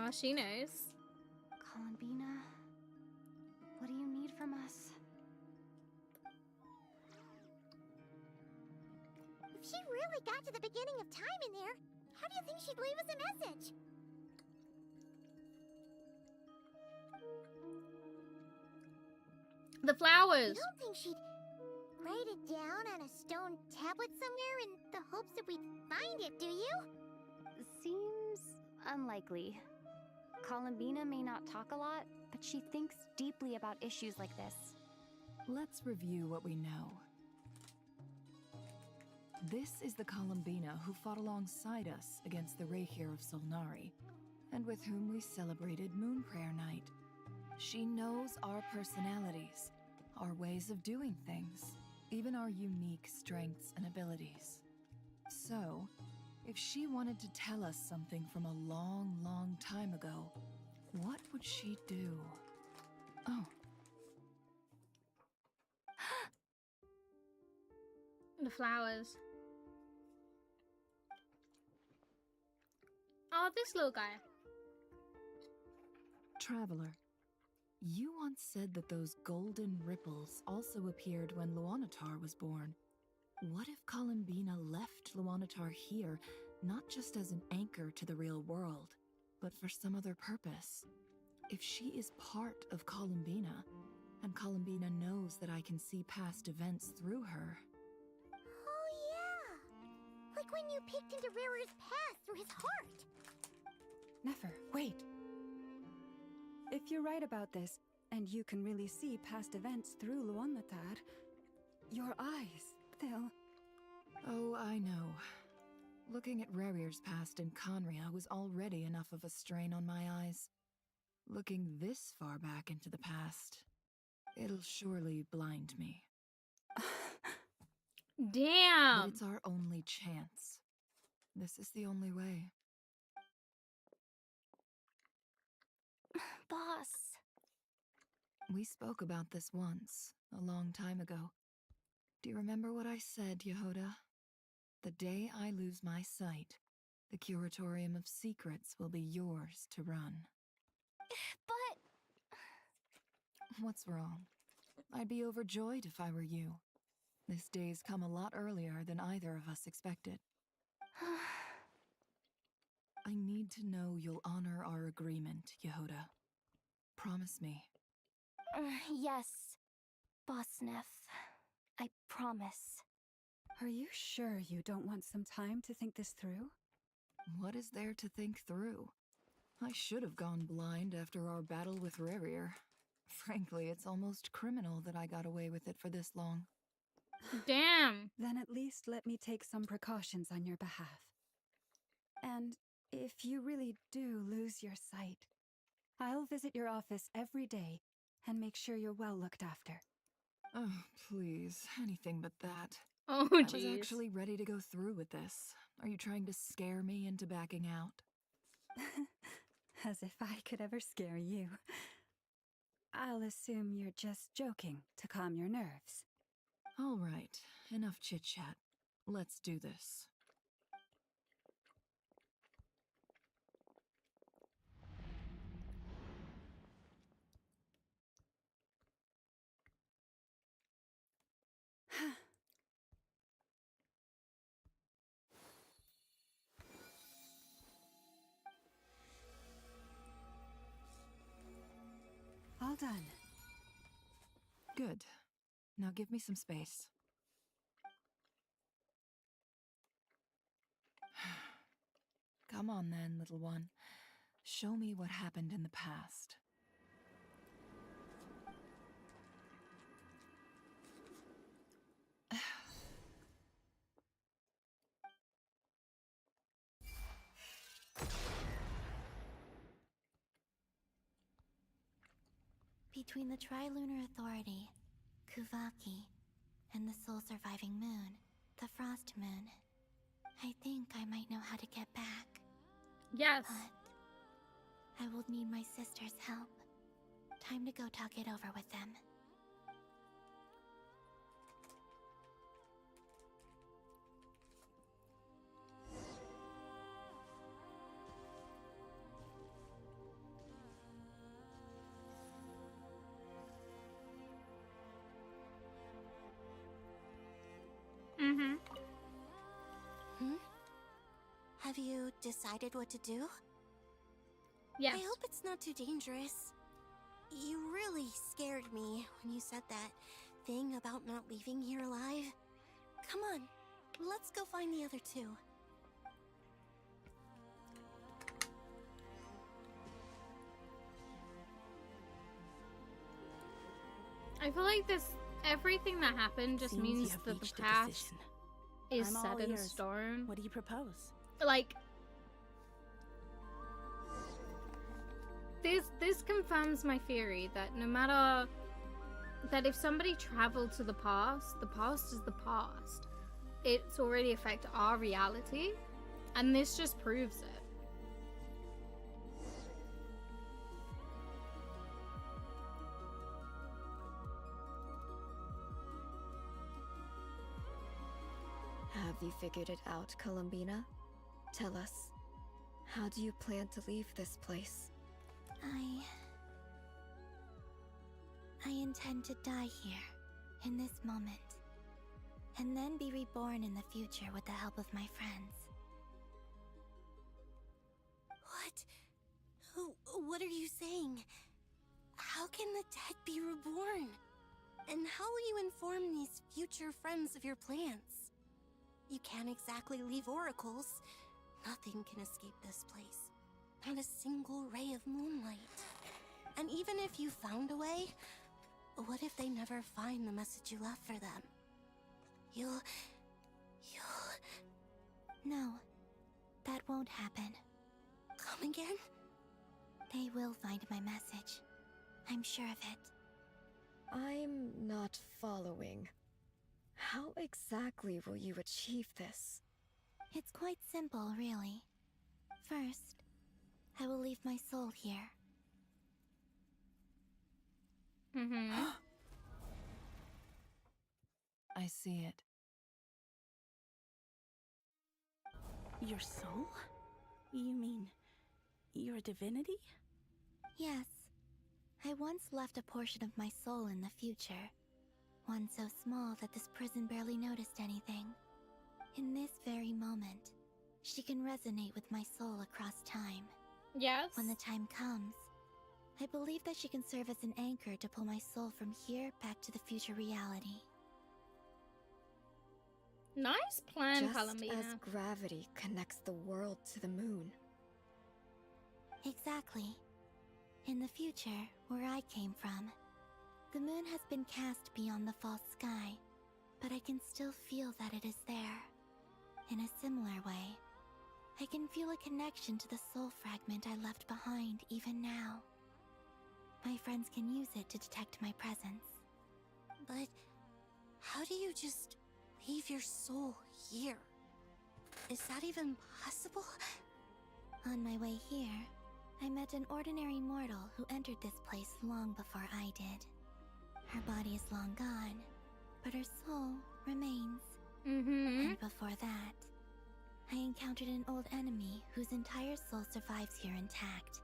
Oh, she knows. Columbina, what do you need from us? If she really got to the beginning of time in there, how do you think she'd leave us a message? The flowers! You don't think she'd write it down on a stone tablet somewhere in the hopes that we'd find it, do you? Seems unlikely. Columbina may not talk a lot, but she thinks deeply about issues like this. Let's review what we know. This is the Columbina who fought alongside us against the Rehir of Solnari, and with whom we celebrated Moon Prayer Night. She knows our personalities, our ways of doing things, even our unique strengths and abilities. So, if she wanted to tell us something from a long, long time ago, what would she do? Oh. The flowers. Oh, this little guy. Traveler, you once said that those golden ripples also appeared when Luanatar was born. What if Columbina left Luanatar here, not just as an anchor to the real world, but for some other purpose? If she is part of Columbina, and Columbina knows that I can see past events through her... Oh yeah! Like when you peeked into Rarer's past through his heart! Nefer, wait! if you're right about this, and you can really see past events through Luonlatar, your eyes, they'll... Oh, I know. Looking at Rerir's past in Conria was already enough of a strain on my eyes. Looking this far back into the past, it'll surely blind me. Damn! But it's our only chance. This is the only way. Boss. We spoke about this once, a long time ago. Do you remember what I said, Yehoda? The day I lose my sight, the Curatorium of Secrets will be yours to run. But... What's wrong? I'd be overjoyed if I were you. This day's come a lot earlier than either of us expected. I need to know you'll honor our agreement, Yehoda. Promise me. Yes, Boss Neff. I promise. Are you sure you don't want some time to think this through? What is there to think through? I should have gone blind after our battle with Rerir. Frankly, it's almost criminal that I got away with it for this long. Damn! Then at least let me take some precautions on your behalf. And if you really do lose your sight, I'll visit your office every day and make sure you're well looked after. Oh, please, anything but that. Oh, I jeez. was actually ready to go through with this. Are you trying to scare me into backing out? As if I could ever scare you. I'll assume you're just joking to calm your nerves. All right, enough chit-chat. Let's do this. All done. Good. Now give me some space. Come on then, little one. Show me what happened in the past. Between the Trilunar Authority, Kuvaki, and the soul-surviving moon, the Frost Moon, I think I might know how to get back. Yes. But I will need my sister's help. Time to go talk it over with them. Have you decided what to do? Yes. I hope it's not too dangerous. You really scared me when you said that thing about not leaving here alive. Come on, let's go find the other two. I feel like everything that happened just Seems you means have that the reached a past decision. is I'm all set in ears. stone. What do you propose? Like, this confirms my theory that no matter that if somebody traveled to the past is the past. It's already affected our reality, and this just proves it. Have you figured it out, Columbina? Tell us, how do you plan to leave this place? I intend to die here, in this moment, and then be reborn in the future with the help of my friends. What are you saying? How can the dead be reborn? And how will you inform these future friends of your plans? You can't exactly leave oracles. Nothing can escape this place. Not a single ray of moonlight. And even if you found a way, what if they never find the message you left for them? You'll... No, that won't happen. Come again? They will find my message. I'm sure of it. I'm not following. How exactly will you achieve this? It's quite simple, really. First, I will leave my soul here. I see it. Your soul? You mean you're a divinity? Yes. I once left a portion of my soul in the future. One so small that this prison barely noticed anything. In this very moment, she can resonate with my soul across time. Yes. When the time comes, I believe that she can serve as an anchor to pull my soul from here back to the future reality. Nice plan, Just Columbina. as gravity connects the world to the moon. Exactly. In the future, where I came from, the moon has been cast beyond the false sky, but I can still feel that it is there. In a similar way, I can feel a connection to the soul fragment I left behind even now. My friends can use it to detect my presence. But how do you just leave your soul here? Is that even possible? On my way here, I met an ordinary mortal who entered this place long before I did. Her body is long gone, but her soul remains. And before that, I encountered an old enemy whose entire soul survives here intact,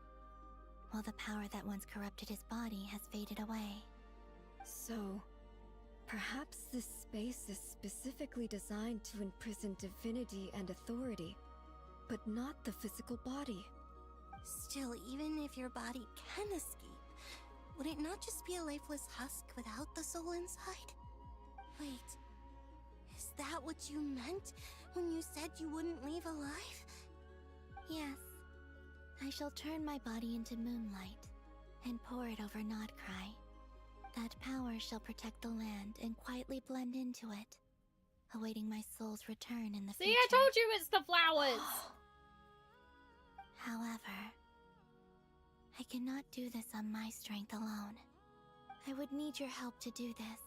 while the power that once corrupted his body has faded away. So, perhaps this space is specifically designed to imprison divinity and authority, but not the physical body. Still, even if your body can escape, would it not just be a lifeless husk without the soul inside? Wait, is that what you meant when you said you wouldn't leave alive? Yes. I shall turn my body into moonlight and pour it over Nodcry. That power shall protect the land and quietly blend into it, awaiting my soul's return in the See, future. I told you it's the flowers! However, I cannot do this on my strength alone. I would need your help to do this,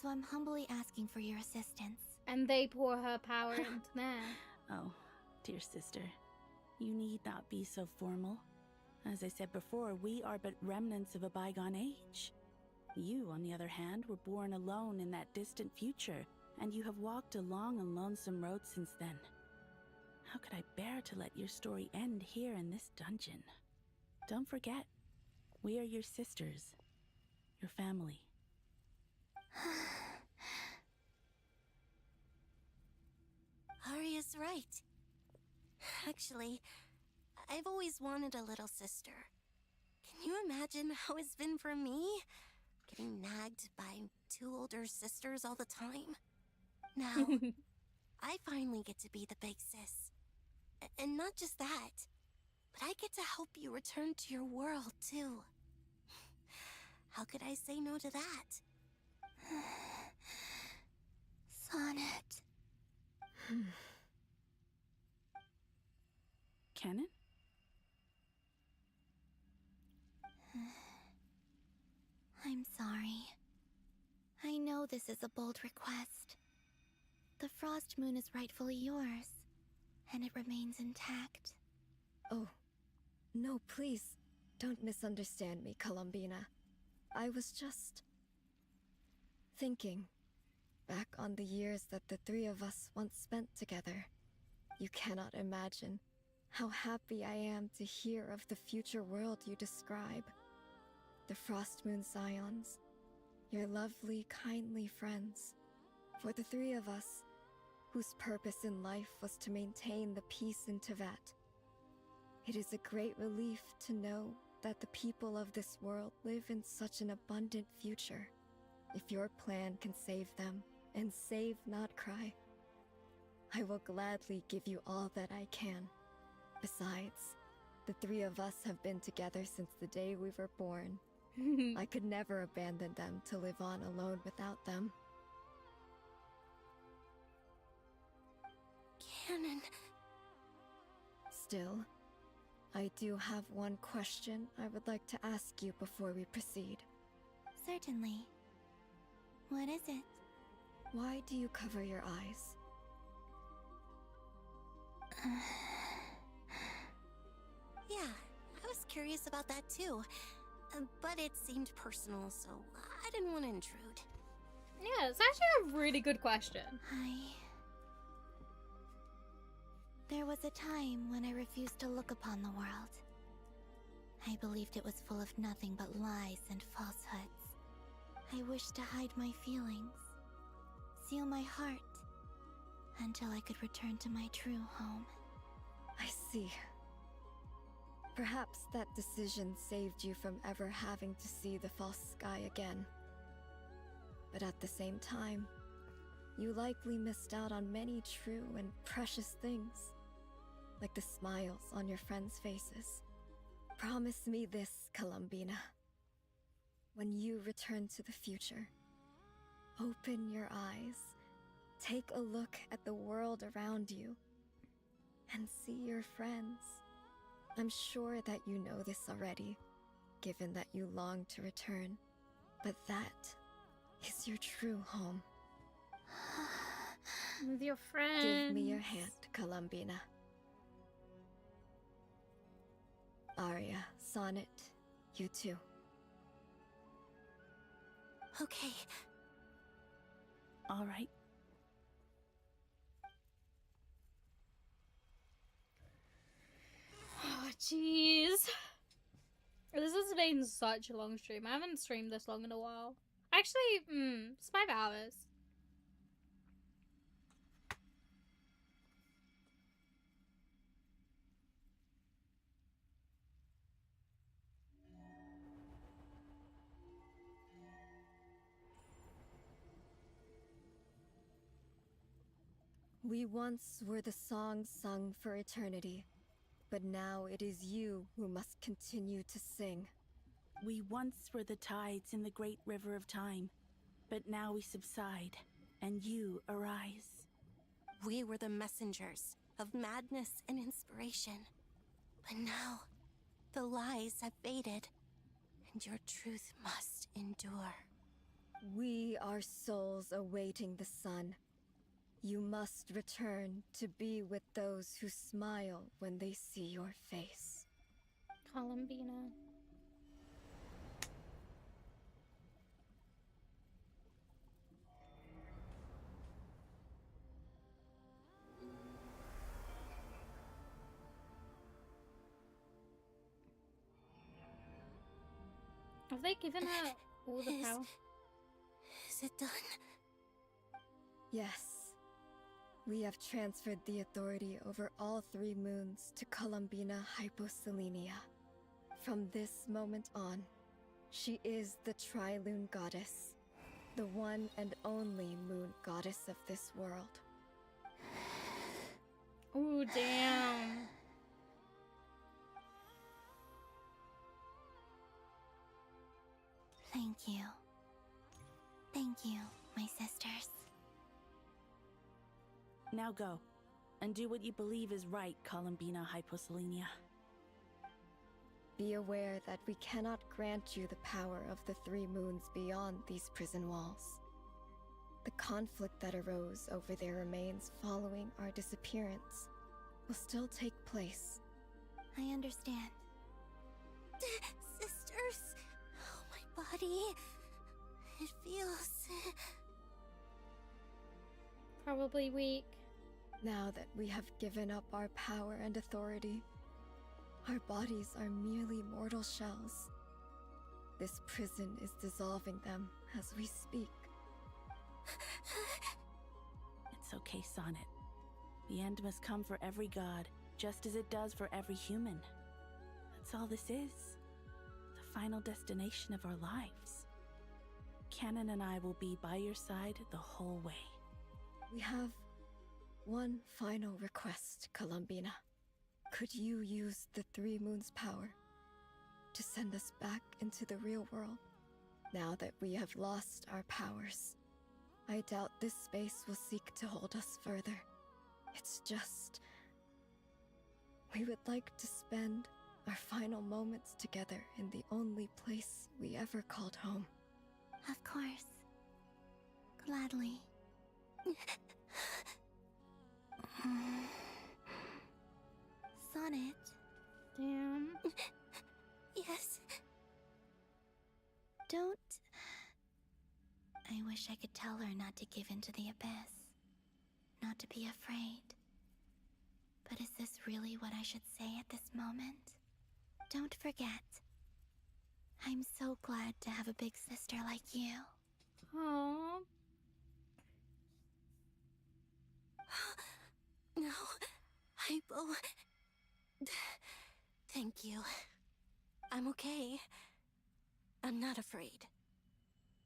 so I'm humbly asking for your assistance. And they pour her power into there. Oh, dear sister, you need not be so formal. As I said before, we are but remnants of a bygone age. You, on the other hand, were born alone in that distant future, and you have walked a long and lonesome road since then. How could I bear to let your story end here in this dungeon? Don't forget, we are your sisters, your family. Arya's right. Actually, I've always wanted a little sister. Can you imagine how it's been for me? Getting nagged by two older sisters all the time. Now, I finally get to be the big sis. And not just that, but I get to help you return to your world, too. How could I say no to that? Sonnet. Kennen? I'm sorry. I know this is a bold request. The Frost Moon is rightfully yours, and it remains intact. Oh, no, please, don't misunderstand me, Columbina. I was just thinking back on the years that the three of us once spent together. You cannot imagine how happy I am to hear of the future world you describe. The Frost Moon Scions, your lovely, kindly friends. For the three of us, whose purpose in life was to maintain the peace in Teyvat. It is a great relief to know that the people of this world live in such an abundant future. If your plan can save them, and save Nodcry, I will gladly give you all that I can. Besides, The three of us have been together since the day we were born. I could never abandon them to live on alone without them. Ganon. Still, I do have one question I would like to ask you before we proceed. Certainly. What is it? Why do you cover your eyes? Yeah, I was curious about that too. But it seemed personal, so I didn't want to intrude. Yeah, it's actually a really good question. There was a time when I refused to look upon the world. I believed it was full of nothing but lies and falsehoods. I wished to hide my feelings, seal my heart, until I could return to my true home. I see. Perhaps that decision saved you from ever having to see the false sky again. But at the same time, you likely missed out on many true and precious things, like the smiles on your friends' faces. Promise me this, Columbina. When you return to the future, open your eyes, take a look at the world around you, and see your friends. I'm sure that you know this already, given that you long to return, but that is your true home. With your friends. Give me your hand, Columbina. Arya, Sonnet, you too. Okay. All right. Oh, jeez. This has been such a long stream. I haven't streamed this long in a while. Actually, it's 5 hours. We once were the songs sung for eternity, but now it is you who must continue to sing. We once were the tides in the great river of time, but now we subside, and you arise. We were the messengers of madness and inspiration. But now, the lies have faded, and your truth must endure. We are souls awaiting the sun. You must return to be with those who smile when they see your face. Columbina. Have they given her all the power? Is it done? Yes. We have transferred the authority over all 3 moons to Columbina Hyposelenia. From this moment on, she is the Tri-Lune Goddess, the one and only moon goddess of this world. Ooh, damn. Thank you. Thank you, my sisters. Now go, and do what you believe is right, Columbina Hyposelenia. Be aware that we cannot grant you the power of the 3 moons beyond these prison walls. The conflict that arose over their remains following our disappearance will still take place. I understand. Sisters, oh, my body, it feels... Probably weak. Now that we have given up our power and authority, our bodies are merely mortal shells. This prison is dissolving them as we speak. It's okay, Sonnet. The end must come for every god, just as it does for every human. That's all this is. The final destination of our lives. Canon and I will be by your side the whole way. We have one final request, Columbina. Could you use the Three Moons' power to send us back into the real world? Now that we have lost our powers, I doubt this space will seek to hold us further. It's just... we would like to spend our final moments together in the only place we ever called home. Of course. Gladly. Sonnet. Damn. Yes. Don't... I wish I could tell her not to give in to the abyss. Not to be afraid. But is this really what I should say at this moment? Don't forget. I'm so glad to have a big sister like you. Aww. No, Hypo. Thank you. I'm okay. I'm not afraid.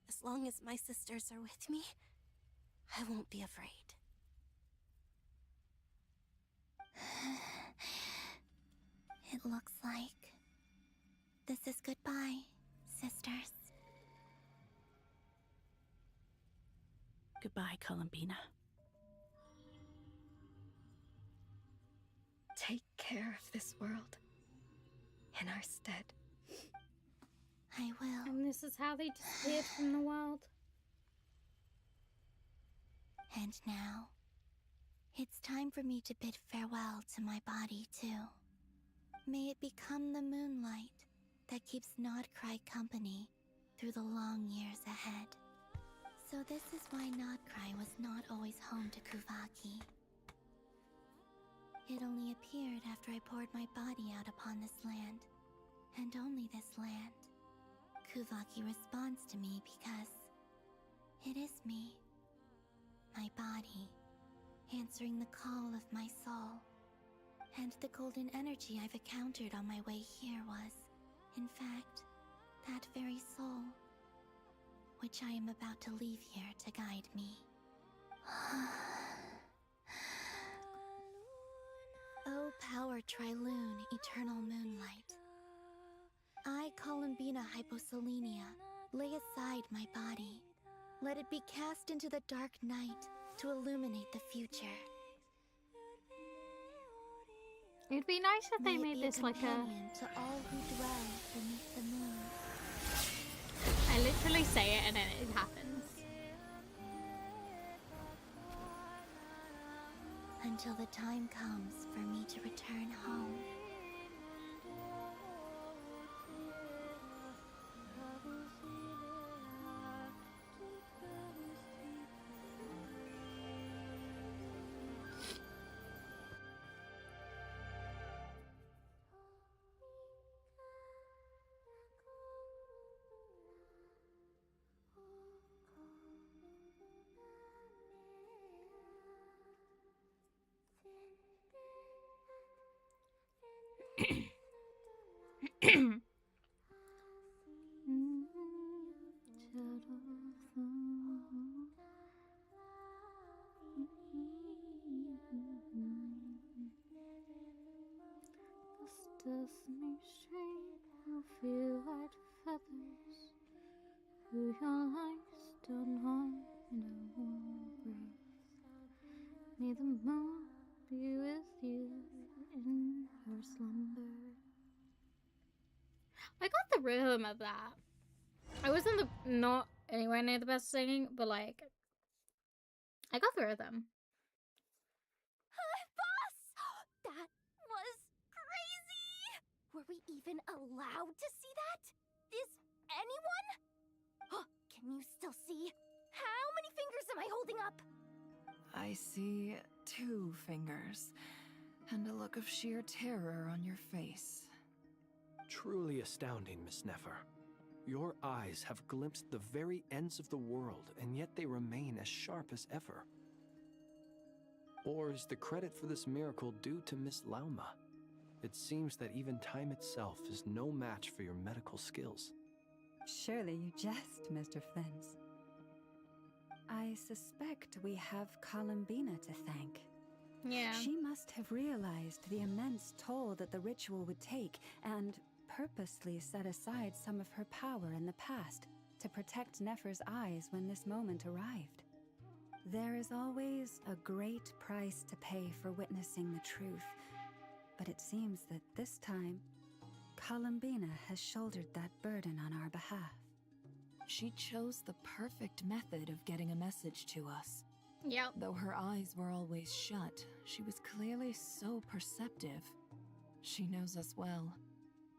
As long as my sisters are with me, I won't be afraid. It looks like this is goodbye, sisters. Goodbye, Columbina. Take care of this world in our stead. I will. And this is how they disappeared from the world. And now, it's time for me to bid farewell to my body, too. May it become the moonlight that keeps Nodcry company through the long years ahead. So this is why Nodcry was not always home to Kuvaki. It only appeared after I poured my body out upon this land, and only this land. Kuvaki responds to me because it is me, my body, answering the call of my soul. And the golden energy I've encountered on my way here was, in fact, that very soul, which I am about to leave here to guide me. O power Triloon, eternal moonlight. I, Columbina Hyposelenia, lay aside my body. Let it be cast into the dark night to illuminate the future. It'd be nice if they May it made be this like a... companion to all who dwell beneath the moon. I literally say it and then it happens. Until the time comes for me to return home. Destiny shade will feel like feathers through your eyes, don't harm in a warm breeze. May the moon be with you in her slumber. I got the rhythm of that. I wasn't not anywhere near the best singing, but like I got the rhythm. Boss! That was crazy! Were we even allowed to see that? Is anyone? Oh, can you still see? How many fingers am I holding up? I see 2 fingers, and a look of sheer terror on your face. Truly astounding, Miss Nefer. Your eyes have glimpsed the very ends of the world, and yet they remain as sharp as ever. Or is the credit for this miracle due to Miss Lauma? It seems that even time itself is no match for your medical skills. Surely you jest, Mr. Flins. I suspect we have Columbina to thank. Yeah. She must have realized the immense toll that the ritual would take and purposely set aside some of her power in the past to protect Nefer's eyes when this moment arrived. There is always a great price to pay for witnessing the truth, but it seems that this time, Columbina has shouldered that burden on our behalf. She chose the perfect method of getting a message to us. Yep. Though her eyes were always shut, she was clearly so perceptive. She knows us well.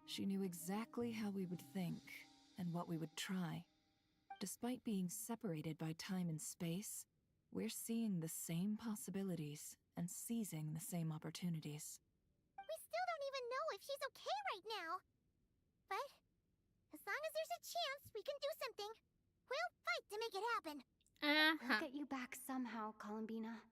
She knew exactly how we would think and what we would try. Despite being separated by time and space, we're seeing the same possibilities and seizing the same opportunities. We still don't even know if she's okay right now. But as long as there's a chance we can do something, we'll fight to make it happen. We'll get you back somehow, Columbina.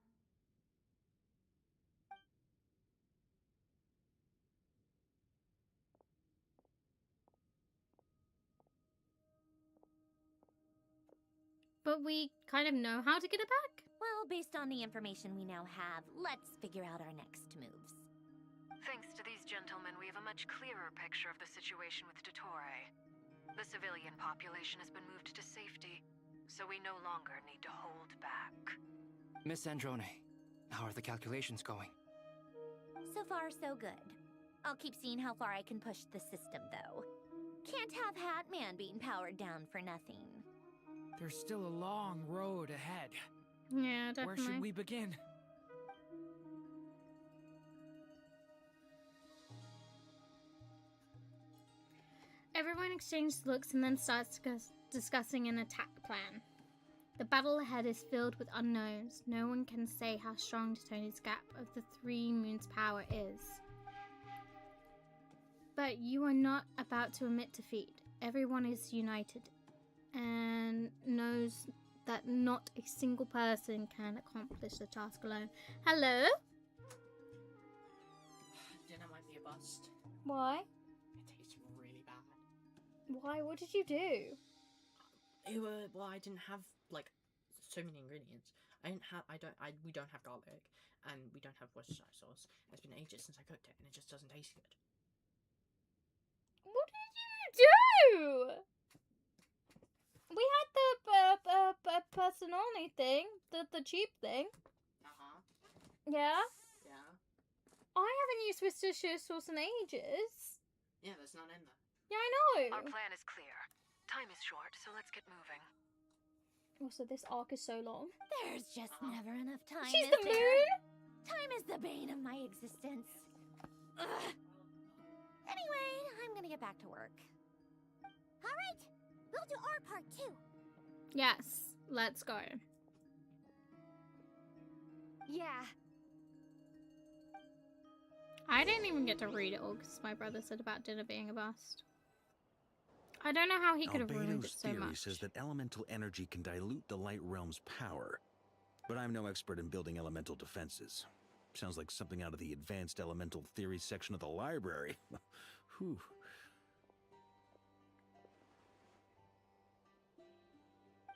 But we kind of know how to get it back. Well, based on the information we now have, let's figure out our next moves. Thanks to these gentlemen, we have a much clearer picture of the situation with Dottore. The civilian population has been moved to safety, so we no longer need to hold back. Miss Androne, how are the calculations going? So far, so good. I'll keep seeing how far I can push the system, though. Can't have Hatman being powered down for nothing. There's still a long road ahead. Yeah, definitely. Where should we begin? Everyone exchanges looks and then starts discussing an attack plan. The battle ahead is filled with unknowns. No one can say how strong Tony's gap of the 3 moons' power is. But you are not about to admit defeat. Everyone is united and knows that not a single person can accomplish the task alone. Hello? Dinner might be a bust. Why? It tastes really bad. Why? What did you do? Well, I didn't have like so many ingredients. We don't have garlic, and we don't have Worcestershire sauce. It's been ages since I cooked it, and it just doesn't taste good. What did you do? We had the personality thing, the cheap thing. Yeah. Yeah. I haven't used Worcestershire sauce in ages. Yeah, there's none in there. Yeah, I know. Our plan is clear. Time is short, so let's get moving. Also, this arc is so long. There's just never enough time. She's is the there? moon? Time is the bane of my existence. Ugh. Anyway, I'm gonna get back to work. All right, we'll do our part too. Yes, let's go. Yeah. I didn't even get to read it all because my brother said about dinner being a bust. I don't know how he could have ruined it Albedo's so theory much. says that elemental energy can dilute the light realm's power, but I'm no expert in building elemental defenses. Sounds like something out of the advanced elemental theory section of the library. Whew.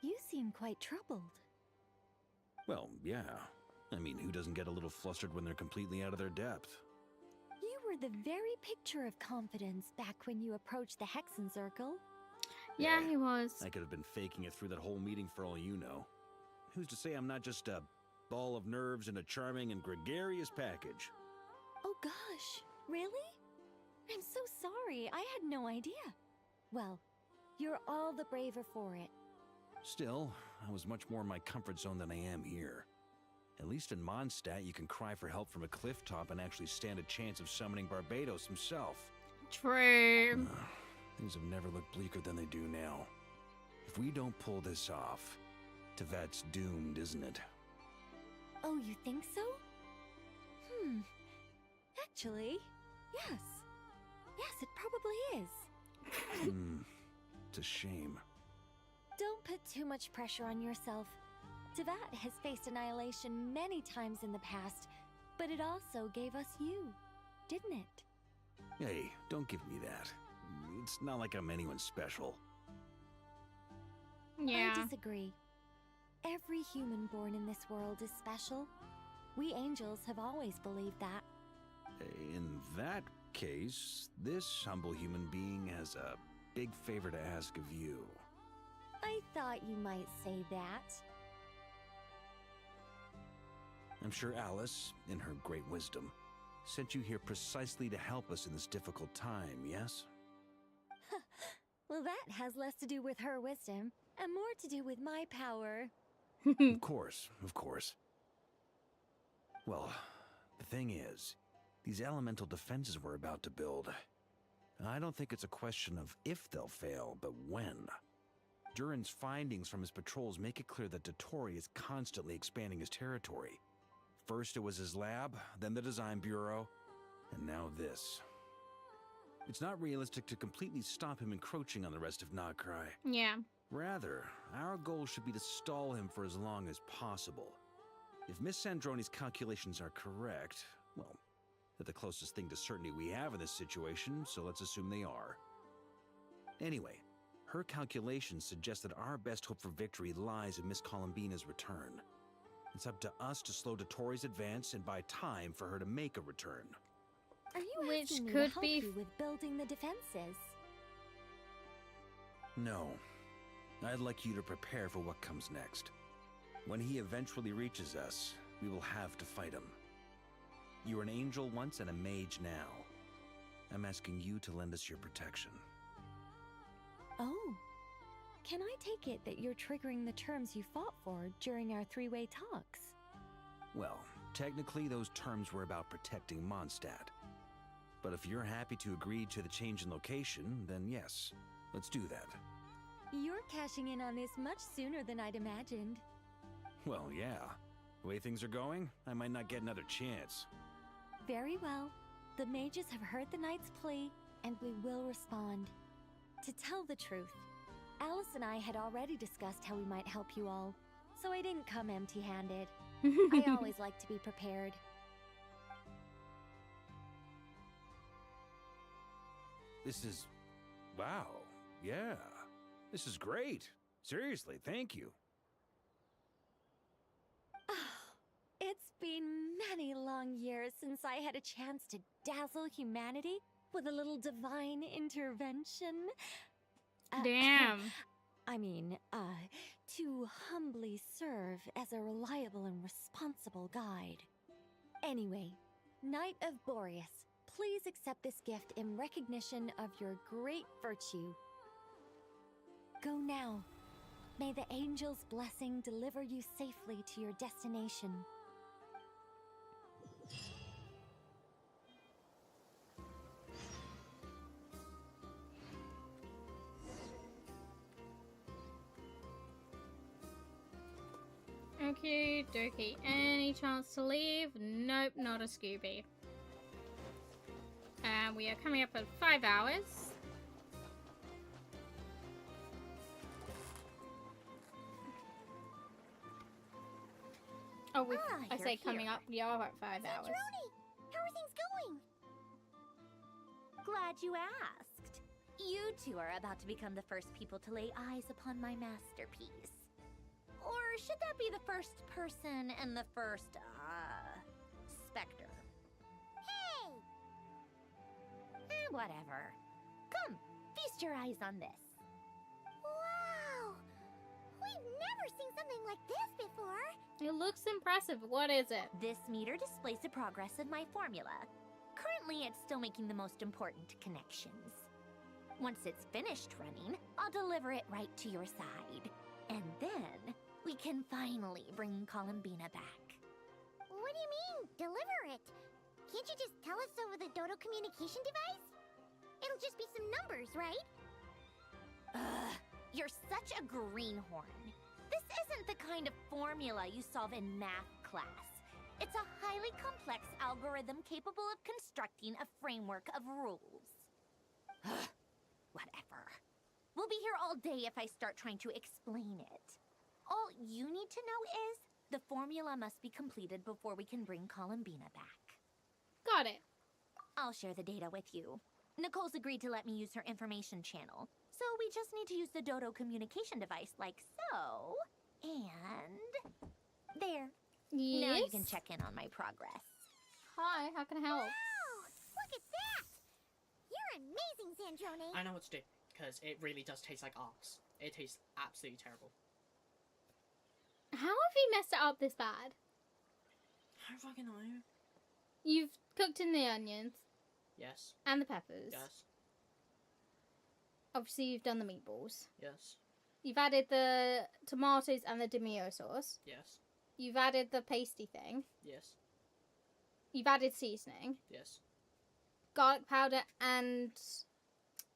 You seem quite troubled. Well, yeah. I mean, who doesn't get a little flustered when they're completely out of their depth? You were the very picture of confidence back when you approached the Hexen Circle. Yeah, he was. I could have been faking it through that whole meeting for all you know. Who's to say I'm not just a ball of nerves in a charming and gregarious package? Oh gosh, really? I'm so sorry, I had no idea. Well, you're all the braver for it. Still, I was much more in my comfort zone than I am here. At least in Mondstadt, you can cry for help from a cliff top and actually stand a chance of summoning Barbados himself. True. Things have never looked bleaker than they do now. If we don't pull this off, Teyvat's doomed, isn't it? Oh, you think so? Actually, yes. Yes, it probably is. It's a shame. Don't put too much pressure on yourself. Teyvat has faced annihilation many times in the past, but it also gave us you, didn't it? Hey, don't give me that. It's not like I'm anyone special. Yeah. I disagree. Every human born in this world is special. We angels have always believed that. In that case, this humble human being has a big favor to ask of you. I thought you might say that. I'm sure Alice, in her great wisdom, sent you here precisely to help us in this difficult time, yes? Well, that has less to do with her wisdom and more to do with my power. Of course, of course. Well, the thing is, these elemental defenses we're about to build, I don't think it's a question of if they'll fail, but when. Durin's findings from his patrols make it clear that Dottore is constantly expanding his territory. First it was his lab, then the design bureau, and now this. It's not realistic to completely stop him encroaching on the rest of Nagcry. Yeah. Rather, our goal should be to stall him for as long as possible. If Miss Sandroni's calculations are correct, well, they're the closest thing to certainty we have in this situation, so let's assume they are. Anyway, her calculations suggest that our best hope for victory lies in Miss Columbina's return. It's up to us to slow Dottore's advance and buy time for her to make a return. Are you Which asking me could to help be you with building the defenses? No. I'd like you to prepare for what comes next. When he eventually reaches us, we will have to fight him. You were an angel once and a mage now. I'm asking you to lend us your protection. Oh. Can I take it that you're triggering the terms you fought for during our three-way talks? Well, technically those terms were about protecting Mondstadt. But if you're happy to agree to the change in location, then yes, let's do that. You're cashing in on this much sooner than I'd imagined. Well, yeah. The way things are going, I might not get another chance. Very well. The mages have heard the knight's plea, and we will respond. To tell the truth, Alice and I had already discussed how we might help you all, so I didn't come empty-handed. I always like to be prepared. This is... wow. Yeah. This is great. Seriously, thank you. It's been many long years since I had a chance to dazzle humanity with a little divine intervention. Damn. To humbly serve as a reliable and responsible guide. Anyway, Knight of Boreas, please accept this gift in recognition of your great virtue. Go now. May the angel's blessing deliver you safely to your destination. Okie dokie. Any chance to leave? Nope, not a Scooby. We are coming up at 5 hours. Oh, I say coming here. up. We are at 5 hours. Sandroni, how are things going? Glad you asked. You two are about to become the first people to lay eyes upon my masterpiece. Or should that be the first person and the first, specter? Hey! Whatever. Come, feast your eyes on this. Wow! We've never seen something like this before. It looks impressive. What is it? This meter displays the progress of my formula. Currently, it's still making the most important connections. Once it's finished running, I'll deliver it right to your side. And then, we can finally bring Columbina back. What do you mean, deliver it? Can't you just tell us over the Dodo communication device? It'll just be some numbers, right? Ugh, you're such a greenhorn. This isn't the kind of formula you solve in math class. It's a highly complex algorithm capable of constructing a framework of rules. Ugh, whatever. We'll be here all day if I start trying to explain it. All you need to know is the formula must be completed before we can bring Columbina back. Got it. I'll share the data with you. Nicole's agreed to let me use her information channel, so we just need to use the Dodo communication device like so. And... there. Now you Yes? can check in on my progress. Hi, how can I help? Wow! Look at that! You're amazing, Zandrone! I know what to do, because it really does taste like arse. It tastes absolutely terrible. How have you messed it up this bad? I don't fucking know. You've cooked in the onions Yes. and the peppers. Yes. Obviously, you've done the meatballs. Yes. You've added the tomatoes and the Demio sauce. Yes. You've added the pasty thing. Yes. You've added seasoning. Yes. Garlic powder and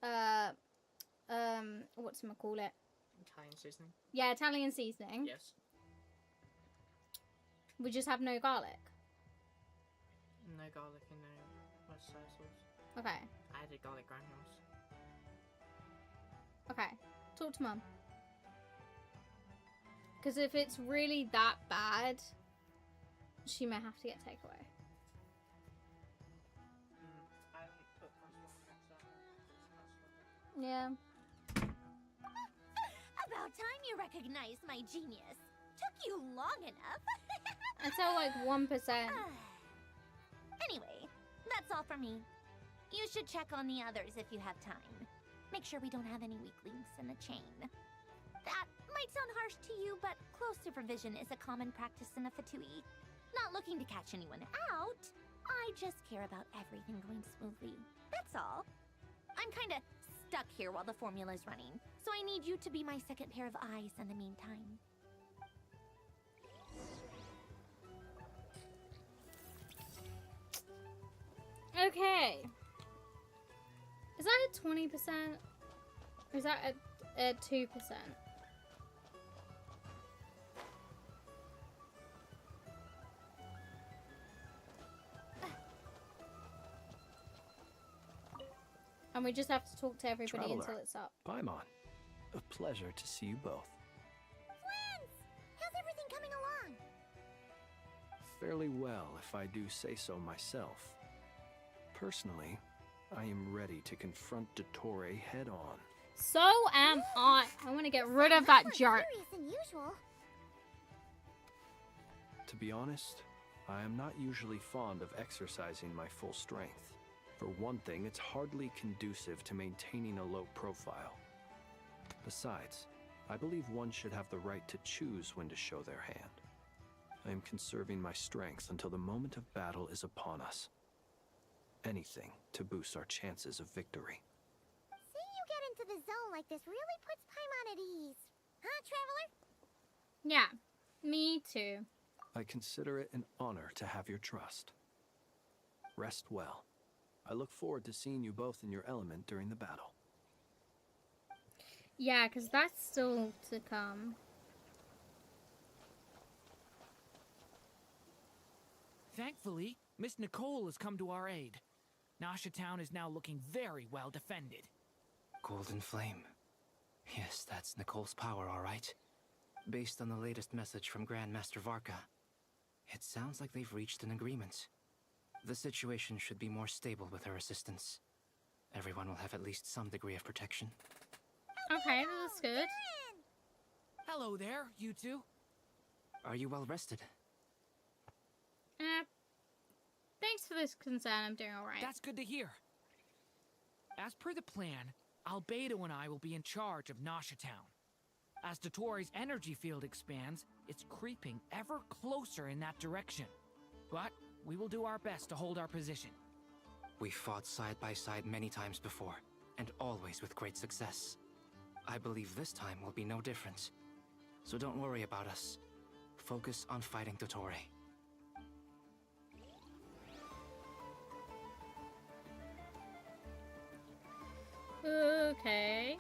whatchamacallit? Italian seasoning. Yeah, Italian seasoning. Yes. We just have no garlic. No garlic and no Worcestershire sauce. Okay. I added garlic granules. Okay. Talk to Mum. Because if it's really that bad, she may have to get takeaway. I haven't put Yeah. About time you recognized my genius. Took you long enough. Until like 1%. Anyway, that's all for me. You should check on the others if you have time. Make sure we don't have any weak links in the chain. That might sound harsh to you, but close supervision is a common practice in the Fatui. Not looking to catch anyone out. I just care about everything going smoothly. That's all. I'm kinda stuck here while the formula's running, so I need you to be my second pair of eyes in the meantime. Okay. Is that at 20%? Or is that at 2%? And we just have to talk to everybody Traveler, until it's up. Paimon, a pleasure to see you both. Friends! How's everything coming along? Fairly well, if I do say so myself. Personally, I am ready to confront Dottore head on. So am I. I want to get rid of that jerk. Serious than usual. To be honest, I am not usually fond of exercising my full strength. For one thing, it's hardly conducive to maintaining a low profile. Besides, I believe one should have the right to choose when to show their hand. I am conserving my strength until the moment of battle is upon us. Anything to boost our chances of victory. Seeing you get into the zone like this really puts Paimon at ease. Huh, Traveler? Yeah, me too. I consider it an honor to have your trust. Rest well. I look forward to seeing you both in your element during the battle. Yeah, because that's still to come. Thankfully, Miss Nicole has come to our aid. Nasha Town is now looking very well defended. Golden Flame. Yes, that's Nicole's power, all right. Based on the latest message from Grandmaster Varka, it sounds like they've reached an agreement. The situation should be more stable with her assistance. Everyone will have at least some degree of protection. Okay, that's good. Hello there, you two. Are you well rested? Thanks for this concern. I'm doing alright. That's good to hear. As per the plan, Albedo and I will be in charge of Nasha Town. As Dottore's energy field expands, it's creeping ever closer in that direction. But we will do our best to hold our position. We fought side by side many times before, and always with great success. I believe this time will be no different. So don't worry about us. Focus on fighting Dottore. Okay.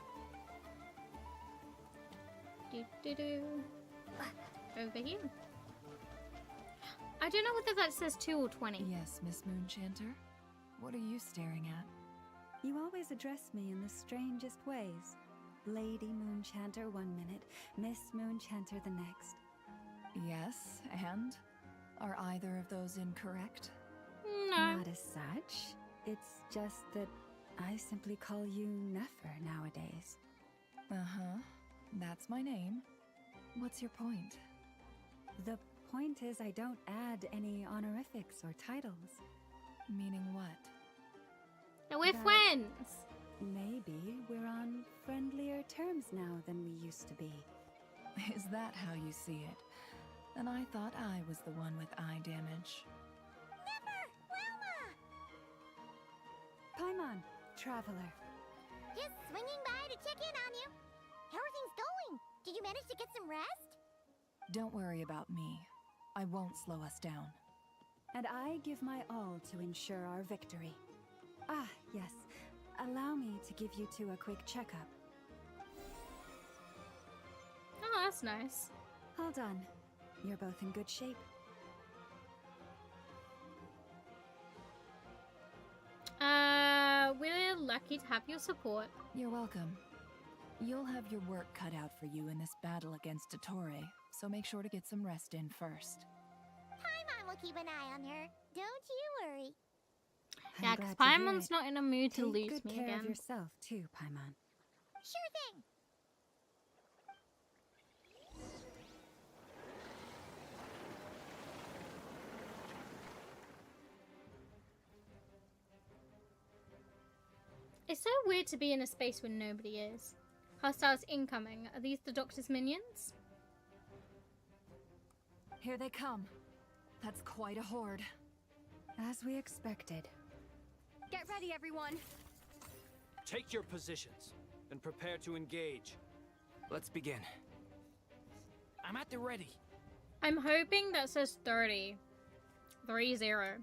Over here. I don't know whether that says 2 or 20. Yes, Miss Moonchanter. What are you staring at? You always address me in the strangest ways. Lady Moonchanter 1 minute, Miss Moonchanter the next. Yes, and? Are either of those incorrect? No. Not as such. It's just that I simply call you Nefer nowadays. Uh-huh. That's my name. What's your point? The point is, I don't add any honorifics or titles. Meaning what? We're That friends! Maybe we're on friendlier terms now than we used to be. Is that how you see it? Then I thought I was the one with eye damage. Paimon, traveler. Just swinging by to check in on you. How are things going? Did you manage to get some rest? Don't worry about me. I won't slow us down. And I give my all to ensure our victory. Ah, yes. Allow me to give you two a quick checkup. Oh, that's nice. All done. You're both in good shape. We're lucky to have your support. You're welcome. You'll have your work cut out for you in this battle against Dottore, so make sure to get some rest in first. Paimon will keep an eye on her. Don't you worry. Yeah, because Paimon's not in a mood to Take lose good me care again. of yourself too, Paimon. Sure thing. It's so weird to be in a space where nobody is. Hostiles incoming. Are these the Doctor's minions? Here they come. That's quite a horde. As we expected. Get ready, everyone. Take your positions and prepare to engage. Let's begin. I'm at the ready. I'm hoping that says 30. 3-0.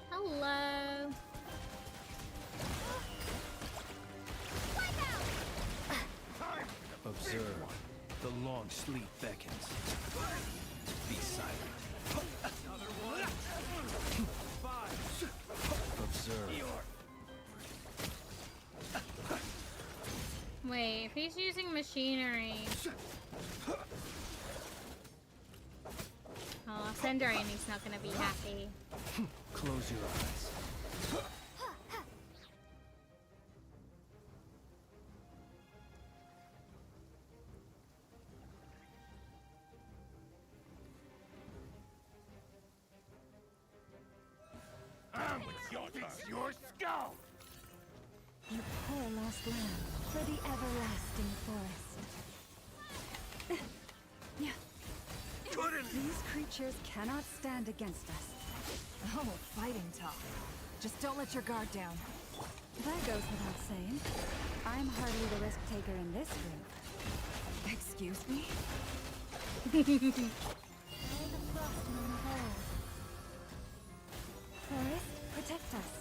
Hello. Observe. The long sleep beckons. Be silent. Another one. 5. Observe. Wait, if he's using machinery. Oh, Senderaini's not gonna be happy. Close your eyes. It's your skull! You poor lost lamb for the everlasting forest. These creatures cannot stand against us. Oh, fighting talk. Just don't let your guard down. That goes without saying. I'm hardly the risk taker in this group. Excuse me? Forest, protect us.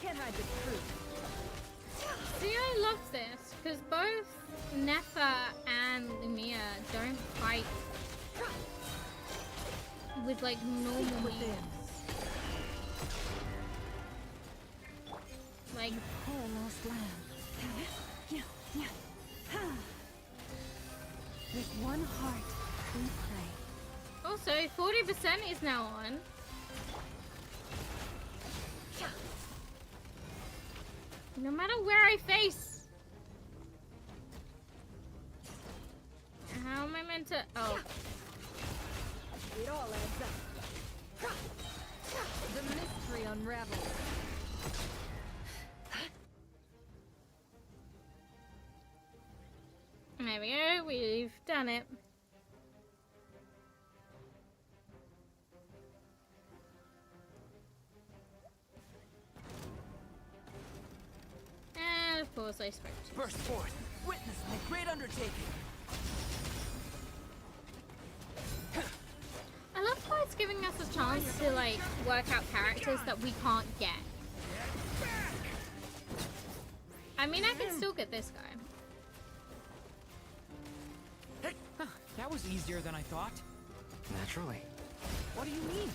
Can't hide the truth. See, I love this, because both Nefa and Lumia don't fight with, like, normal means. Like, poor lost lamb. With one heart, we pray. also, 40% is now on. No matter where I face. How am I meant to? Oh. It all adds up. The mystery unravels. There we go. We've done it. And of course I spoke to Burst forth! Witness my great undertaking! I love how it's giving us a chance to like work out characters that we can't get. I mean, I can still get this guy. Huh, that was easier than I thought. Naturally. What do you mean?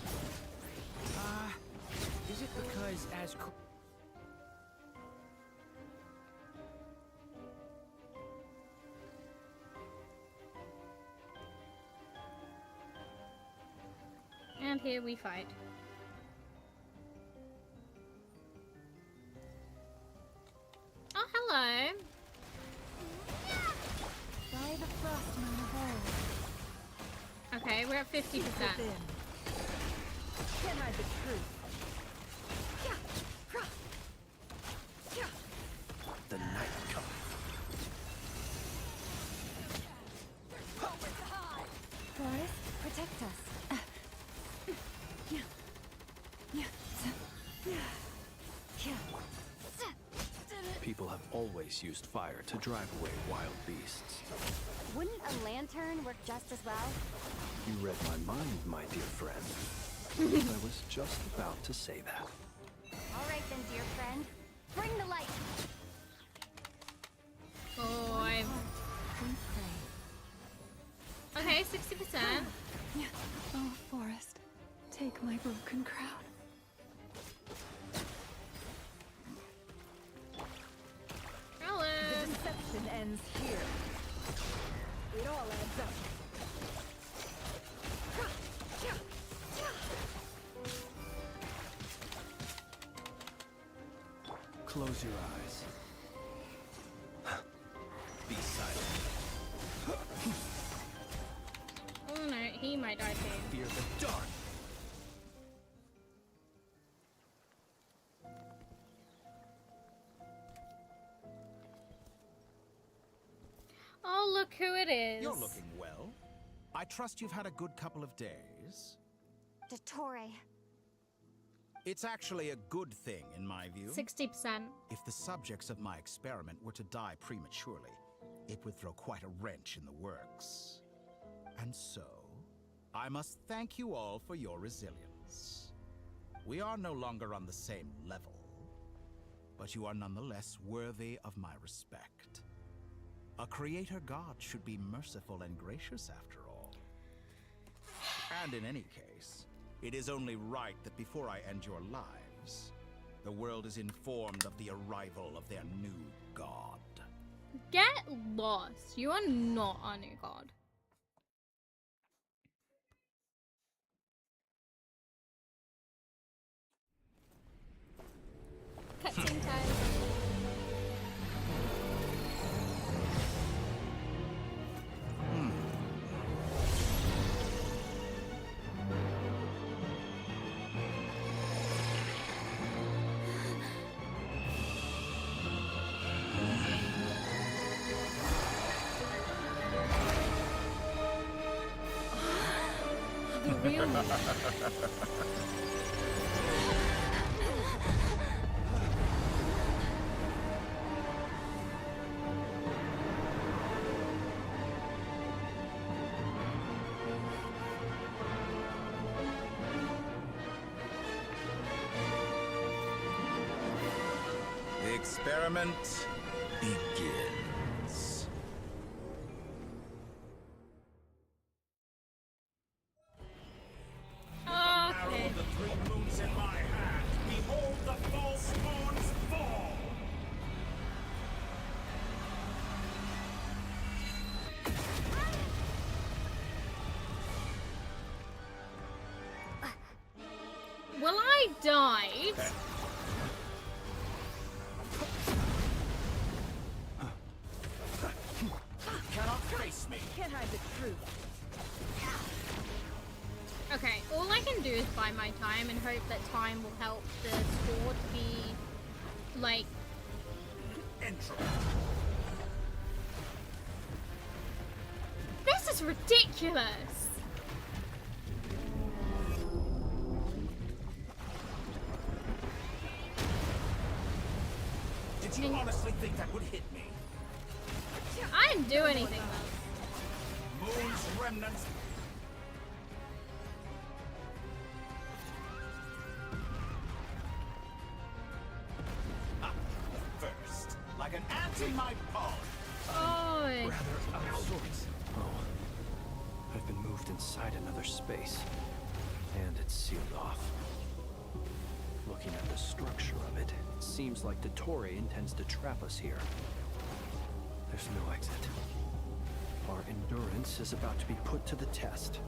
Is it because as And here we fight. Oh, hello. By the frost moon of old. Okay, we're at 50%. Can't hide the truth. The night comes. Forest, protect us. People have always used fire to drive away wild beasts. Wouldn't a lantern work just as well? You read my mind, my dear friend. I was just about to say that. All right then, dear friend. Bring the light. Oh, I'm... Okay, 60%. Oh, Forest, take my broken crown. Alice. The deception ends here. It all adds up. Close your eyes. Be silent. Oh no, he might die too. Fear the dark. Oh, look who it is. You're looking well. I trust you've had a good couple of days. Dottore. It's actually a good thing, in my view. 60%. If the subjects of my experiment were to die prematurely, it would throw quite a wrench in the works. And so, I must thank you all for your resilience. We are no longer on the same level, but you are nonetheless worthy of my respect. A creator god should be merciful and gracious after all. And in any case, it is only right that before I end your lives, the world is informed of the arrival of their new god. Get lost. You are not a new god. Cutscene time. The real The experiment begins. Okay. The three moons in my hand. Behold the false moon's fall. Well, I died. Cannot face me. Can't hide the truth. Okay, all I can do is buy my time and hope that time will help the score to be, like... This is ridiculous! Did you honestly think that would hit me? I didn't do anything though. Moon's remnants. First, like an ant in my palm. Oh, Rather out of sorts. Oh. I've been moved inside another space. And it's sealed off. Looking at the structure of it, it seems like Dottore intends to trap us here. There's no exit. Our endurance is about to be put to the test.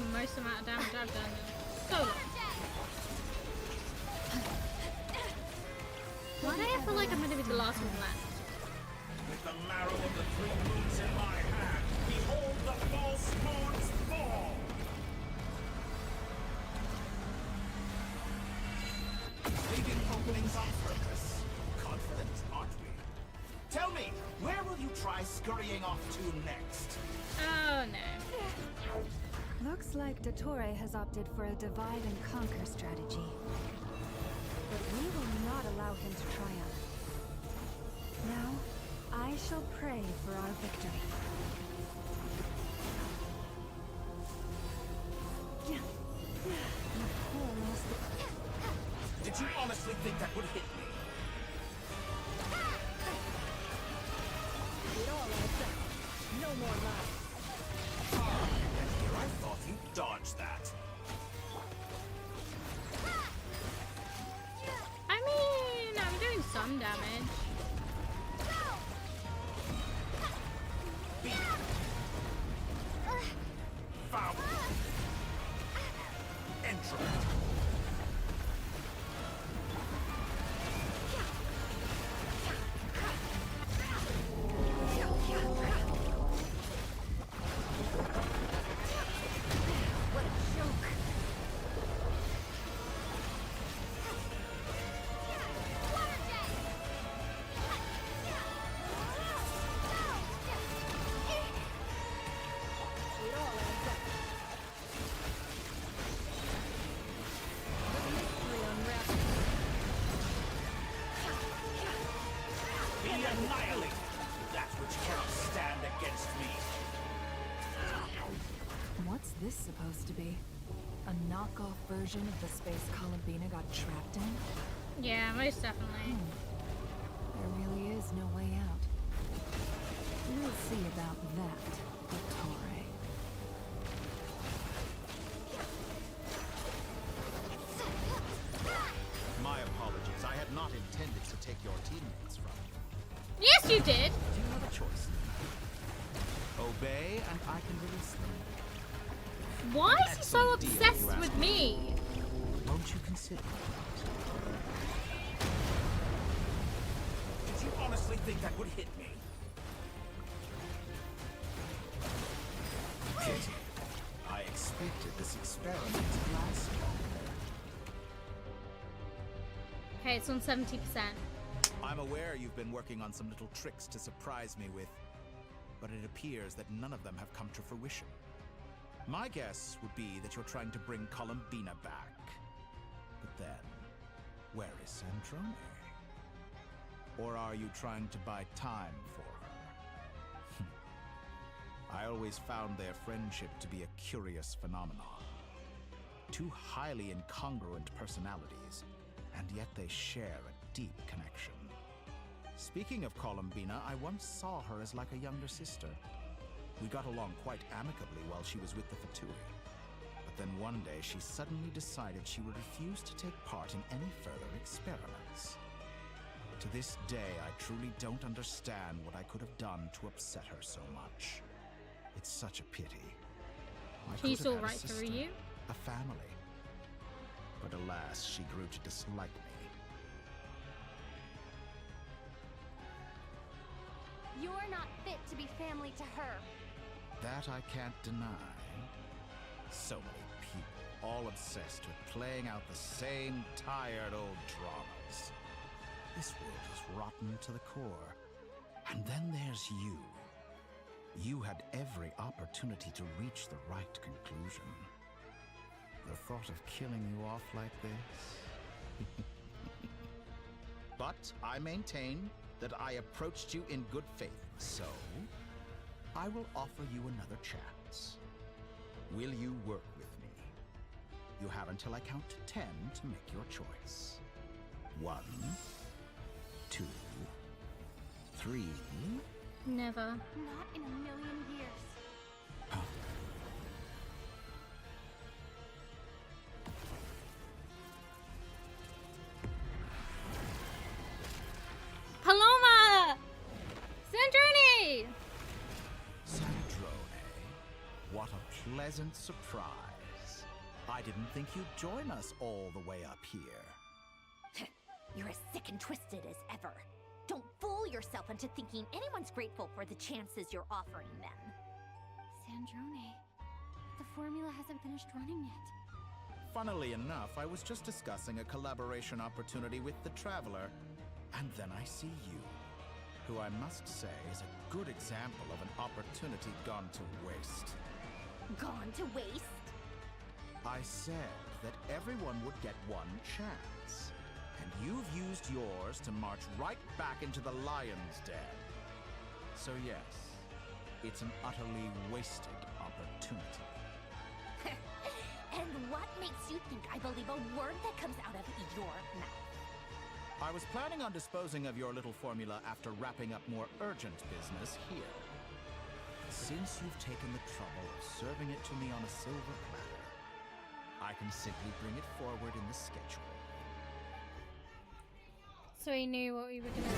most amount of damage I've done in so long. Why do I feel like I'm gonna be the last one left? With the marrow of the 3 moons in my hand, behold the false moons fall! Leaving openings on purpose. Confident, aren't we? Tell me, where will you try scurrying off to next? Oh no. Looks like Dottore has opted for a divide and conquer strategy. But we will not allow him to triumph. Now, I shall pray for our victory. Did you honestly think that would hit me? It all adds up. No more lies. And here I thought you dodged that. I mean, I'm doing some damage. Foul. Entry. What a joke. It all adds up. The mystery unravels. Be annihilated, that which cannot stand against me. What's this supposed to be? A knockoff version of the space Columbina got trapped in? Yeah, most definitely. There really is no way out. We'll see about that, Dottore. My apologies. I had not intended to take your teammates from you. Yes, you did. You have a choice. Obey, and I can release them. Why is he so obsessed with me? Won't you consider it? Did you honestly think that would hit me? Pity. I expected this experiment to last longer. Okay, it's on 70%. I'm aware you've been working on some little tricks to surprise me with, but it appears that none of them have come to fruition. My guess would be that you're trying to bring Columbina back. But then, where is Sandrone? Or are you trying to buy time for her? I always found their friendship to be a curious phenomenon. Two highly incongruent personalities, and yet they share a deep connection. Speaking of Columbina, I once saw her as like a younger sister. We got along quite amicably while she was with the Fatui. But then one day she suddenly decided she would refuse to take part in any further experiments. To this day, I truly don't understand what I could have done to upset her so much. It's such a pity. I could She's have all had a right for sister, you. a family. But alas, she grew to dislike me. You're not fit to be family to her. That I can't deny. So many people, all obsessed with playing out the same tired old dramas. This world is rotten to the core. And then there's you. You had every opportunity to reach the right conclusion. The thought of killing you off like this? But I maintain that I approached you in good faith, so I will offer you another chance. Will you work with me? You have until I count 10 to make your choice. 1, 2, 3. Never. Not in a million years. Paloma! Sandrone! Sandrone, what a pleasant surprise. I didn't think you'd join us all the way up here. You're as sick and twisted as ever. Don't fool yourself into thinking anyone's grateful for the chances you're offering them. Sandrone, the formula hasn't finished running yet. Funnily enough, I was just discussing a collaboration opportunity with the Traveler, and then I see you, who I must say is a good example of an opportunity gone to waste. Gone to waste? I said that everyone would get one chance, and you've used yours to march right back into the lion's den. So yes, it's an utterly wasted opportunity. And what makes you think I believe a word that comes out of your mouth? I was planning on disposing of your little formula after wrapping up more urgent business here. Since you've taken the trouble of serving it to me on a silver platter, I can simply bring it forward in the schedule. So he knew what we were going to do.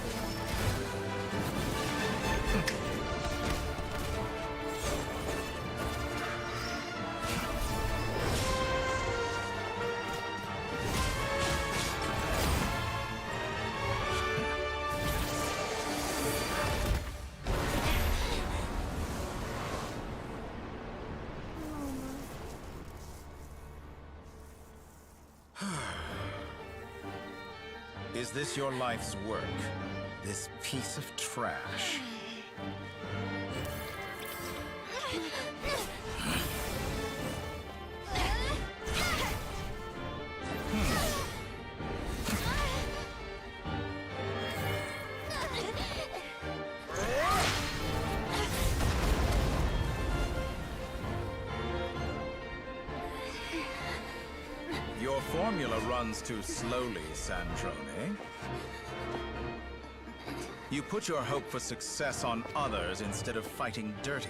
Is this your life's work? This piece of trash? Your formula runs too slowly, Sandrone. You put your hope for success on others instead of fighting dirty.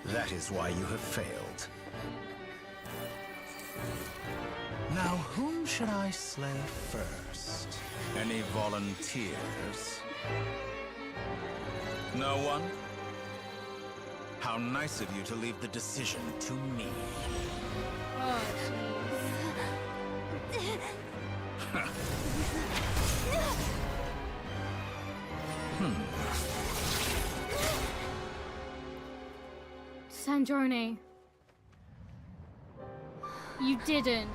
That is why you have failed. Now, whom should I slay first? Any volunteers? No one? How nice of you to leave the decision to me. Oh, Sandrone. You didn't.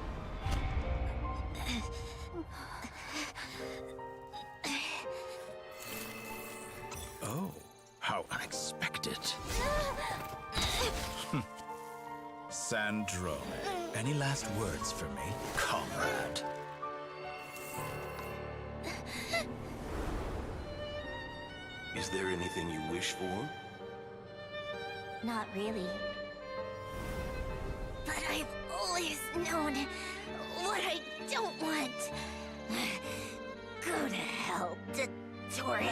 Oh, how unexpected. Sandrone, any last words for me, comrade? Is there anything you wish for? Not really. But I've always known what I don't want. Go to hell, Dottore.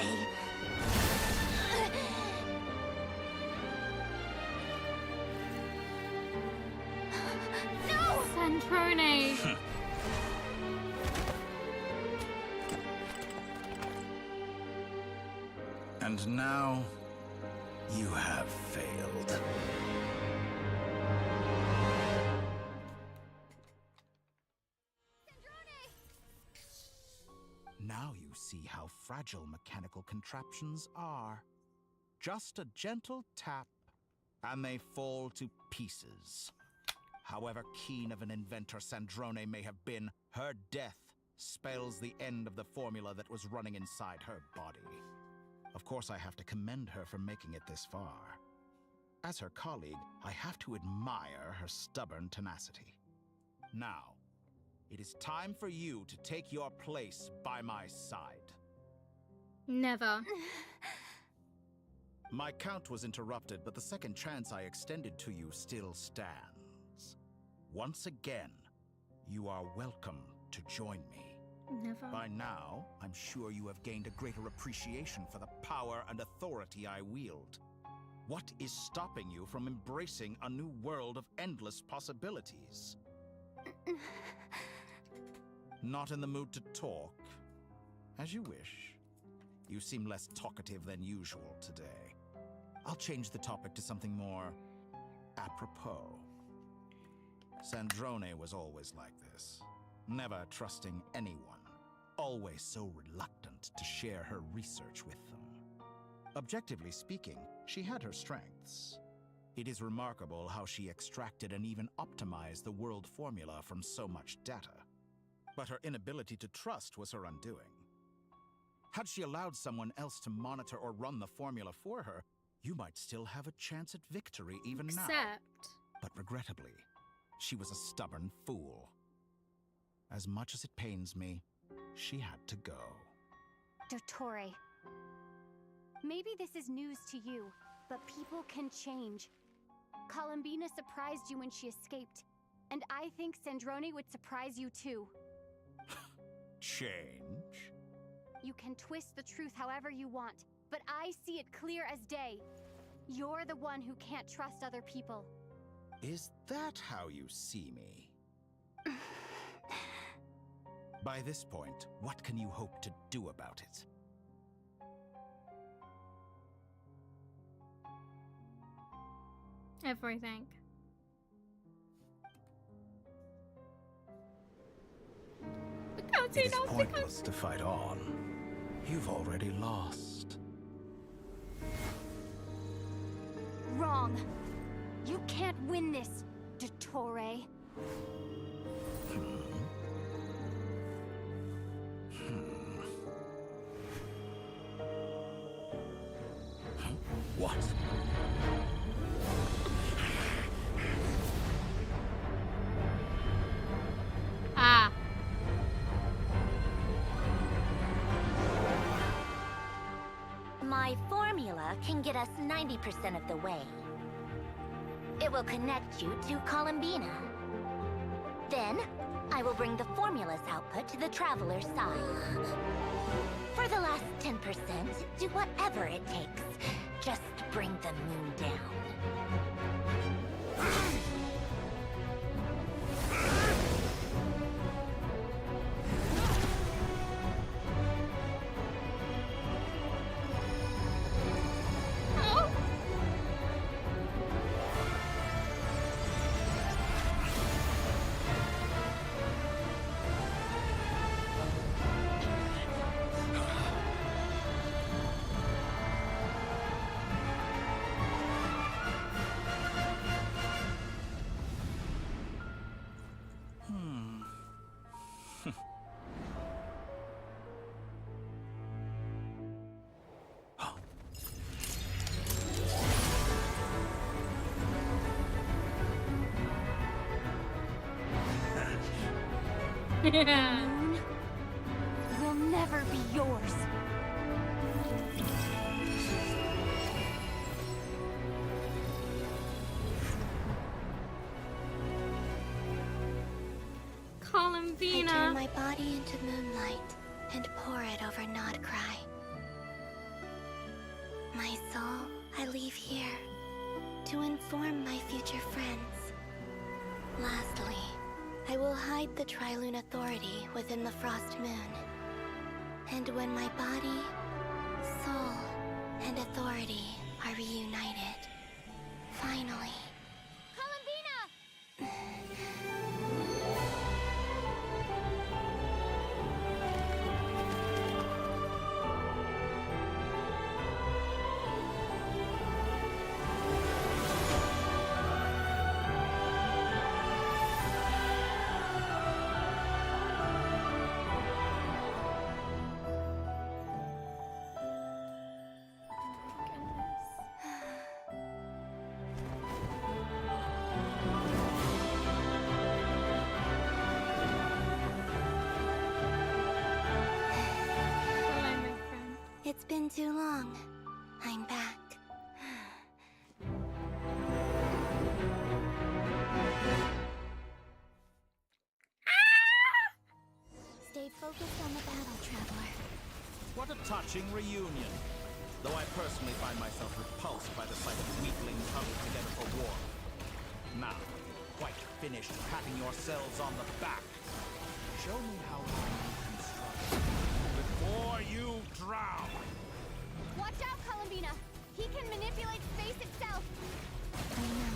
No! Sandrone! And now, you have failed. Now you see how fragile mechanical contraptions are. Just a gentle tap, and they fall to pieces. However keen of an inventor Sandrone may have been, her death spells the end of the formula that was running inside her body. Of course, I have to commend her for making it this far. As her colleague, I have to admire her stubborn tenacity. Now, it is time for you to take your place by my side. Never. My count was interrupted, but the second chance I extended to you still stands. Once again, you are welcome to join me. Never. By now, I'm sure you have gained a greater appreciation for the power and authority I wield. What is stopping you from embracing a new world of endless possibilities? Not in the mood to talk? As you wish. You seem less talkative than usual today. I'll change the topic to something more apropos. Sandrone was always like this, never trusting anyone, always so reluctant to share her research with them. Objectively speaking, she had her strengths. It is remarkable how she extracted and even optimized the world formula from so much data. But her inability to trust was her undoing. Had she allowed someone else to monitor or run the formula for her, you might still have a chance at victory even now. But regrettably, she was a stubborn fool. As much as it pains me, she had to go. Dottore, maybe this is news to you, but people can change. Columbina surprised you when she escaped, and I think Sandrone would surprise you too. Change? You can twist the truth however you want, but I see it clear as day. You're the one who can't trust other people. Is that how you see me? By this point, what can you hope to do about it? Everything. It is pointless to fight on. You've already lost. Wrong. You can't win this, Dottore. What? Ah. My formula can get us 90% of the way. It will connect you to Columbina. Then, I will bring the formula's output to the Traveler's side. For the last 10%, do whatever it takes. Just bring the moon down. Moon will never be yours. Columbina. I turn my body into moonlight and pour it over Nodcry. My soul I leave here to inform my future friends. Lastly, I will hide the Trilune Authority within the Frost Moon. And when my body, soul, and authority are reunited, finally... Columbina! It's been too long. I'm back. Stay focused on the battle, Traveler. What a touching reunion. Though I personally find myself repulsed by the sight of weaklings huddled together for war. Now, quite finished patting yourselves on the back. Show me how you construct before you drown. Watch out, Columbina! He can manipulate space itself! I know.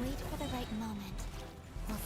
Wait for the right moment. We'll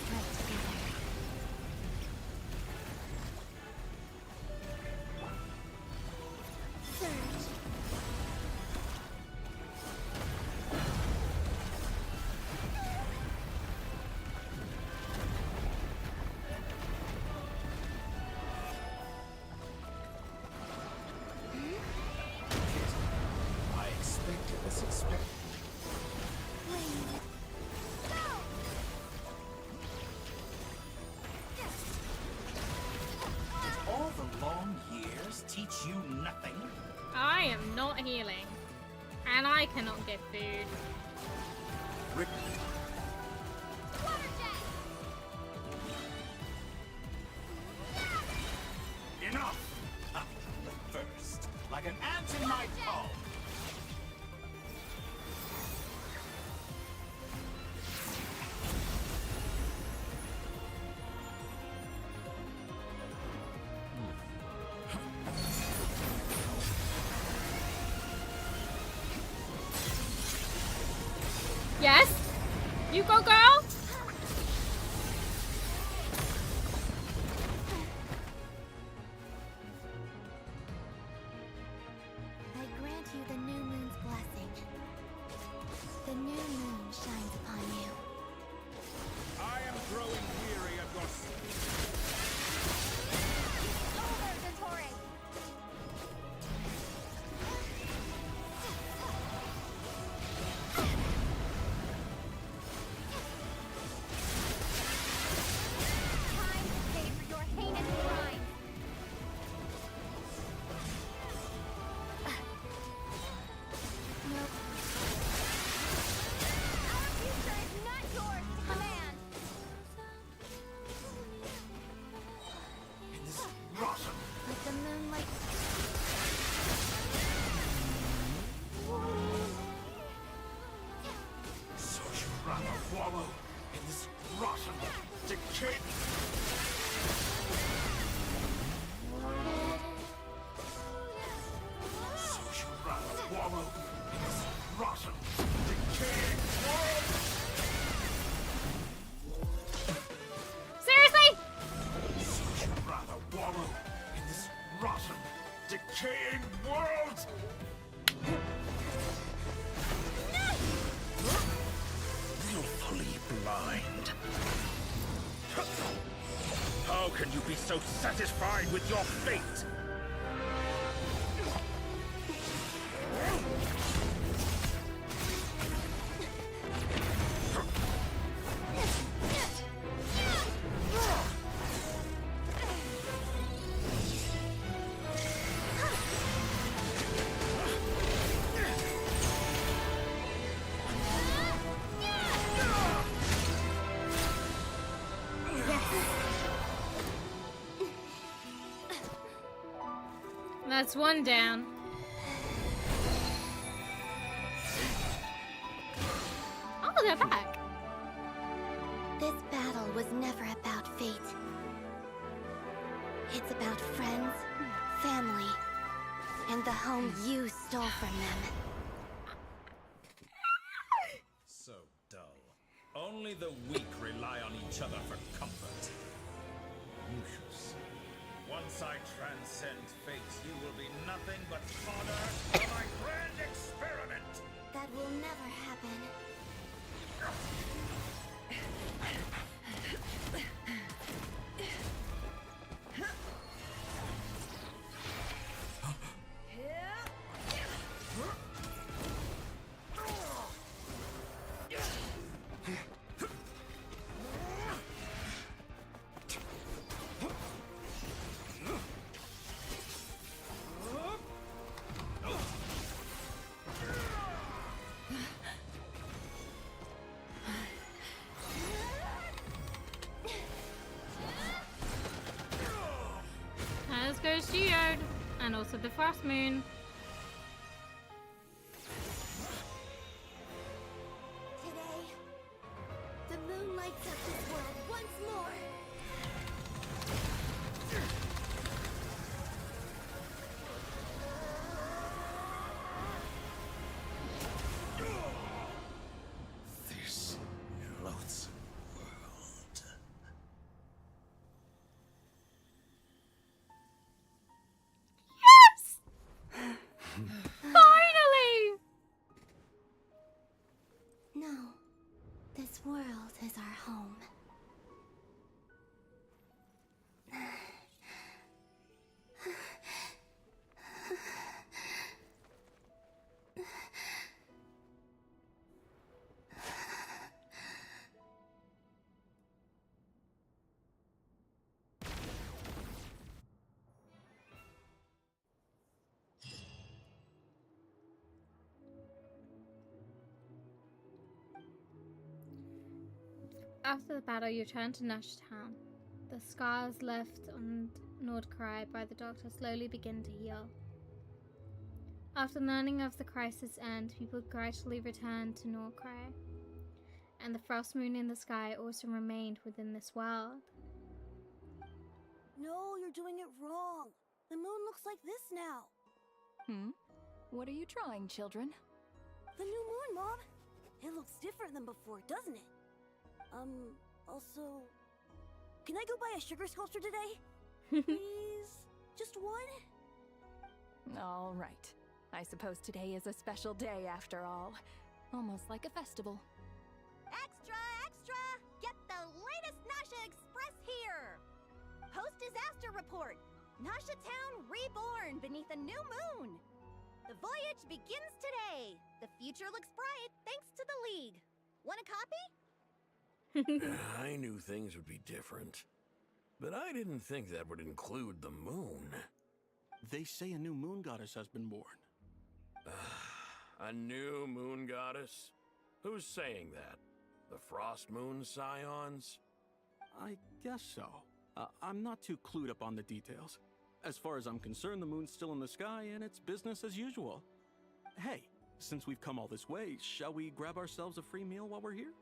teach you nothing? I am not healing. And I cannot get food. Enough! Up first, like an ant in my palm. Yes? You go, girl? I grant you the new moon's blessing. The new moon shines upon you. I am growing weary of your Over, Centauri! Time to pay for your heinous crimes! Nope. Our future is not yours to command! rotten. Let the moonlight. So you rather wallow in this rotten, decayed... So you rather wallow in this rotten, decaying world? Seriously? So you rather wallow in this rotten, decaying world? Willfully blind. How can you be so satisfied with your fate? That's one down. Oh, they're back. This battle was never about fate. It's about friends, family, and the home you stole from them. So dull. Only the weak rely on each other for comfort. You shall see. Once I transcend fate, you will be nothing but fodder for my grand experiment. That will never happen. As goes Geode, and also the Frost Moon. Today, the moon lights up this world once more. This loathsome world. Yes! Finally! No, this world is our home. After the battle, you return to Nash Town. The scars left on Nordkrai by the doctor slowly begin to heal. After learning of the crisis end, people gradually returned to Nordkrai, and the frost moon in the sky also remained within this world. No, you're doing it wrong. The moon looks like this now. What are you trying, children? The new moon, Mom. It looks different than before, doesn't it? Also, can I go buy a sugar sculpture today? Please? Just one? All right. I suppose today is a special day after all. Almost like a festival. Extra, extra! Get the latest Nasha Express here! Post-disaster report! Nasha Town reborn beneath a new moon! The voyage begins today! The future looks bright thanks to the League. Want a copy? I knew things would be different, but I didn't think that would include the moon. They say a new moon goddess has been born. A new moon goddess? Who's saying that? The Frost Moon Scions? I guess so. I'm not too clued up on the details. As far as I'm concerned, the moon's still in the sky and it's business as usual. Hey, since we've come all this way, shall we grab ourselves a free meal while we're here?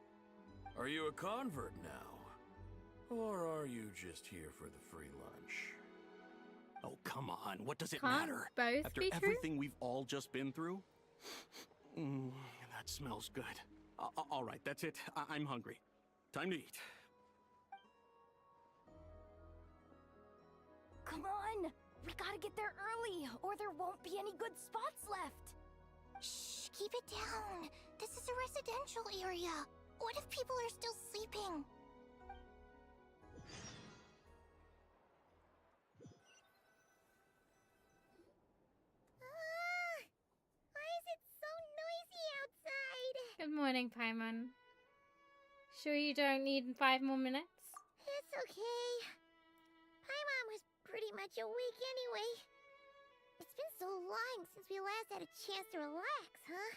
Are you a convert now? Or are you just here for the free lunch? Oh, come on. What does it Can't matter? both After be true? everything we've all just been through? That smells good. All right, that's it. I'm hungry. Time to eat. Come on! We gotta get there early, or there won't be any good spots left! Shh, keep it down. This is a residential area. What if people are still sleeping? Why is it so noisy outside? Good morning, Paimon. Sure you don't need 5 more minutes? It's okay. Paimon was pretty much awake anyway. It's been so long since we last had a chance to relax, huh?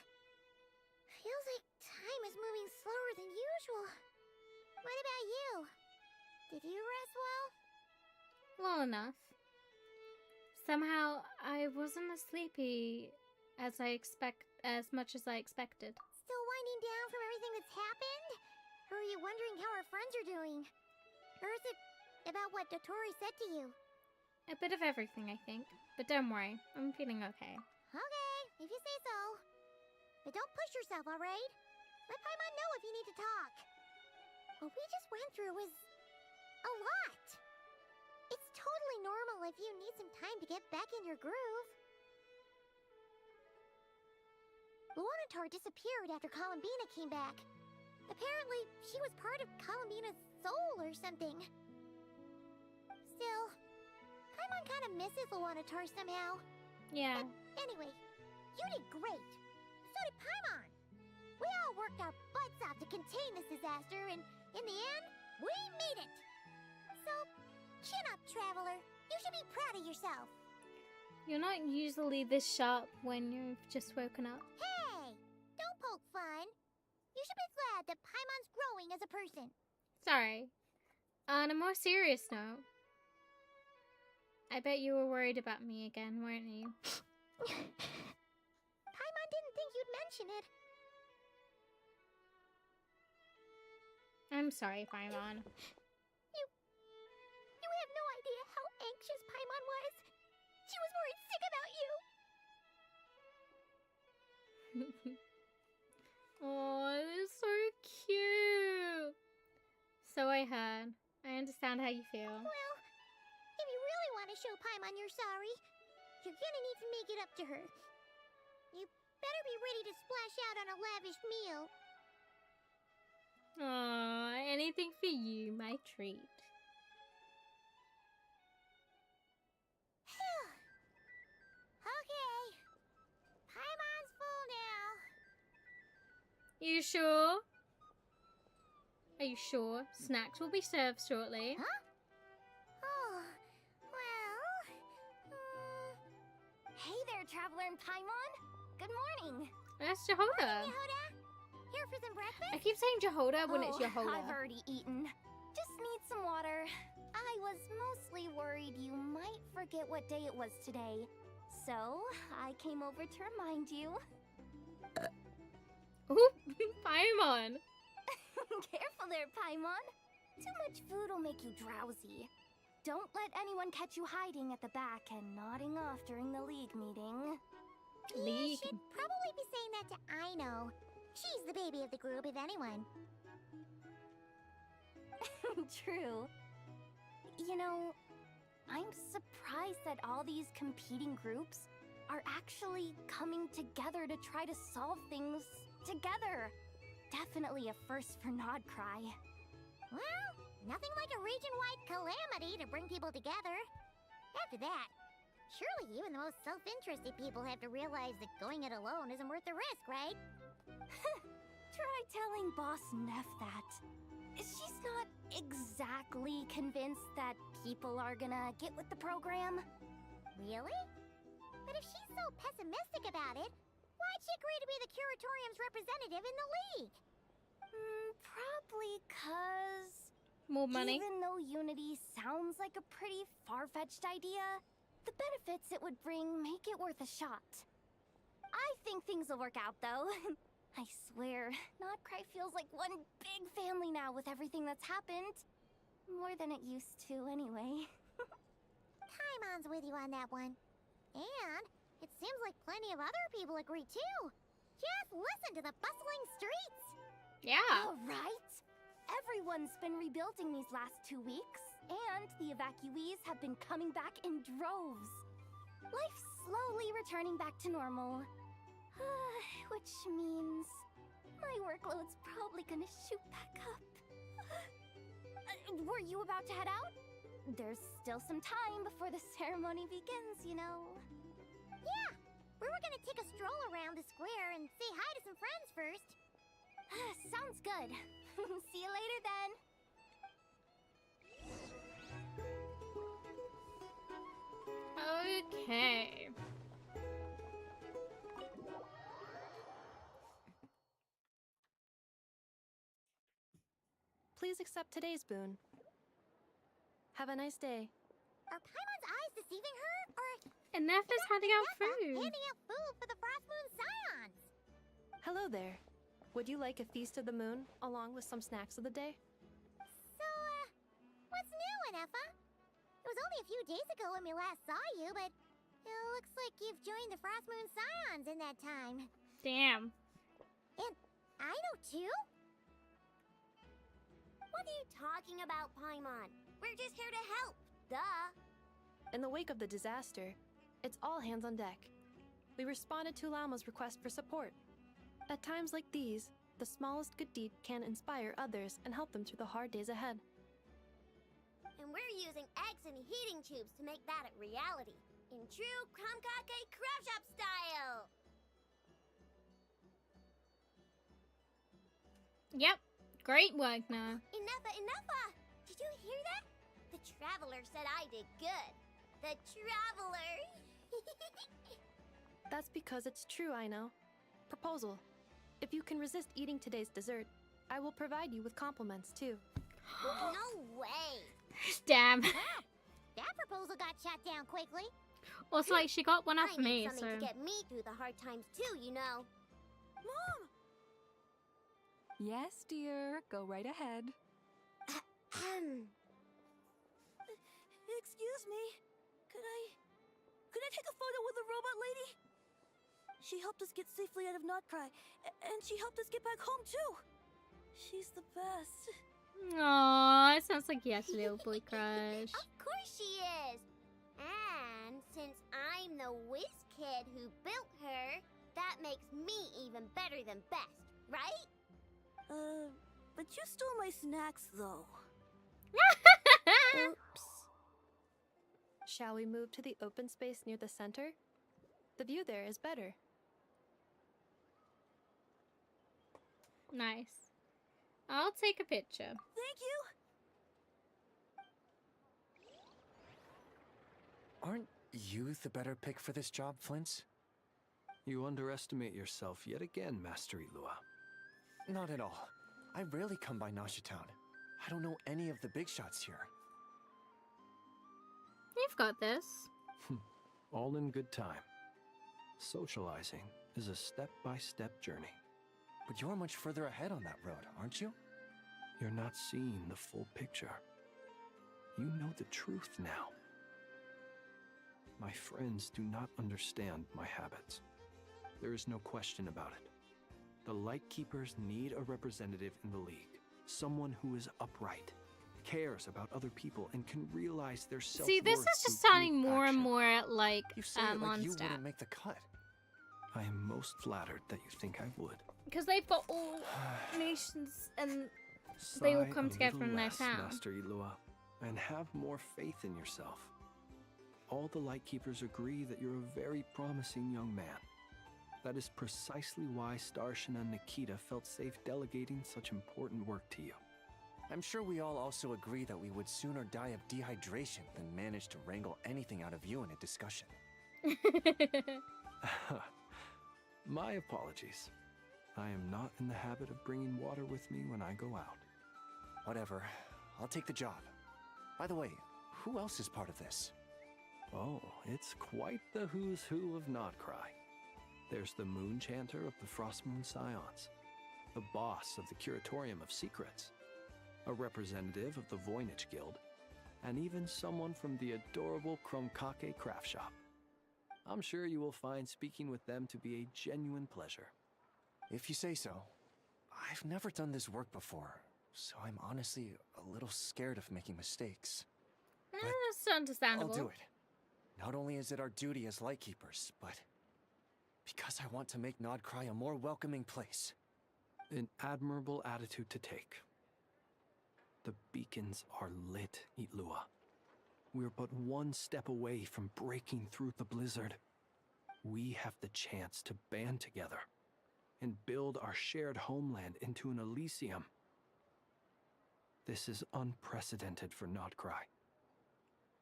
Feels like time is moving slower than usual. What about you? Did you rest well? Well enough. Somehow, I wasn't as sleepy as much as I expected. Still winding down from everything that's happened? Or are you wondering how our friends are doing? Or is it about what Dotori said to you? A bit of everything, I think. But don't worry, I'm feeling okay. Okay, if you say so. But don't push yourself, alright? Let Paimon know if you need to talk. What we just went through was a lot. It's totally normal if you need some time to get back in your groove. Luanatar disappeared after Columbina came back. Apparently, she was part of Columbina's soul or something. Still, Paimon kind of misses Luanatar somehow. Yeah. Anyway, you did great. So did Paimon. We all worked our butts off to contain this disaster, and in the end, we made it. So, chin up, Traveler. You should be proud of yourself. You're not usually this sharp when you've just woken up. Hey, don't poke fun. You should be glad that Paimon's growing as a person. Sorry. On a more serious note, I bet you were worried about me again, weren't you? Paimon didn't think you'd mention it. I'm sorry, Paimon. You have no idea how anxious Paimon was. She was worried sick about you. Oh, it's so cute. So I heard. I understand how you feel. Well, if you really want to show Paimon you're sorry, you're gonna need to make it up to her. You better be ready to splash out on a lavish meal. Aw, anything for you, my treat. Okay. Paimon's full now. You sure? Are you sure? Snacks will be served shortly. Huh? Oh, well... Hey there, Traveler and Paimon. Good morning. That's Jehoda. Yehuda. Here for some breakfast? I keep saying Jehoda when it's Oh, Yehoda. I've already eaten. Just need some water. I was mostly worried you might forget what day it was today. So, I came over to remind you. Ooh, Paimon. Careful there, Paimon. Too much food will make you drowsy. Don't let anyone catch you hiding at the back and nodding off during the league meeting. You should probably be saying that to Aino. She's the baby of the group, if anyone. True. You know, I'm surprised that all these competing groups are actually coming together to try to solve things together. Definitely a first for Nodcry. Well, nothing like a region-wide calamity to bring people together. After that, surely even the most self-interested people have to realize that going it alone isn't worth the risk, right? Try telling Boss Neff that. She's not exactly convinced that people are gonna get with the program. Really? But if she's so pessimistic about it, why'd she agree to be the Curatorium's representative in the league? Probably 'cause... More money? Even though Unity sounds like a pretty far-fetched idea, the benefits it would bring make it worth a shot. I think things will work out, though. I swear, Nodcry feels like one big family now with everything that's happened. More than it used to, anyway. Paimon's with you on that one. And it seems like plenty of other people agree, too. Just listen to the bustling streets. Yeah. All right. Everyone's been rebuilding these last 2 weeks, and the evacuees have been coming back in droves. Life's slowly returning back to normal. Which means my workload's probably gonna shoot back up. Were you about to head out? There's still some time before the ceremony begins, you know. Yeah, we were gonna take a stroll around the square and say hi to some friends first. Sounds good. See you later then. Okay. Please accept today's boon. Have a nice day. Are Paimon's eyes deceiving her, or... And Neff is handing out Neffa food. handing out food for the Frost Moon Scions! Hello there. Would you like a feast of the moon, along with some snacks of the day? So, what's new, Neffa? It was only a few days ago when we last saw you, but it looks like you've joined the Frost Moon Scions in that time. Damn. And I know too? What are you talking about, Paimon? We're just here to help. Duh. In the wake of the disaster, it's all hands on deck. We responded to Lama's request for support. At times like these, the smallest good deed can inspire others and help them through the hard days ahead. And we're using eggs and heating tubes to make that a reality. In true Kromkake Crab Shop style! Yep. Great work, now. Enough! Did you hear that? The Traveler said I did good. The Traveler! That's because it's true, I know. Proposal. If you can resist eating today's dessert, I will provide you with compliments, too. No way! Damn. Wow, that proposal got shot down quickly. Also, like, she got one I off need me, something so... to get me through the hard times too, you know. Mom! Yes, dear. Go right ahead. Excuse me. Could I take a photo with the robot lady? She helped us get safely out of Nodcry, and she helped us get back home too. She's the best. Aww, it sounds like yes, little boy crush. Of course she is. And since I'm the whiz kid who built her, that makes me even better than best, right? But you stole my snacks though. Oops. Shall we move to the open space near the center? The view there is better. Nice. I'll take a picture. Thank you. Aren't you the better pick for this job, Flintz? You underestimate yourself yet again, Master Ilua. Not at all. I rarely come by Nasha Town. I don't know any of the big shots here. You've got this. All in good time. Socializing is a step-by-step journey. But you're much further ahead on that road, aren't you? You're not seeing the full picture. You know the truth now. My friends do not understand my habits. There is no question about it. The Lightkeepers need a representative in the League. Someone who is upright, cares about other people, and can realize their self-worth. See, this is just through sounding group more and action. more like You say it like you Mondstadt. wouldn't make the cut. I am most flattered that you think I would. Because they've got all nations and they all Sigh come a together little in their less, town. Master Ilua, and have more faith in yourself. All the Lightkeepers agree that you're a very promising young man. That is precisely why Starshin and Nikita felt safe delegating such important work to you. I'm sure we all also agree that we would sooner die of dehydration than manage to wrangle anything out of you in a discussion. My apologies. I am not in the habit of bringing water with me when I go out. Whatever. I'll take the job. By the way, who else is part of this? Oh, it's quite the who's who of Nodcry. There's the Moon Chanter of the Frostmoon Scions, the boss of the Curatorium of Secrets, a representative of the Voynich Guild, and even someone from the adorable Krumkake craft shop. I'm sure you will find speaking with them to be a genuine pleasure. If you say so. I've never done this work before, so I'm honestly a little scared of making mistakes. That's understandable. I'll do it. Not only is it our duty as Lightkeepers, but because I want to make Nodcry a more welcoming place. An admirable attitude to take. The beacons are lit, Itlua. We're but one step away from breaking through the blizzard. We have the chance to band together and build our shared homeland into an Elysium. This is unprecedented for Nodcry.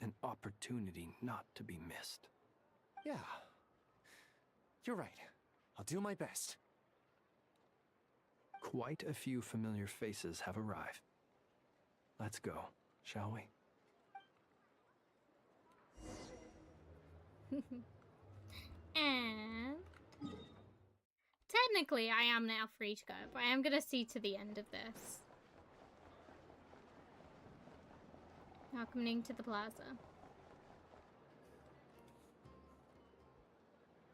An opportunity not to be missed. Yeah. You're right. I'll do my best. Quite a few familiar faces have arrived. Let's go, shall we? And technically I am now free to go, but I am going to see to the end of this. Welcoming to the plaza.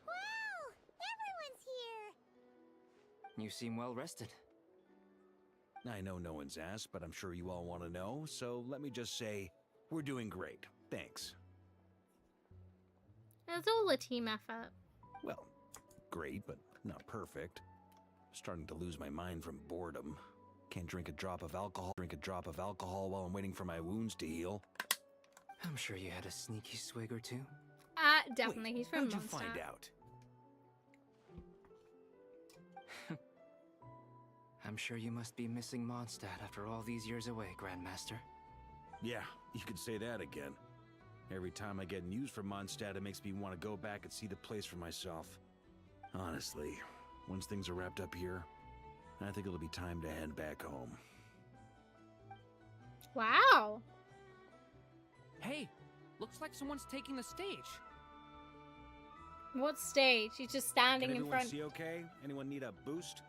Wow! Everyone's here! You seem well rested. I know no one's asked, but I'm sure you all want to know, so let me just say, we're doing great. Thanks. It's all a team effort. Well, great, but not perfect. Starting to lose my mind from boredom. Can't drink a drop of alcohol while I'm waiting for my wounds to heal. I'm sure you had a sneaky swig or two. Definitely. He's from How'd you Mondstadt. find out? I'm sure you must be missing Mondstadt after all these years away, Grandmaster. Yeah, you could say that again. Every time I get news from Mondstadt, it makes me want to go back and see the place for myself. Honestly, once things are wrapped up here, I think it'll be time to head back home. Wow. Hey, looks like someone's taking the stage. What stage? He's just standing Can in everyone front. see okay? Anyone need a boost?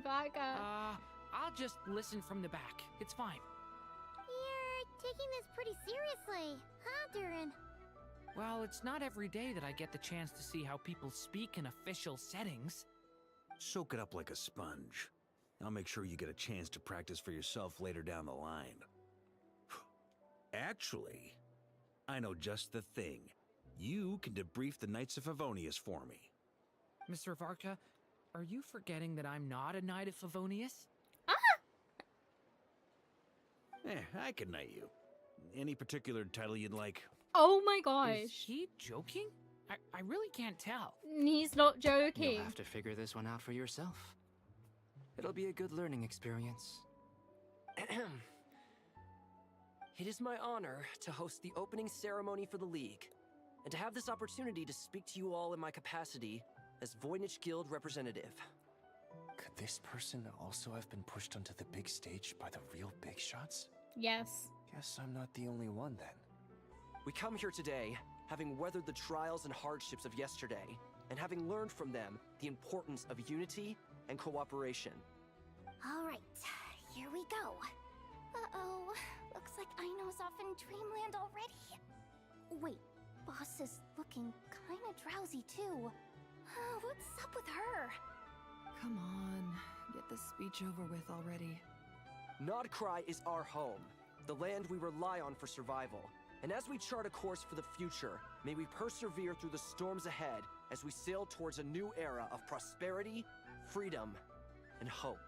Baka. I'll just listen from the back. It's fine. You're taking this pretty seriously, huh, Durin? Well, it's not every day that I get the chance to see how people speak in official settings. Soak it up like a sponge. I'll make sure you get a chance to practice for yourself later down the line. Actually, I know just the thing. You can debrief the Knights of Favonius for me. Mr. Varka, are you forgetting that I'm not a Knight of Favonius? I can knight you. Any particular title you'd like? Oh my gosh. Is he joking? I really can't tell. He's not joking. You'll have to figure this one out for yourself. It'll be a good learning experience. It is my honor to host the opening ceremony for the League, and to have this opportunity to speak to you all in my capacity as Voynich Guild representative. this person also have been pushed onto the big stage by the real big shots? Yes. Guess I'm not the only one then. We come here today, having weathered the trials and hardships of yesterday, and having learned from them the importance of unity and cooperation. All right, here we go. Uh-oh. Looks like Aino's off in Dreamland already. Wait, Boss is looking kinda drowsy too. What's up with her? Come on, get this speech over with already. Nodcry is our home, the land we rely on for survival. And as we chart a course for the future, may we persevere through the storms ahead as we sail towards a new era of prosperity, freedom, and hope.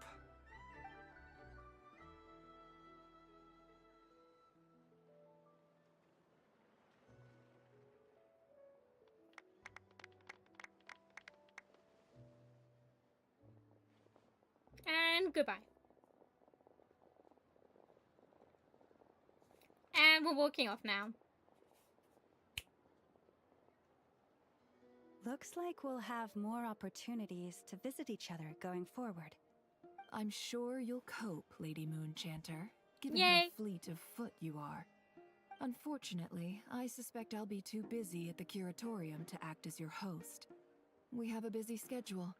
And goodbye. And we're walking off now. Looks like we'll have more opportunities to visit each other going forward. I'm sure you'll cope, Lady Moonchanter, given Yay. how fleet of foot you are. Unfortunately, I suspect I'll be too busy at the Curatorium to act as your host. We have a busy schedule,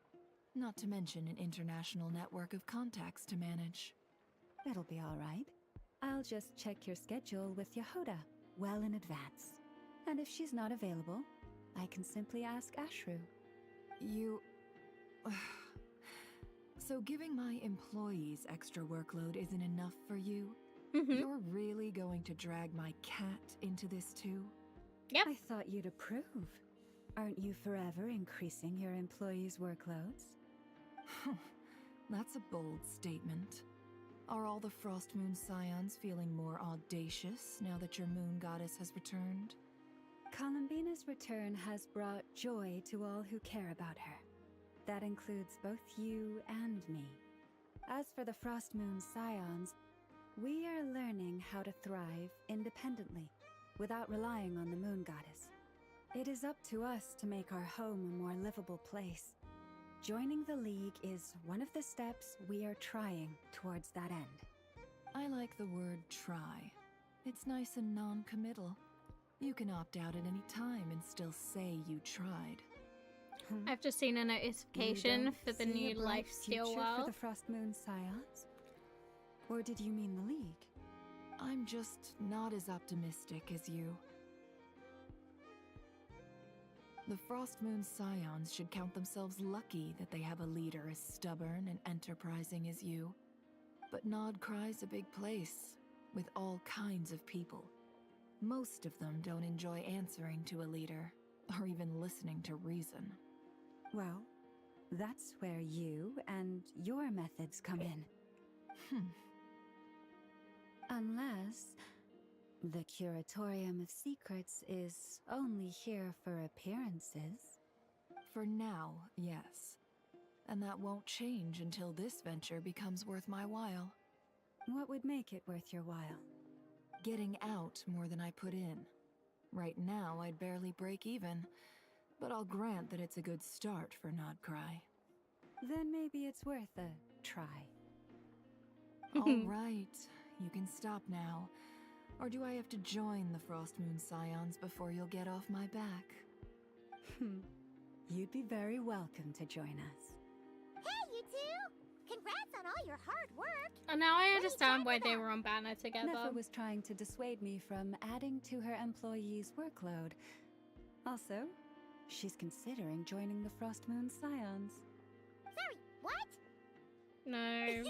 not to mention an international network of contacts to manage. That'll be all right. I'll just check your schedule with Yehoda well in advance. And if she's not available, I can simply ask Ashru. You... So giving my employees extra workload isn't enough for you? You're really going to drag my cat into this too? Yep. I thought you'd approve. Aren't you forever increasing your employees' workloads? That's a bold statement. Are all the Frost Moon Scions feeling more audacious now that your moon goddess has returned? Columbina's return has brought joy to all who care about her. That includes both you and me. As for the Frost Moon Scions, we are learning how to thrive independently, without relying on the moon goddess. It is up to us to make our home a more livable place. Joining the League is one of the steps we are trying towards that end. I like the word try. It's nice and non-committal. You can opt out at any time and still say you tried. I've just seen a notification for the new Lifesteal for world. the Frost Moon Scions? Or did you mean the League? I'm just not as optimistic as you. The Frost Moon Scions should count themselves lucky that they have a leader as stubborn and enterprising as you. But Nodcry's a big place, with all kinds of people. Most of them don't enjoy answering to a leader, or even listening to reason. Well, that's where you and your methods come in. Unless the Curatorium of Secrets is only here for appearances. For now, yes. And that won't change until this venture becomes worth my while. What would make it worth your while? Getting out more than I put in. Right now, I'd barely break even, but I'll grant that it's a good start for Nodcry. Then maybe it's worth a try. All right, you can stop now. Or do I have to join the Frost Moon Scions before you'll get off my back? You'd be very welcome to join us. Hey, you two! Congrats on all your hard work! And now I understand why they were on banner together. Neffa was trying to dissuade me from adding to her employees' workload. Also, she's considering joining the Frost Moon Scions. Sorry, what? No.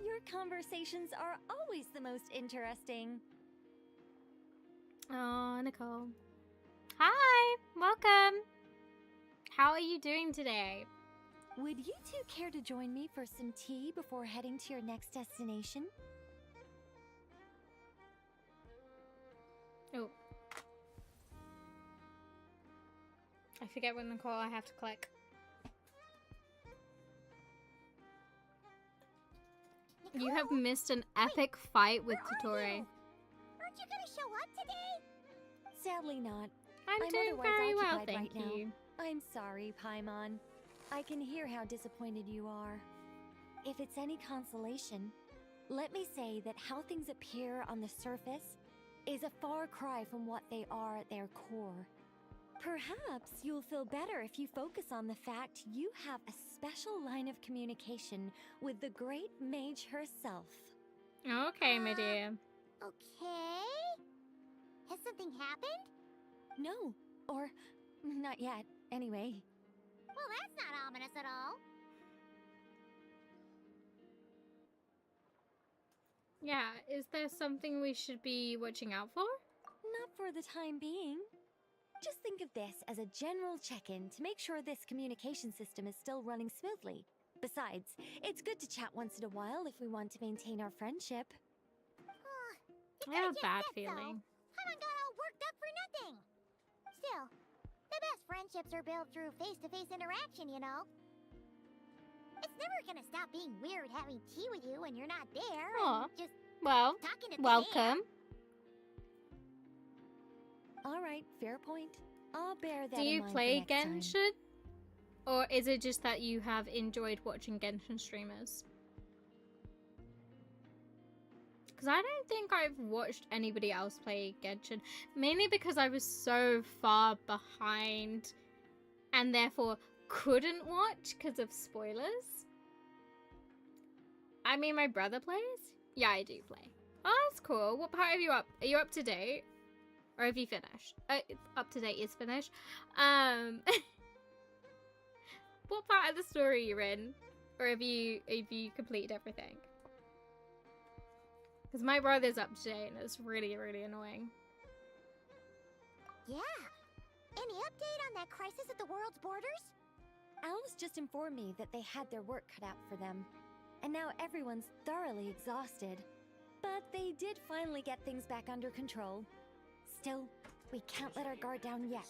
Your conversations are always the most interesting. Oh, Nicole. Hi, welcome. How are you doing today? Would you two care to join me for some tea before heading to your next destination? Oh. I forget when Nicole I have to click. You have missed an epic fight with Totore. Aren't you gonna show up today? Sadly not. I'm doing otherwise very well, occupied thank right you. now. I'm sorry, Paimon. I can hear how disappointed you are. if it's any consolation, let me say that how things appear on the surface is a far cry from what they are at their core. Perhaps you'll feel better if you focus on the fact you have a special line of communication with the great mage herself. Okay, my dear. Okay. Has something happened? No, or not yet, anyway. Well, that's not ominous at all. Yeah, is there something we should be watching out for? Not for the time being. Just think of this as a general check-in to make sure this communication system is still running smoothly. Besides, it's good to chat once in a while if we want to maintain our friendship. I have a bad feeling. Haven't got all worked up for nothing. Still, the best friendships are built through face-to-face interaction, you know. It's never gonna stop being weird having tea with you when you're not there. Aw. And just Well, talking to thin welcome. All right, fair point. I'll bear that Do in you mind play for next time. Genshin? Or is it just that you have enjoyed watching Genshin streamers? Because I don't think I've watched anybody else play Genshin. Mainly because I was so far behind and therefore couldn't watch because of spoilers. I mean, my brother plays? Yeah, I do play. Oh, that's cool. What part are you up? Are you up to date? Or have you finished? Up to date is finished. What part of the story are you in? Or have you completed everything? Because my brother's up to date and it's really, really annoying. Yeah. Any update on that crisis at the world's borders? Alice just informed me that they had their work cut out for them. And now everyone's thoroughly exhausted. But they did finally get things back under control. Still, we can't let our guard down yet.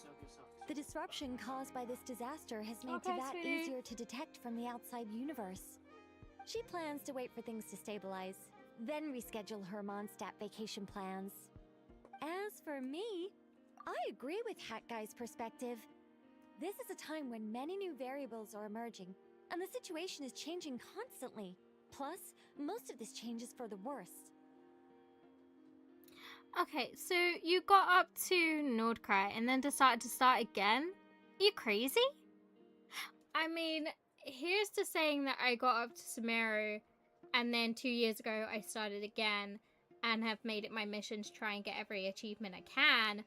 The disruption caused by this disaster has made Okay, Teyvat sweetie. easier to detect from the outside universe. She plans to wait for things to stabilize, then reschedule her Mondstadt vacation plans. As for me, I agree with Hat Guy's perspective. This is a time when many new variables are emerging, and the situation is changing constantly. Plus, most of this change is for the worse. Okay, so you got up to Nordkrai and then decided to start again? Are you crazy? I mean, here's to saying that I got up to Sumeru and then 2 years ago I started again and have made it my mission to try and get every achievement I can.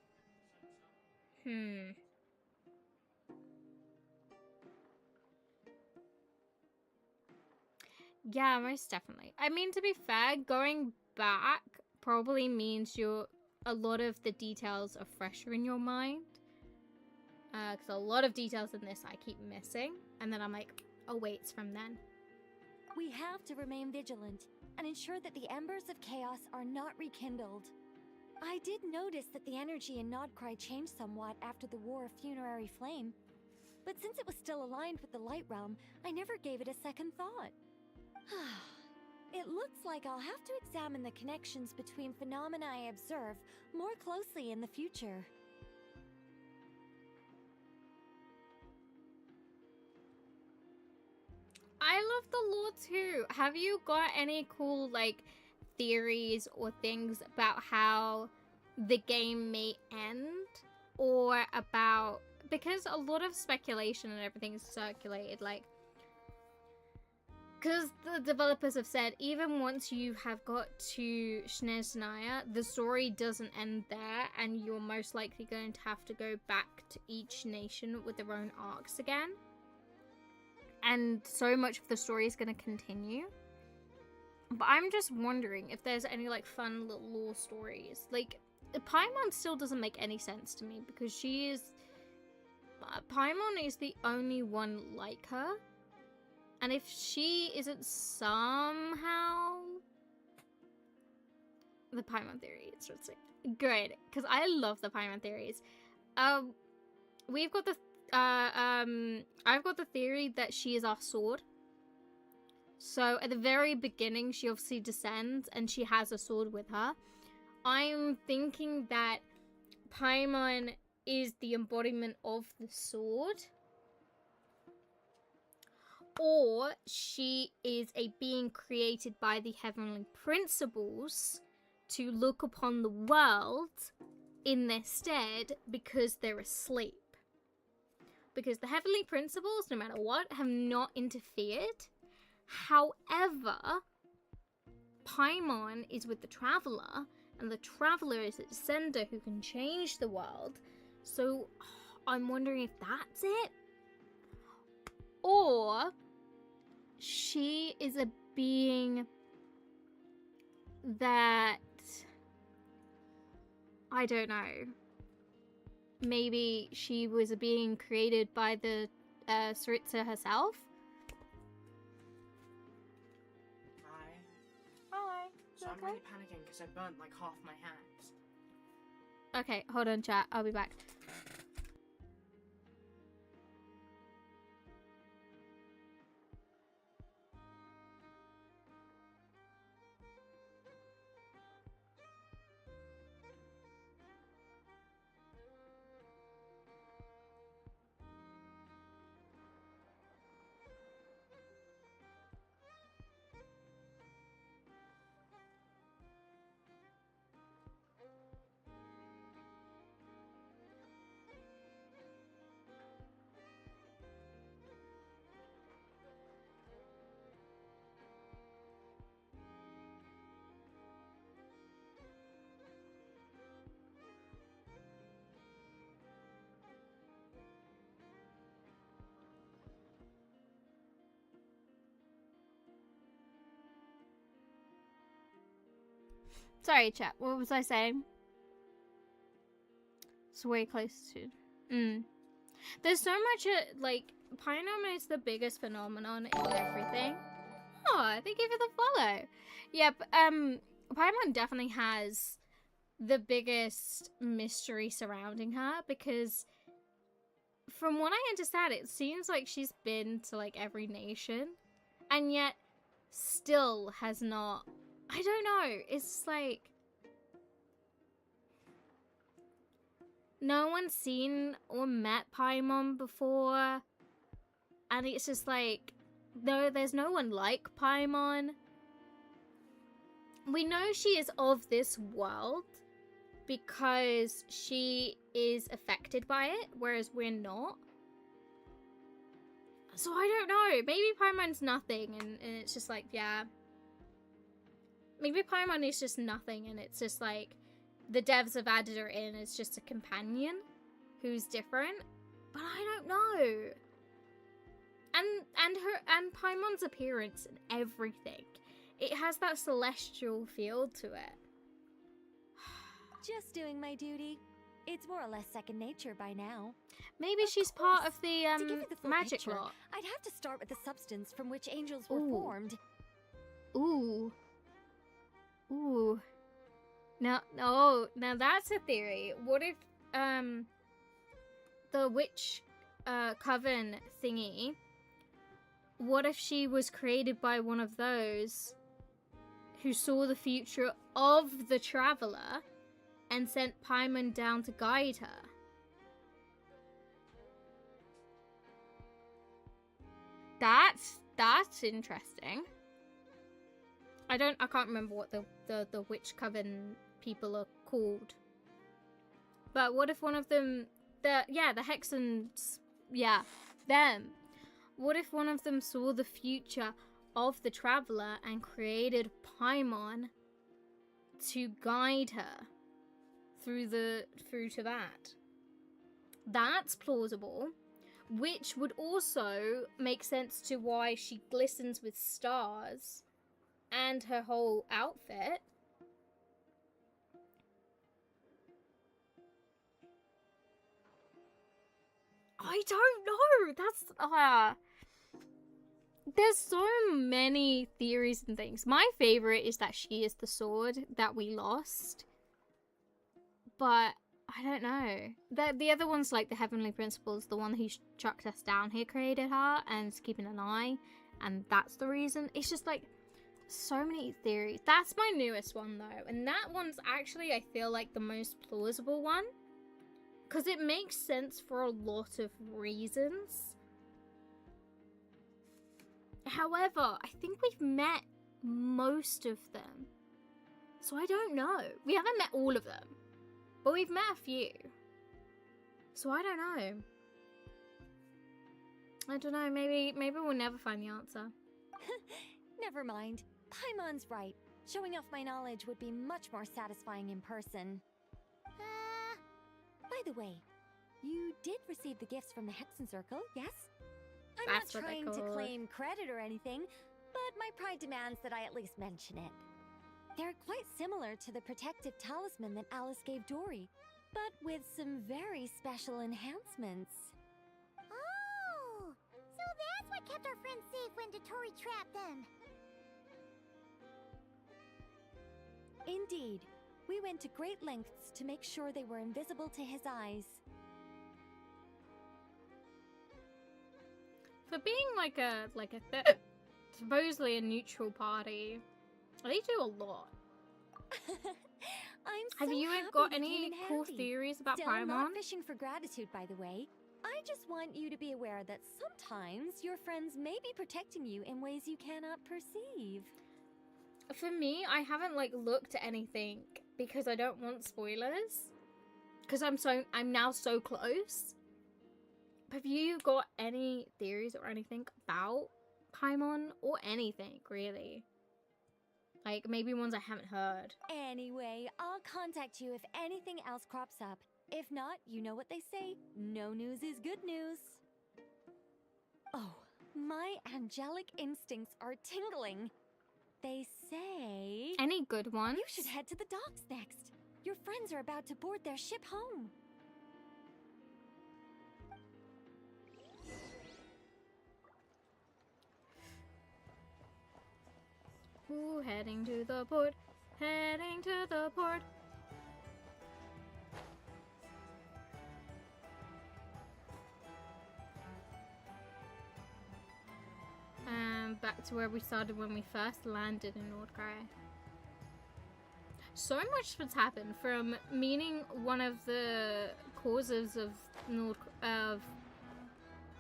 Yeah, most definitely. I mean, to be fair, going back probably means a lot of the details are fresher in your mind. Because a lot of details in this I keep missing. And then I'm like, oh wait, it's from then. We have to remain vigilant and ensure that the embers of chaos are not rekindled. I did notice that the energy in Nordkrai changed somewhat after the War of Funerary Flame. But since it was still aligned with the Light Realm, I never gave it a second thought. It looks like I'll have to examine the connections between phenomena I observe more closely in the future. I love the lore too. Have you got any cool, like, theories or things about how the game may end? Or about... Because a lot of speculation and everything is circulated, like... Because the developers have said, even once you have got to Snezhnaya, the story doesn't end there, and you're most likely going to have to go back to each nation with their own arcs again. And so much of the story is going to continue. But I'm just wondering if there's any, like, fun little lore stories. Like, Paimon still doesn't make any sense to me, because she is... Paimon is the only one like her. And if she isn't somehow... The Paimon theory, it's just good. Because I love the Paimon theories. We've got the... I've got the theory that she is our sword. So at the very beginning, she obviously descends and she has a sword with her. I'm thinking that Paimon is the embodiment of the sword. or she is a being created by the heavenly principles to look upon the world in their stead because they're asleep. Because the heavenly principles, no matter what, have not interfered. However, Paimon is with the Traveler, and the Traveler is a descender who can change the world. So I'm wondering if that's it. Or she is a being that, I don't know. Maybe she was a being created by the Saritsa herself. Hi. So I'm really panicking because I burnt like half my hands. Okay, hold on, chat. I'll be back. Sorry, chat. What was I saying? It's way close to... There's so much, like, Paimon is the biggest phenomenon in everything. Oh, thank you for the follow. Yep, Paimon definitely has the biggest mystery surrounding her, because from what I understand, it seems like she's been to, like, every nation, and yet still has not... I don't know, it's like... No one's seen or met Paimon before, and it's just like, no, there's no one like Paimon. We know she is of this world because she is affected by it, whereas we're not. So I don't know, maybe Paimon's nothing, and it's just like, yeah. Maybe Paimon is just nothing, and it's just like, the devs have added her in as just a companion who's different, but I don't know. And Paimon's appearance and everything, it has that celestial feel to it. Just doing my duty. It's more or less second nature by now. Maybe she's part of the to give you the full magic picture, lot. I'd have to start with the substance from which angels were Ooh. formed. Ooh. Now that's a theory. What if, the witch, coven thingy, what if she was created by one of those who saw the future of the Traveler and sent Paimon down to guide her? That's interesting. I can't remember what the witch coven people are called. But what if one of them, the Hexens, them. What if one of them saw the future of the Traveler and created Paimon to guide her through to that? That's plausible, which would also make sense to why she glistens with stars and her whole outfit. I don't know. That's there's so many theories and things. My favorite is that she is the sword that we lost. But I don't know. The other one's like the Heavenly Principles, the one who chucked us down here created her and is keeping an eye, and that's the reason. It's just like so many theories. That's my newest one though, and that one's actually, I feel like, the most plausible one, because it makes sense for a lot of reasons. However, I think we've met most of them. So I don't know. We haven't met all of them, but we've met a few. So I don't know. I don't know, maybe we'll never find the answer. Never mind. Paimon's right. Showing off my knowledge would be much more satisfying in person. By the way, you did receive the gifts from the Hexen Circle, yes? I'm That's not what they're trying to called. claim credit or anything, but my pride demands that I at least mention it. They're quite similar to the protective talisman that Alice gave Dory, but with some very special enhancements. Oh, so that's what kept our friends safe when Dotori trapped them. Indeed. We went to great lengths to make sure they were invisible to his eyes. For being like a supposedly a neutral party, they do a lot. Have you happy got they came any in cool handy. theories about Still Paimon? not fishing for gratitude, by the way. I just want you to be aware that sometimes your friends may be protecting you in ways you cannot perceive. For me, I haven't like looked at anything because I don't want spoilers. Because I'm now so close. Have you got any theories or anything about Paimon or anything really? Like maybe ones I haven't heard. Anyway, I'll contact you if anything else crops up. If not, you know what they say, no news is good news. Oh, my angelic instincts are tingling. They say... Any good ones? You should head to the docks next. Your friends are about to board their ship home. Ooh, heading to the port. Heading to the port. Back to where we started when we first landed in Nordkrai. So much has happened, from meaning one of the causes of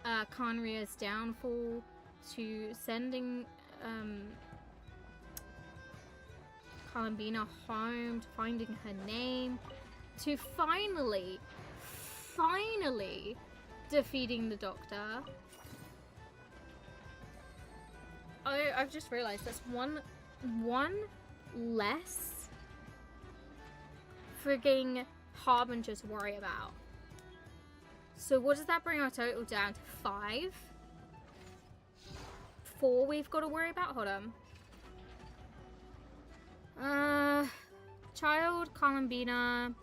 Khaenri'ah's downfall to sending Columbina home, to finding her name, to finally defeating the Doctor. I've just realized that's one less frigging Harbinger to worry about. So what does that bring our total down to? 5? 4 we've got to worry about? Hold on. Child, Columbina,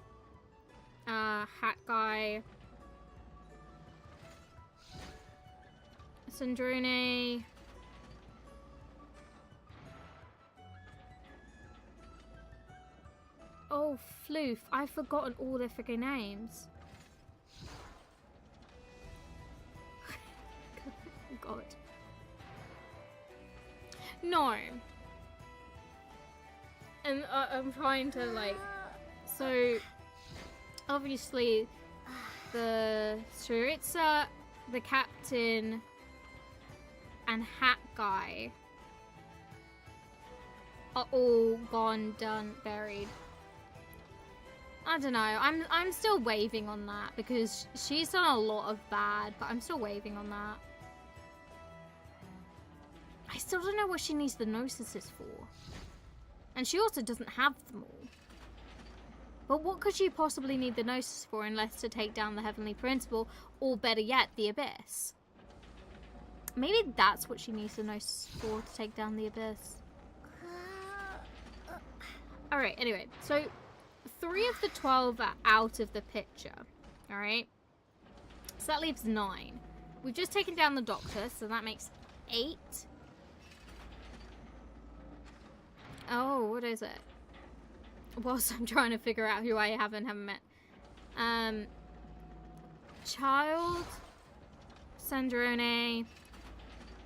Hat Guy, Sandrone. Oh, Floof. I've forgotten all their freaking names. God. No. And I'm trying to, like... So, obviously, the Tsaritsa, the captain, and Hat Guy are all gone, done, buried. I don't know. I'm still waving on that because she's done a lot of bad, but I'm still waving on that. I still don't know what she needs the Gnosis for. And she also doesn't have them all. But what could she possibly need the Gnosis for unless to take down the Heavenly Principle, or better yet, the Abyss? Maybe that's what she needs the Gnosis for, to take down the Abyss. Alright, anyway, so 3 of the 12 are out of the picture. Alright? So that leaves 9. We've just taken down the Doctor, so that makes 8. Oh, what is it? Whilst I'm trying to figure out who I haven't met. Child, Sandrone,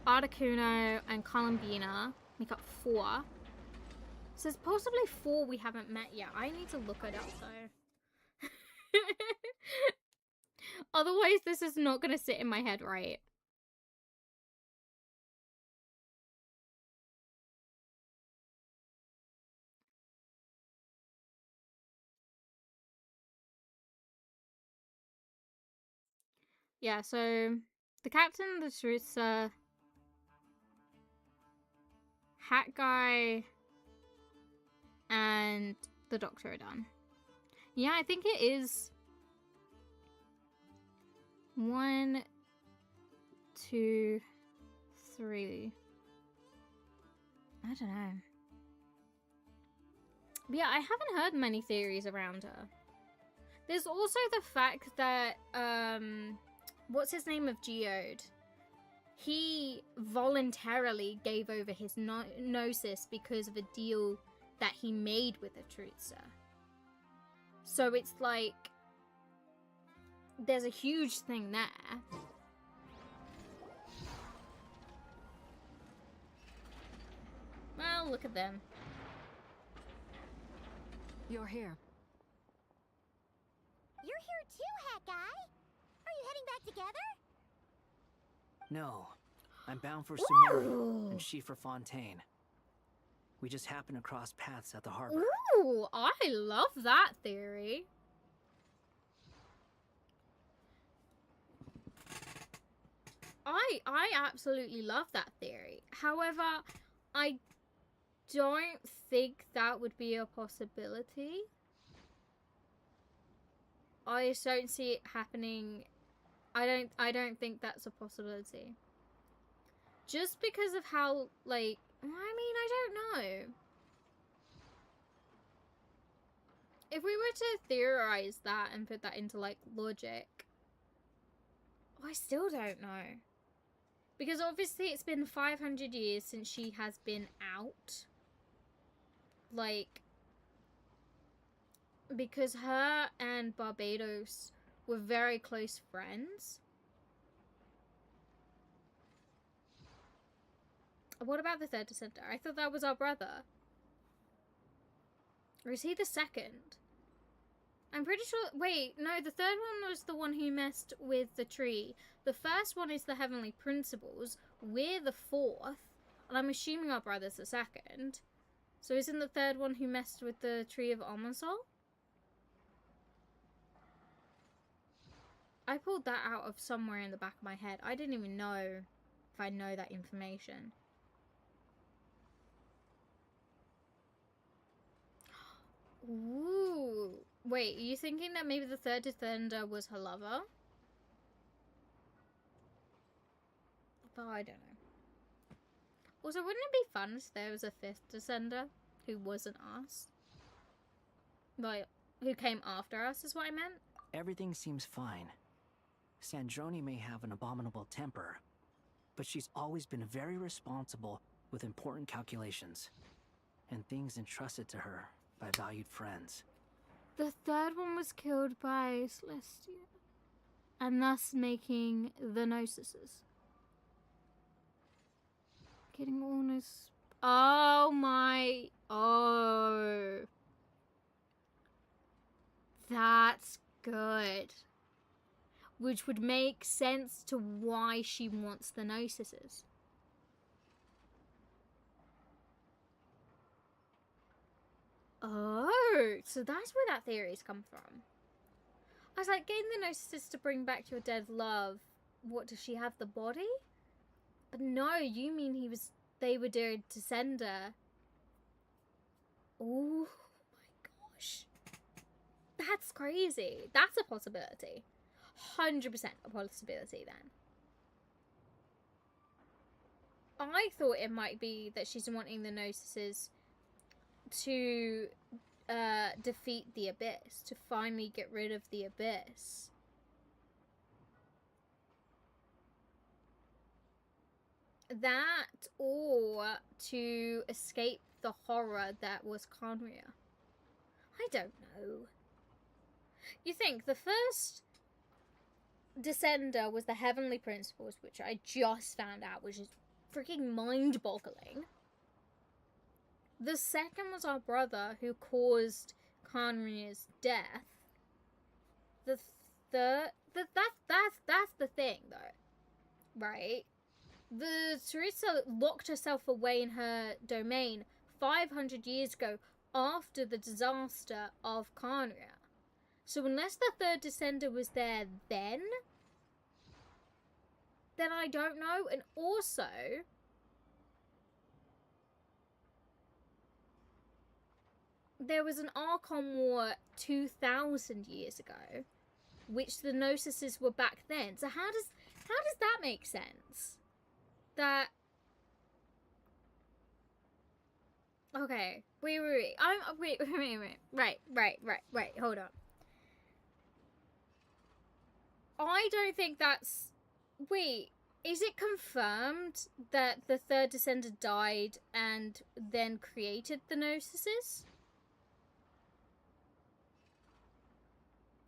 Articuno, and Columbina make up 4. So there's possibly 4 we haven't met yet. I need to look it up though. Otherwise, this is not going to sit in my head right. Yeah, so the captain, the Theresa, Hat Guy, and the Doctor are done. Yeah, I think it is 1, 2, 3. I don't know. But yeah, I haven't heard many theories around her. There's also the fact that, what's his name of Geode? He voluntarily gave over his Gnosis because of a deal that he made with Atrutsa. So it's like, there's a huge thing there. Well, look at them. You're here. You're here too, Hat Guy. Are you heading back together? No. I'm bound for Sumeru, and she for Fontaine. We just happened to cross paths at the harbor. Ooh, I love that theory. I absolutely love that theory. However, I don't think that would be a possibility. I just don't see it happening. I don't think that's a possibility. Just because of how, like, I mean, I don't know. If we were to theorize that and put that into, like, logic, I still don't know. Because obviously it's been 500 years since she has been out. Like, because her and Barbados were very close friends. What about the third descender? I thought that was our brother. Or is he the second? I'm pretty sure... Wait, no, the third one was the one who messed with the tree. The first one is the Heavenly Principles. We're the fourth. And I'm assuming our brother's the second. So isn't the third one who messed with the Tree of Almasol? I pulled that out of somewhere in the back of my head. I didn't even know if I know that information. Ooh. Wait, are you thinking that maybe the third descender was her lover? But I don't know. Also, wouldn't it be fun if there was a fifth descender who wasn't us? Like, who came after us is what I meant? Everything seems fine. Sandrone may have an abominable temper, but she's always been very responsible with important calculations and things entrusted to her by valued friends. The third one was killed by Celestia, and thus making the Gnosises. Getting all oh my... Oh. That's good. Which would make sense to why she wants the Gnosises. Oh, so that's where that theory's come from. I was like, getting the Gnosis to bring back your dead love. What, does she have the body? But no, you mean they were doing Descender. Oh my gosh. That's crazy. That's a possibility. 100% a possibility then. I thought it might be that she's wanting the Gnosises to defeat the Abyss, to finally get rid of the Abyss. That, or to escape the horror that was Khaenri'ah. I don't know. You think the first Descender was the Heavenly Principles, which I just found out, which is freaking mind-boggling. The second was our brother who caused Khaenri'ah's death. The third, that's the thing though, right? The Theresa locked herself away in her domain 500 years ago after the disaster of Khaenri'ah. So unless the third Descender was there then, then I don't know. And also, there was an Archon War 2,000 years ago, which the Gnosis were back then. So how does that make sense? That... Okay, wait. Right, hold on. I don't think that's... Wait, is it confirmed that the third Descender died and then created the Gnosis?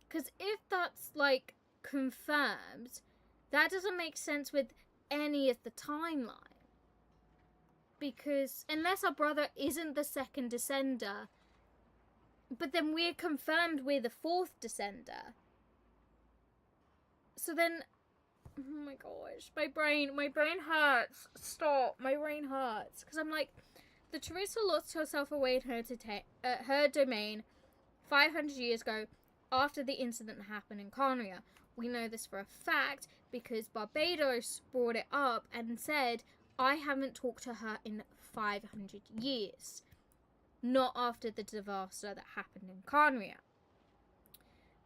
Because if that's, like, confirmed, that doesn't make sense with any of the timeline. Because unless our brother isn't the second Descender, but then we're confirmed we're the fourth Descender. So then, oh my gosh, my brain hurts. Stop, my brain hurts. Because I'm like, the Teresa lost herself away in her domain 500 years ago after the incident happened in Conria. We know this for a fact because Barbados brought it up and said, I haven't talked to her in 500 years. Not after the disaster that happened in Conria.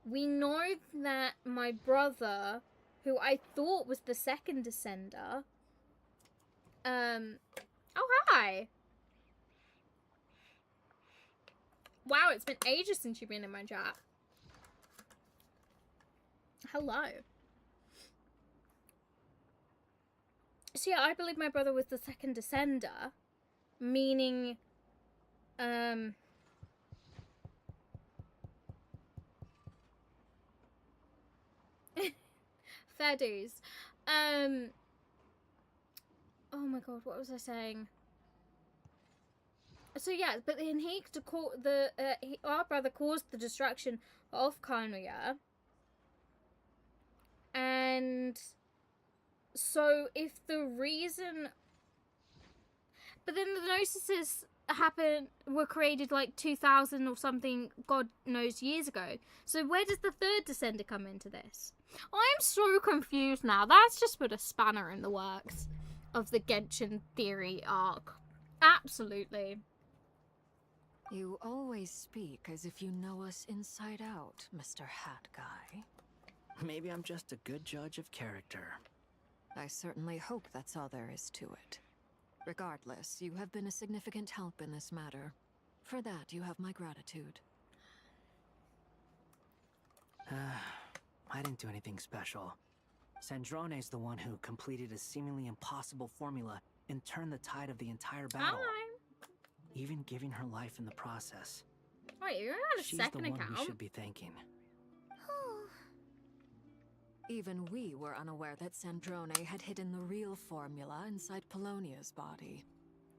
We know that my brother, who I thought was the second Descender... Oh, hi! Wow, it's been ages since you've been in my chat. Hello. So yeah, I believe my brother was the second Descender, meaning, fair dues. Oh my god, what was I saying? So yeah, but then our brother caused the destruction of Carnoia, and so if the reason... But then the Gnosis were created like 2,000 or something, God knows, years ago. So where does the third Descender come into this? I'm so confused now. That's just put a spanner in the works of the Genshin theory arc. Absolutely. You always speak as if you know us inside out, Mr. Hat Guy. Maybe I'm just a good judge of character. I certainly hope that's all there is to it. Regardless, you have been a significant help in this matter. For that, you have my gratitude. I didn't do anything special. Sandrone's the one who completed a seemingly impossible formula and turned the tide of the entire battle. Even giving her life in the process. Wait, you're on a second account? She's the one we should be thanking. Even we were unaware that Sandrone had hidden the real formula inside Polonia's body.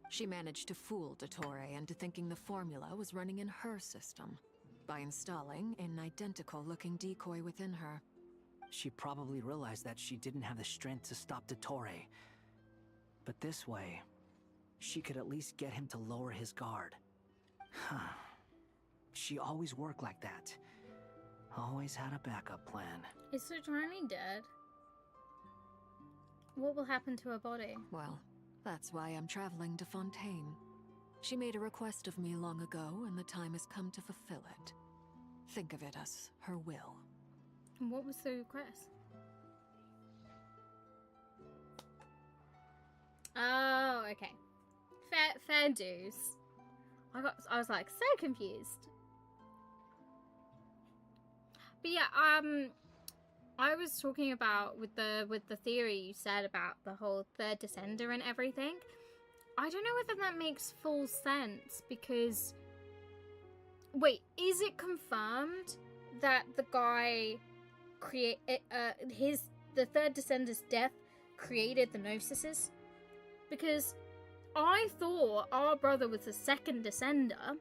She managed to fool Dottore into thinking the formula was running in her system by installing an identical-looking decoy within her. She probably realized that she didn't have the strength to stop Dottore. But this way, she could at least get him to lower his guard. She always worked like that. Always had a backup plan. Is Sandrone dead? What will happen to her body? Well, that's why I'm traveling to Fontaine. She made a request of me long ago, and the time has come to fulfill it. Think of it as her will. What was the request? Oh, okay. Fair dues. I was like so confused. But yeah, I was talking about with the theory you said about the whole third Descender and everything. I don't know whether that makes full sense because wait, is it confirmed that the guy the third Descender's death created the Gnosis? Because I thought our brother was the second Descender,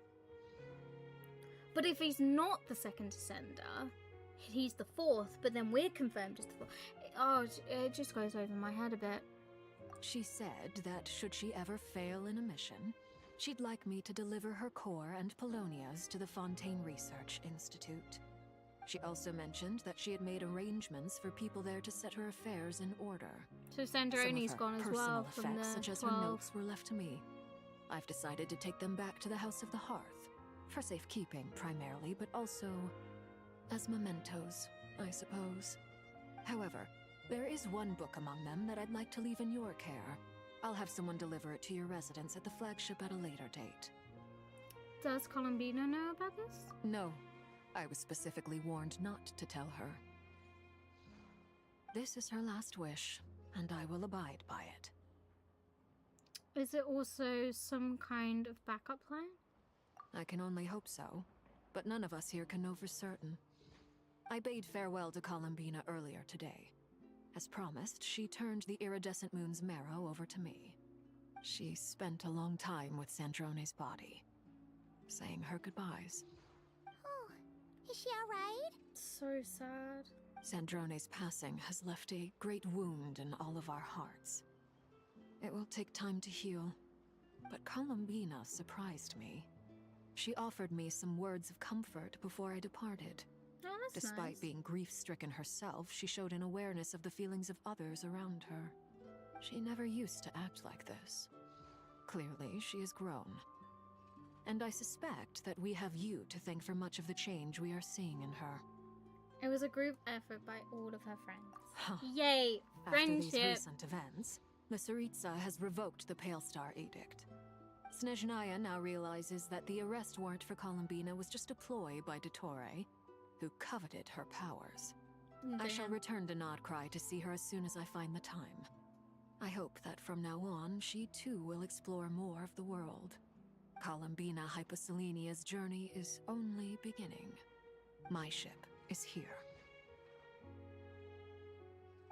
but if he's not the second Descender, he's the fourth, but then we're confirmed as the fourth. Oh, it just goes over my head a bit. She said that should she ever fail in a mission, she'd like me to deliver her core and Polonia's to the Fontaine Research Institute. She also mentioned that she had made arrangements for people there to set her affairs in order. So Sandroni's Some of her gone as well personal from effects, the such as her 12. notes, were left to me. I've decided to take them back to the House of the Hearth. For safekeeping, primarily, but also as mementos, I suppose. However, there is one book among them that I'd like to leave in your care. I'll have someone deliver it to your residence at the flagship at a later date. Does Columbina know about this? No. I was specifically warned not to tell her. This is her last wish, and I will abide by it. Is it also some kind of backup plan? I can only hope so, but none of us here can know for certain. I bade farewell to Columbina earlier today. As promised, she turned the iridescent moon's marrow over to me. She spent a long time with Sandrone's body, saying her goodbyes. Oh, is she alright? So sad. Sandrone's passing has left a great wound in all of our hearts. It will take time to heal, but Columbina surprised me. She offered me some words of comfort before I departed. Oh, that's Despite nice. being grief-stricken herself, she showed an awareness of the feelings of others around her. She never used to act like this. Clearly, she has grown. And I suspect that we have you to thank for much of the change we are seeing in her. It was a group effort by all of her friends. Yay! After these Friendship! recent events, the Tsaritsa has revoked the Pale Star Edict. Snezhnaya now realizes that the arrest warrant for Columbina was just a ploy by Dottore, who coveted her powers. I shall Damn. return to Nodcry to see her as soon as I find the time. I hope that from now on, she too will explore more of the world. Columbina Hyposelenia's journey is only beginning. My ship is here.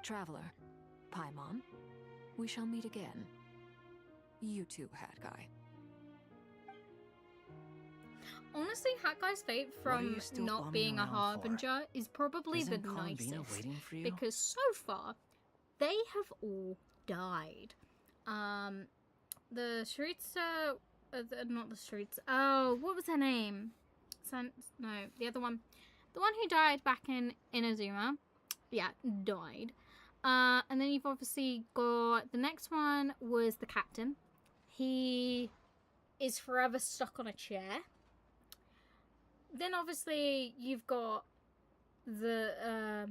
Traveler, Paimon, we shall meet again. You too, Hat Guy. Honestly, Hat Guy's fate What are you from still not bumming being a around for? harbinger is probably Isn't the Columbina nicest. waiting for you? Because so far, they have all died. The Shritza, not the Shritza. Oh, what was her name? No, the other one. The one who died back in Inazuma. Yeah, died. And then you've obviously got the next one was the captain. He is forever stuck on a chair. Then obviously you've got the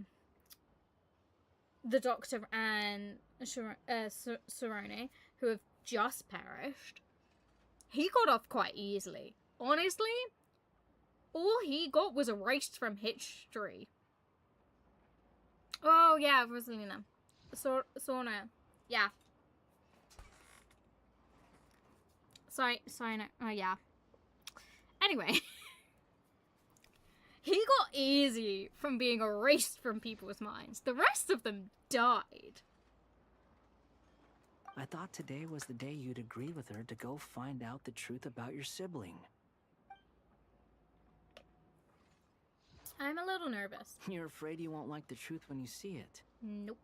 Doctor and Sarone, who have just perished. He got off quite easily. Honestly, all he got was erased from history. Oh yeah, Rosalina. Sorna. Yeah. Sorry, no. Oh yeah. Anyway. He got easy from being erased from people's minds. The rest of them died. I thought today was the day you'd agree with her to go find out the truth about your sibling. I'm a little nervous. You're afraid you won't like the truth when you see it. Nope.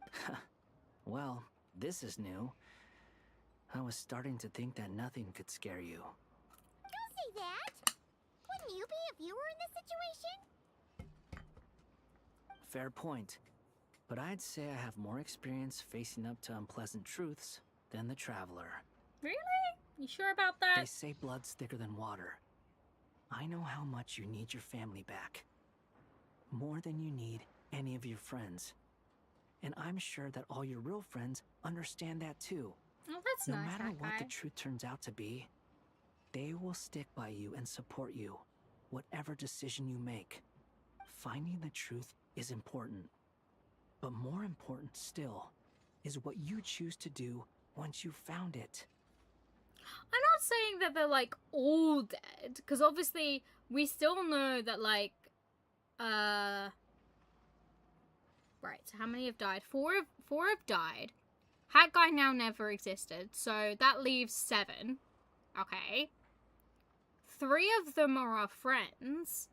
Well, this is new. I was starting to think that nothing could scare you. Don't say that! Wouldn't you be if you were in this situation? Fair point. But I'd say I have more experience facing up to unpleasant truths than the Traveler. Really? You sure about that? They say blood's thicker than water. I know how much you need your family back. More than you need any of your friends. And I'm sure that all your real friends understand that too. Oh, that's no nice, matter that what guy. the truth turns out to be, they will stick by you and support you, whatever decision you make. Finding the truth is important. But more important still is what you choose to do once you've found it. I'm not saying that they're like all dead, because obviously we still know that like, right. So how many have died? Four have died. Hat Guy now never existed, so that leaves 7. Okay. 3 of them are our friends.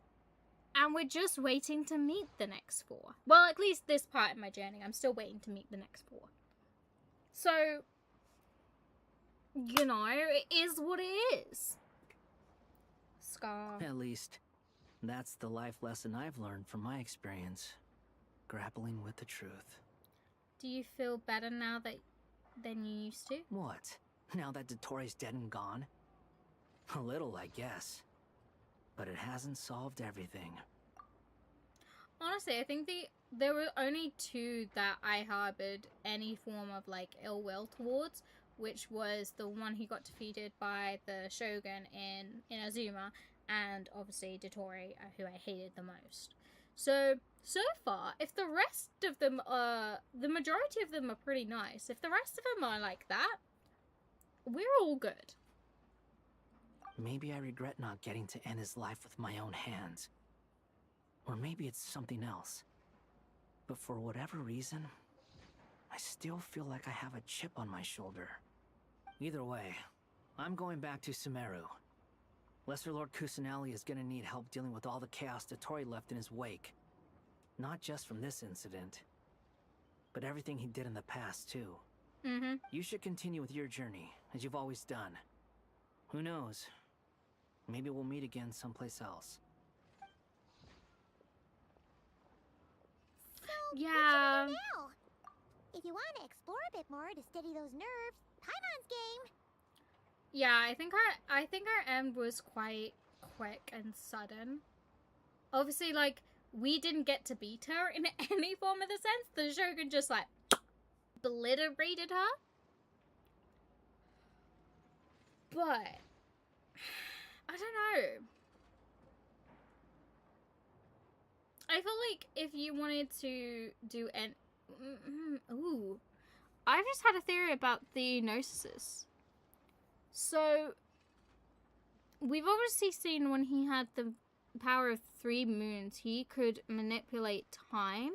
And we're just waiting to meet the next 4. Well, at least this part of my journey, I'm still waiting to meet the next 4. So, you know, it is what it is. Scar. At least, That's the life lesson I've learned from my experience, grappling with the truth. Do you feel better now than you used to? What? Now that Dottoro's dead and gone? A little, I guess. But it hasn't solved everything. Honestly, I think there were only two that I harbored any form of like ill will towards, which was the one who got defeated by the Shogun in Inazuma, and obviously Dottori, who I hated the most. So far, if the rest of them are, the majority of them are pretty nice. If the rest of them are like that, we're all good. Maybe I regret not getting to end his life with my own hands. Or maybe it's something else. But for whatever reason, I still feel like I have a chip on my shoulder. Either way, I'm going back to Sumeru. Lesser Lord Kusanali is gonna need help dealing with all the chaos Dottori left in his wake. Not just from this incident, but everything he did in the past, too. Mm-hmm. You should continue with your journey, as you've always done. Who knows? Maybe we'll meet again someplace else. Yeah. Now, if you want to explore a bit more to steady those nerves, Paimon's game. Yeah, I think our end was quite quick and sudden. Obviously, like, we didn't get to beat her in any form of the sense. The Shogun just, like, obliterated her. But I don't know. I feel like if you wanted to do an... Ooh. I just had a theory about the Gnosis. So, we've obviously seen when he had the power of 3 moons, he could manipulate time.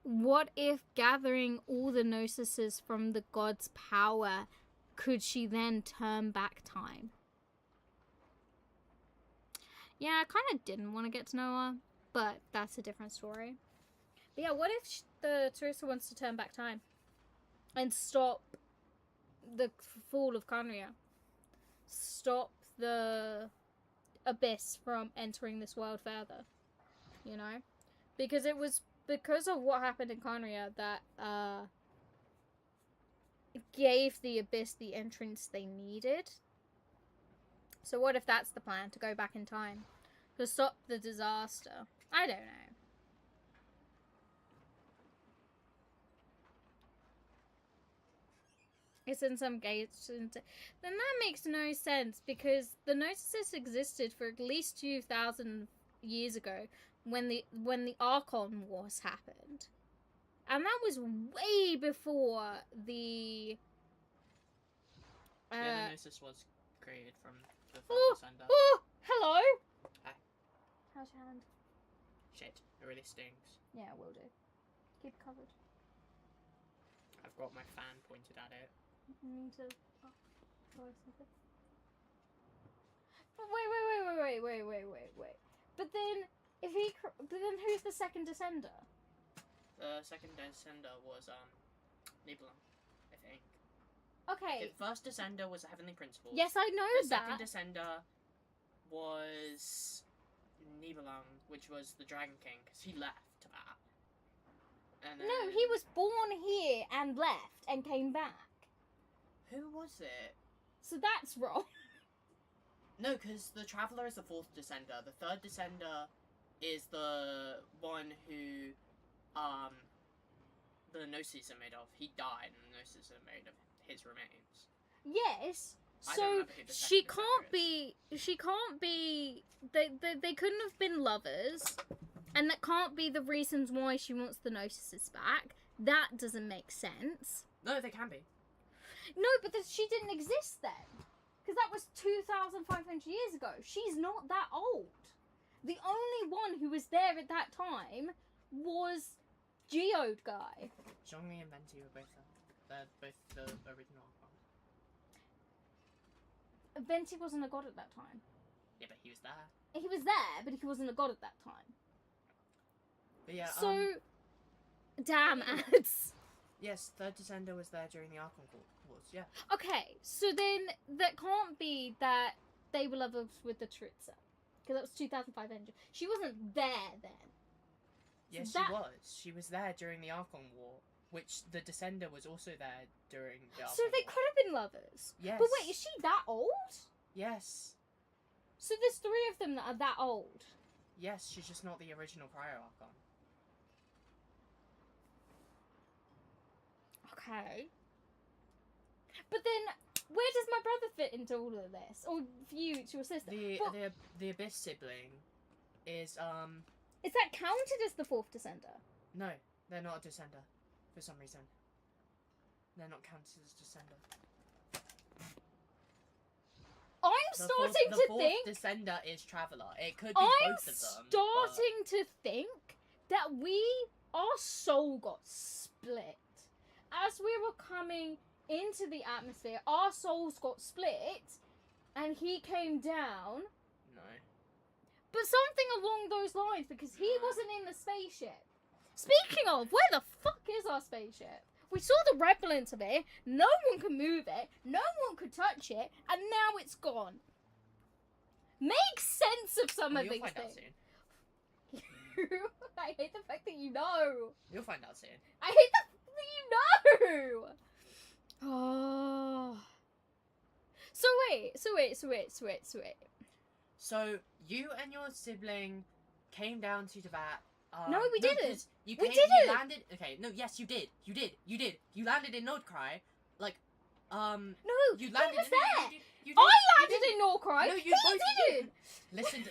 What if gathering all the Gnosises from the god's power, could she then turn back time? Yeah, I kind of didn't want to get to know her, but that's a different story. But yeah, what if the Teresa wants to turn back time and stop the fall of Khaenri'ah? Stop the abyss from entering this world further, you know? Because it was because of what happened in Khaenri'ah that gave the abyss the entrance they needed. So what if that's the plan, to go back in time to stop the disaster? I don't know. It's in some gates. Then that makes no sense, because the Gnosis existed for at least 2,000 years ago when the Archon Wars happened, and that was way before the. The Gnosis was created from the Thunder. Oh, hello. Hi. How's your hand? Shit, it really stings. Yeah, will do. Keep covered. I've got my fan pointed at it. I need to. Oh, something. But wait. But then, but then who's the second Descender? The second Descender was Nibelung, I think. Okay. The first Descender was the Heavenly Principles. Yes, I know the that. The second Descender was Nibelung, which was the Dragon King, because he left that. And then... No, he was born here and left and came back. Who was it? So that's wrong. No, because the Traveler is the fourth Descender. The third Descender is the one who, the Gnosis are made of. He died, and the Gnosis are made of his remains. Yes. So she can't be. They couldn't have been lovers, and that can't be the reasons why she wants the Gnosis back. That doesn't make sense. No, they can be. No, but she didn't exist then, because that was 2,500 years ago. She's not that old. The only one who was there at that time was Geode guy. Zhongli and Venti were both the original ones. Venti wasn't a god at that time. Yeah, but he was there. He was there, but he wasn't a god at that time. But yeah, so, damn ads. Yes, third Descender was there during the Archon Wars, yeah. Okay, so then that can't be that they were lovers with the Tritza. because that was 2005 energy. She wasn't there then. Yes, that- she was. She was there during the Archon War, which the Descender was also there during the Archon So they War. could have been lovers. Yes. But wait, is she that old? Yes. So there's 3 of them that are that old. Yes, she's just not the original Cryo Archon. Okay. But then, where does my brother fit into all of this? Or you, it's your sister? Well, The Abyss sibling is, is that counted as the 4th Descender? No, they're not a Descender, for some reason. They're not counted as Descender. I'm The starting fourth, to the fourth think... Descender is Traveler. It could be I'm both of them. starting to think that our soul got split. As we were coming into the atmosphere, our souls got split, and he came down. No. But something along those lines, because he wasn't in the spaceship. Speaking of, where the fuck is our spaceship? We saw the repellent of it, no one could move it, no one could touch it, and now it's gone. Make sense of some Well, of you'll these find out things. soon. I hate the fact that you know. You'll find out soon. I hate the fact that you know. Oh. So wait. So, you and your sibling came down to Teyvat. No, we didn't. 'cause You We came, didn't. You landed. Okay, no, yes, you did. You did. You landed in Nordcry. Like, No, you he landed was in. there. You I you landed in Norcry. No, you He both didn't. Listen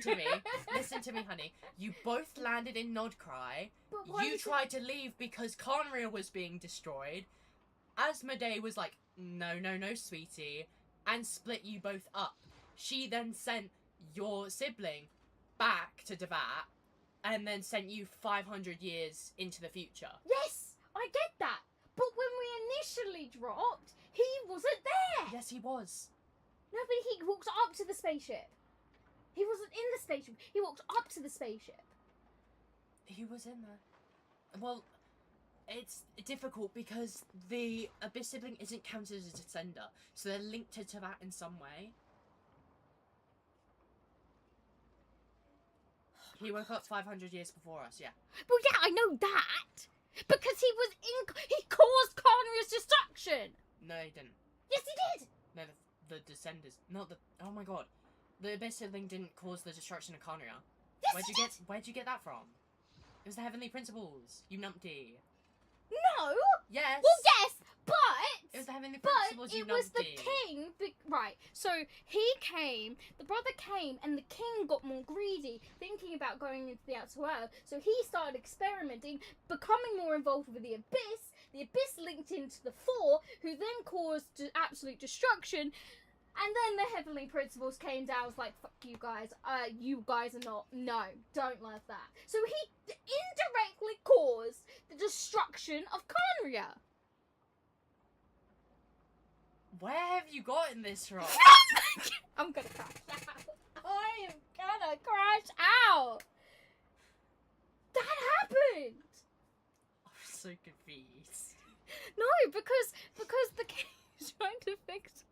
to me. Listen to me, honey. You both landed in Nodcry. But why You was it- tried to leave because Conria was being destroyed. Asmodee was like, no, sweetie, and split you both up. She then sent your sibling back to Teyvat, and then sent you 500 years into the future. Yes, I get that. But when we initially dropped, he wasn't there. Yes, he was. No, but he walked up to the spaceship. He wasn't in the spaceship. He walked up to the spaceship. He was in there. Well, it's difficult because the Abyss sibling isn't counted as a Descender, so they're linked to Teyvat in some way. He woke up 500 years before us, yeah. Well, yeah, I know that. Because he caused Conria's destruction. No, he didn't. Yes, he did. No, the Descenders. Not the. Oh my god. The Abyss sibling didn't cause the destruction of Conria. Yes, Where'd you get that from? It was the Heavenly Principles, you numpty. No. Yes. Well, yes, but It was the Heavenly but Principles, you it was the numpty. king. Right. So he came. The brother came, and the king got more greedy, thinking about going into the outer world. So he started experimenting, becoming more involved with the Abyss. The Abyss linked into the Four, who then caused absolute destruction. And then the Heavenly Principles came down, was like, fuck you guys are not, no, don't love that. So he indirectly caused the destruction of Conria. Where have you gotten this from? I'm gonna crash out. I am gonna crash out. That happened. I'm so confused. No, because the king is trying to fix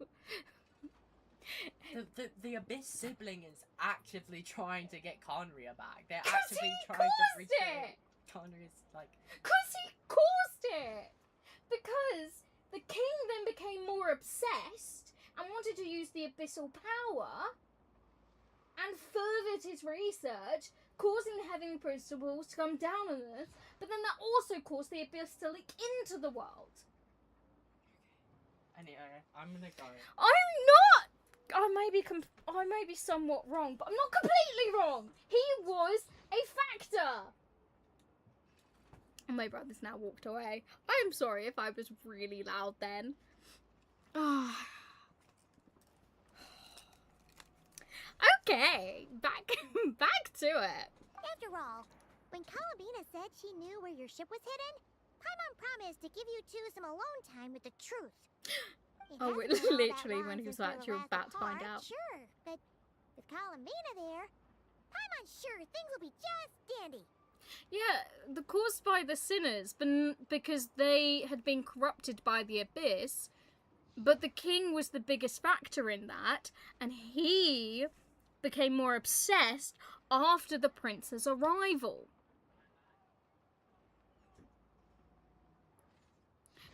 The Abyss sibling is actively trying to get Conria back. They're 'Cause actively he trying to caused recreate it. Conria's, like... Because he caused it. Because the king then became more obsessed and wanted to use the abyssal power and furthered his research, causing the Heavenly Principles to come down on us, but then that also caused the abyss to leak into the world. Anyway, I'm gonna go. I'm not! I may be somewhat wrong, but I'm not completely wrong! He was a factor! And my brother's now walked away. I'm sorry if I was really loud then. Okay, back to it. After all, when Columbina said she knew where your ship was hidden, Paimon promised to give you two some alone time with the truth. It Oh, hasn't been all that literally long when he was since we were actually last about to find apart, out. Sure, but with Columbina there, Paimon's sure things will be just dandy. Yeah, the caused by the sinners, but because they had been corrupted by the abyss. But the king was the biggest factor in that, and he became more obsessed after the prince's arrival.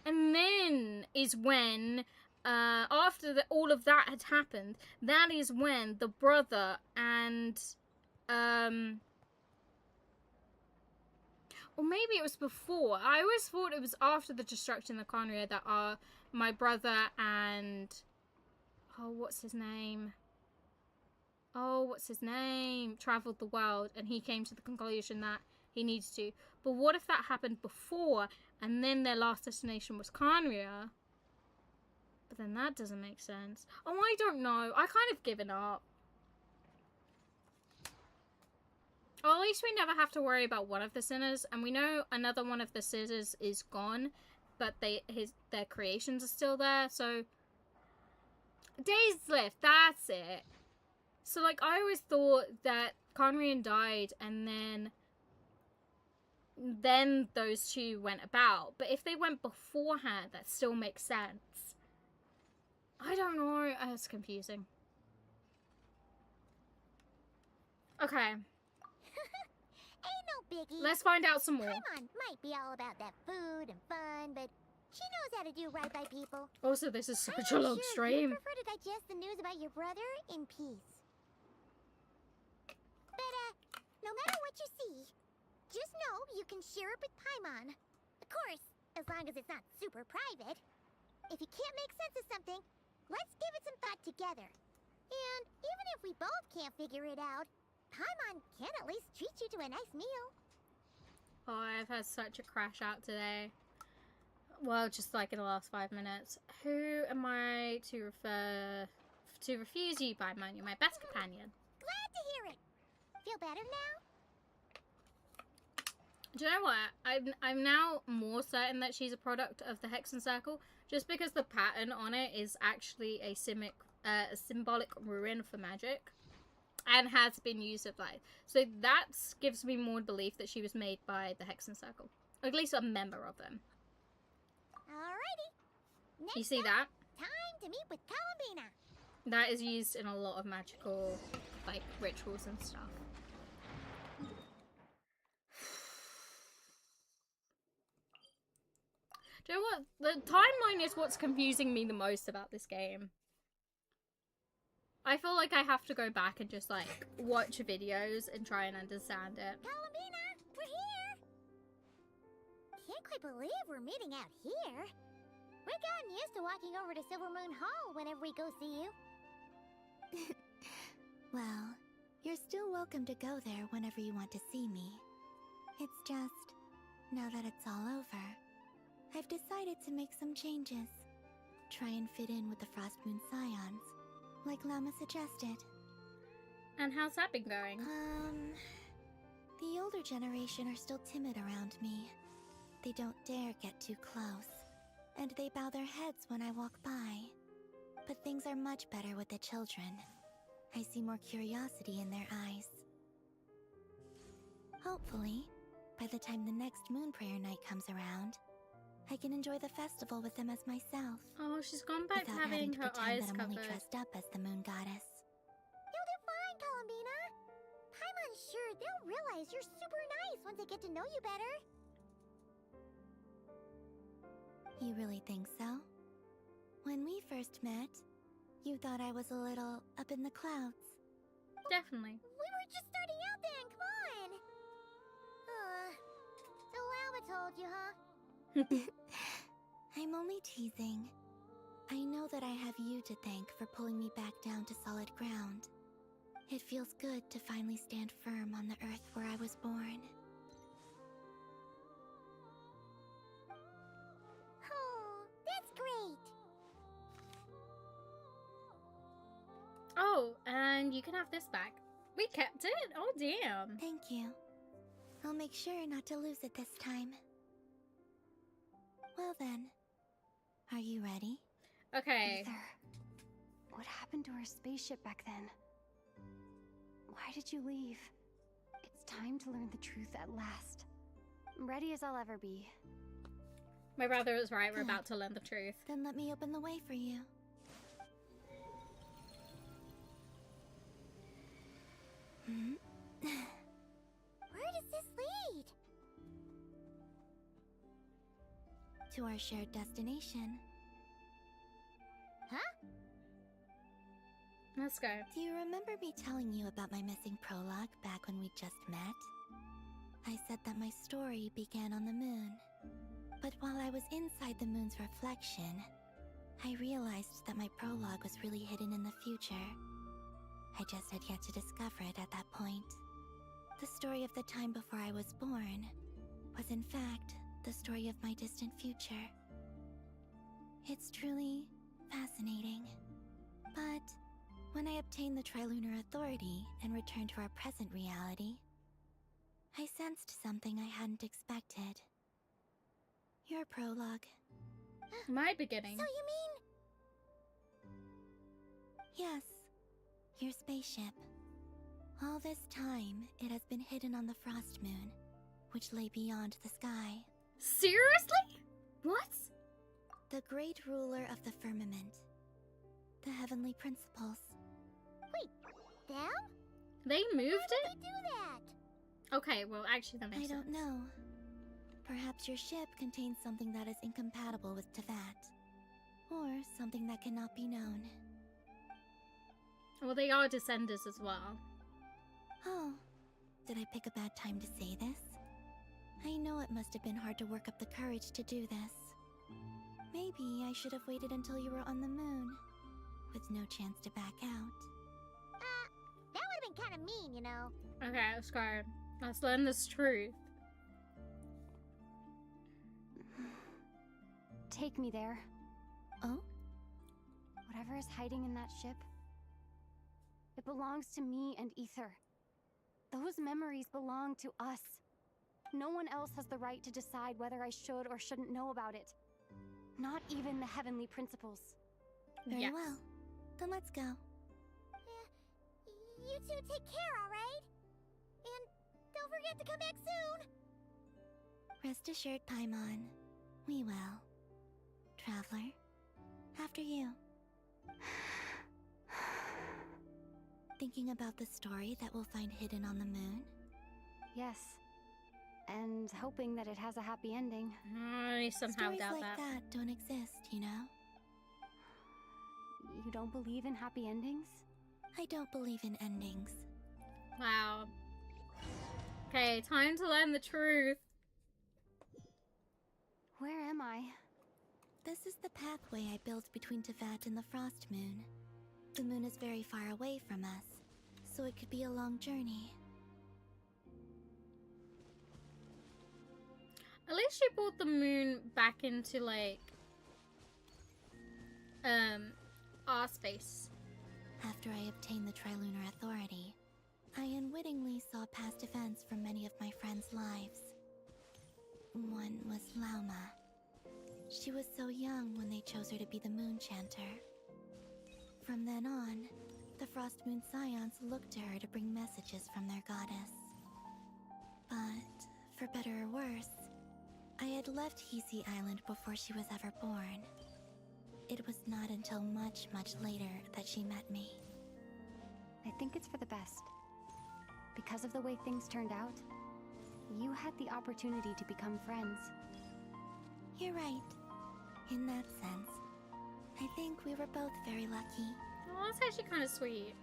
And then is when, after all of that had happened, that is when the brother and, or maybe it was before. I always thought it was after the destruction of Khaenri'ah that my brother and, what's his name, traveled the world, and he came to the conclusion that he needs to. But what if that happened before, and then their last destination was Khaenri'ah? But then that doesn't make sense. Oh, I don't know. I kind of given up. Well, at least we never have to worry about one of the sinners, and we know another one of the sinners is gone, but their creations are still there, so... Days left, that's it. So, like, I always thought that Khaenri'ah died, and then those two went about. But if they went beforehand, that still makes sense. I don't know. It's confusing. Okay. Ain't no biggie. Let's find out some more. Paimon might be all about that food and fun, but she knows how to do right by people. Also, this is such a long stream. I prefer to digest the news about your brother in peace. But, no matter what you see, just know you can share it with Paimon. Of course, as long as it's not super private. If you can't make sense of something, let's give it some thought together. And even if we both can't figure it out, Paimon can at least treat you to a nice meal. Oh, I've had such a crash out today. Well, just like in the last 5 minutes. Who am I to refuse you, Paimon? You're my best companion. Glad to hear it. Feel better now? Do you know what? I'm now more certain that she's a product of the Hexen Circle, just because the pattern on it is actually a symbolic ruin for magic, and has been used of life. So that gives me more belief that she was made by the Hexen Circle, or at least a member of them. Alrighty. Next You see up, that? Time to meet with Columbina. That is used in a lot of magical, like, rituals and stuff. Do you know what? The timeline is what's confusing me the most about this game. I feel like I have to go back and just, like, watch videos and try and understand it. Columbina, we're here. Can't quite believe we're meeting out here. We've gotten used to walking over to Silvermoon Hall whenever we go see you. Well, you're still welcome to go there whenever you want to see me. It's just, now that it's all over, I've decided to make some changes. Try and fit in with the Frostmoon Scions, like Llama suggested. And how's that been going? The older generation are still timid around me. They don't dare get too close, and they bow their heads when I walk by. But things are much better with the children. I see more curiosity in their eyes. Hopefully, by the time the next Moon Prayer Night comes around, I can enjoy the festival with them as myself. Oh, she's gone back to without having to her pretend eyes that I'm only covered. dressed up as the Moon Goddess. You'll do fine, Columbina. Paimon's sure they'll realize you're super nice once they get to know you better. You really think so? When we first met, you thought I was a little up in the clouds. Definitely. We were just starting out then, come on! So Llama told you, huh? I'm only teasing. I know that I have you to thank for pulling me back down to solid ground. It feels good to finally stand firm on the earth where I was born. Oh, that's great! Oh, and you can have this back. We kept it? Oh, damn. Thank you. I'll make sure not to lose it this time. Well then, are you ready? Okay. Aether, what happened to our spaceship back then? Why did you leave? It's time to learn the truth at last. I'm ready as I'll ever be. My brother was right, we're Good. about to learn the truth. Then let me open the way for you. Where does this lead? To our shared destination. Huh? Let's go. Do you remember me telling you about my missing prologue back when we just met? I said that my story began on the moon. But while I was inside the moon's reflection, I realized that my prologue was really hidden in the future. I just had yet to discover it at that point. The story of the time before I was born was in fact the story of my distant future. It's truly fascinating. But when I obtained the Trilunar Authority and returned to our present reality, I sensed something I hadn't expected. Your prologue. My beginning. So you mean... Yes, your spaceship. All this time, it has been hidden on the Frost Moon, which lay beyond the sky. Seriously? What? The great ruler of the firmament. The heavenly principles. Wait, them? They moved it? How did they do that? Okay, well, actually, that makes I sense. don't know. Perhaps your ship contains something that is incompatible with Teyvat. Or something that cannot be known. Well, they are descenders as well. Oh, did I pick a bad time to say this? I know it must have been hard to work up the courage to do this. Maybe I should have waited until you were on the moon, with no chance to back out. That would have been kind of mean, you know. Okay, let's go. Let's learn this truth. Take me there. Oh? Whatever is hiding in that ship, it belongs to me and Ether. Those memories belong to us. No one else has the right to decide whether I should or shouldn't know about it. Not even the heavenly principles. Very well. Then let's go. You two take care, alright? And don't forget to come back soon! Rest assured, Paimon. We will. Traveler, after you. Thinking about the story that we'll find hidden on the moon? Yes. And hoping that it has a happy ending. I somehow Stories doubt like that don't exist, you know? You don't believe in happy endings? I don't believe in endings. Wow. Okay, time to learn the truth. Where am I? This is the pathway I built between Teyvat and the Frost Moon. The moon is very far away from us, so it could be a long journey. At least she brought the moon back into, like, our space. After I obtained the Trilunar Authority, I unwittingly saw past events from many of my friends' lives. One was Lauma. She was so young when they chose her to be the Moon Chanter. From then on, the Frost Moon Scions looked to her to bring messages from their goddess. But, for better or worse, I had left Hisi Island before she was ever born. It was not until much, much later that she met me. I think it's for the best. Because of the way things turned out, you had the opportunity to become friends. You're right. In that sense, I think we were both very lucky. Oh, that's actually kind of sweet.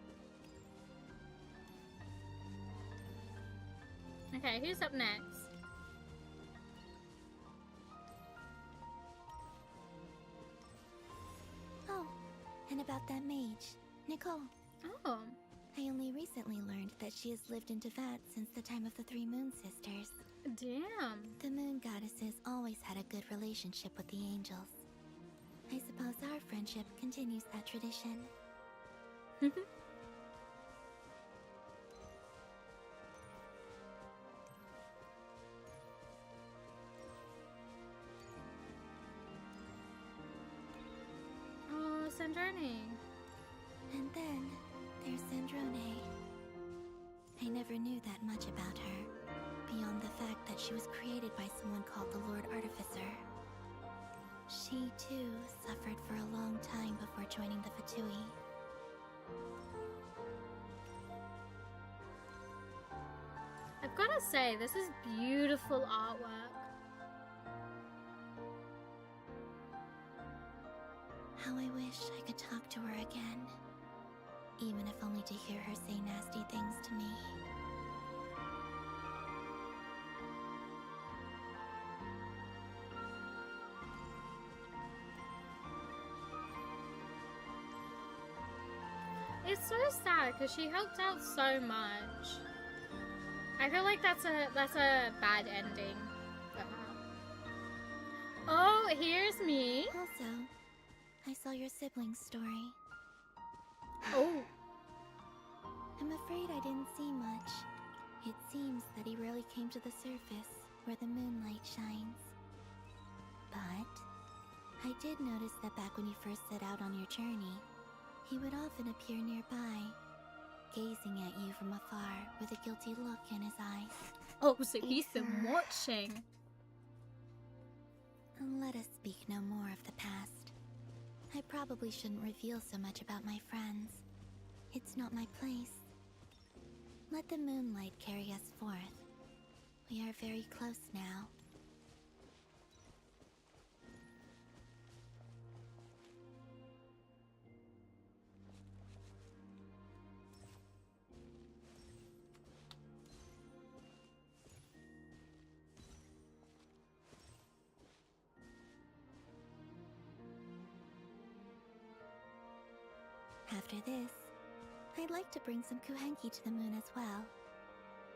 Okay, who's up next? Oh, and about that mage, Nicole. Oh. I only recently learned that she has lived in Teyvat since the time of the Three Moon Sisters. Damn. The moon goddesses always had a good relationship with the angels. I suppose our friendship continues that tradition. Oh, Sandrone. And then, there's Sandrone. I never knew that much about her, beyond the fact that she was created by someone called the Lord Artificer. She, too, suffered for a long time before joining the Fatui. gotta say, this is beautiful artwork. How I wish I could talk to her again. Even if only to hear her say nasty things to me. It's so sad because she helped out so much. I feel like that's a bad ending for her. Oh, here's me. Also, I saw your sibling's story. Oh. I'm afraid I didn't see much. It seems that he rarely came to the surface where the moonlight shines. But I did notice that back when you first set out on your journey, he would often appear nearby, gazing at you from afar with a guilty look in his eyes. Oh, so he's been watching. Let us speak no more of the past. I probably shouldn't reveal so much about my friends. It's not my place. Let the moonlight carry us forth. We are very close now. After this, I'd like to bring some Kuhenki to the moon as well.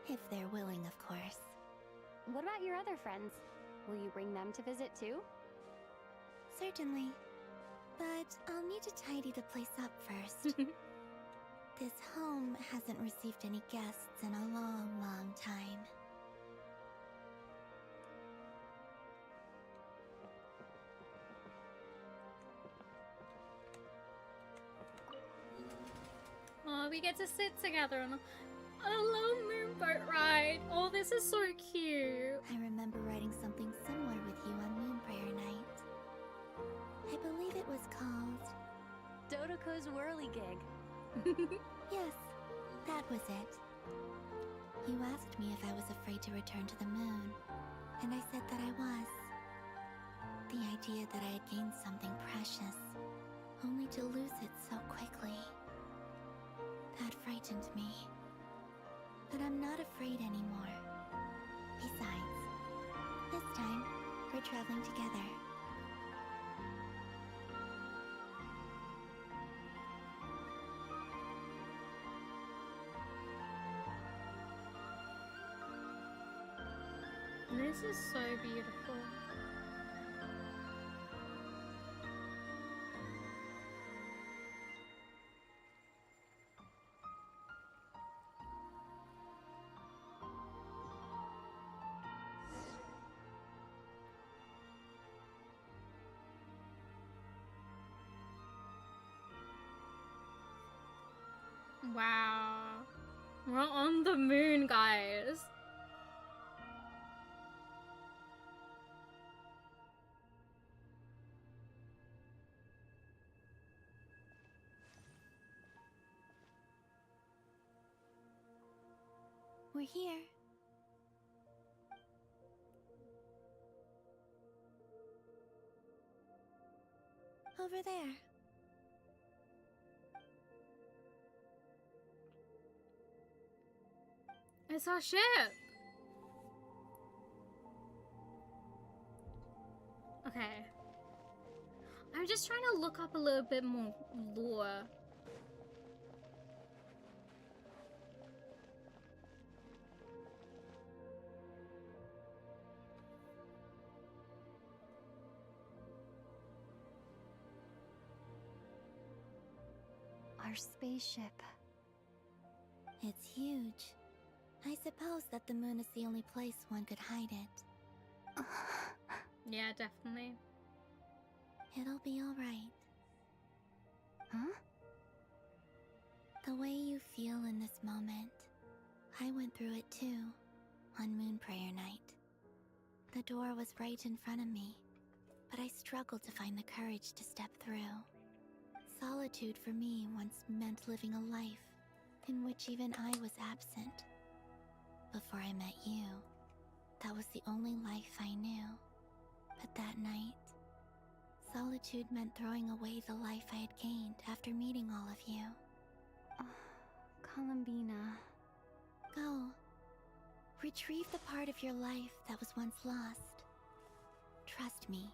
If they're willing, of course. What about your other friends? Will you bring them to visit too? Certainly. But I'll need to tidy the place up first. This home hasn't received any guests in a long, long time. Oh, we get to sit together on a little moonboat ride. Oh, this is so cute. I remember writing something similar with you on Moonprayer Night. I believe it was called Dodoko's Whirligig. Yes, that was it. You asked me if I was afraid to return to the moon, and I said that I was. The idea that I had gained something precious, only to lose it so quickly. That frightened me. But I'm not afraid anymore. Besides, this time, we're traveling together. This is so beautiful. Wow. We're on the moon, guys. We're here. Over there. It's our ship. Okay. I'm just trying to look up a little bit more lore. Our spaceship. It's huge. I suppose that the moon is the only place one could hide it. Yeah, definitely. It'll be alright. Huh? The way you feel in this moment, I went through it too, on Moonprayer Night. The door was right in front of me, but I struggled to find the courage to step through. Solitude for me once meant living a life in which even I was absent. before I met you. That was the only life I knew. But that night, solitude meant throwing away the life I had gained after meeting all of you. Columbina. Go. Retrieve the part of your life that was once lost. Trust me,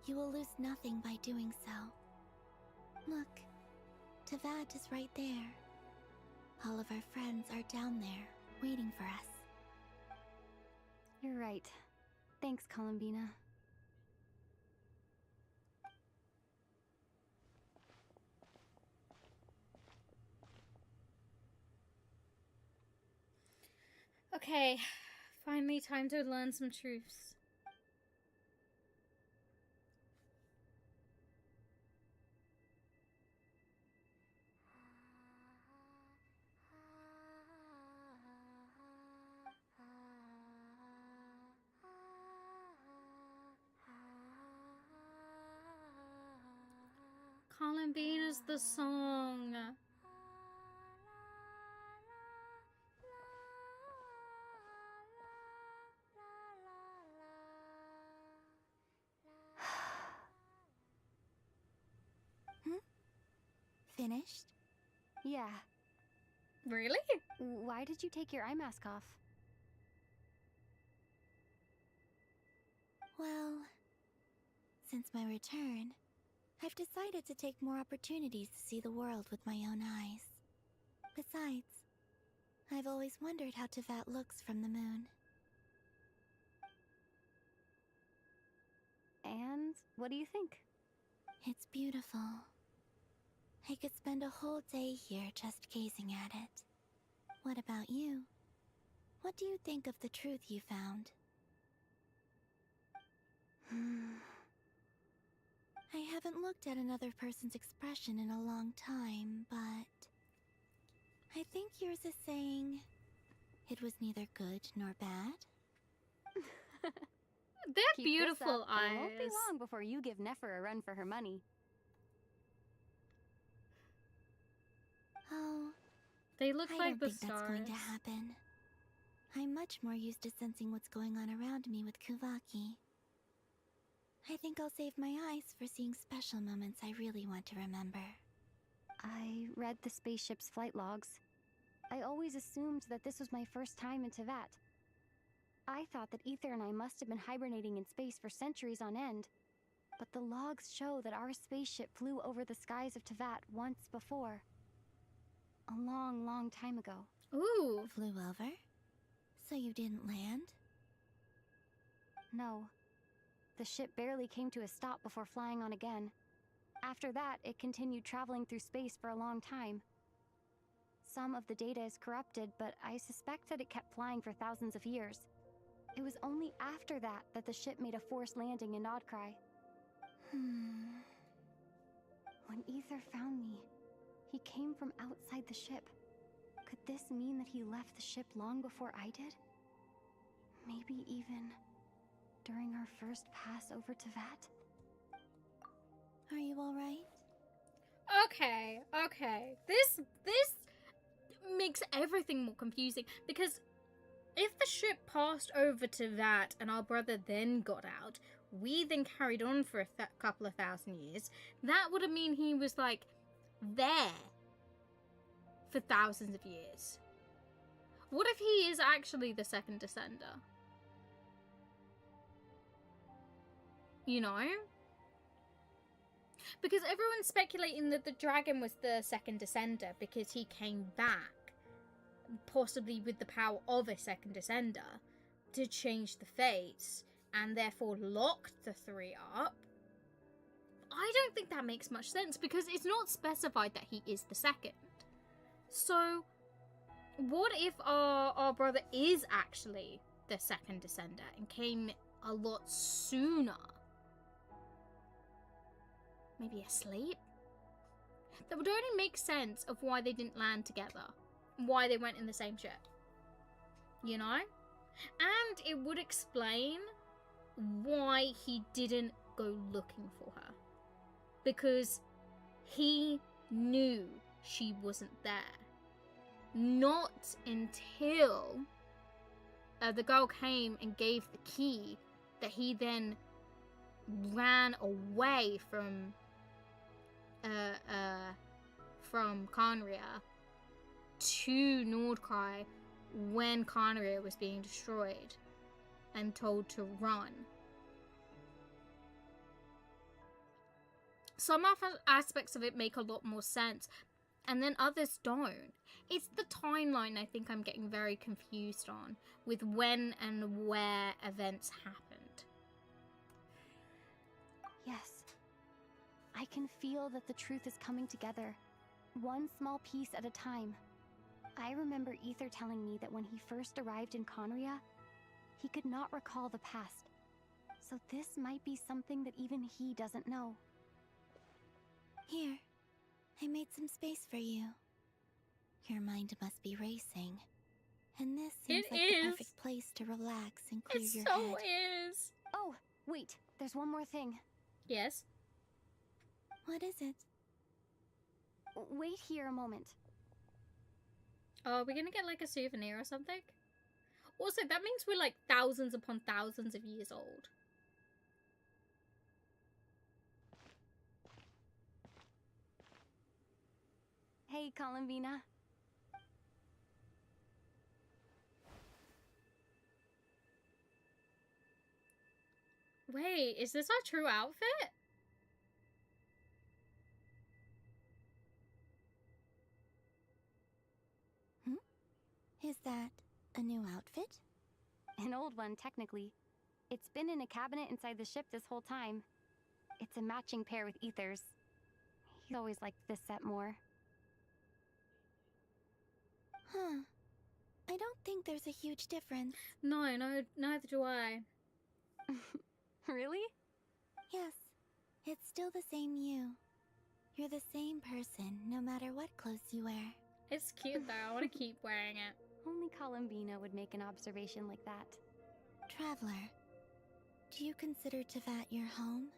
you will lose nothing by doing so. Look, Teyvat is right there. All of our friends are down there, waiting for us. You're right. Thanks, Columbina. Okay, finally time to learn some truths. Columbina's the song. Finished? Yeah. Really? Why did you take your eye mask off? Well, since my return, I've decided to take more opportunities to see the world with my own eyes. Besides, I've always wondered how Teyvat looks from the moon. And what do you think? It's beautiful. I could spend a whole day here just gazing at it. What about you? What do you think of the truth you found? I haven't looked at another person's expression in a long time, but I think yours is saying it was neither good nor bad. They're Keep beautiful this up, and it won't be eyes. long before you give Nefer a run for her money. Oh, They look I like don't the think stars. that's going to happen. I'm much more used to sensing what's going on around me with Kuvaki. I think I'll save my eyes for seeing special moments I really want to remember. I read the spaceship's flight logs. I always assumed that this was my first time in Teyvat. I thought that Ether and I must have been hibernating in space for centuries on end. But the logs show that our spaceship flew over the skies of Teyvat once before. A long, long time ago. Ooh. Flew over? So you didn't land? No. The ship barely came to a stop before flying on again. After that, it continued traveling through space for a long time. Some of the data is corrupted, but I suspect that it kept flying for thousands of years. It was only after that that the ship made a forced landing in Nodcry. When Ether found me, he came from outside the ship. Could this mean that he left the ship long before I did? Maybe even during our first pass over Teyvat? Are you alright? Okay, okay. This makes everything more confusing because if the ship passed over to that and our brother then got out, we then carried on for a couple of thousand years, that would have mean he was like there for thousands of years. What if he is actually the second descender? You know? Because everyone's speculating that the dragon was the second descender because he came back, possibly with the power of a second descender, to change the fates and therefore locked the three up. I don't think that makes much sense because it's not specified that he is the second. So, what if our brother is actually the second descender and came a lot sooner? Maybe asleep? That would only make sense of why they didn't land together. Why they went in the same ship. You know? And it would explain why he didn't go looking for her. Because he knew she wasn't there. Not until the girl came and gave the key that he then ran away from Khaenri'ah to Nordcry when Khaenri'ah was being destroyed and told to run. Some aspects of it make a lot more sense, and then others don't. It's the timeline I think I'm getting very confused on, with when and where events happened. Yes. I can feel that the truth is coming together, one small piece at a time. I remember Aether telling me that when he first arrived in Khaenri'ah, he could not recall the past. So this might be something that even he doesn't know. Here, I made some space for you. Your mind must be racing, and this seems like the perfect place to relax and clear your head. It so is. Oh, wait, there's one more thing. Yes? What is it? Wait here a moment. Oh, are we gonna get like a souvenir or something? Also, that means we're like thousands upon thousands of years old. Hey, Columbina. Wait, is this our true outfit? Is that a new outfit? An old one, technically. It's been in a cabinet inside the ship this whole time. It's a matching pair with Aether's. He always liked this set more. Huh. I don't think there's a huge difference. No, neither do I. Really? Yes. It's still the same you. You're the same person, no matter what clothes you wear. It's cute though, I want to keep wearing it. Only Columbina would make an observation like that. Traveler, do you consider Teyvat your home?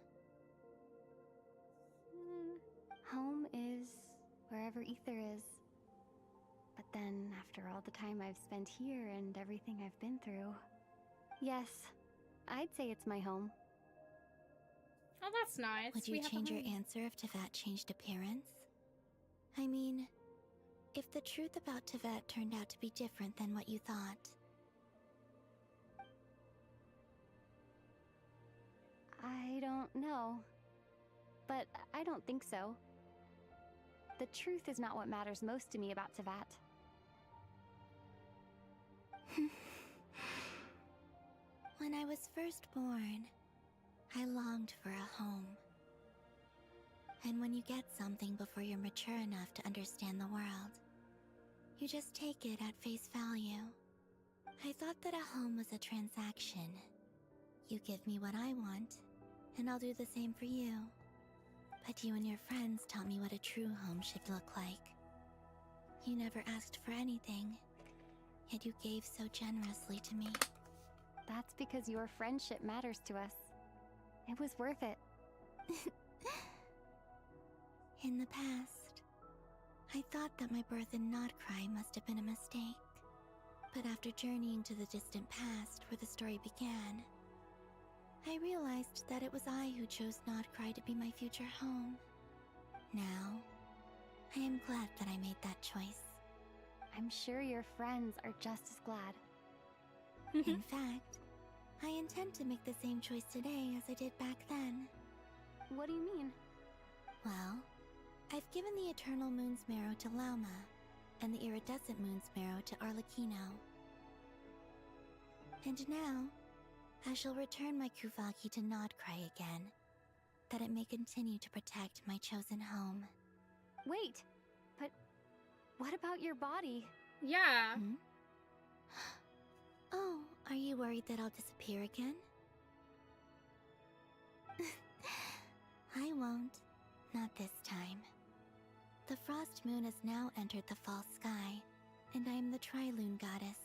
Home is wherever Aether is. But then, after all the time I've spent here and everything I've been through, yes, I'd say it's my home. Oh, that's nice. Would you change your answer if Teyvat changed appearance? I mean, if the truth about Teyvat turned out to be different than what you thought. I don't know. But I don't think so. The truth is not what matters most to me about Teyvat. When I was first born, I longed for a home. And when you get something before you're mature enough to understand the world, you just take it at face value. I thought that a home was a transaction. You give me what I want, and I'll do the same for you. But you and your friends taught me what a true home should look like. You never asked for anything, yet you gave so generously to me. That's because your friendship matters to us. It was worth it. In the past, I thought that my birth in Nodcry must have been a mistake. But after journeying to the distant past where the story began, I realized that it was I who chose Nodcry to be my future home. Now, I am glad that I made that choice. I'm sure your friends are just as glad. In fact, I intend to make the same choice today as I did back then. What do you mean? Well, I've given the Eternal Moon's Marrow to Lauma, and the Iridescent Moon's Marrow to Arlecchino. And now, I shall return my Kuvagi to Nodcry again, that it may continue to protect my chosen home. Wait, but what about your body? Yeah. Oh, are you worried that I'll disappear again? I won't. Not this time. The Frost Moon has now entered the false sky, and I am the Trilune Goddess.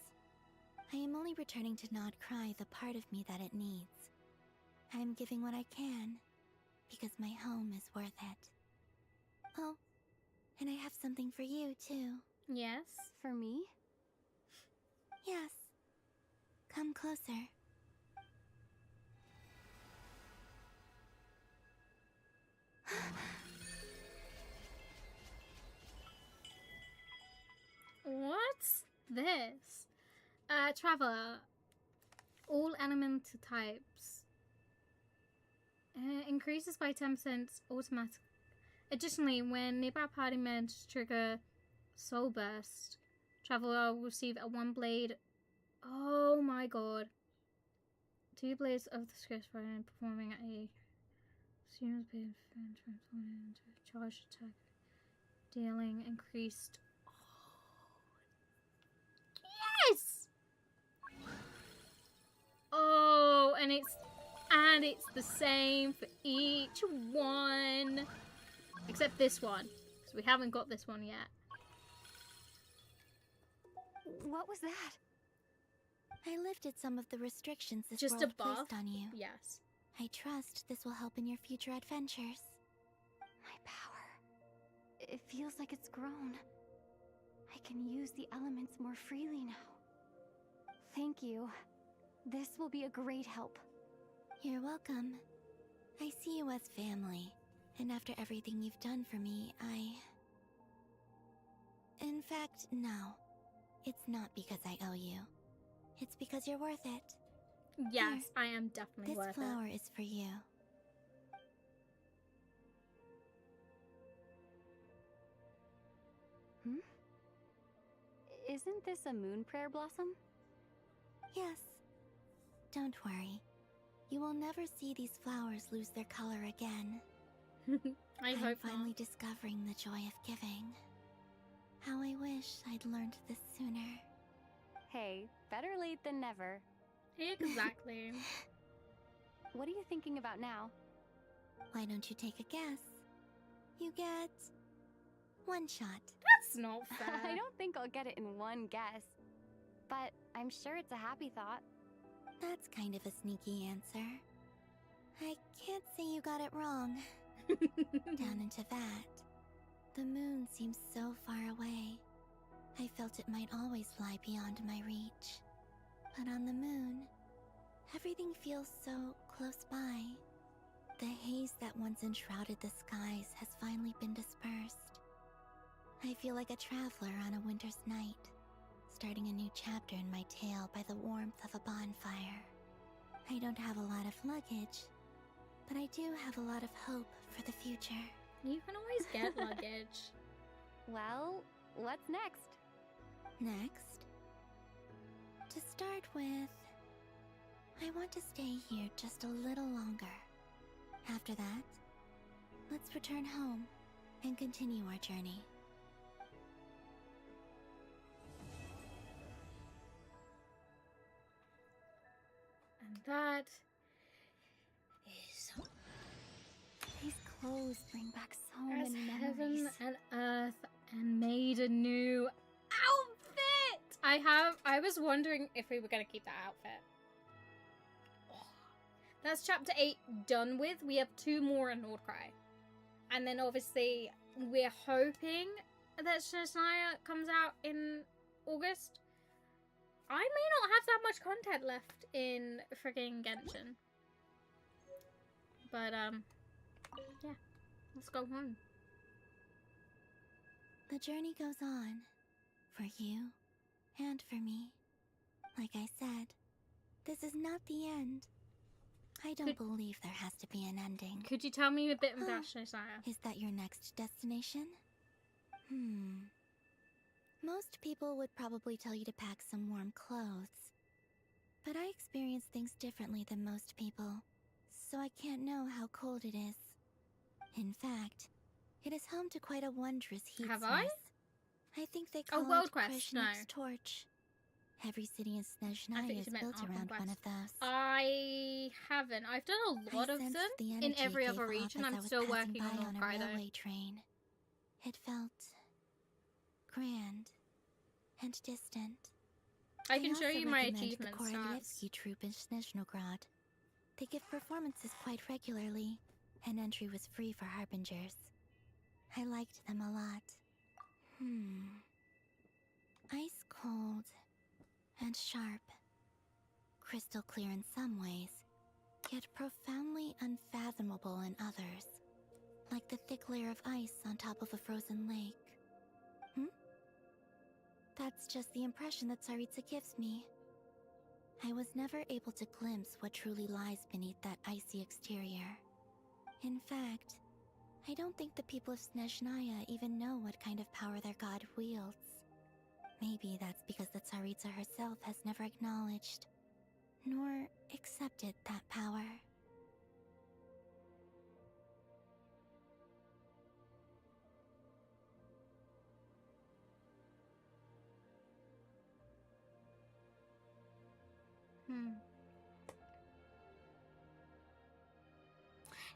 I am only returning to Nodcry the part of me that it needs. I am giving what I can, because my home is worth it. Oh, and I have something for you, too. Yes? For me? Yes. Come closer. What's this? Traveler. All elemental types. Increases by 10% automatic. Additionally, when nearby party members trigger Soul Burst, Traveler will receive a 1 blade. Oh my god. 2 blades of the Script Fire performing a series of transforming into a charged attack, dealing increased. Yes! Oh, and it's the same for each one. Except this one. Because we haven't got this one yet. What was that? I lifted some of the restrictions this Just a world buff? placed on you. Yes. I trust this will help in your future adventures. My power. It feels like it's grown. I can use the elements more freely now. Thank you. This will be a great help. You're welcome. I see you as family, and after everything you've done for me, In fact, no. It's not because I owe you. It's because you're worth it. Yes, Here, I am definitely worth it. This flower is for you. Isn't this a moon prayer blossom? Yes. Don't worry. You will never see these flowers lose their color again. I'm hope finally discovering the joy of giving. How I wish I'd learned this sooner. Hey, better late than never. Exactly. What are you thinking about now? Why don't you take a guess? You get 1 shot. That's not fair. I don't think I'll get it in one guess. But I'm sure it's a happy thought. That's kind of a sneaky answer. I can't say you got it wrong. Down into that. The moon seems so far away. I felt it might always lie beyond my reach. But on the moon, everything feels so close by. The haze that once enshrouded the skies has finally been dispersed. I feel like a traveler on a winter's night, starting a new chapter in my tale by the warmth of a bonfire. I don't have a lot of luggage, but I do have a lot of hope for the future. You can always get luggage. Well, what's next? Next? To start with, I want to stay here just a little longer. After that, let's return home and continue our journey. And that is These clothes bring back so as many heaven memories. and earth and made a new outfit. I was wondering if we were gonna keep that outfit. That's chapter 8 done with. We have 2 more in Nordcry. And then obviously we're hoping that Shania comes out in August. I may not have that much content left in frigging Genshin. But yeah. Let's go home. The journey goes on. For you and for me. Like I said, this is not the end. I don't believe there has to be an ending. Could you tell me a bit about Shania? Is that your next destination? Most people would probably tell you to pack some warm clothes. But I experience things differently than most people, so I can't know how cold it is. In fact, it is home to quite a wondrous heat Have source. I think they call World it Quest? Krishnik's torch. Every city in Snezhnaya is built around one of those. I haven't. I've done a lot of sensed them the in energy every it other gave off region. as I I'm was still passing working by on a Nordcry though. railway train. It felt grand and distant. I can show also you my recommend achievements the stats. Korolyevsky troupe in Snezhnograd. They give performances quite regularly, and entry was free for harbingers. I liked them a lot. Ice cold and sharp. crystal clear in some ways, yet profoundly unfathomable in others. Like the thick layer of ice on top of a frozen lake. That's just the impression that Tsaritsa gives me. I was never able to glimpse what truly lies beneath that icy exterior. In fact, I don't think the people of Snezhnaya even know what kind of power their god wields. Maybe that's because the Tsaritsa herself has never acknowledged, nor accepted that power.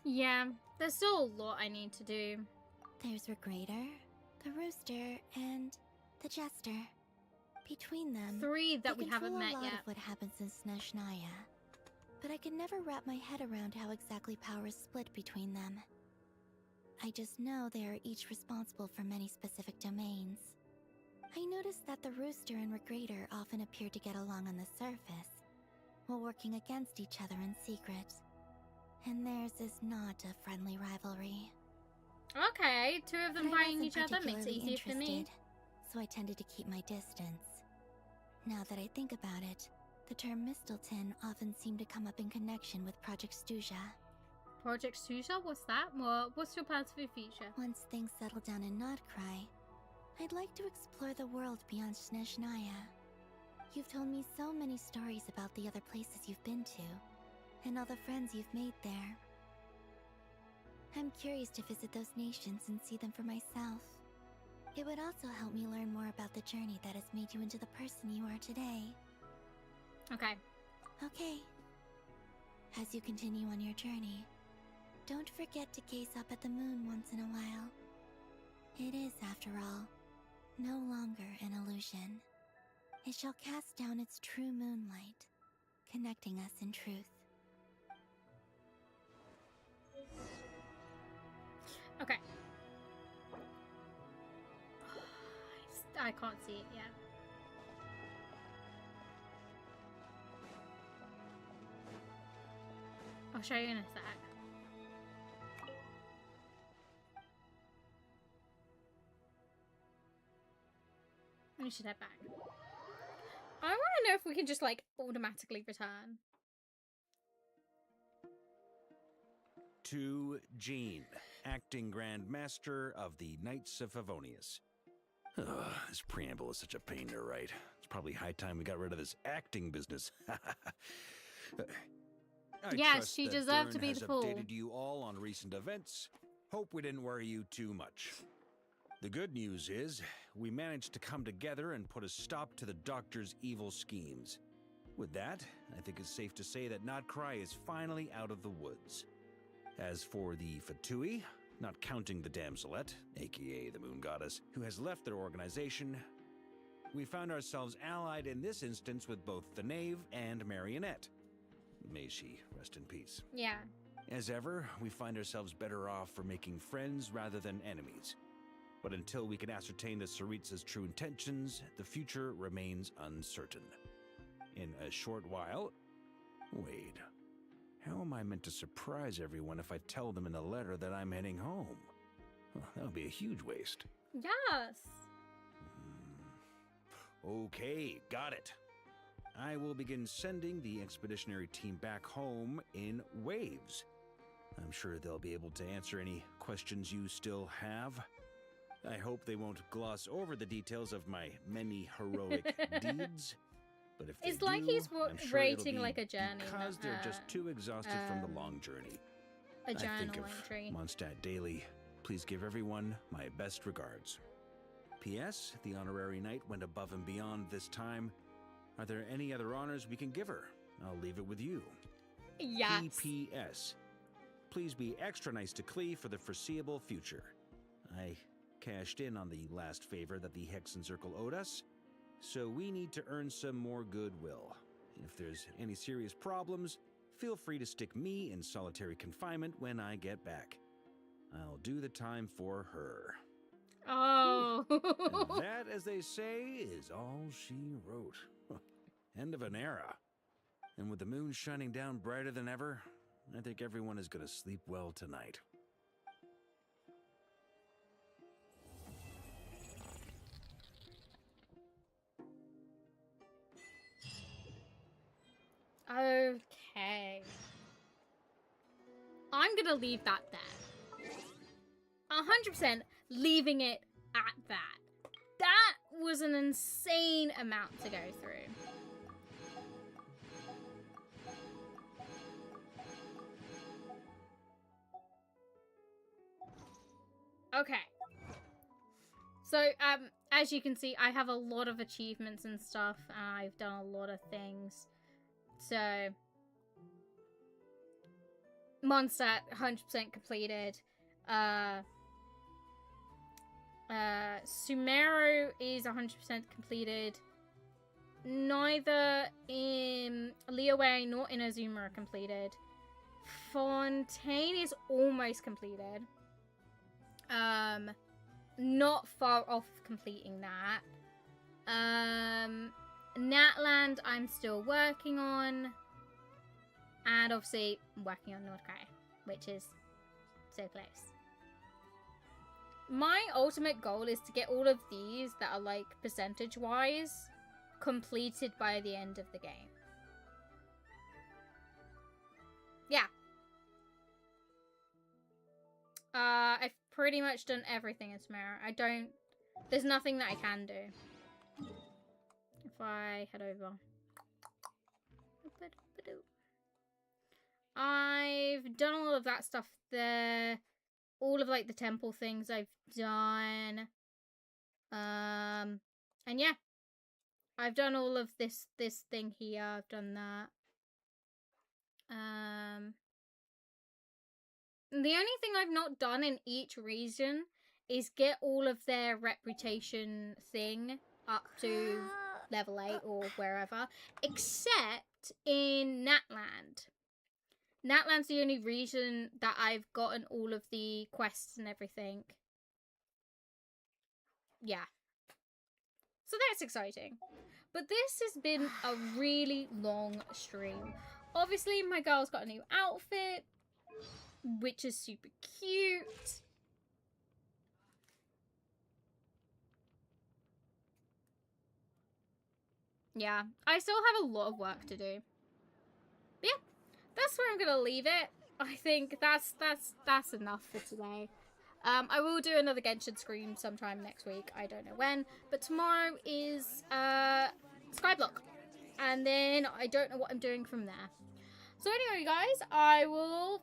Yeah, there's still a lot I need to do. There's Regrator, the Rooster, and the Jester. Between them, 3 that they we haven't control met a lot yet. of what happens in Snezhnaya. But I could never wrap my head around how exactly power is split between them. I just know they are each responsible for many specific domains. I noticed that the Rooster and Regrator often appear to get along on the surface, while working against each other in secret. And theirs is not a friendly rivalry. Okay, 2 of them But I fighting wasn't each other makes it particularly easier for me. interested, so I tended to keep my distance. Now that I think about it, the term Mistelton often seemed to come up in connection with Project Stuja. Project Stuja? What's that? What's your plans for the future? Once things settle down in Notcry, I'd like to explore the world beyond Snezhnaya. You've told me so many stories about the other places you've been to, and all the friends you've made there. I'm curious to visit those nations and see them for myself. It would also help me learn more about the journey that has made you into the person you are today. Okay. Okay. As you continue on your journey, don't forget to gaze up at the moon once in a while. It is, after all, no longer an illusion. It shall cast down its true moonlight, connecting us in truth. Okay. I can't see it yet. I'll show you in a sec. We should head back. I want to know if we can just like automatically return. To Jean, acting Grand Master of the Knights of Favonius. Ugh, this preamble is such a pain to write. It's probably high time we got rid of this acting business. I Yes, trust she that deserved to Dern be has the fool. updated you all on recent events. Hope we didn't worry you too much. The good news is, we managed to come together and put a stop to the Doctor's evil schemes. With that, I think it's safe to say that Notcry is finally out of the woods. As for the Fatui, not counting the Damselette, aka the Moon Goddess, who has left their organization, we found ourselves allied in this instance with both the Knave and Marionette. May she rest in peace. Yeah. As ever, we find ourselves better off for making friends rather than enemies. But until we can ascertain the Tsaritsa's true intentions, the future remains uncertain. In a short while... Wait. How am I meant to surprise everyone if I tell them in the letter that I'm heading home? Well, that would be a huge waste. Yes. Okay, got it. I will begin sending the expeditionary team back home in waves. I'm sure they'll be able to answer any questions you still have. I hope they won't gloss over the details of my many heroic deeds. But if they It's like do, he's I'm sure rating it'll be like a journey, because not they're just too exhausted from the long journey. a I think journal of entry. Mondstadt Daily. Please give everyone my best regards. P.S. The honorary knight went above and beyond this time. Are there any other honors we can give her? I'll leave it with you. Yes. P.P.S. Please be extra nice to Klee for the foreseeable future. I cashed in on the last favor that the Hexen Circle owed us, so we need to earn some more goodwill. If there's any serious problems, feel free to stick me in solitary confinement when I get back. I'll do the time for her. Oh. And that, as they say, is all she wrote. End of an era. And with the moon shining down brighter than ever, I think everyone is gonna sleep well tonight. Okay. I'm gonna leave that there. 100% leaving it at that. That was an insane amount to go through. Okay. So, as you can see, I have a lot of achievements and stuff, and I've done a lot of things. So, Mondstadt, 100% completed. Sumeru is 100% completed. Neither in Liyue nor Inazuma are completed. Fontaine is almost completed. Not far off completing that. Natland I'm still working on. And obviously I'm working on Nordkai, which is so close. My ultimate goal is to get all of these that are like percentage wise completed by the end of the game. Yeah. I've pretty much done everything in Sumeru. There's nothing that I can do. If I head over. I've done all of that stuff there. All of like the temple things I've done. And yeah. I've done all of this thing here. I've done that. The only thing I've not done in each region is get all of their reputation thing up to level 8 or wherever, except in Natland. Natland's the only region that I've gotten all of the quests and everything. Yeah. So that's exciting. But this has been a really long stream. Obviously, my girl's got a new outfit, which is super cute. Yeah, I still have a lot of work to do. But yeah, that's where I'm gonna leave it. I think that's enough for today. I will do another Genshin stream sometime next week. I don't know when, but tomorrow is Skyblock, and then I don't know what I'm doing from there. So anyway, guys, I will